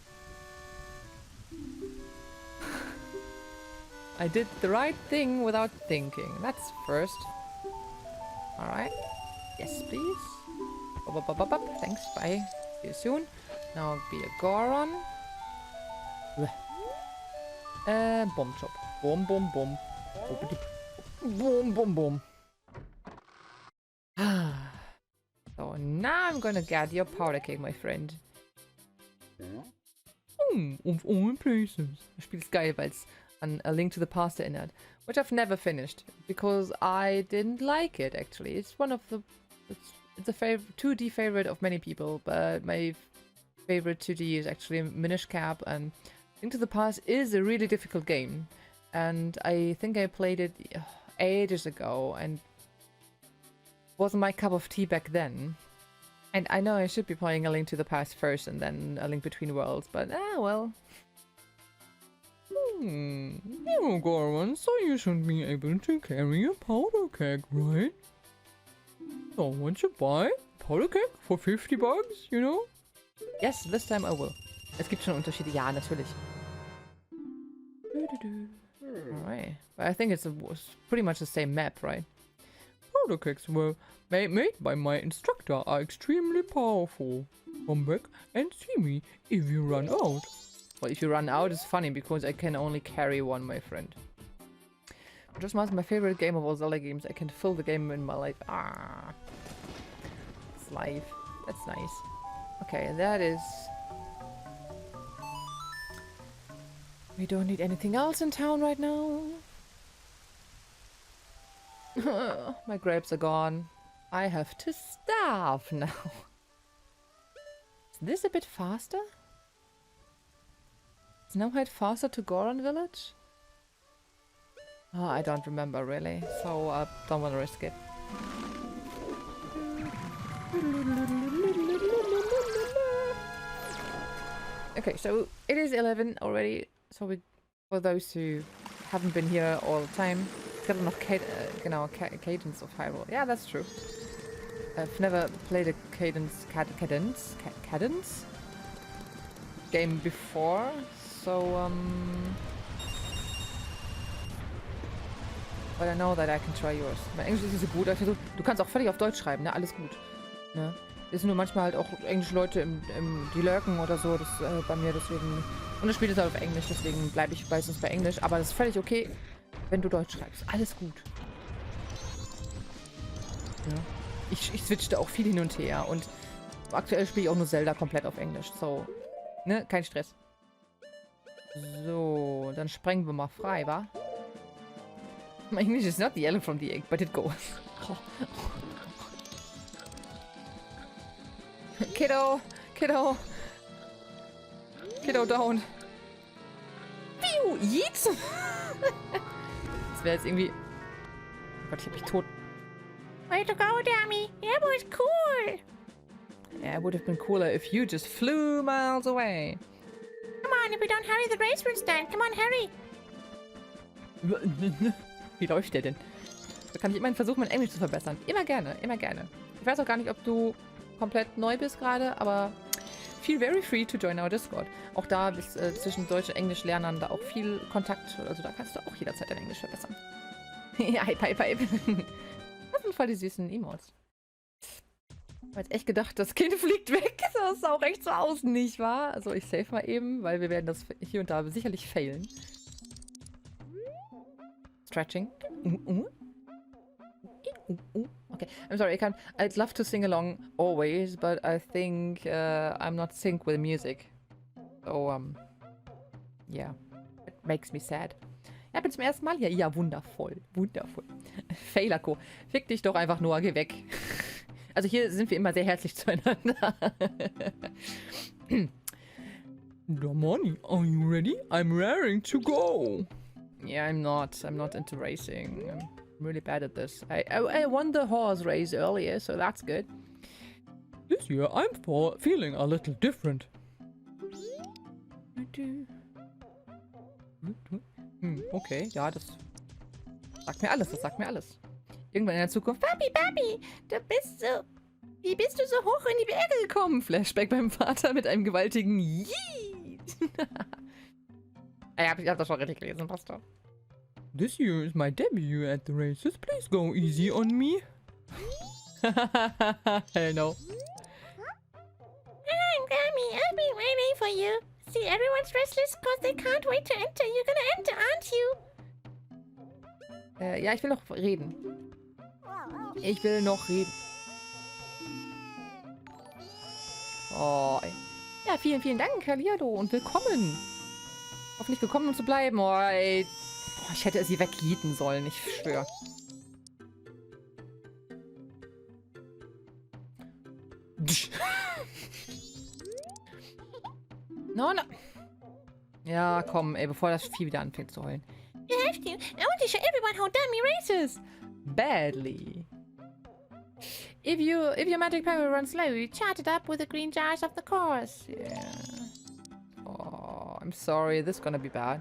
I did the right thing without thinking. That's first. Alright. Yes, please. Thanks, bye. See you soon. Now be a Goron. Bomb chop. Boom, boom, boom. Boom, boom, boom. So now I'm gonna get your powder cake, my friend. Of all places. Das Spiel ist geil, weil es an A Link to the Past erinnert. Which I've never finished, because I didn't like it, actually. It's one of the... It's a 2D favorite of many people, but my favorite 2D is actually Minish Cap, and Link to the Past is a really difficult game. And I think I played it ages ago, and wasn't my cup of tea back then. And I know I should be playing A Link to the Past first, and then A Link Between Worlds, but well... You're Goron, so you should be able to carry a powder keg, right? So, won't you buy powder keg for 50 bucks, you know? Yes, this time I will. Es gibt schon Unterschiede, ja, natürlich. Alright, but I think it's pretty much the same map, right? Powder kegs were made by my instructor are extremely powerful. Come back and see me if you run out. Well, if you run out, it's funny, because I can only carry one, my friend. Just Mask is my favorite game of all Zelda games. I can fill the game in my life. Ah. It's life. That's nice. Okay, that is... We don't need anything else in town right now. My grapes are gone. I have to starve now. Is this a bit faster? Is now head faster to Goron Village? Oh, I don't remember really, so I don't want to risk it. Okay, so it is 11 already, so for those who haven't been here all the time, it's got enough Cadence of Hyrule. Yeah, that's true. I've never played a Cadence game before, so but I know that I can try yours. Mein Englisch ist nicht so gut, aber du kannst auch völlig auf Deutsch schreiben, ne? Alles gut. Ne? Es sind nur manchmal halt auch englische Leute die lurken oder so, das bei mir, deswegen... Und das Spiel ist halt auf Englisch, deswegen bleibe ich meistens bei Englisch. Aber das ist völlig okay, wenn du Deutsch schreibst. Alles gut. Ja. Ich switchte auch viel hin und her und aktuell spiele ich auch nur Zelda komplett auf Englisch. So, ne? Kein Stress. So, dann sprengen wir mal frei, wa? My English is not the yellow from the egg, but it goes. Kiddo! Kiddo! Kiddo down! Piu! Yeet! Das wäre jetzt irgendwie... Oh Gott, ich hab mich tot... Way to go, Dummy! That was cool! Yeah, it would have been cooler if you just flew miles away. Come on, if we don't hurry, the race will start. Come on, hurry! Wie läuft der denn? Da kann ich immerhin versuchen, mein Englisch zu verbessern. Immer gerne, immer gerne. Ich weiß auch gar nicht, ob du komplett neu bist gerade, aber feel very free to join our Discord. Auch da ist zwischen Deutsch und Englisch Lernern da auch viel Kontakt. Also da kannst du auch jederzeit dein Englisch verbessern. Ja, hype, hype, hype. Auf jeden Fall die süßen Emotes. Ich hab jetzt echt gedacht, das Kind fliegt weg. Das sah auch echt so aus, nicht wahr? Also ich save mal eben, weil wir werden das hier und da sicherlich failen. Stretching. Okay, I'm sorry, I can't. I'd love to sing along always, but I think I'm not sync with music. So, yeah. It makes me sad. Ja, bin zum ersten Mal hier. Ja, wundervoll. Wundervoll. Failako. Fick dich doch einfach nur, geh weg. Also hier sind wir immer sehr herzlich zueinander. Damani, are you ready? I'm raring to go. Yeah, I'm not. I'm not into racing. I'm really bad at this. I won the horse race earlier, so that's good. This year I'm feeling a little different. Okay, ja, das sagt mir alles, das sagt mir alles. Irgendwann in der Zukunft. Papi, wie bist du so hoch in die Berge Willkommen, Flashback beim Vater mit einem gewaltigen Yeet. Ich hab das schon richtig gelesen, passt doch. This year is my debut at the races. Please go easy on me. Hell no. Grammy, I'll be waiting for you. See, everyone's restless because they can't wait to enter. You're gonna enter, aren't you? Ja, ich will noch reden. Ich will noch reden. Oh, ey. Ja, vielen, vielen Dank, Hallihallo und willkommen. Hoffentlich gekommen, um zu bleiben. Oh, ey. Oh, ich hätte sie wegjieten sollen, ich schwöre. No, no. Ja, komm, ey, bevor das Vieh wieder anfängt zu heulen. You have to. I want to show everyone how dummy races. Badly. If your magic power runs low, you chart it up with the green jars of the course. Yeah. Oh, I'm sorry. This is gonna be bad.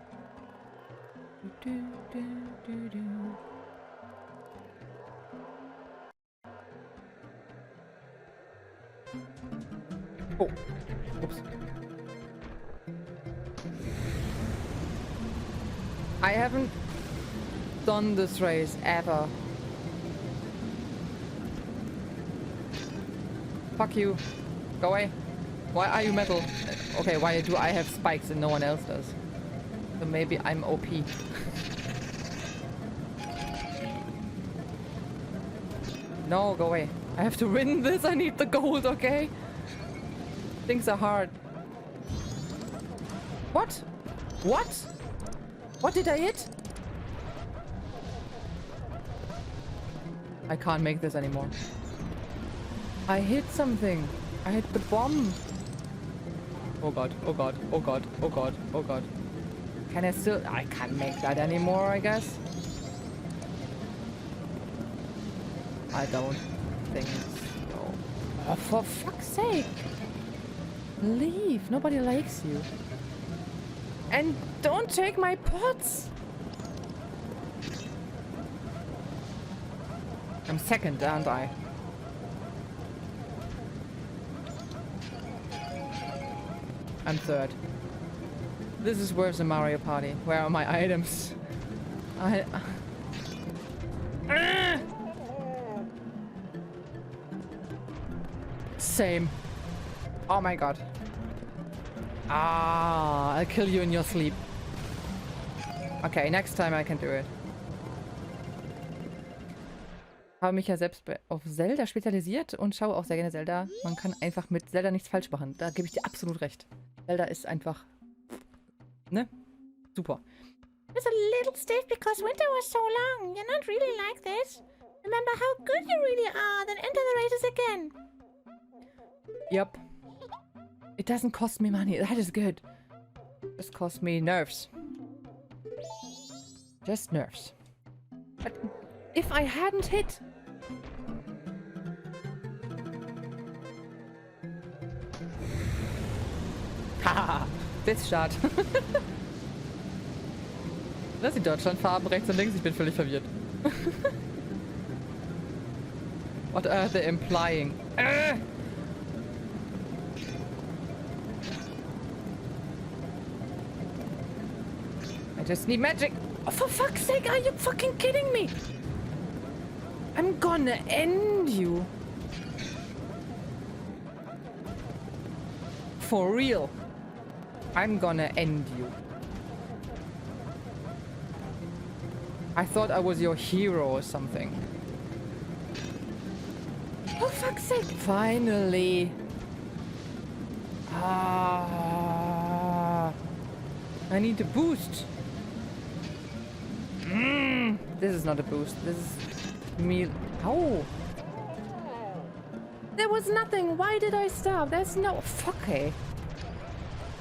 Oh. Oops. I haven't done this race ever. Fuck you. Go away. Why are you metal? Okay, why do I have spikes and no one else does? So maybe I'm OP. No, go away. I have to win this. I need the gold, okay? Things are hard. What? What? What did I hit? I can't make this anymore. I hit something. I hit the bomb. Oh god, oh god, oh god, oh god, oh god. Can I still... I can't make that anymore, I guess. I don't think so. Oh, for fuck's sake. Leave. Nobody likes you. And don't take my pots. I'm second, aren't I? I'm third. This is worse than Mario Party. Where are my items? Same. Oh my god. Ah, I'll kill you in your sleep. Okay, next time I can do it. Habe mich ja selbst auf Zelda spezialisiert und schaue auch sehr gerne Zelda. Man kann einfach mit Zelda nichts falsch machen. Da gebe ich dir absolut recht. Zelda ist einfach... Ne? Super. It's a little stiff because winter was so long. You're not really like this. Remember how good you really are, then enter the races again. Yep. It doesn't cost me money. That is good. Just cost me nerves. Just nerves. But if I hadn't hit... Haha, Blitzstart. Das sind Deutschlandfarben rechts und links. Ich bin völlig verwirrt. What are they implying? I just need magic. Oh, for fuck's sake, are you fucking kidding me? I'm gonna end you. For real. I'm gonna end you. I thought I was your hero or something. fuck's sake. Finally. Ah. I need a boost. This is not a boost. This is me. Oh. There was nothing. Why did I stop? There's no... Fuck, hey.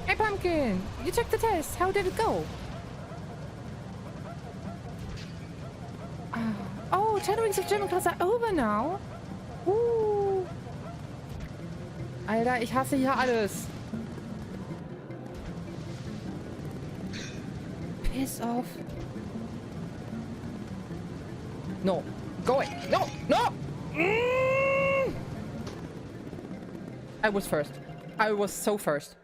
Hey, Pumpkin. You took the test. How did it go? Oh, 10 weeks of Gym class are over now. Alter, ich hasse hier alles. Piss off. No. Go away. No. No. I was first. I was so first.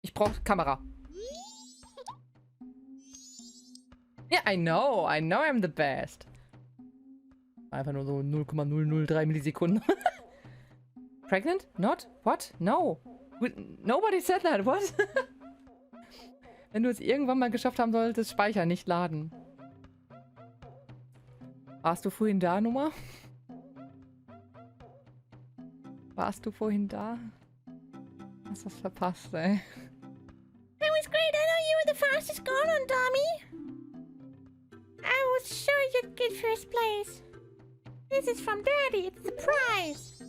Ich brauch Kamera. Yeah, I know I'm the best. Einfach nur so 0,003 Millisekunden. Pregnant? Not? What? No. Nobody said that. What? Wenn du es irgendwann mal geschafft haben solltest, Speicher nicht laden. Warst du vorhin da, Nummer? Warst du vorhin da? Hast du was verpasst, ey? That was great. I know you were the fastest Goron, dummy. I was sure you'd get first place. This is from Daddy. It's the prize.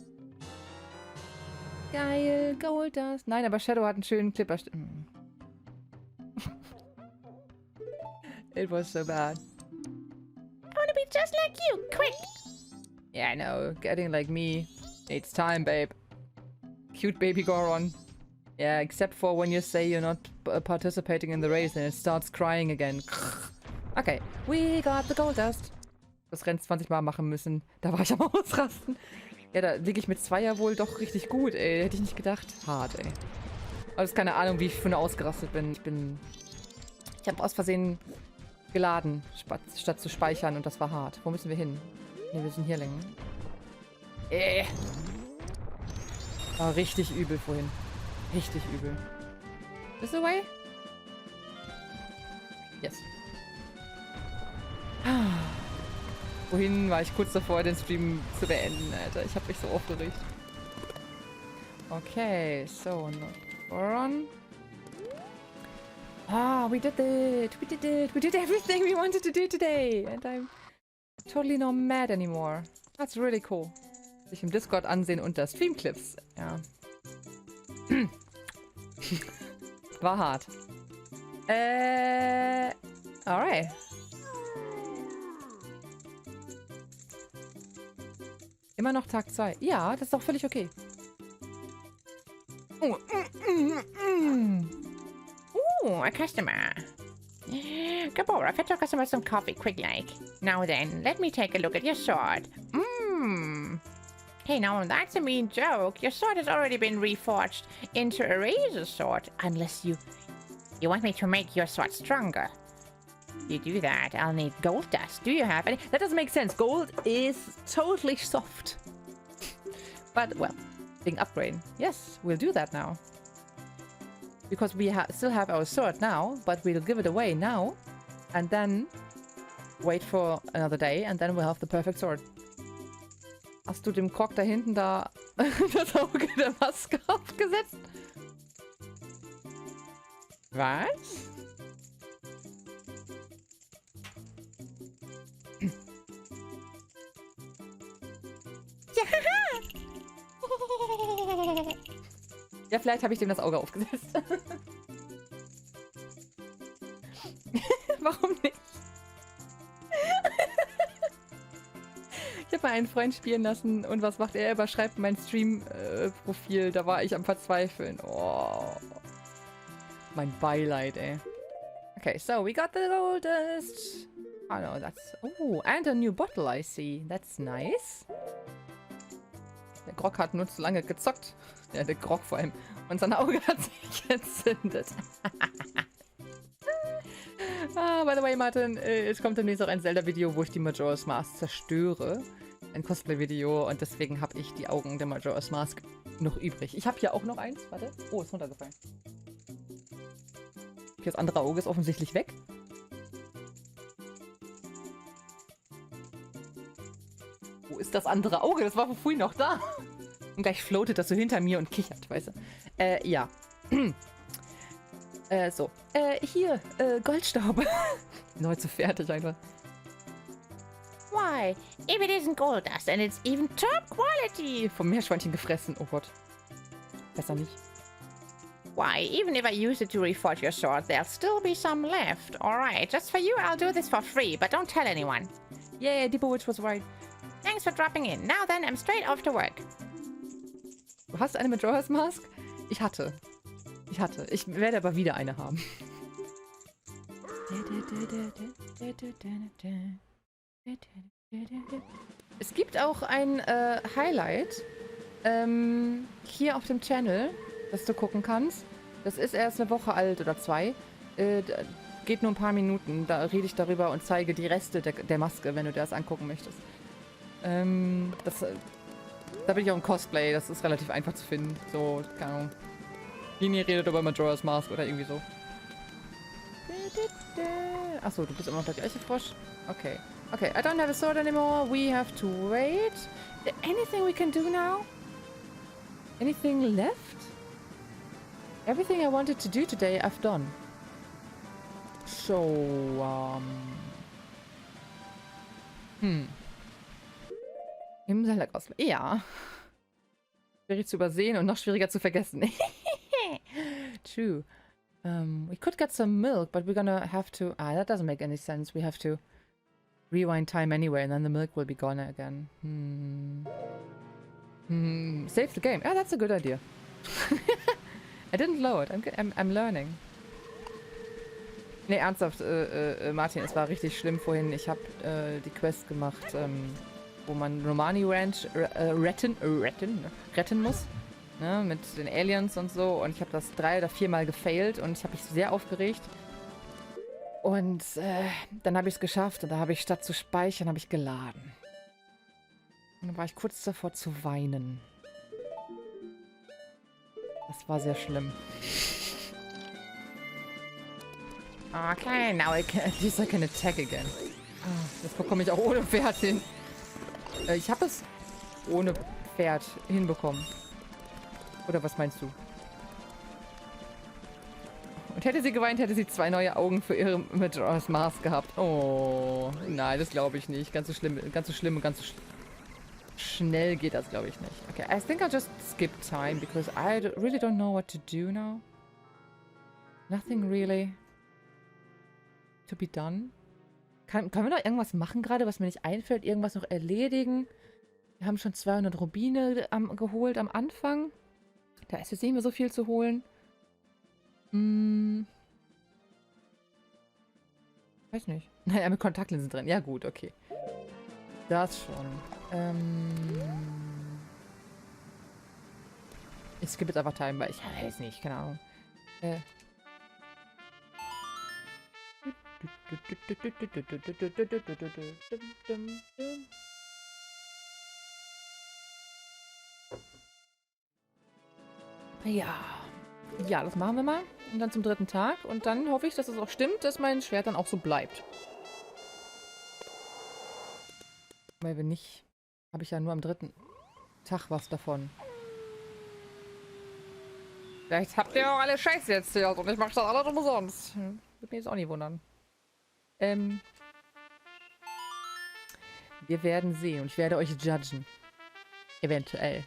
Geil, Gold Dust. Nein, aber Shadow hat einen schönen Clipper. It was so bad. I want to be just like you. Quick. Yeah, I know. Getting like me. It's time, babe. Cute baby Goron. Yeah, except for when you say you're not participating in the race and it starts crying again. Okay, we got the Gold Dust. Das Rennen 20 Mal machen müssen. Da war ich am Ausrasten. Ja, da liege ich mit Zweier wohl doch richtig gut, ey. Hätte ich nicht gedacht. Hart, ey. Aber das ist keine Ahnung, wie ich für eine ausgerastet bin. Ich habe aus Versehen geladen, statt zu speichern und das war hart. Wo müssen wir hin? Ne, wir müssen hier lenken. War richtig übel vorhin. Richtig übel. This the way? Yes. Wohin war ich kurz davor, den Stream zu beenden, Alter. Ich habe mich so aufgeregt. Okay, so, not Goron. Ah, we did it! We did it! We did everything we wanted to do today! And I'm totally not mad anymore. That's really cool. Sich im Discord ansehen unter Streamclips. Ja. War hart. Alright. Immer noch Tag 2. Ja, das ist doch völlig okay. Ooh, a customer. Gabora, fetch your customer some coffee, quick like. Now then, let me take a look at your sword. Hey, now that's a mean joke. Your sword has already been reforged into a razor sword. Unless you want me to make your sword stronger. You do that, I'll need gold dust. Do you have any? That doesn't make sense. Gold is totally soft. But, well, big upgrade. Yes, we'll do that now. Because we still have our sword now, but we'll give it away now. And then wait for another day, and then we'll have the perfect sword. Hast du dem Krog da hinten da das Auge der Maske aufgesetzt? Was? Ja, vielleicht habe ich dem das Auge aufgesetzt. Warum nicht? Ich habe mal einen Freund spielen lassen und was macht er? Er überschreibt mein Stream-Profil. Da war ich am Verzweifeln. Oh. Mein Beileid, ey. Okay, so we got the oldest. Oh no, that's... Oh, and a new bottle, I see. That's nice. Der Grog hat nur zu lange gezockt. Ja, der Grog vor allem. Und sein Auge hat sich entzündet. By the way, Martin, es kommt demnächst auch ein Zelda-Video, wo ich die Majora's Mask zerstöre. Ein Cosplay-Video und deswegen habe ich die Augen der Majora's Mask noch übrig. Ich habe hier auch noch eins. Warte. Oh, ist runtergefallen. Das andere Auge ist offensichtlich weg. Wo ist das andere Auge. Das war vorhin noch da. Und gleich floatet das so hinter mir und kichert, weißt du. Ja. So. Hier, Goldstaub. Neu zu fertig einfach. Why, if it isn't gold dust and it's even top quality. Vom Meerschweinchen gefressen. Oh Gott. Besser nicht. Why, even if I use it to reforge your sword, there'll still be some left. Alright, just for you, I'll do this for free, but don't tell anyone. Yeah, Depot Witch was right. Thanks for dropping in. Now then, I'm straight off to work. Du hast eine Majora's Mask? Ich hatte. Ich werde aber wieder eine haben. Es gibt auch ein Highlight hier auf dem Channel, das du gucken kannst. Das ist erst eine Woche alt oder 2. Geht nur ein paar Minuten. Da rede ich darüber und zeige die Reste der Maske, wenn du dir das angucken möchtest. Da bin ich auch im Cosplay. Das ist relativ einfach zu finden. So, keine Ahnung. Linie redet über Majora's Mask oder irgendwie so. Achso, du bist immer noch der gleiche Frosch? Okay. Okay, I don't have a sword anymore. We have to wait. Anything we can do now? Anything left? Everything I wanted to do today, I've done. So, Im Zelda Cosplay. Ja. Schwierig zu übersehen und noch schwieriger zu vergessen. True. We could get some milk, but we're gonna have to... that doesn't make any sense. We have to rewind time anyway, and then the milk will be gone again. Save the game. Yeah, that's a good idea. I didn't load. I'm learning. Nee, ernsthaft, Martin, es war richtig schlimm vorhin. Ich habe die Quest gemacht, wo man Romani-Ranch retten muss. Ne, mit den Aliens und so. Und ich habe das 3 oder 4 Mal gefailt und ich habe mich sehr aufgeregt. Und dann habe ich es geschafft und da habe ich statt zu speichern, habe ich geladen. Und dann war ich kurz davor zu weinen. Das war sehr schlimm. Okay, now I can... At least I can attack again. Jetzt bekomme ich auch ohne Pferd hin. Ich habe es ohne Pferd hinbekommen. Oder was meinst du? Und hätte sie geweint, hätte sie 2 neue Augen für ihre Majora's Mask gehabt. Oh, nein, das glaube ich nicht. Ganz so schlimm und ganz so schnell geht das, glaube ich, nicht. Okay, I think I'll just skip time, because I really don't know what to do now. Nothing really to be done. Können wir noch irgendwas machen gerade, was mir nicht einfällt? Irgendwas noch erledigen? Wir haben schon 200 Rubine geholt am Anfang. Da ist jetzt nicht mehr so viel zu holen. Weiß nicht. Naja, mit Kontaktlinsen drin. Ja gut, okay. Das schon. Ich skippe jetzt einfach Time, weil ich weiß nicht, keine Ahnung. Ja, das machen wir mal. Und dann zum 3. Tag. Und dann hoffe ich, dass es auch stimmt, dass mein Schwert dann auch so bleibt. Weil wenn nicht, habe ich ja nur am 3. Tag was davon. Vielleicht habt ihr auch alle Scheiße erzählt und ich mache das alles umsonst. Würde mich jetzt auch nicht wundern. Wir werden sehen und ich werde euch judgen. Eventuell.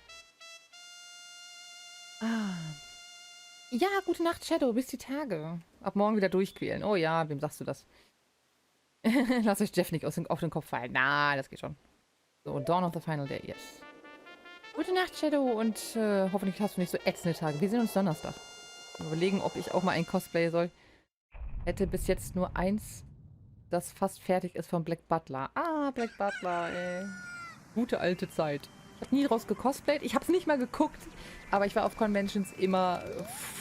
Ja, gute Nacht, Shadow. Bis die Tage. Ab morgen wieder durchquälen. Oh ja, wem sagst du das? Lass euch Jeff nicht auf den Kopf fallen. Na, das geht schon. So, Dawn of the Final Day, yes. Gute Nacht, Shadow. Und hoffentlich hast du nicht so ätzende Tage. Wir sehen uns Donnerstag. Mal überlegen, ob ich auch mal ein Cosplay soll. Hätte bis jetzt nur eins, das fast fertig ist von Black Butler. Ah, Black Butler, ey. Gute alte Zeit. Ich habe nie draus gecosplayt. Ich habe es nicht mal geguckt. Aber ich war auf Conventions immer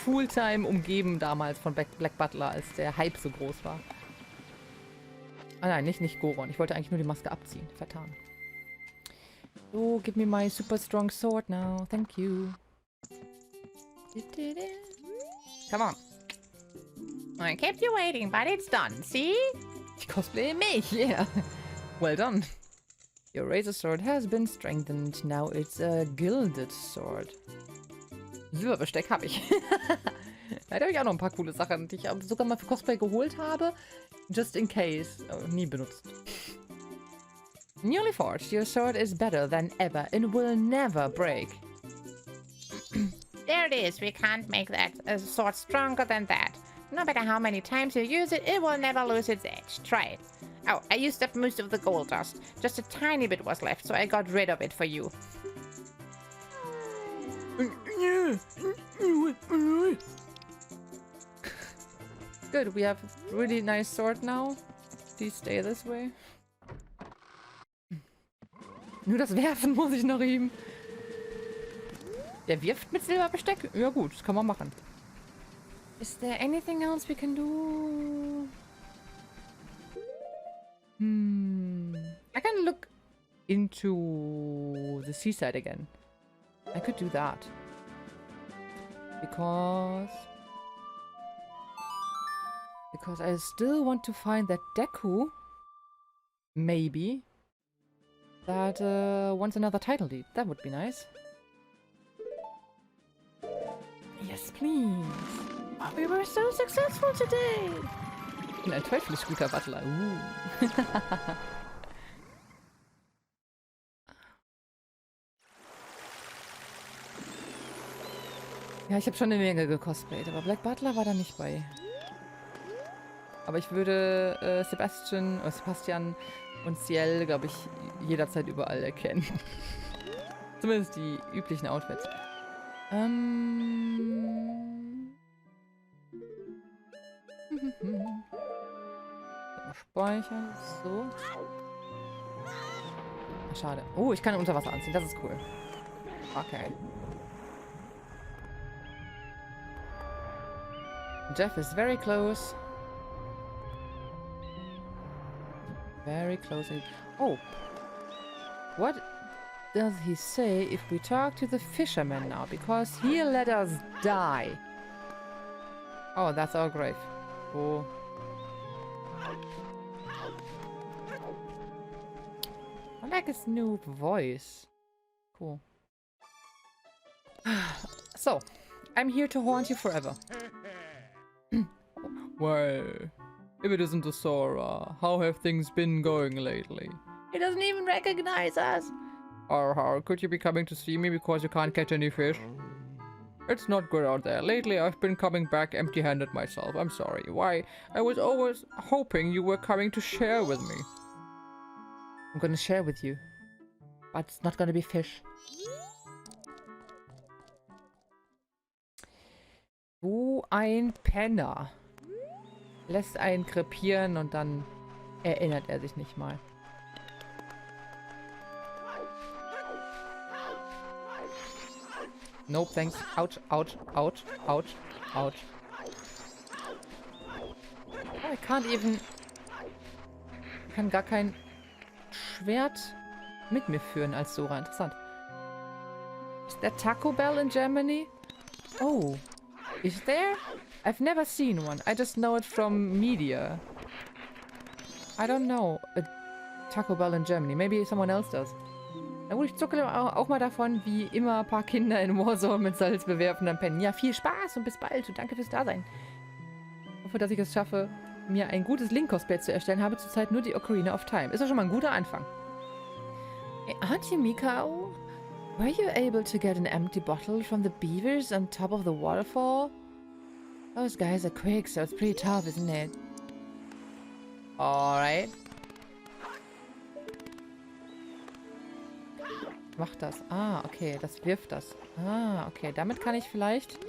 Fulltime umgeben damals von Black Butler, als der Hype so groß war. Ah nein, nicht Goron. Ich wollte eigentlich nur die Maske abziehen. Vertan. So, give me my super strong sword now. Thank you. Come on. I kept you waiting, but it's done. See? Ich cosplaye mich, yeah. Well done. Your razor sword has been strengthened. Now it's a gilded sword. Silberbesteck habe ich. Da habe ich auch noch ein paar coole Sachen, die ich sogar mal für Cosplay geholt habe. Just in case. Aber nie benutzt. Newly forged, your sword is better than ever and will never break. There it is. We can't make that sword stronger than that. No matter how many times you use it, it will never lose its edge. Try it. Oh, I used up most of the gold dust. Just a tiny bit was left, so I got rid of it for you. Good, we have a really nice sword now. Please stay this way. Nur das Werfen muss ich noch üben. Der wirft mit Silberbesteck? Ja gut, das kann man machen. Is there anything else we can do? I can look into the seaside again. I could do that. Because I still want to find that Deku. Maybe. That wants another title deed. That would be nice. Yes, please. We were so successful today. Ich bin ein teuflisch guter Butler. Ja, ich habe schon eine Menge gecosplayt, aber Black Butler war da nicht bei. Aber ich würde Sebastian und Ciel, glaube ich, jederzeit überall erkennen. Zumindest die üblichen Outfits. Speichern. So. Ach, schade. Oh, ich kann unter Wasser anziehen. Das ist cool. Okay. Jeff is very close. Very close. Oh. What does he say if we talk to the fisherman now? Because he'll let us die. Oh, that's our grave. Oh. I like his new voice. Cool. So, I'm here to haunt you forever. Well, if it isn't the Sora, how have things been going lately? He doesn't even recognize us. Or could you be coming to see me because you can't catch any fish? It's not good out there. Lately, I've been coming back empty-handed myself. I'm sorry. Why? I was always hoping you were coming to share with me. I'm gonna share with you. But it's not gonna be fish. Du ein Penner. Lässt einen krepieren und dann erinnert er sich nicht mal. Nope, thanks. Ouch, ouch, ouch, ouch, ouch. Oh, ich can't even... Ich kann gar kein Schwert mit mir führen als Sora. Interessant. Is there Taco Bell in Germany? Oh. Is there? I've never seen one. I just know it from media. I don't know a Taco Bell in Germany. Maybe someone else does. Na gut, ich zucke auch mal davon, wie immer ein paar Kinder in Warzone mit Salz bewerfen, dann pennen. Ja, viel Spaß und bis bald und danke fürs Dasein. Ich hoffe, dass ich es schaffe, mir ein gutes Link-Cosplay zu erstellen. Habe zurzeit nur die Ocarina of Time. Ist ja schon mal ein guter Anfang. Hey, aren't you Mikao? Were you able to get an empty bottle from the beavers on top of the waterfall? Those guys are quick, so it's pretty tough, isn't it? Alright. Macht das. Ah, okay. Das wirft das. Ah, okay. Damit kann ich vielleicht...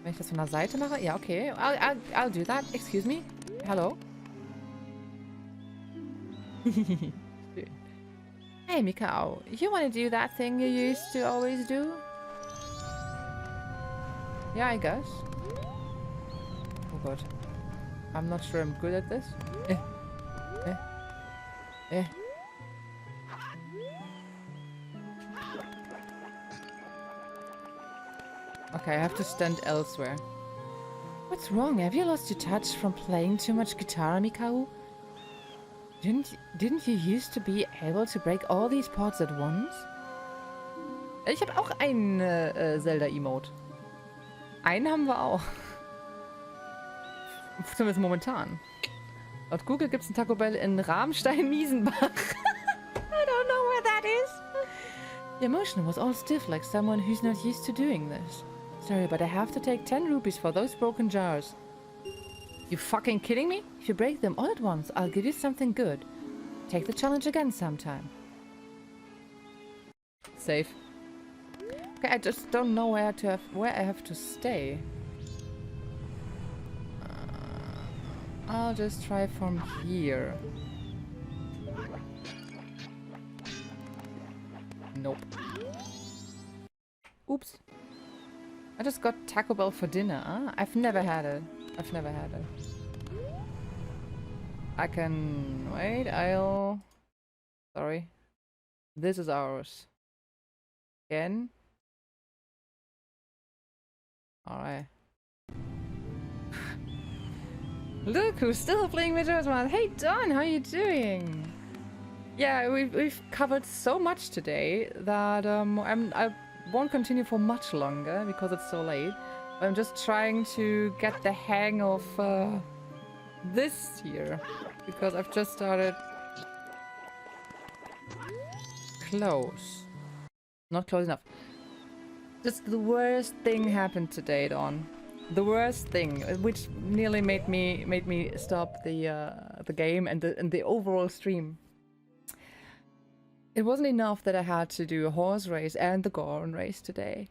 Wenn ich das von der Seite mache? Ja, okay. I'll do that. Excuse me. Hello. Hey, Mikao. You want to do that thing you used to always do? Yeah, I guess. Oh god. I'm not sure I'm good at this. Okay, I have to stand elsewhere. What's wrong? Have you lost your touch from playing too much guitar, Mikao? Didn't you used to be able to break all these pots at once? Ich habe auch einen Zelda-Emote. Einen haben wir auch. Zumindest momentan. Laut Google gibt es einen Taco Bell in Ramstein-Miesenbach. I don't know where that is. The emotion was all stiff like someone who's not used to doing this. Sorry, but I have to take 10 rupees for those broken jars. You fucking kidding me? If you break them all at once, I'll give you something good. Take the challenge again sometime. Safe. Okay, I just don't know where I have to stay. I'll just try from here. Nope. Oops. I just got Taco Bell for dinner. Huh? I've never had it. I can... Wait, Sorry. This is ours. Again. Alright. Look who's still playing Majora. Hey Don, how you doing? Yeah, we've covered so much today that I won't continue for much longer because it's so late. I'm just trying to get the hang of this here because I've just started close. Not close enough. Just the worst thing happened today, Dawn. The worst thing, which nearly made me stop the game and the overall stream. It wasn't enough that I had to do a horse race and the Goron race today,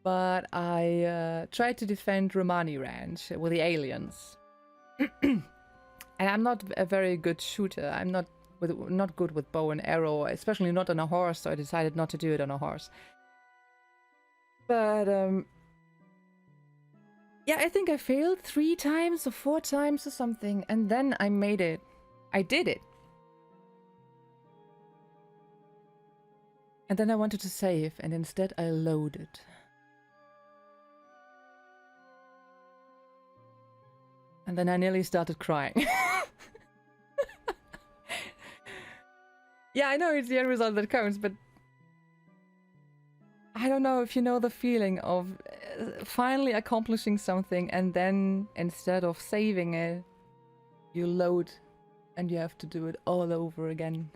but I tried to defend Romani-Ranch with the aliens. And I'm not a very good shooter. I'm not good with bow and arrow, especially not on a horse. So I decided not to do it on a horse. But yeah, I think I failed 3 times or 4 times or something, and then I made it. I did it. And then I wanted to save, and instead I loaded. And then I nearly started crying. Yeah, I know it's the end result that counts, but I don't know if you know the feeling of finally accomplishing something and then instead of saving it, you load and you have to do it all over again.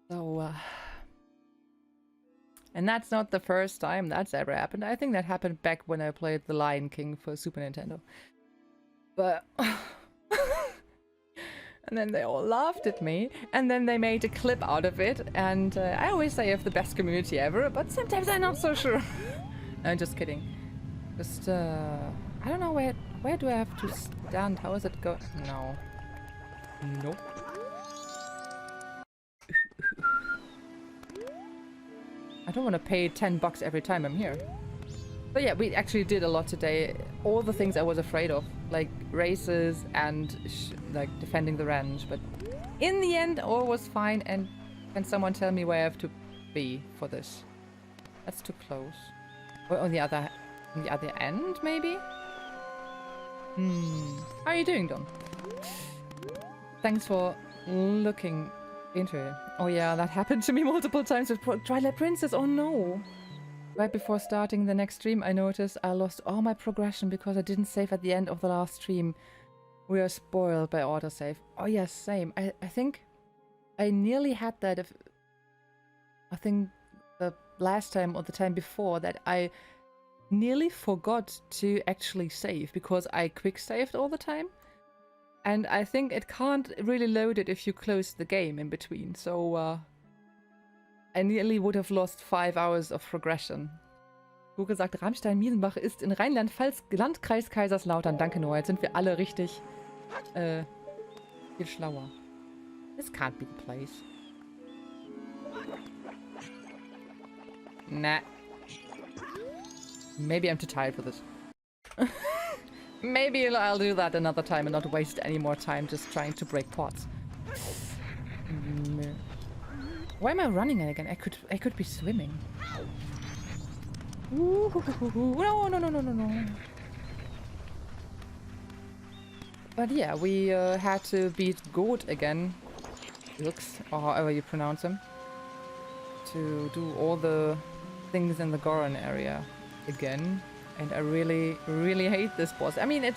So, and that's not the first time that's ever happened. I think that happened back when I played The Lion King for Super Nintendo. But... And then they all laughed at me, and then they made a clip out of it, and I always say I have the best community ever, but sometimes I'm not so sure. I'm just kidding. Just, I don't know where do I have to stand? How is it go? No. Nope. I don't want to pay 10 bucks every time I'm here. But yeah, we actually did a lot today. All the things I was afraid of, like races and like defending the ranch. But in the end, all was fine. And can someone tell me where I have to be for this? That's too close. Or on the other end, maybe? How are you doing, Don? Thanks for looking into it. Oh yeah, that happened to me multiple times with Twilight Princess. Oh no. Right before starting the next stream, I noticed I lost all my progression because I didn't save at the end of the last stream. We are spoiled by autosave. Oh yes, same. I think I nearly had that. I think the last time or the time before that I nearly forgot to actually save because I quick saved all the time. And I think it can't really load it if you close the game in between. So, I nearly would have lost 5 hours of progression. Google sagt, Ramstein-Miesenbach ist in Rheinland-Pfalz, Landkreis Kaiserslautern. Danke, Noah. Jetzt sind wir alle richtig viel schlauer. This can't be the place. Nah. Maybe I'm too tired for this. Maybe I'll do that another time and not waste any more time just trying to break pots. Why am I running again? I could be swimming. Ooh, no. But yeah, we had to beat Goat again. Looks, or however you pronounce him. To do all the things in the Goron area again. And I really, really hate this boss. I mean,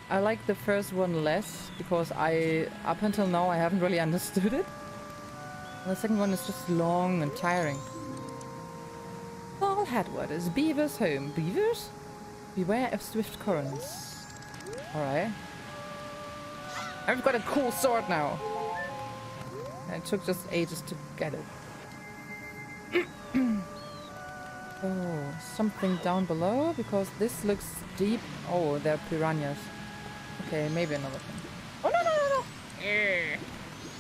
I like the first one less, because up until now, I haven't really understood it. And the second one is just long and tiring. All headwaters, Beaver's home. Beavers? Beware of swift currents. Alright. I've got a cool sword now. And it took just ages to get it. Oh, something down below, because this looks deep. Oh, there are piranhas. Okay, maybe another thing. Oh, no, no, no,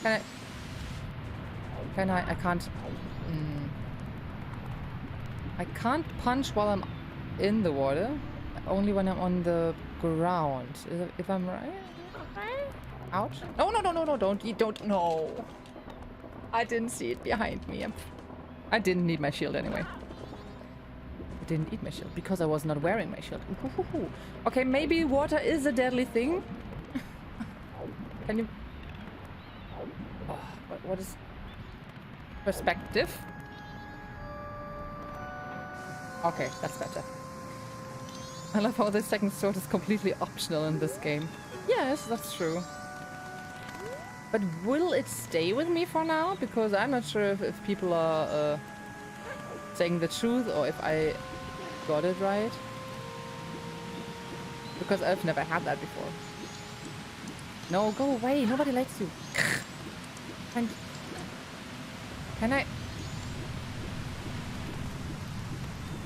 no! Can I? I can't. I can't punch while I'm in the water. Only when I'm on the ground. If I'm right? Ouch. No, no, no, no, no, don't, no. I didn't see it behind me. I didn't need my shield anyway. I didn't need my shield because I was not wearing my shield. Okay, maybe water is a deadly thing. Can you... Oh, what is... Perspective? Okay, that's better. I love how the second sword is completely optional in this game. Yes, that's true. But will it stay with me for now? Because I'm not sure if people are saying the truth or if I got it right. Because I've never had that before. No, go away. Nobody likes you. Can I...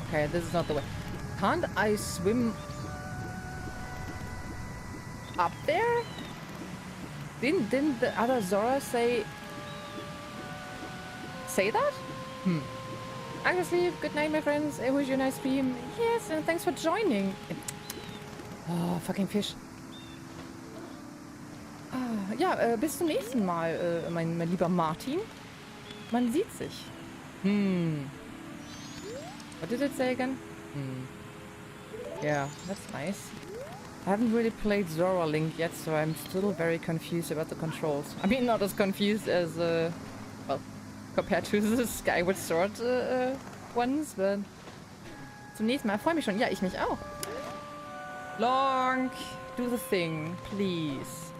Okay, this is not the way. Can't I swim up there? Didn't the other Zora say that? I can sleep. Good night, my friends. I wish you a nice stream. Yes, and thanks for joining. Oh, fucking fish. Ja, bis zum nächsten Mal, mein lieber Martin. Man sieht sich. What did it say again? Yeah, that's nice. I haven't really played Zora Link yet, so I'm still very confused about the controls. I mean, not as confused as, well, compared to the Skyward Sword ones, but... Zum nächsten Mal. Freue mich schon. Ja, ich mich auch. Long, do the thing, please.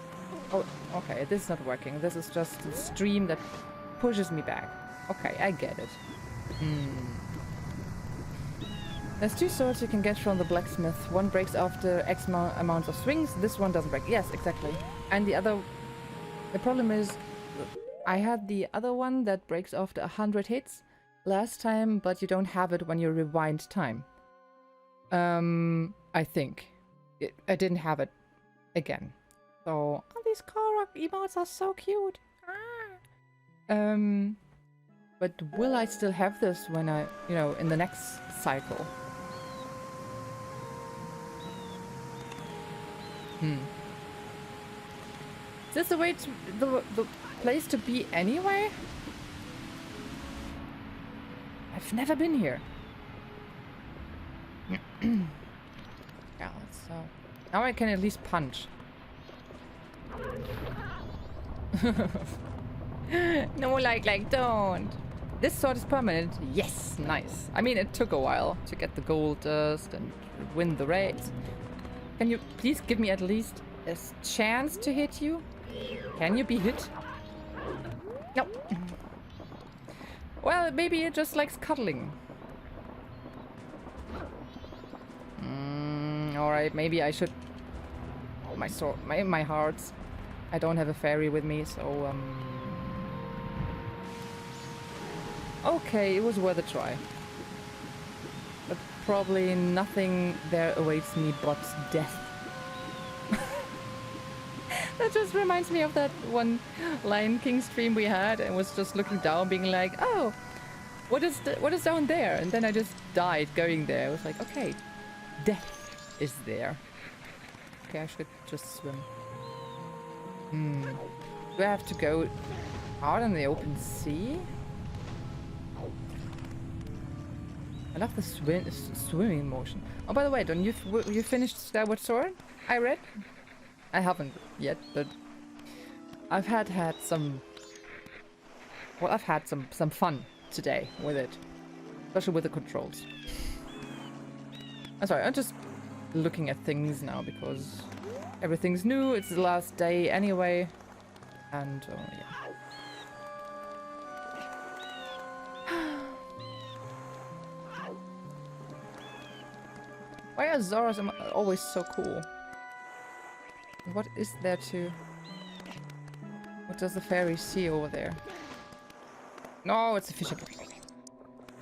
Oh, okay, this is not working. This is just the stream that pushes me back. Okay, I get it. There's two swords you can get from the blacksmith. One breaks after X amounts of swings. This one doesn't break. Yes, exactly. And the other... The problem is... I had the other one that breaks after 100 hits last time, but you don't have it when you rewind time. I think. I didn't have it again. So... Oh, these Korok emotes are so cute. But will I still have this when I... You know, in the next cycle? Is this the way to the place to be anyway? I've never been here. Yeah, so now I can at least punch. No, like, don't. This sword is permanent. Yes, nice. I mean, it took a while to get the gold dust and win the race. Can you please give me at least a chance to hit you? Can you be hit? No. Well, maybe it just likes cuddling. Alright, maybe I should... Oh, my sword, my hearts. I don't have a fairy with me, so okay, it was worth a try. But probably nothing there awaits me but death. That just reminds me of that one Lion King stream we had, and was just looking down, being like, "Oh, what is down there?" And then I just died going there. I was like, "Okay, death is there." Okay, I should just swim. Do I have to go out in the open sea? I love the swimming motion. Oh, by the way, don't you finished Skyward Sword? I read. I haven't yet, but I've had some... Well, I've had some fun today with it. Especially with the controls. I'm sorry, I'm just looking at things now because everything's new. It's the last day anyway. And, yeah. Why are Zoras always so cool? What is there to... What does the fairy see over there? No, it's a fishing boat.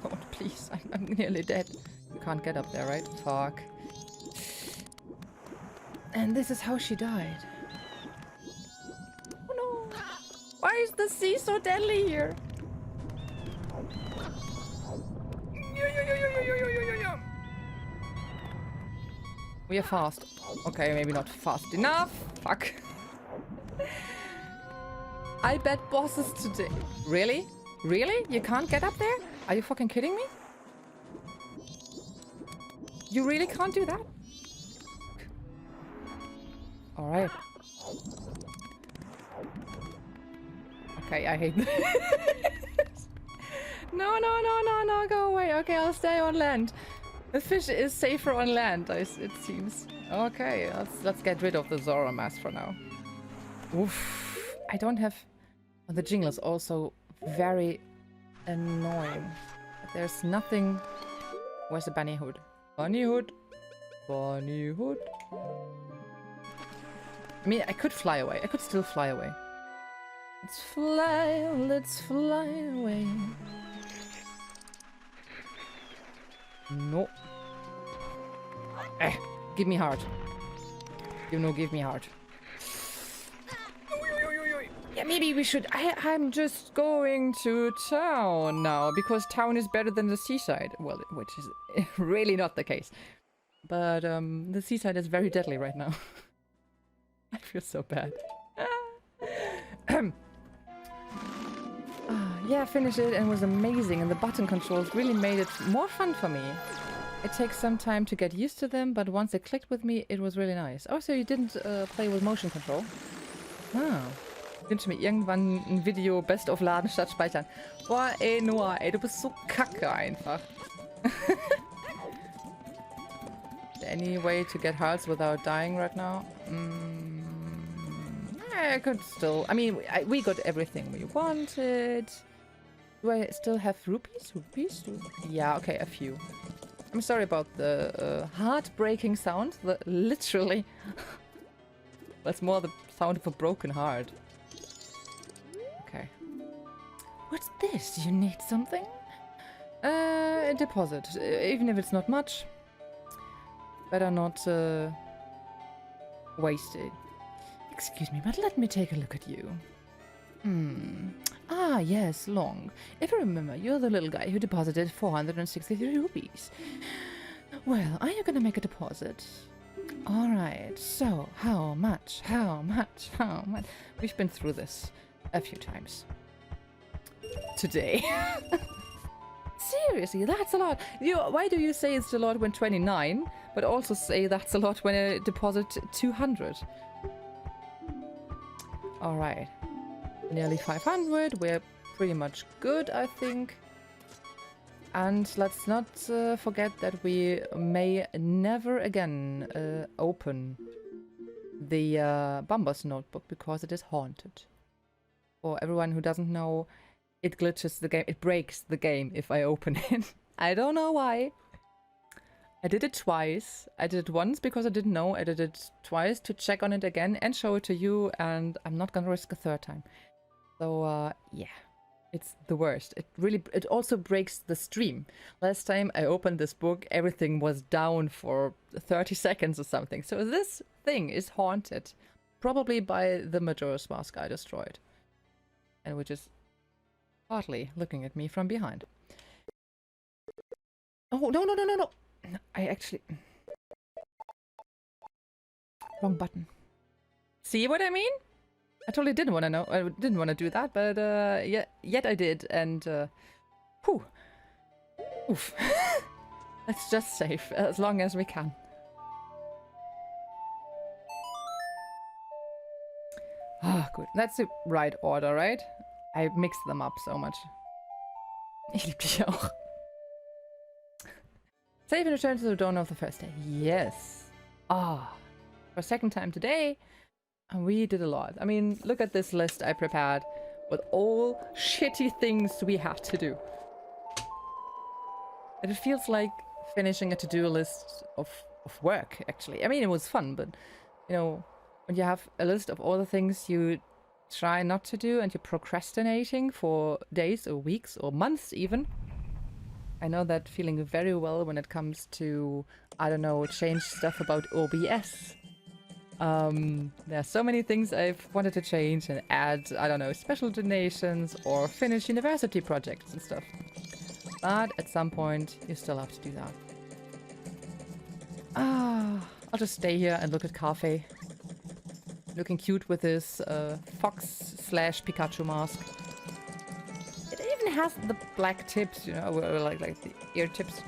God, please, I'm nearly dead. You can't get up there, right? Fuck. And this is how she died. Oh no! Why is the sea so deadly here? We are fast. Okay, maybe not fast enough. Fuck. I bet bosses today. Really? Really? You can't get up there? Are you fucking kidding me? You really can't do that? Alright. Okay, I hate this. No, go away. Okay, I'll stay on land. The fish is safer on land, it seems. Okay, let's get rid of the Zora mask for now. Oof. I don't have... The jingle is also very annoying. But there's nothing... Where's the bunny hood? Bunny hood. Bunny hood. I mean, I could fly away. I could still fly away. Let's fly away. No. Give me heart. You know, give me heart. Yeah, maybe we should... I'm just going to town now, because town is better than the seaside. Well, which is really not the case. But, the seaside is very deadly right now. I feel so bad. Yeah, finished it and it was amazing, and the button controls really made it more fun for me. It takes some time to get used to them, but once they clicked with me, it was really nice. Oh, so you didn't play with motion control? Ah. Ich wünsche mir irgendwann ein Video Best of Laden statt Speichern. Boah, ey, Noah, ey, du bist so kacke einfach. Any way to get hearts without dying right now? I could still... I mean, we got everything we wanted. Do I still have rupees? Yeah, okay, a few. I'm sorry about the heartbreaking sound. Literally. That's more the sound of a broken heart. Okay. What's this? You need something? A deposit. Even if it's not much. Better not waste it. Excuse me, but let me take a look at you. Ah, yes, Long. If I remember, you're the little guy who deposited 463 rupees. Well, are you gonna make a deposit? Alright, so, how much? We've been through this a few times. Today. Seriously, that's a lot. Why do you say it's a lot when 29, but also say that's a lot when I deposit 200? Alright. Nearly 500. We're pretty much good, I think. And let's not forget that we may never again open the Bombers notebook because it is haunted. For everyone who doesn't know, it glitches the game. It breaks the game if I open it. I don't know why. I did it twice. I did it once because I didn't know. I did it twice to check on it again and show it to you, and I'm not gonna risk a third time. So, yeah. It's the worst. It also breaks the stream. Last time I opened this book, everything was down for 30 seconds or something. So this thing is haunted. Probably by the Majora's Mask I destroyed. And which is partly looking at me from behind. Oh, no. I actually... Wrong button. See what I mean? I totally didn't want to know. I didn't want to do that, but yet I did, and whew. Oof. Let's just save as long as we can. good. That's the right order, right? I mixed them up so much. Ich liebe dich auch. Save and return to the dawn of the first day. Yes. Ah. For a second time today. And we did a lot. I mean, look at this list I prepared with all shitty things we had to do. It feels like finishing a to-do list of work, actually. I mean, it was fun, but, you know, when you have a list of all the things you try not to do and you're procrastinating for days or weeks or months even. I know that feeling very well when it comes to, I don't know, change stuff about OBS. There are so many things I've wanted to change and add, I don't know, special donations or finish university projects and stuff. But at some point, you still have to do that. I'll just stay here and look at Cafe. Looking cute with his fox/Pikachu mask. It even has the black tips, you know, like the ear tips.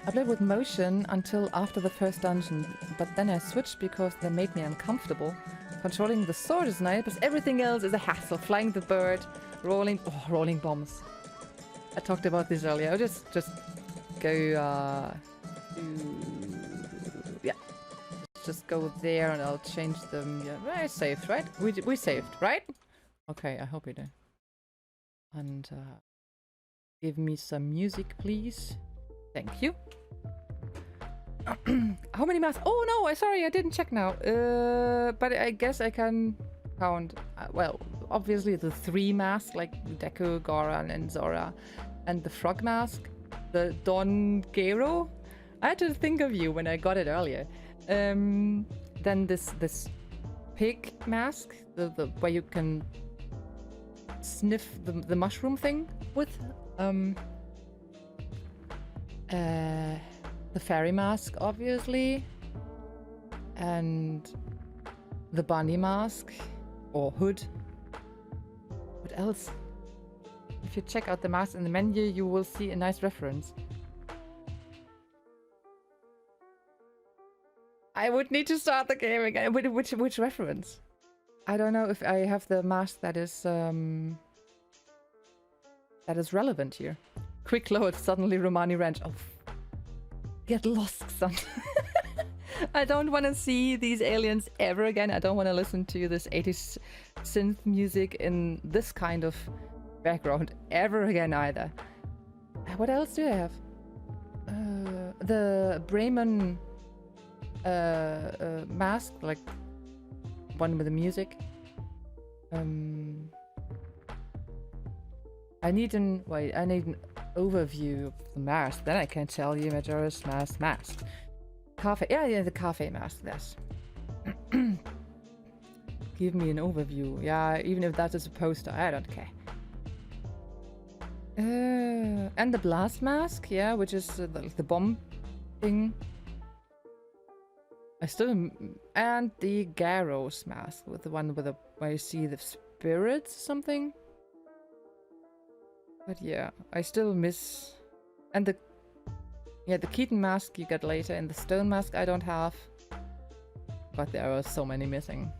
I played with motion until after the first dungeon, but then I switched because they made me uncomfortable. Controlling the sword is nice, but everything else is a hassle. Flying the bird, rolling bombs. I talked about this earlier. I'll just go just go there and I'll change them. Yeah, I saved, right? We saved, right? Okay, I hope we did. And give me some music, please. Thank you. How many masks? Oh no, sorry, I didn't check now. But I guess I can count. Well, obviously the 3 masks, like Deku, Goran, and Zora, and the frog mask, the Don Gero. I had to think of you when I got it earlier. Then this pig mask, the where you can sniff the mushroom thing with. The fairy mask, obviously, and the bunny mask or hood. What else? If you check out the mask in the menu, you will see a nice reference. I would need to start the game again. Which reference? I don't know if I have the mask that is relevant here. Quick load, suddenly Romani-Ranch. Oh, get lost, son. I don't want to see these aliens ever again. I don't want to listen to this 80s synth music in this kind of background ever again either. What else do I have? The Bremen mask, like one with the music. I need an overview of the mask. Then I can tell you Majora's mask. Cafe, yeah, the cafe mask. Yes. Give me an overview. Yeah, even if that is a poster, I don't care. And the blast mask, yeah, which is the bomb thing. And the Gyros mask, with the one with where you see the spirits, something. But yeah, I still miss. And the Keaton mask you get later, and the stone mask I don't have. But there are so many missing.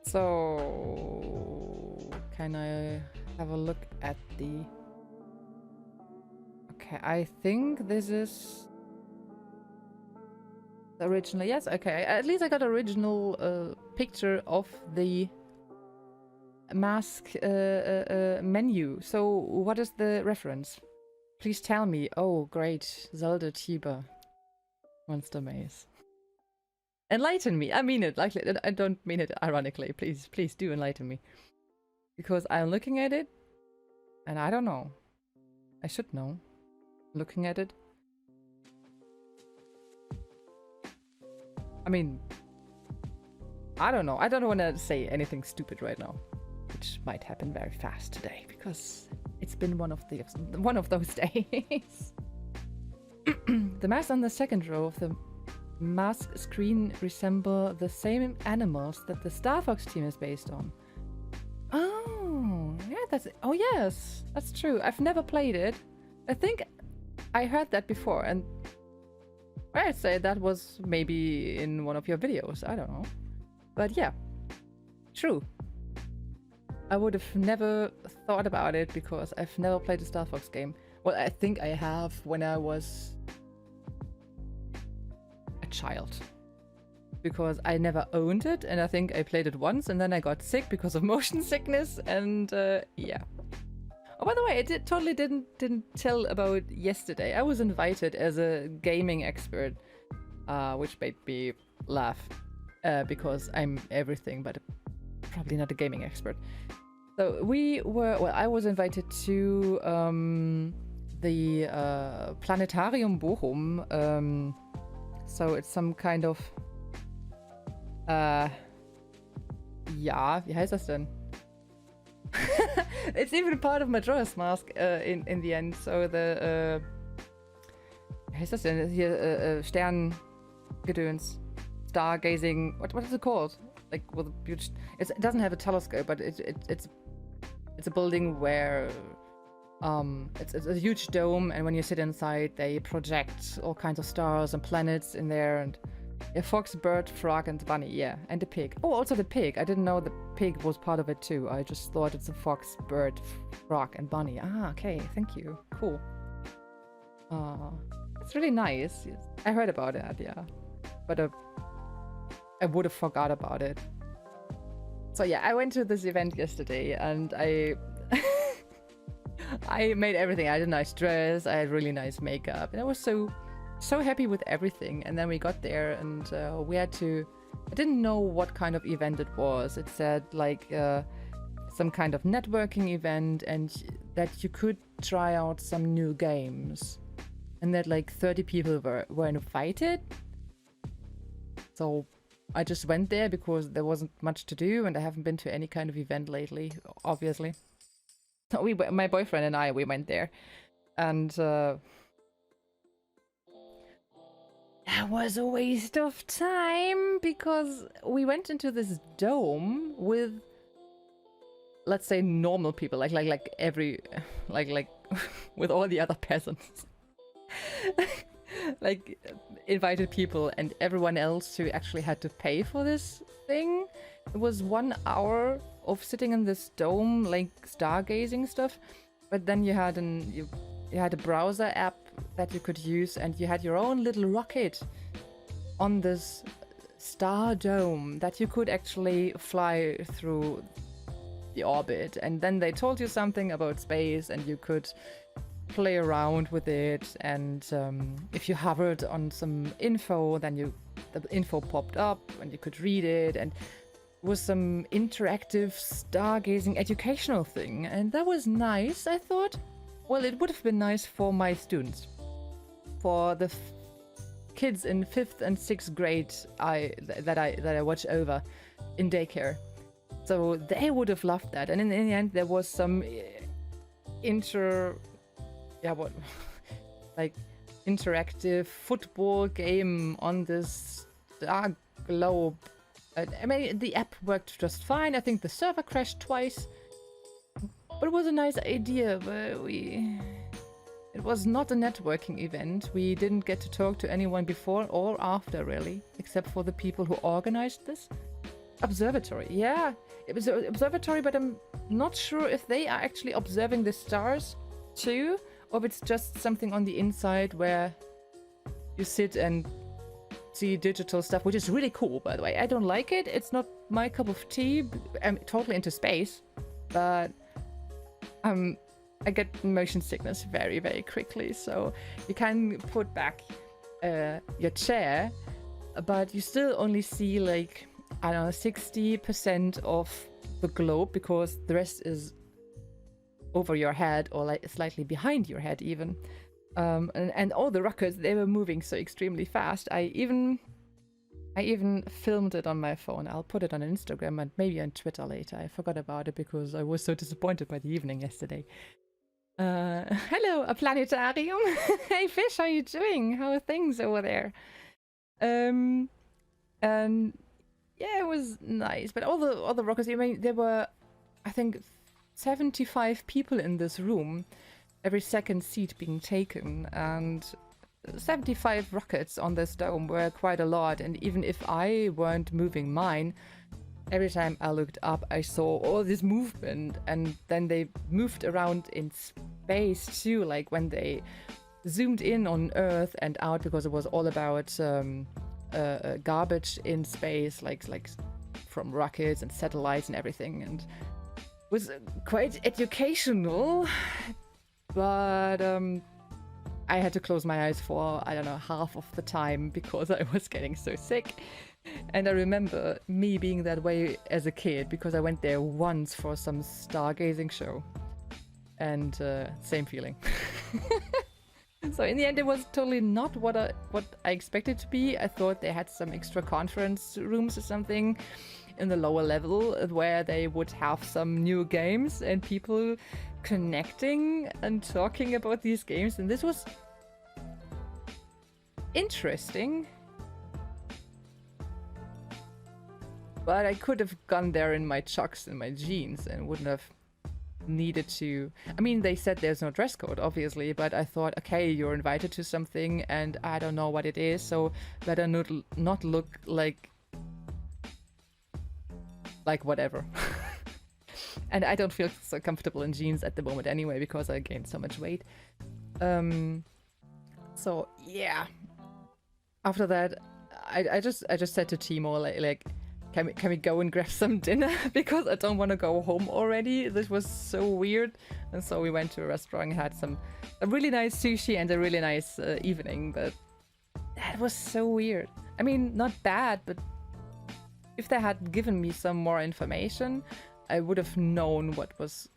So can I have a look at the... Okay, I think this is the original. Yes, okay. At least I got original picture of the mask menu. So what is the reference? Please tell me. Oh, great. ZELDA Tiber. Monster Maze. Enlighten me. I mean it. Like, I don't mean it ironically. Please do enlighten me. Because I'm looking at it and I don't know. I should know. Looking at it. I mean, I don't know. I don't want to say anything stupid right now, which might happen very fast today because it's been one of those days. The masks on the second row of the mask screen resemble the same animals that the Star Fox team is based on. Oh, yeah, oh yes, that's true. I've never played it. I think I heard that before, and I'd say that was maybe in one of your videos. I don't know. But yeah, True. I would have never thought about it because I've never played a Star Fox game. Well, I think I have when I was a child. Because I never owned it, and I think I played it once, and then I got sick because of motion sickness, and yeah. Oh, by the way, I totally didn't tell about yesterday. I was invited as a gaming expert, which made me laugh, because I'm everything, but probably not a gaming expert. So I was invited to the Planetarium Bochum. So it's some kind of ja, wie heißt das denn? It's even part of Majora's Mask in the end. So the wie heißt das denn? Hier Sterngedöns, stargazing. What is it called? Like with a huge. It doesn't have a telescope, but it's a building where it's a huge dome, and when you sit inside, they project all kinds of stars and planets in there, and a fox, bird, frog, and bunny, yeah, and the pig. Oh, also the pig. I didn't know the pig was part of it too. I just thought it's a fox, bird, frog, and bunny. Ah, okay, thank you. Cool. It's really nice. I heard about it, yeah, but I would have forgot about it. So yeah, I went to this event yesterday, and I made everything. I had a nice dress, I had really nice makeup, and I was so happy with everything. And then we got there, and we had to. I didn't know what kind of event it was. It said like some kind of networking event, and that you could try out some new games, and that like 30 people were invited. So I just went there because there wasn't much to do, and I haven't been to any kind of event lately, obviously. So my boyfriend and I, we went there, and that was a waste of time because we went into this dome with, let's say, normal people, like with all the other peasants. Like invited people and everyone else who actually had to pay for this thing. It was 1 hour of sitting in this dome, like stargazing stuff, but then you had you had a browser app that you could use, and you had your own little rocket on this star dome that you could actually fly through the orbit, and then they told you something about space, and you could play around with it, and if you hovered on some info, then the info popped up and you could read it, and it was some interactive stargazing educational thing, and that was nice, I thought. Well, it would have been nice for my students, for the kids in 5th and 6th grade that I watch over in daycare. So they would have loved that, and in the end there was some interactive football game on this star globe. I mean, the app worked just fine. I think the server crashed twice, but it was a nice idea. But it was not a networking event. We didn't get to talk to anyone before or after, really, except for the people who organized this. Observatory, yeah, it was an observatory, but I'm not sure if they are actually observing the stars too, or if it's just something on the inside where you sit and see digital stuff, which is really cool, by the way. I don't like it. It's not my cup of tea. I'm totally into space, but I get motion sickness very, very quickly. So you can put back your chair, but you still only see like, I don't know, 60% of the globe, because the rest is over your head or like slightly behind your head even. And all the rockets, they were moving so extremely fast. I even filmed it on my phone. I'll put it on Instagram and maybe on Twitter later. I forgot about it because I was so disappointed by the evening yesterday. Hello, a planetarium. Hey Fish, how are you doing? How are things over there? And yeah, it was nice. But all the rockets, I mean, there were, I think, 75 people in this room, every second seat being taken, and 75 rockets on this dome were quite a lot. And even if I weren't moving mine, every time I looked up, I saw all this movement, and then they moved around in space too, like when they zoomed in on Earth and out, because it was all about garbage in space, like from rockets and satellites and everything, and it was quite educational. But I had to close my eyes for, I don't know, half of the time because I was getting so sick. And I remember me being that way as a kid because I went there once for some stargazing show. And same feeling. So in the end, it was totally not what I expected to be. I thought they had some extra conference rooms or something in the lower level where they would have some new games and people connecting and talking about these games. And this was interesting. But I could have gone there in my chucks and my jeans and wouldn't have needed to. I mean, they said there's no dress code, obviously, but I thought, okay, you're invited to something and I don't know what it is, so better not look like whatever. And I don't feel so comfortable in jeans at the moment anyway because I gained so much weight. So yeah. After that, I just said to Timo like can we go and grab some dinner because I don't want to go home already. This was so weird. And so we went to a restaurant and had a really nice sushi and a really nice evening, but that was so weird. I mean, not bad, but if they had given me some more information, I would have known what was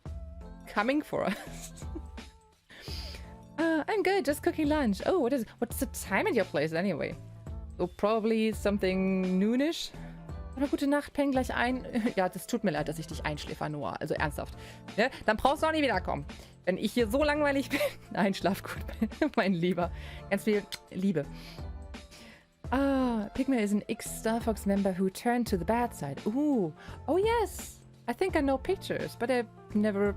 coming for us. I'm good, just cooking lunch. Oh, what's the time at your place anyway? So probably something noonish. Aber gute Nacht, penn gleich ein. Ja, das tut mir leid, dass ich dich einschläfer, Noah. Also ernsthaft. Ja, dann brauchst du auch nicht wiederkommen. Wenn ich hier so langweilig bin. Nein, schlaf gut, mein Lieber. Ganz viel Liebe. Pigma is an ex-Star Fox member who turned to the bad side. Ooh. Oh yes. I think I know pictures, but I've never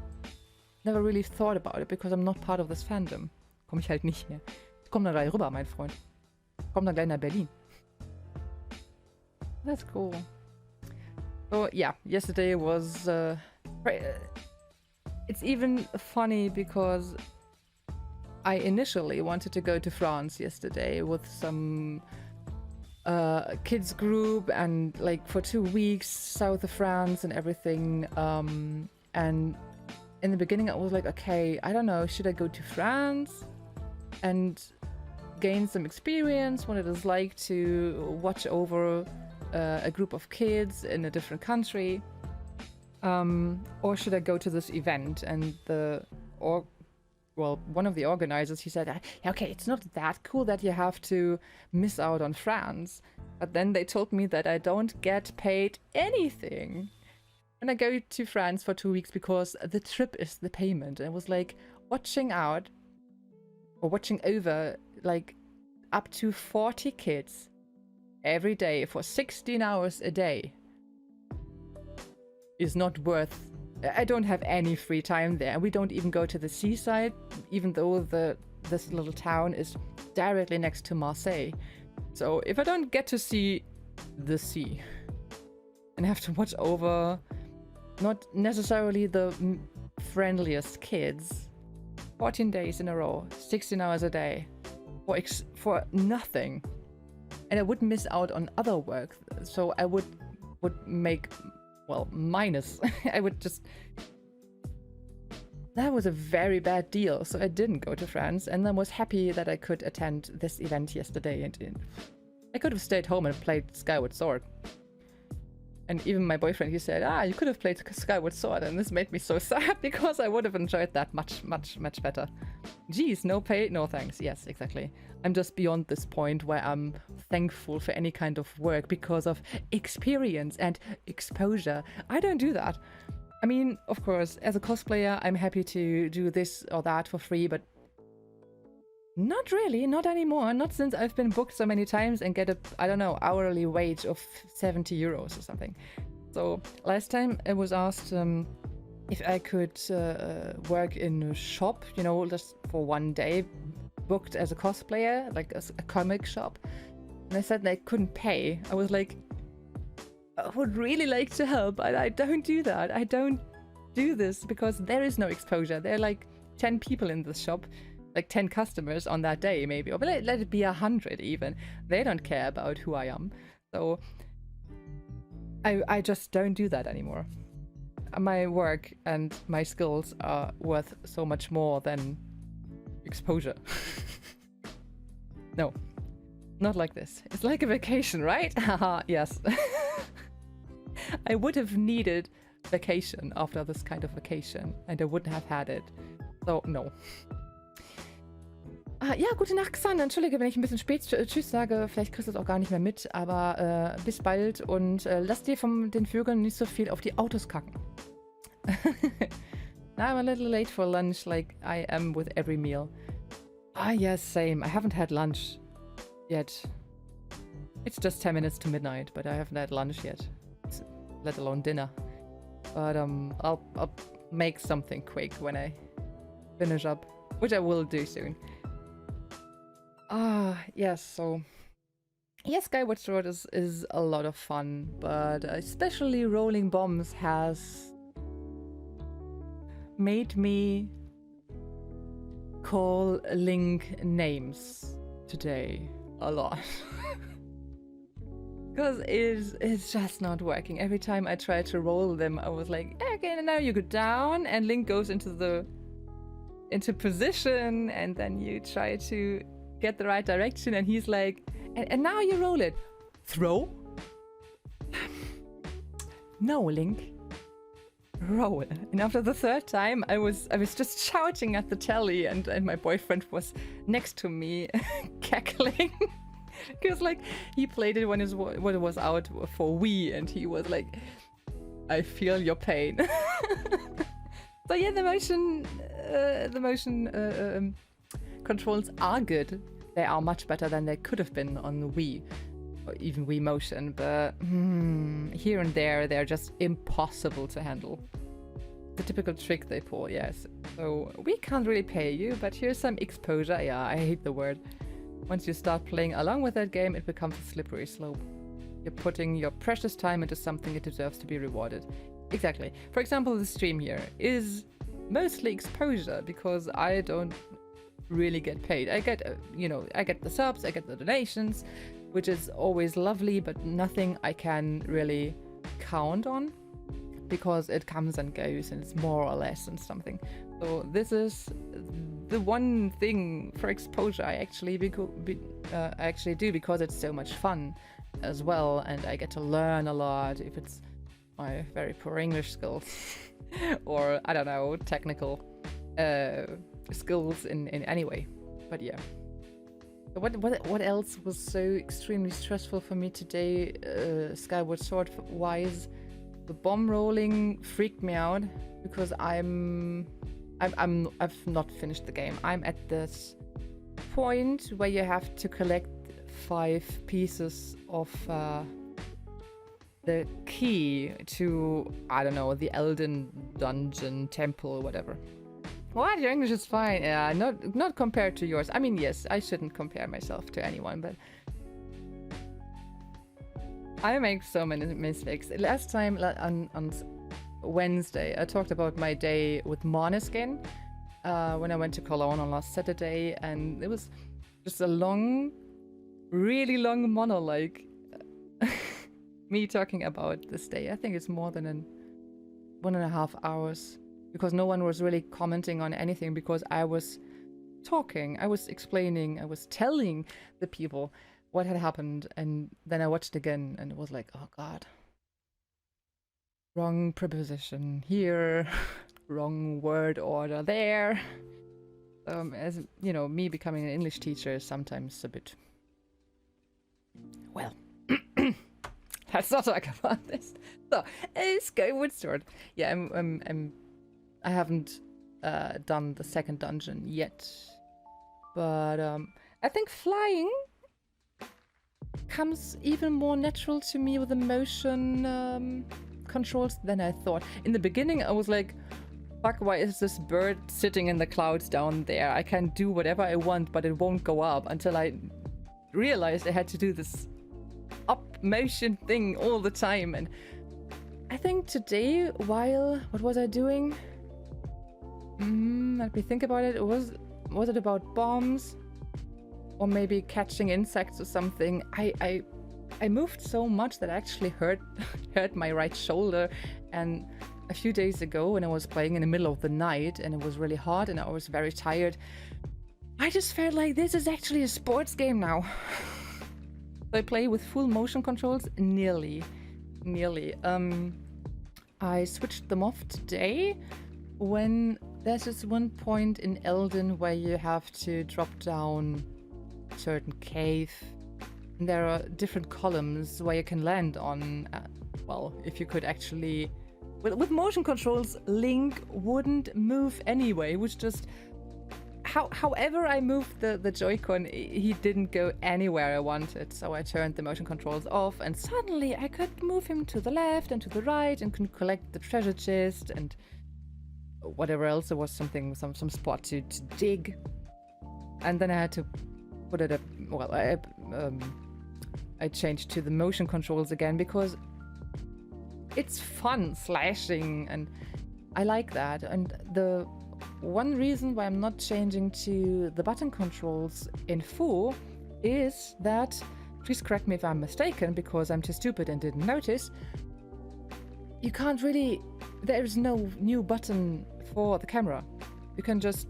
really thought about it because I'm not part of this fandom. Komm ich halt nicht mehr. Ich komm da gleich rüber, mein Freund. Komm dann gleich nach Berlin. That's cool. So yeah, yesterday was it's even funny because I initially wanted to go to France yesterday with some kids group and like for 2 weeks south of France and everything. And in the beginning I was like, okay, I don't know, should I go to France and gain some experience, what it is like to watch over a group of kids in a different country, or should I go to this event? And one of the organizers, he said, okay, it's not that cool that you have to miss out on France. But then they told me that I don't get paid anything. And I go to France for 2 weeks because the trip is the payment. And it was like watching over like up to 40 kids every day for 16 hours a day is not worth. I don't have any free time there. We don't even go to the seaside, even though this little town is directly next to Marseille. So if I don't get to see the sea and have to watch over not necessarily the friendliest kids 14 days in a row, 16 hours a day for nothing, and I would miss out on other work, so I would make, well, minus. I would just... That was a very bad deal, so I didn't go to France, and I was happy that I could attend this event yesterday, and I could have stayed home and played Skyward Sword. And even my boyfriend, he said, you could have played Skyward Sword, and this made me so sad because I would have enjoyed that much, much, much better. Geez, no pay, no thanks. Yes, exactly. I'm just beyond this point where I'm thankful for any kind of work because of experience and exposure. I don't do that. I mean, of course, as a cosplayer, I'm happy to do this or that for free, but not really, not anymore. Not since I've been booked so many times and get I don't know, hourly wage of 70 euros or something. So last time I was asked if I could work in a shop, you know, just for one day, booked as a cosplayer, like a comic shop. And I said they couldn't pay. I was like, would really like to help, but I don't do that. I don't do this because there is no exposure. There are like 10 people in the shop, like 10 customers on that day maybe, or let it be 100 even. They don't care about who I am. So I just don't do that anymore. My work and my skills are worth so much more than exposure. No, not like this. It's like a vacation, right? Haha, yes. I would have needed vacation after this kind of vacation, and I wouldn't have had it. So, no. Ja, gute Nacht, Xan. Entschuldige, wenn ich ein bisschen spät Tschüss sage. Vielleicht kriegst du es auch gar nicht mehr mit, aber bis bald und lass dir von den Vögeln nicht so viel auf die Autos kacken. Now I'm a little late for lunch, like I am with every meal. Ah, yes, same. I haven't had lunch yet. It's just 10 minutes to midnight, but I haven't had lunch yet, let alone dinner. But I'll make something quick when I finish up, which I will do soon. Yes, so yes, Skyward Sword is a lot of fun, but especially rolling bombs has made me call Link names today a lot. Because it's just not working. Every time I try to roll them, I was like, okay, now you go down, and Link goes into position, and then you try to get the right direction, and he's like, and now you roll it. Throw? No, Link. Roll. And after the third time, I was just shouting at the telly, and my boyfriend was next to me, cackling. Because like he played it when it was out for Wii, and he was like, I feel your pain. So yeah, the motion controls are good. They are much better than they could have been on the Wii, or even Wii Motion, but here and there they're just impossible to handle. The typical trick they pull, yes. So we can't really pay you, but here's some exposure. Yeah, I hate the word. Once you start playing along with that game, it becomes a slippery slope. You're putting your precious time into something it deserves to be rewarded. Exactly. For example, the stream here is mostly exposure because I don't really get paid. I get, I get the subs, I get the donations, which is always lovely, but nothing I can really count on because it comes and goes and it's more or less and something. So this is the one thing for exposure I actually do because it's so much fun as well, and I get to learn a lot if it's my very poor English skills or I don't know, technical skills in any way. But yeah. What else was so extremely stressful for me today, Skyward Sword wise? The bomb rolling freaked me out because I've not finished the game. I'm at this point where you have to collect 5 pieces of the key to, I don't know, the Elden Dungeon Temple, whatever. What? Your English is fine. Yeah, not compared to yours. I mean, yes, I shouldn't compare myself to anyone, but I make so many mistakes. Last time on Wednesday, I talked about my day with Måneskin when I went to Cologne on last Saturday, and it was just a long, really long monologue. Me talking about this day. I think it's more than 1.5 hours. Because no one was really commenting on anything because I was talking, I was explaining, I was telling the people what had happened, and then I watched again and it was like, oh god. Wrong preposition here, wrong word order there. As you know, me becoming an English teacher is sometimes a bit... Well, let's not talk about this. So, Skyward Sword. Yeah, I haven't done the second dungeon yet, but I think flying comes even more natural to me with the motion controls than I thought. In the beginning, I was like, fuck, why is this bird sitting in the clouds down there? I can do whatever I want, but it won't go up, until I realized I had to do this up motion thing all the time. And I think today, what was I doing? Let me think about it. Was it about bombs? Or maybe catching insects or something? I moved so much that I actually hurt my right shoulder. And a few days ago, when I was playing in the middle of the night and it was really hot and I was very tired, I just felt like this is actually a sports game now. I play with full motion controls, nearly. I switched them off today when there's this one point in Elden where you have to drop down a certain cave. And there are different columns where you can land on. Well, if you could actually... With motion controls, Link wouldn't move anyway, which just... However I moved the Joy-Con, he didn't go anywhere I wanted. So I turned the motion controls off and suddenly I could move him to the left and to the right and could collect the treasure chest and whatever else. There was something, some spot to dig. And then I had to put it up... Well, I changed to the motion controls again because it's fun slashing and I like that. And the one reason why I'm not changing to the button controls in full is that, please correct me if I'm mistaken because I'm too stupid and didn't notice, you can't really, there is no new button for the camera. You can just,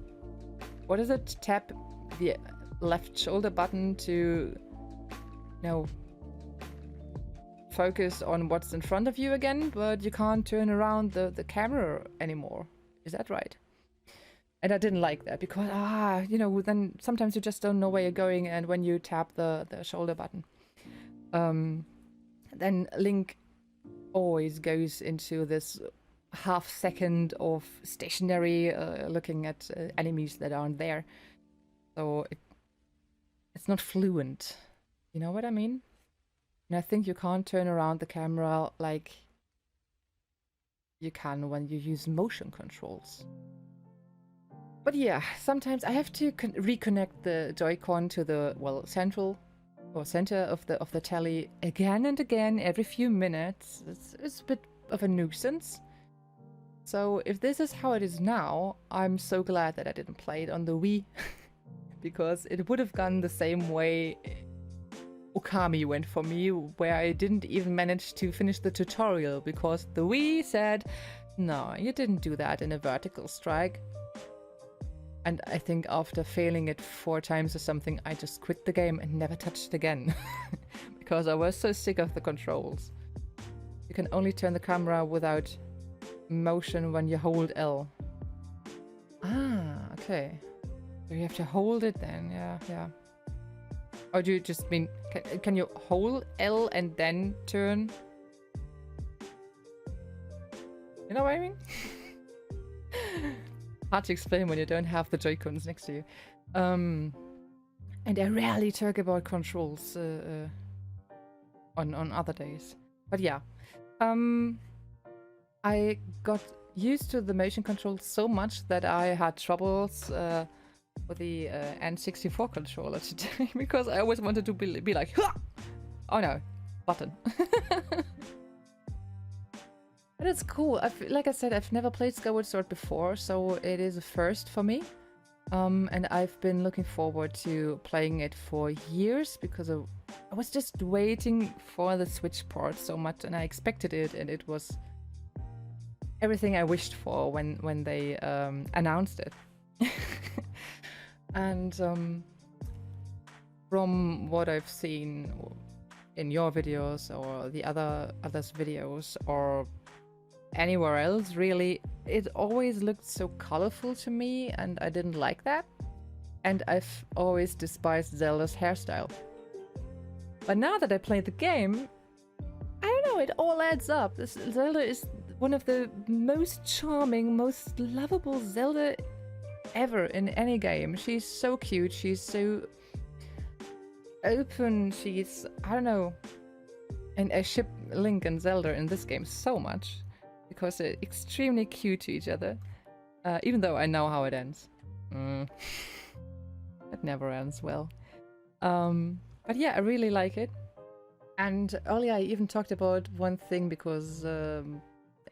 what is it, tap the left shoulder button to, focus on what's in front of you again, but you can't turn around the camera anymore. Is that right? And I didn't like that because, then sometimes you just don't know where you're going and when you tap the shoulder button. Then Link always goes into this half second of stationary looking at enemies that aren't there. So it's not fluent. You know what I mean? And I think you can't turn around the camera like you can when you use motion controls. But yeah, sometimes I have to reconnect the Joy-Con to the, center of the telly again and again every few minutes. It's a bit of a nuisance. So if this is how it is now, I'm so glad that I didn't play it on the Wii. Because it would have gone the same way Okami went for me, where I didn't even manage to finish the tutorial because the Wii said, no, you didn't do that in a vertical strike. And I think after failing it 4 times or something, I just quit the game and never touched it again. Because I was so sick of the controls. You can only turn the camera without motion when you hold L. Ah, okay. So you have to hold it then, yeah. Or do you just mean, can you hold L and then turn? You know what I mean? Hard to explain when you don't have the Joy-Cons next to you. And I rarely talk about controls on other days. But yeah. I got used to the motion controls so much that I had troubles with the N64 controller today because I always wanted to be like, Hah! Oh no, button. But it's cool. Like I said, I've never played Skyward Sword before, so it is a first for me. And I've been looking forward to playing it for years because I was just waiting for the Switch port so much, and I expected it, and it was everything I wished for when they announced it. And from what I've seen in your videos or the others' videos or anywhere else, really, it always looked so colorful to me, and I didn't like that. And I've always despised Zelda's hairstyle. But now that I played the game, I don't know, it all adds up. This Zelda is one of the most charming, most lovable Zelda ever in any game. She's so cute, she's so open, she's, I don't know. And I ship Link and Zelda in this game so much because they're extremely cute to each other. Even though I know how it ends. It never ends well. But yeah, I really like it. And earlier I even talked about one thing because a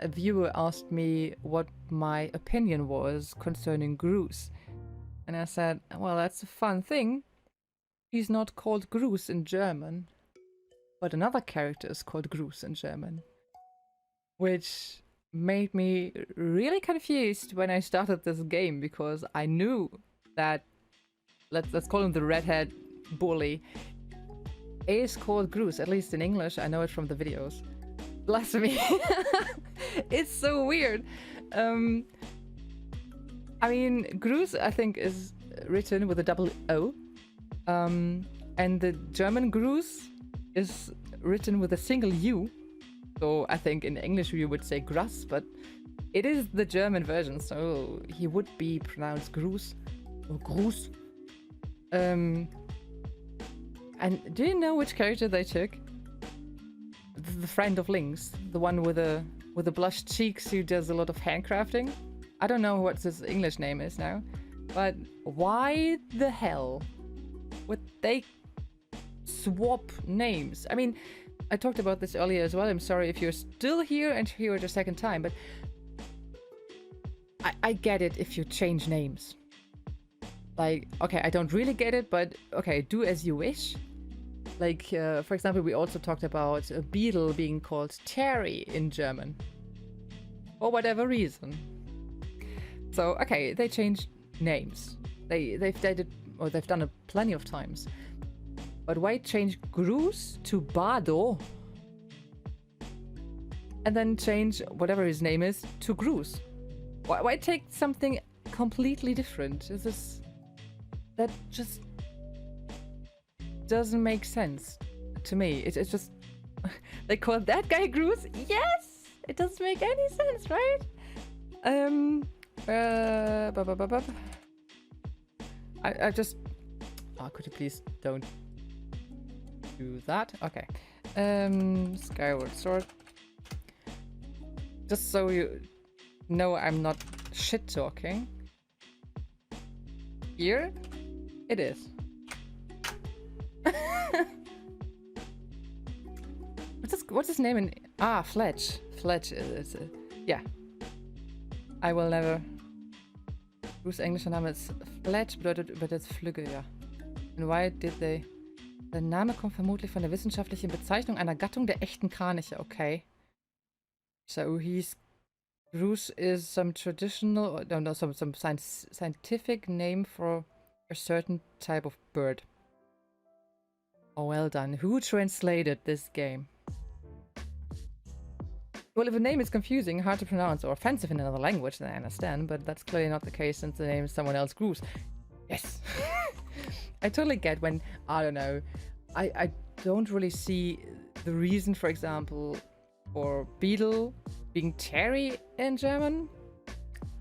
viewer asked me what my opinion was concerning Groose. And I said, well, that's a fun thing. He's not called Groose in German, but another character is called Groose in German. Which made me really confused when I started this game, because I knew that, let's call him the redhead bully, is called Groose, at least in English. I know it from the videos. Blasphemy. It's so weird. I mean, Groose, I think, is written with a double O. And the German Groose is written with a single U. So I think in English we would say Grass, but it is the German version, so he would be pronounced Groose or Groose. And do you know which character they took? The friend of Lynx, the one with the blushed cheeks who does a lot of handcrafting. I don't know what his English name is now, but why the hell would they swap names? I mean, I talked about this earlier as well. I'm sorry if you're still here and here at a second time, but I get it if you change names. Like, okay, I don't really get it, but okay, do as you wish. Like, for example, we also talked about a beetle being called Terry in German. For whatever reason. So, okay, they changed names. They've done it plenty of times. But why change Groose to Bardo? And then change whatever his name is to Groose? Why take something completely different? That just doesn't make sense to me. It's just they call that guy Groose. Yes, it doesn't make any sense, right? I just. Oh, could you please don't do that? Okay. Skyward Sword. Just so you know, I'm not shit talking. Here it is. What's his name in... Ah, Fletch. Fletch is... yeah. I will never... Bruce englischer Name ist Fletch, bedeutet übersetzt Flügel, ja. And why did they... Der Name kommt vermutlich von der wissenschaftlichen Bezeichnung einer Gattung der echten Kraniche, okay. So Bruce is some traditional... No, some scientific name for a certain type of bird. Oh, well done. Who translated this game? Well, if a name is confusing, hard to pronounce, or offensive in another language, then I understand, but that's clearly not the case since the name is someone else Groose. Yes! I totally get when, I don't know, I don't really see the reason, for example, for Beetle being Terry in German.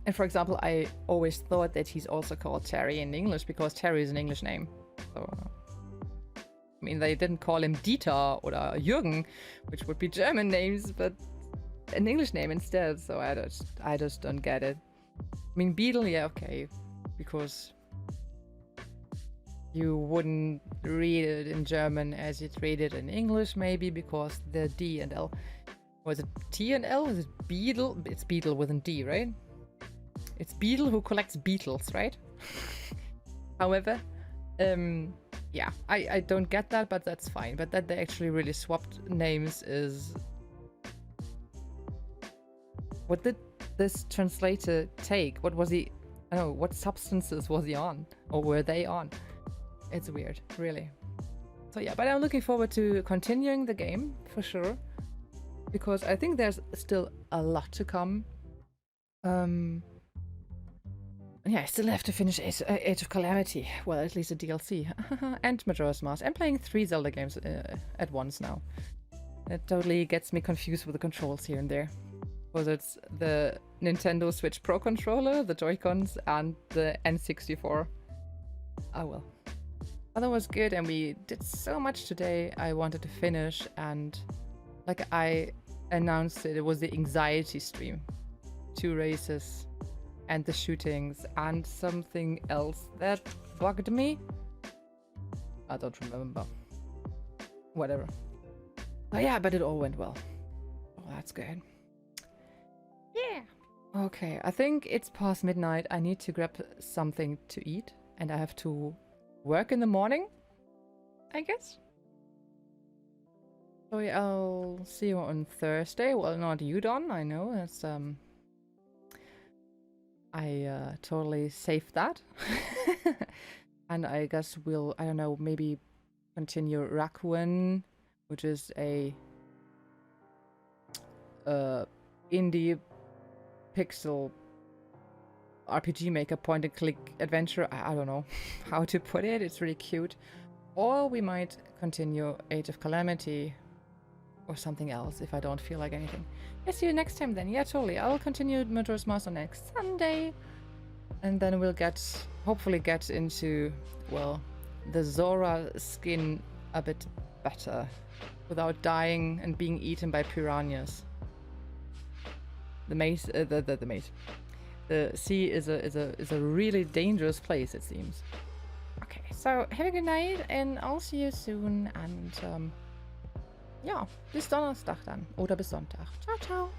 And for example, I always thought that he's also called Terry in English because Terry is an English name. So, I mean, they didn't call him Dieter or Jürgen, which would be German names, but an English name instead, so I just don't get it. I mean, Beetle, yeah, okay, because you wouldn't read it in German as you'd read it in English, maybe, because the D and L. Was it T and L? Is it Beetle? It's Beetle with a D, right? It's Beetle who collects beetles, right? However, yeah, I don't get that, but that's fine. But that they actually really swapped names is... What did this translator take? What was he... I don't know, what substances was he on? Or were they on? It's weird, really. So yeah, but I'm looking forward to continuing the game, for sure. Because I think there's still a lot to come. Yeah, I still have to finish Age of Calamity. Well, at least a DLC. And Majora's Mask. I'm playing 3 Zelda games at once now. It totally gets me confused with the controls here and there. Because it's the Nintendo Switch Pro controller, the Joy-Cons, and the N64. Oh well. But that was good, and we did so much today I wanted to finish, and like I announced it was the anxiety stream. 2 races, and the shootings, and something else that bugged me. I don't remember. Whatever. Oh yeah, but it all went well. Oh, that's good. Yeah. Okay, I think it's past midnight. I need to grab something to eat, and I have to work in the morning, I guess. So yeah, I'll see you on Thursday. Well, not you, Don. I know that's I totally saved that, and I guess we'll, I don't know, maybe continue Rakuen, which is a indie pixel RPG maker point and click adventure. I don't know how to put it. It's really cute. Or we might continue Age of Calamity or something else if I don't feel like anything. Yeah, see you next time then. Yeah, totally. I'll continue Majora's Mask on next Sunday. And then we'll hopefully get into, well, the Zora skin a bit better without dying and being eaten by piranhas. The maze, the maze. The sea is a really dangerous place, it seems. Okay, so have a good night and I'll see you soon. And ja, bis Donnerstag dann oder bis Sonntag. Ciao, ciao.